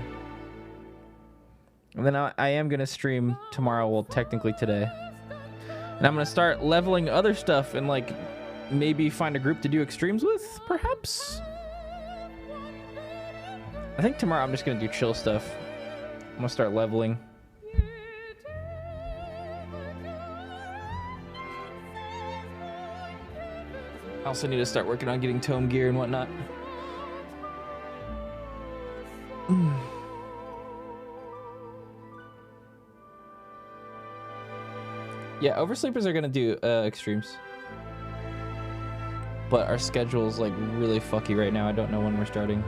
And then I am gonna stream tomorrow, well, technically today. And I'm gonna start leveling other stuff and like maybe find a group to do extremes with, perhaps? I think tomorrow I'm just gonna do chill stuff. I'm gonna start leveling. I also need to start working on getting tome gear and whatnot. Yeah, Oversleepers are gonna do extremes. But our schedule's like really fucky right now. I don't know when we're starting.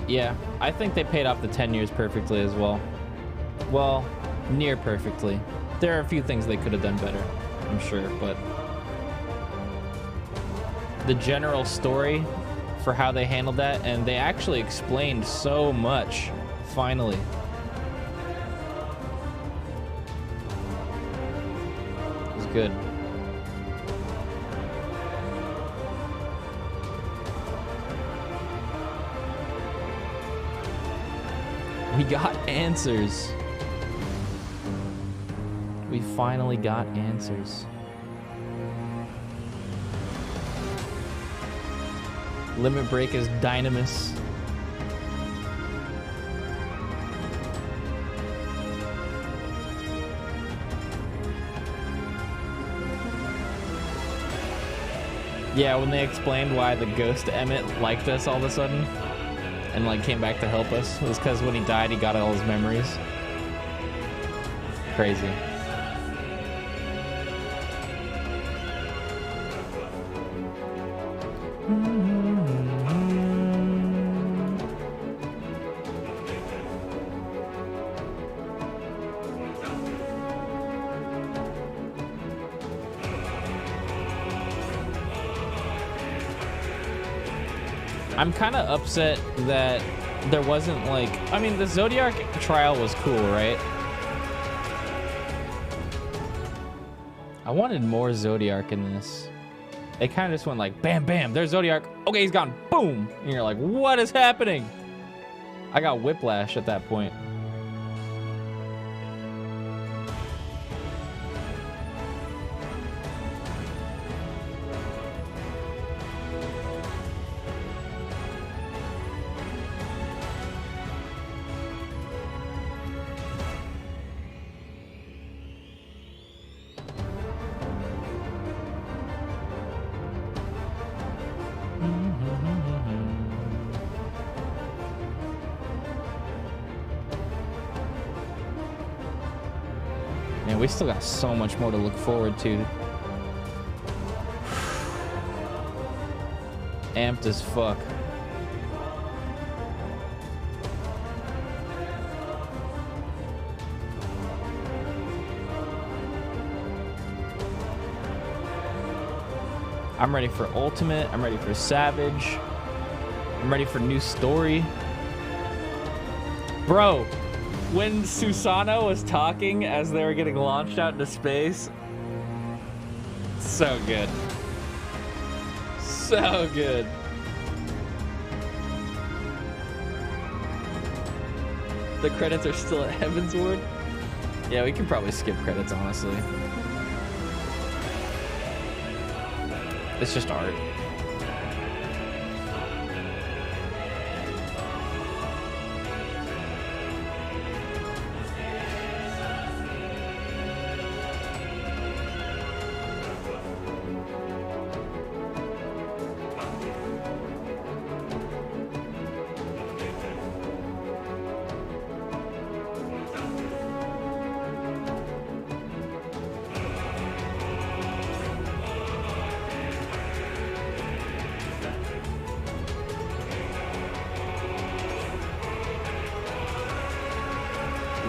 Yeah, I think they paid off the 10 years perfectly as well. Well, near perfectly. There are a few things they could have done better, I'm sure, but the general story for how they handled that, and they actually explained so much, finally. It was good. We got answers. We finally got answers. Limit Break is Dynamis. Yeah, when they explained why the ghost Emmett liked us all of a sudden and like came back to help us, it was because when he died he got all his memories. Crazy. I'm kind of upset that there wasn't like, I mean, the Zodiac trial was cool, right? I wanted more Zodiac in this. It kind of just went like, bam, bam, there's Zodiac. Okay, he's gone, boom. And you're like, what is happening? I got whiplash at that point. Man, we still got so much more to look forward to. Amped as fuck. I'm ready for Ultimate. I'm ready for Savage. I'm ready for new story. Bro, when Susanoo was talking as they were getting launched out into space, so good. So good. The credits are still at Heavensward. Yeah, we can probably skip credits, honestly. It's just art.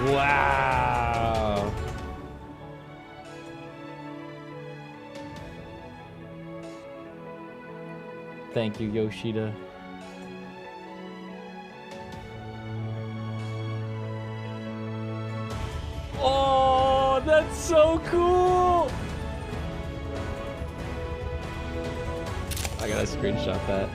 Wow. Thank you, Yoshida. Oh, that's so cool. I gotta screenshot that.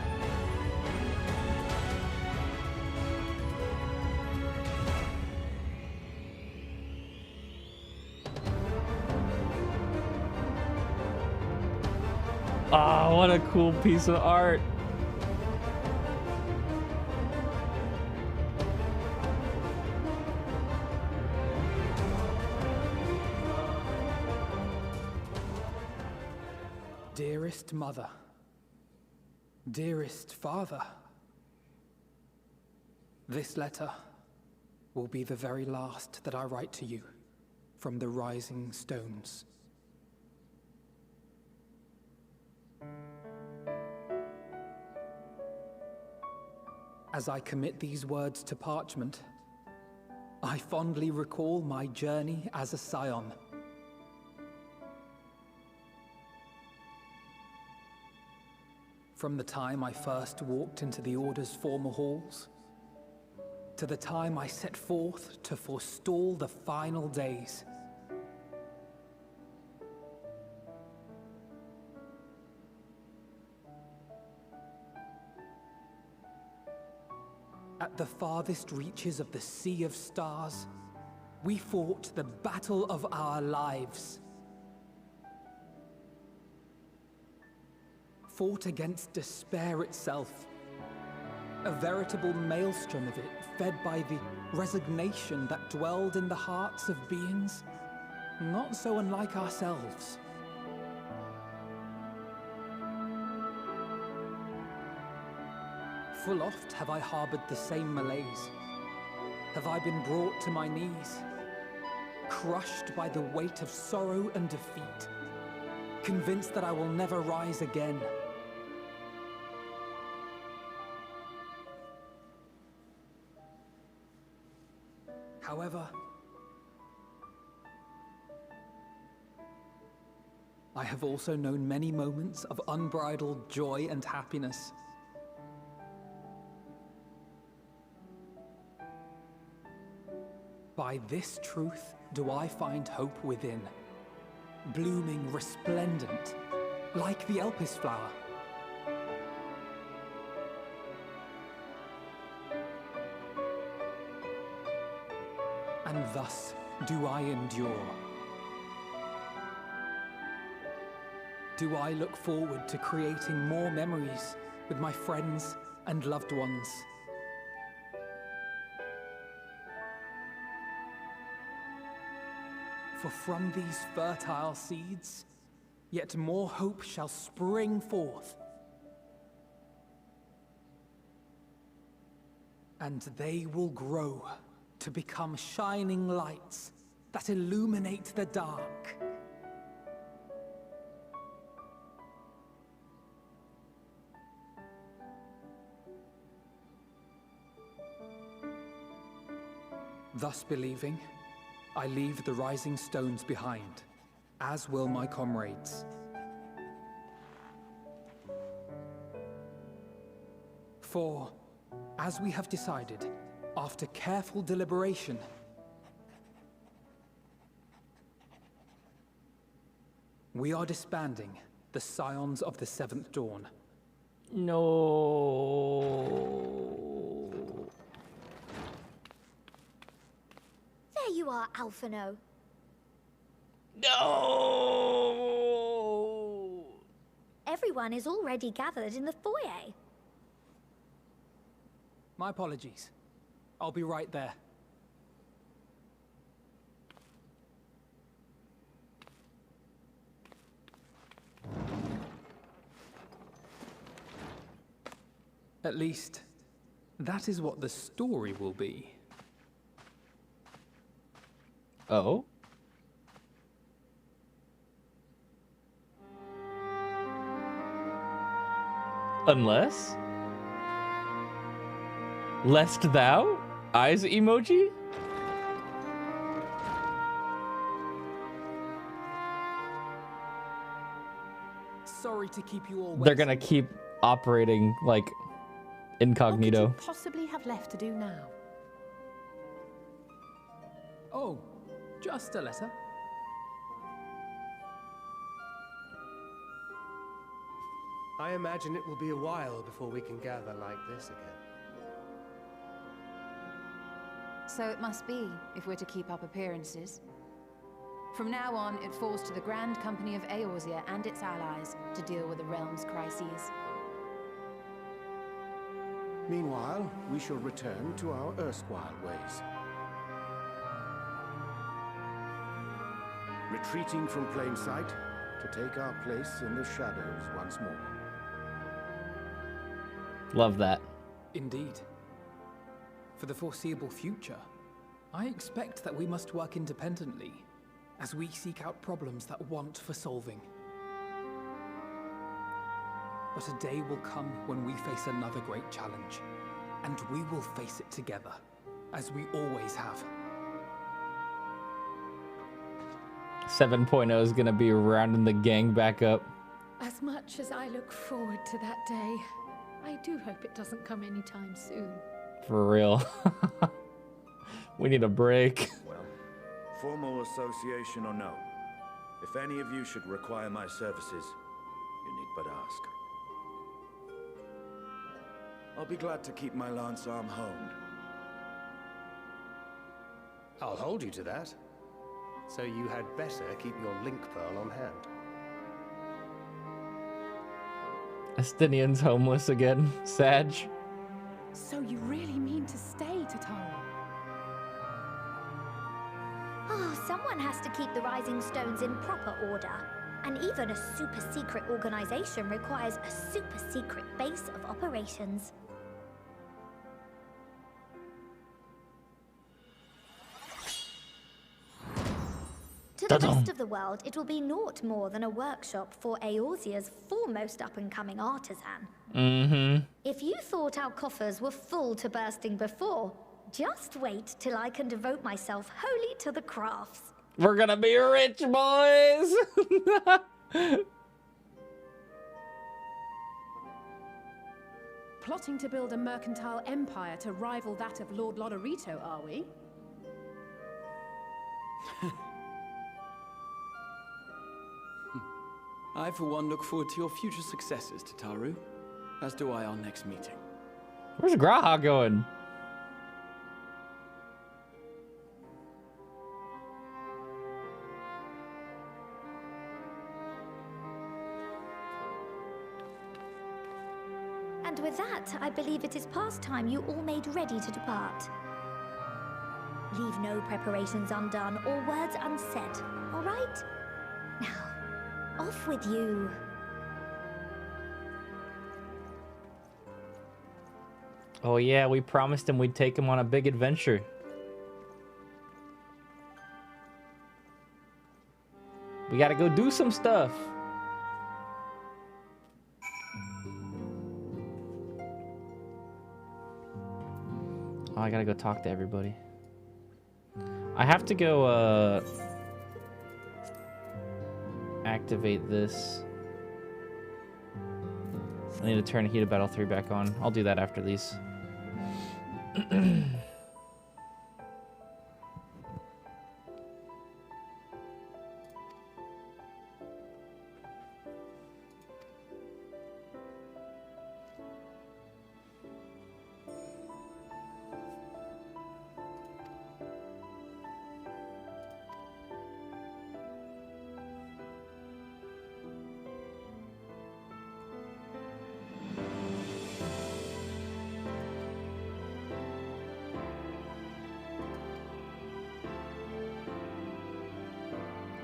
Oh, what a cool piece of art. Dearest mother, dearest father, this letter will be the very last that I write to you from the Rising Stones. As I commit these words to parchment, I fondly recall my journey as a scion. From the time I first walked into the Order's former halls, to the time I set forth to forestall the final days. At the farthest reaches of the Sea of Stars, we fought the battle of our lives. Fought against despair itself. A veritable maelstrom of it, fed by the resignation that dwelled in the hearts of beings not so unlike ourselves. Full oft have I harbored the same malaise. Have I been brought to my knees, crushed by the weight of sorrow and defeat, convinced that I will never rise again. However, I have also known many moments of unbridled joy and happiness. By this truth do I find hope within, blooming resplendent, like the Elpis flower. And thus do I endure. Do I look forward to creating more memories with my friends and loved ones. For from these fertile seeds, yet more hope shall spring forth. And they will grow to become shining lights that illuminate the dark. Thus believing, I leave the rising stones behind, as will my comrades. For, as we have decided, after careful deliberation, we are disbanding the Scions of the Seventh Dawn. No. There you are, Alphino. No! Everyone is already gathered in the foyer. My apologies. I'll be right there. At least, that is what the story will be. Oh? Unless? Lest thou? Eyes emoji? Sorry to keep you all waiting. They're gonna keep operating like incognito. What could you possibly have left to do now? Oh, just a letter. I imagine it will be a while before we can gather like this again. So it must be, if we're to keep up appearances. From now on, it falls to the Grand Company of Eorzea and its allies to deal with the realm's crises. Meanwhile, we shall return to our erstwhile ways. Retreating from plain sight to take our place in the shadows once more. Love that. Indeed. For the foreseeable future, I expect that we must work independently as we seek out problems that want for solving. But a day will come when we face another great challenge. And we will face it together, as we always have. 7.0 is gonna be rounding the gang back up. As much as I look forward to that day, I do hope it doesn't come anytime soon. For real. We need a break. Well, formal association or no, if any of you should require my services, you need but ask. I'll be glad to keep my lance arm honed. I'll hold you to that. So you had better keep your link pearl on hand. Estinian's homeless again. Sag. So you really mean to stay, Tataru? Oh, someone has to keep the Rising Stones in proper order. And even a super-secret organization requires a super-secret base of operations. To the rest of the world, it will be naught more than a workshop for Eorzea's foremost up-and-coming artisan. Mm-hmm. If you thought our coffers were full to bursting before, just wait till I can devote myself wholly to the crafts. We're gonna be rich, boys! Plotting to build a mercantile empire to rival that of Lord Lodorito, are we? I, for one, look forward to your future successes, Tataru. As do I our next meeting. Where's Graha going? And with that, I believe it is past time you all made ready to depart. Leave no preparations undone or words unsaid, all right? Now, off with you. Oh yeah, we promised him we'd take him on a big adventure. We gotta go do some stuff. Oh, I gotta go talk to everybody. I have to go, activate this. I need to turn Heated Battle 3 back on. I'll do that after these.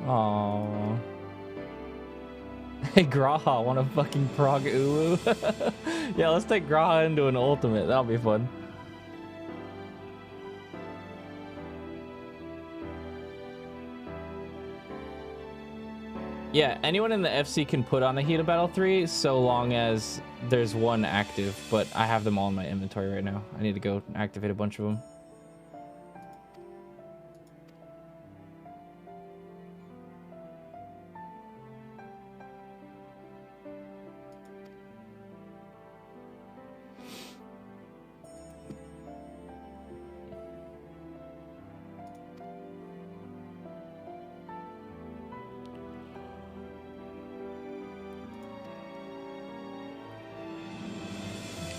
Aww. Hey, Graha, want a fucking prog Ulu? Yeah, let's take Graha into an ultimate. That'll be fun. Yeah, anyone in the FC can put on a Heated Battle 3 so long as there's one active, but I have them all in my inventory right now. I need to go activate a bunch of them.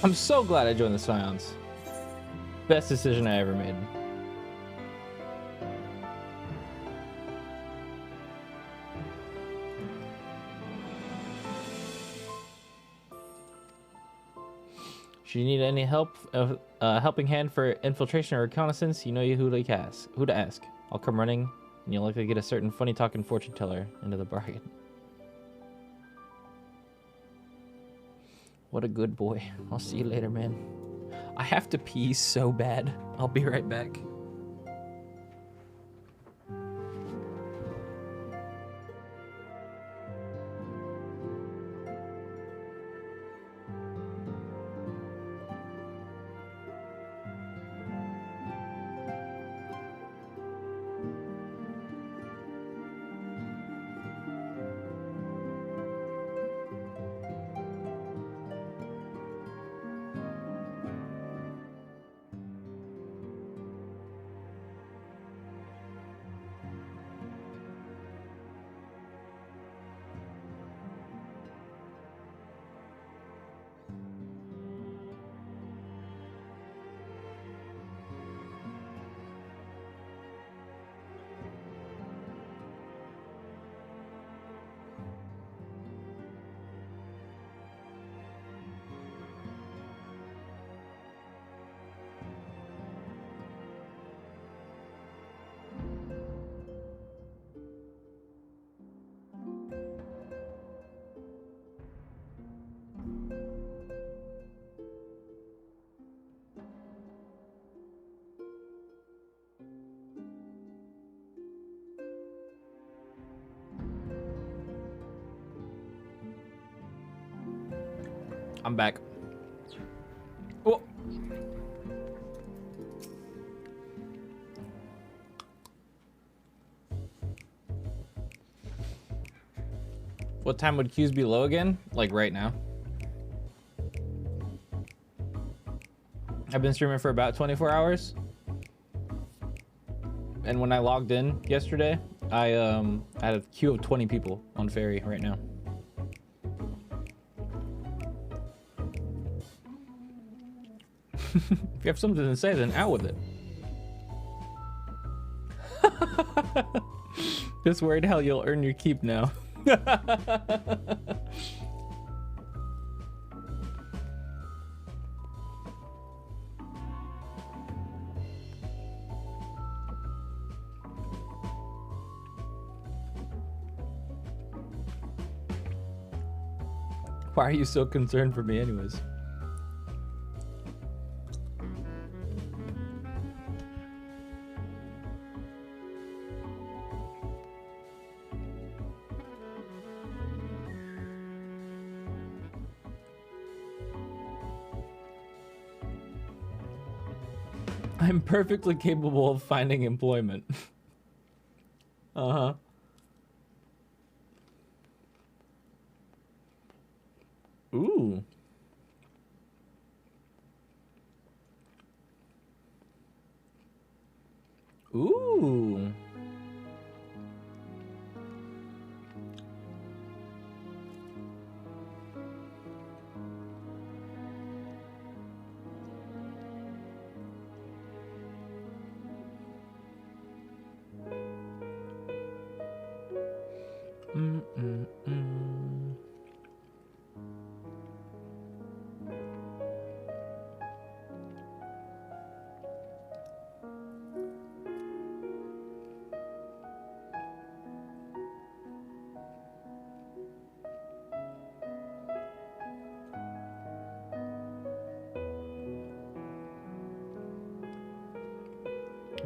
I'm so glad I joined the Scions. Best decision I ever made. Should you need any help, helping hand for infiltration or reconnaissance, you know who to ask. I'll come running, and you'll likely get a certain funny-talking fortune teller into the bargain. What a good boy. I'll see you later, man. I have to pee so bad. I'll be right back. I'm back. Oh. What time would queues be low again? Like right now. I've been streaming for about 24 hours. And when I logged in yesterday, I had a queue of 20 people on Ferry right now. If you have something to say, then out with it. Just worried how you'll earn your keep now. Why are you so concerned for me anyways? I'm perfectly capable of finding employment. Uh-huh. Ooh. Ooh.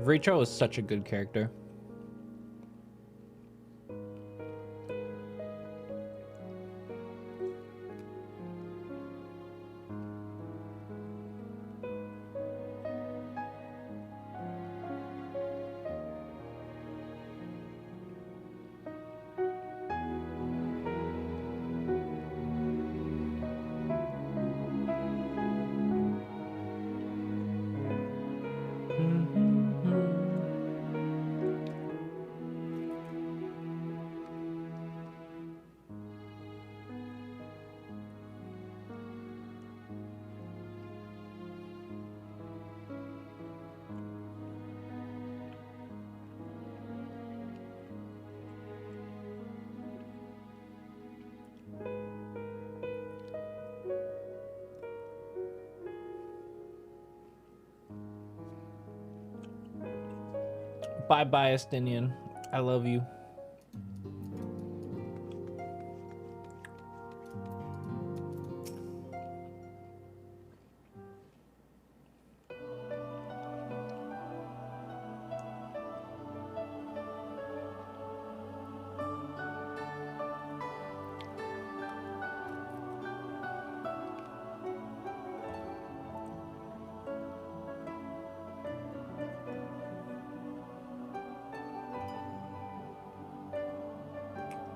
Richo is such a good character. Bye-bye, Estinian. I love you.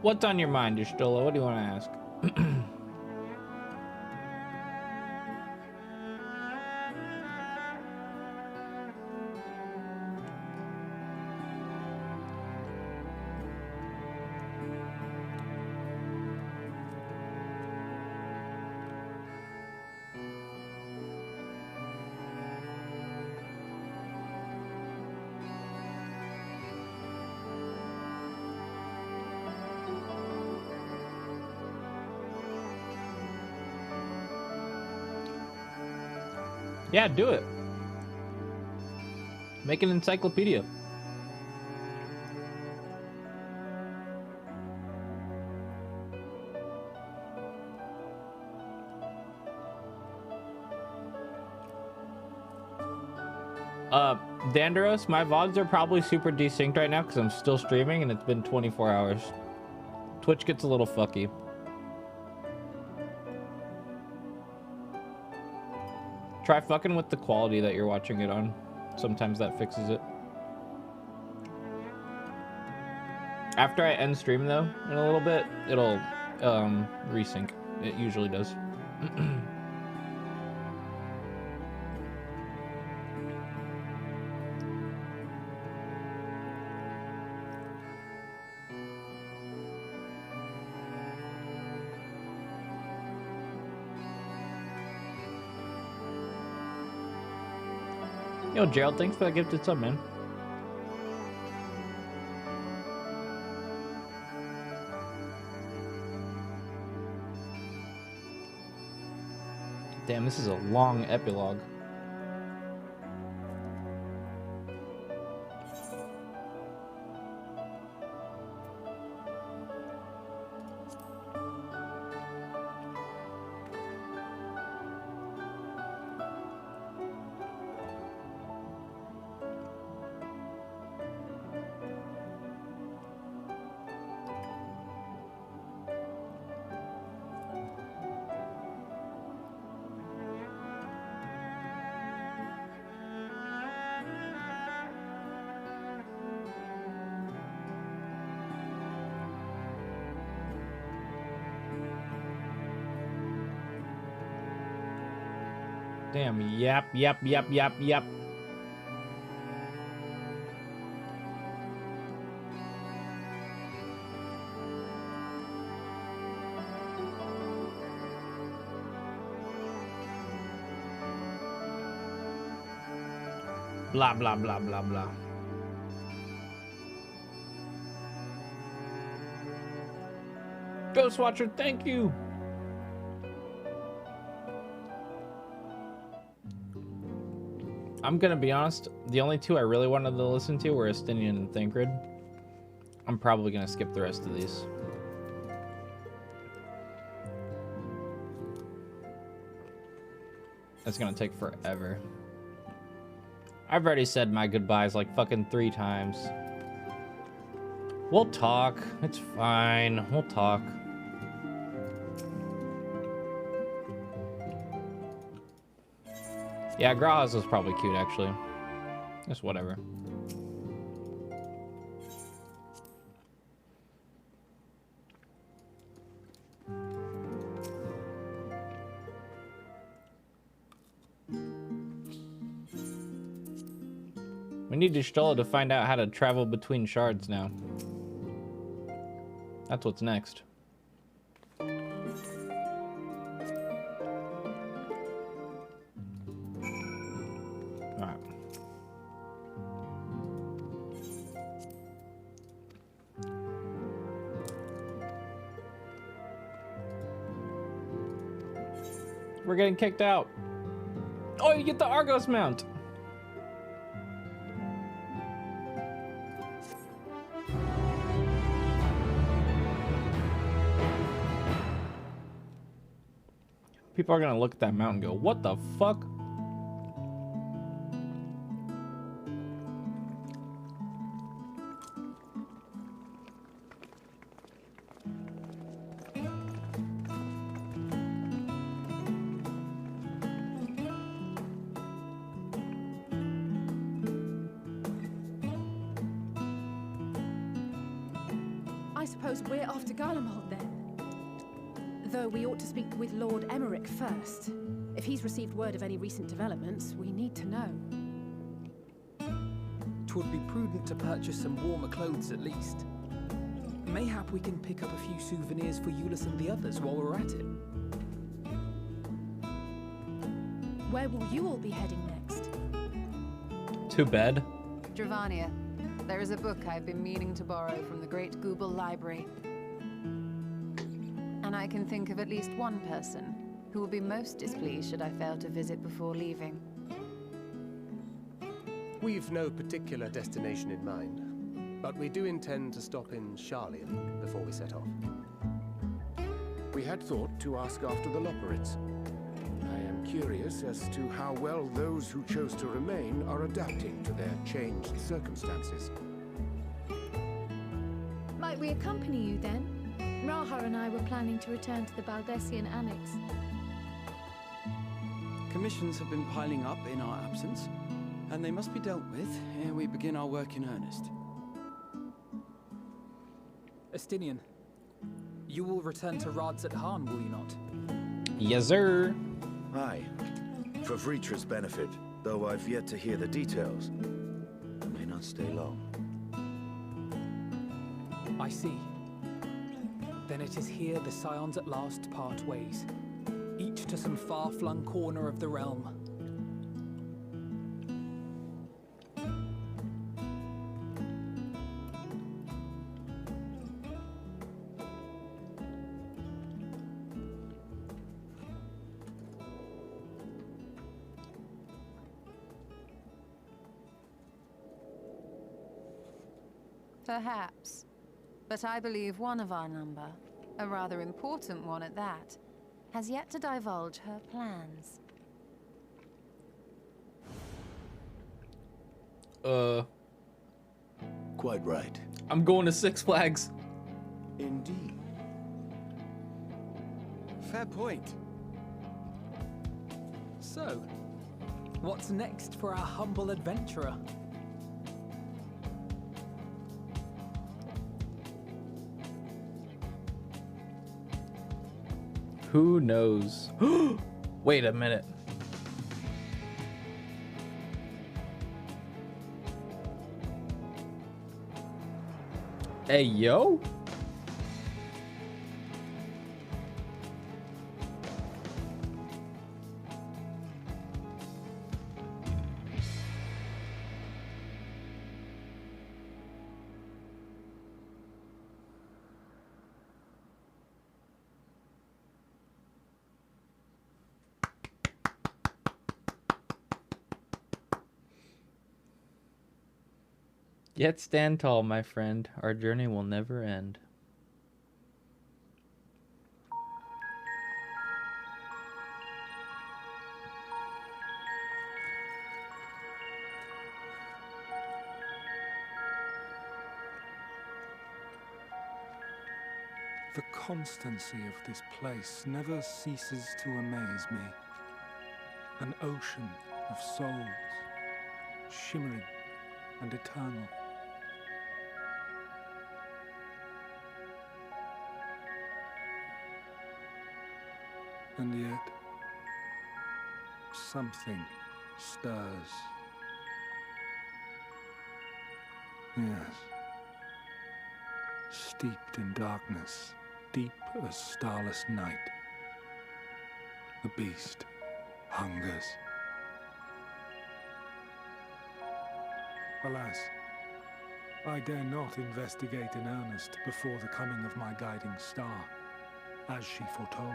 What's on your mind, Ystola? What do you want to ask? Yeah, do it. Make an encyclopedia. Dandaros, my VODs are probably super desynced right now because I'm still streaming and it's been 24 hours. Twitch gets a little fucky. Try fucking with the quality that you're watching it on. Sometimes that fixes it. After I end stream though, in a little bit, it'll resync. It usually does. Yo, Gerald, thanks for that gifted sub, man. Damn, this is a long epilogue. Damn, yep. Blah, blah, blah, blah, blah. Ghost Watcher, thank you. I'm gonna be honest, the only two I really wanted to listen to were Estinian and Thancred. I'm probably gonna skip the rest of these. It's gonna take forever. I've already said my goodbyes like fucking 3 times. We'll talk. It's fine. We'll talk. Yeah, Grahas was probably cute, actually. Just whatever. We need Y'shtola to find out how to travel between shards now. That's what's next. We're getting kicked out. Oh, you get the Argos mount. People are gonna look at that mount and go, what the fuck? I suppose we're off to Garlemald then. Though we ought to speak with Lord Emmerich first. If he's received word of any recent developments, we need to know. 'Twould be prudent to purchase some warmer clothes at least. Mayhap we can pick up a few souvenirs for Euless and the others while we're at it. Where will you all be heading next? To bed. Dravania, there is a book I've been meaning to borrow from the Great Google Library. And I can think of at least one person who will be most displeased should I fail to visit before leaving. We've no particular destination in mind, but we do intend to stop in Sharlayan before we set off. We had thought to ask after the Loperids. I am curious as to how well those who chose to remain are adapting to their changed circumstances. Might we accompany you then? Raha and I were planning to return to the Baldessian Annex. Commissions have been piling up in our absence, and they must be dealt with ere we begin our work in earnest. Estinian, you will return to Radz at Han, will you not? Yes, sir. Aye. For Vritra's benefit, though I've yet to hear the details. I may not stay long. I see. Then it is here the Scions at last part ways, each to some far-flung corner of the realm. Perhaps. But I believe one of our number, a rather important one at that, has yet to divulge her plans. Quite right. I'm going to Six Flags. Indeed. Fair point. So, what's next for our humble adventurer? Who knows? Wait a minute. Hey, yo? Yet stand tall, my friend. Our journey will never end. The constancy of this place never ceases to amaze me. An ocean of souls, shimmering and eternal. And yet, something stirs. Yes. Steeped in darkness, deep as starless night, the beast hungers. Alas, I dare not investigate in earnest before the coming of my guiding star, as she foretold.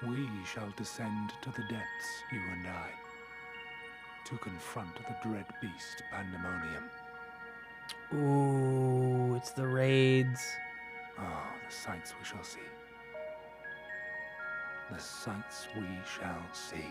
We shall descend to the depths, you and I, to confront the dread beast Pandemonium. Ooh, it's the raids. Oh, the sights we shall see. The sights we shall see.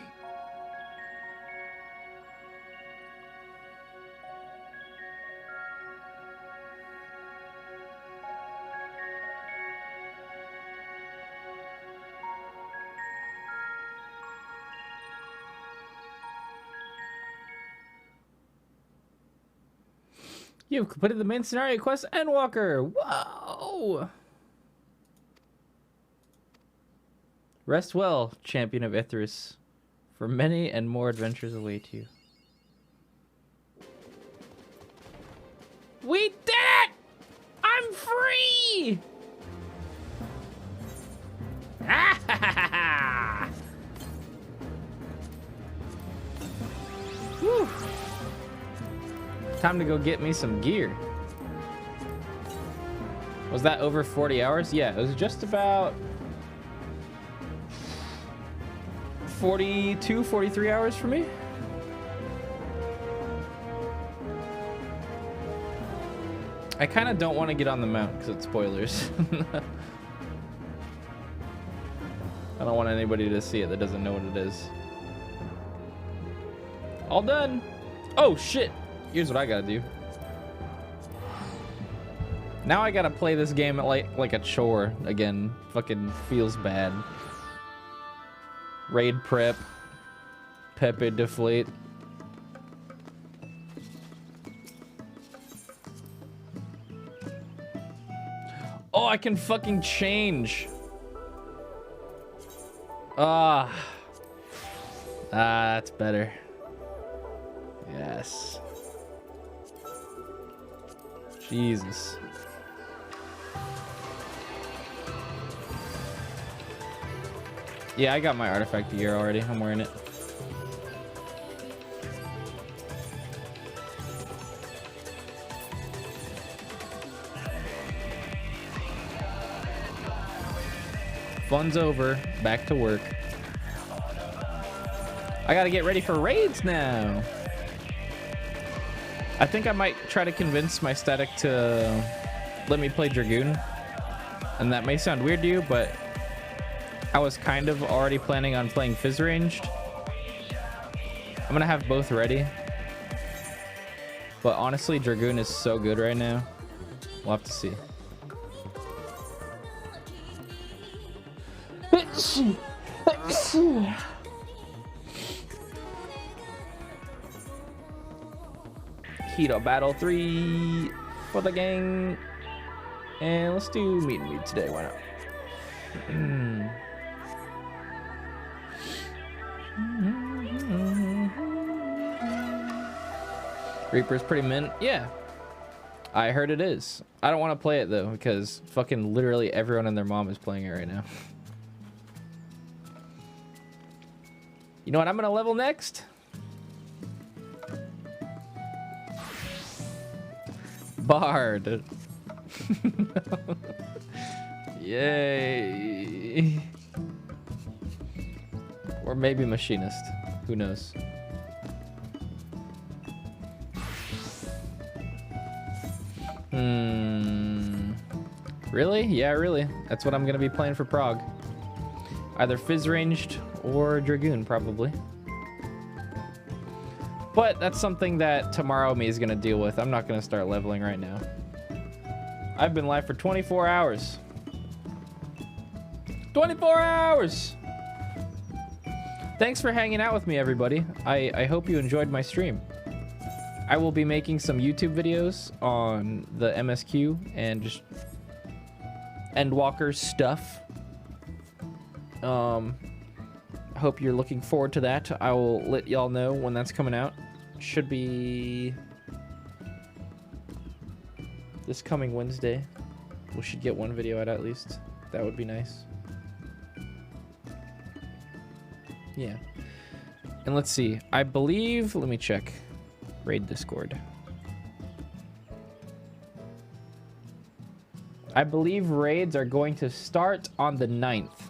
You've completed the main scenario quest, Endwalker. Whoa! Rest well, champion of Ithris, for many and more adventures await you. We did it! I'm free! Whew. Time to go get me some gear. Was that over 40 hours? Yeah, it was just about 42, 43 hours for me. I kind of don't want to get on the mount because it's spoilers. I don't want anybody to see it that doesn't know what it is. All done. Oh shit. Here's what I gotta do. Now I gotta play this game like a chore again. Fucking feels bad. Raid prep. Pepe deflate. Oh, I can fucking change. That's better. Yes. Jesus. Yeah, I got my artifact gear already. I'm wearing it. Fun's over. Back to work. I gotta get ready for raids now. I think I might try to convince my static to let me play Dragoon. And that may sound weird to you, but I was kind of already planning on playing Fizz Ranged. I'm gonna have both ready. But honestly, Dragoon is so good right now. We'll have to see. Keto Battle 3 for the gang. And let's do meet and meet today. Why not? Reaper's pretty mint. Yeah. I heard it is. I don't want to play it though because fucking literally everyone and their mom is playing it right now. You know what I'm gonna level next? Bard. Yay. Or maybe Machinist. Who knows? Really? Yeah, really. That's what I'm gonna be playing for prog. Either Fizz Ranged or Dragoon, probably. But that's something that tomorrow me is gonna deal with. I'm not gonna start leveling right now. I've been live for 24 hours. 24 hours! Thanks for hanging out with me, everybody. I hope you enjoyed my stream. I will be making some YouTube videos on the MSQ and just Endwalker stuff. I hope you're looking forward to that. I will let y'all know when that's coming out. Should be this coming Wednesday. We should get one video out at least. That would be nice. Yeah. And let's see. I believe, let me check. Raid Discord. I believe raids are going to start on the 9th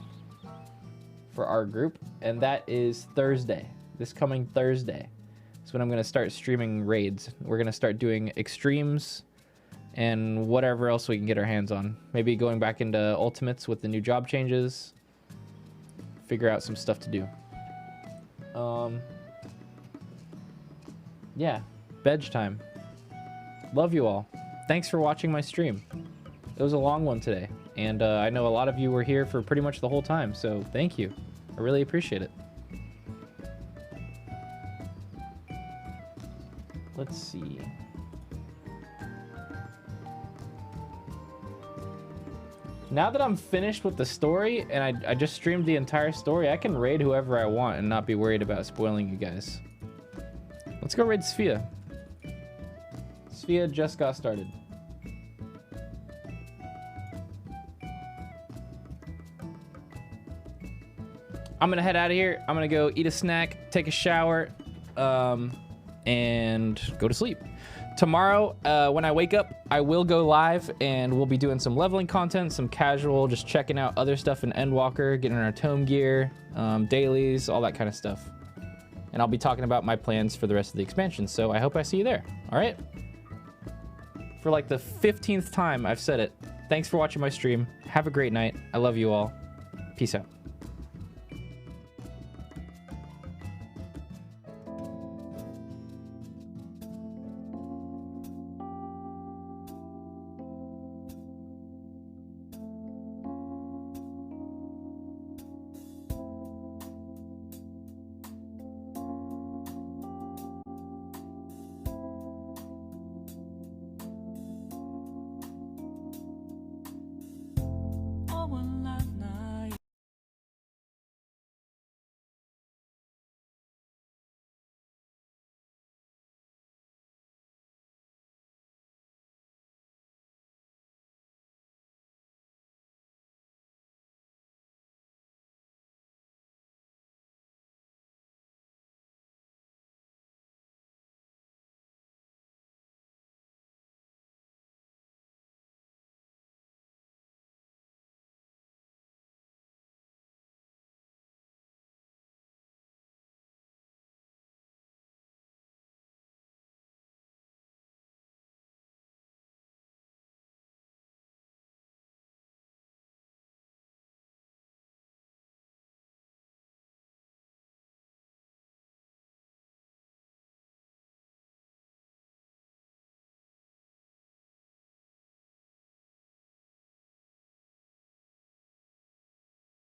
for our group, and that is Thursday. This coming Thursday is when I'm going to start streaming raids. We're going to start doing extremes and whatever else we can get our hands on. Maybe going back into ultimates with the new job changes. Figure out some stuff to do. Yeah, bedge time. Love you all. Thanks for watching my stream. It was a long one today, and I know a lot of you were here for pretty much the whole time, so thank you. I really appreciate it. Let's see. Now that I'm finished with the story, and I just streamed the entire story, I can raid whoever I want and not be worried about spoiling you guys. Let's go raid Sphia. Sphia just got started. I'm gonna head out of here. I'm gonna go eat a snack, take a shower, and go to sleep. Tomorrow, when I wake up, I will go live and we'll be doing some leveling content, some casual, just checking out other stuff in Endwalker, getting our tome gear, dailies, all that kind of stuff. And I'll be talking about my plans for the rest of the expansion, so I hope I see you there. All right? For like the 15th time I've said it. Thanks for watching my stream. Have a great night. I love you all. Peace out.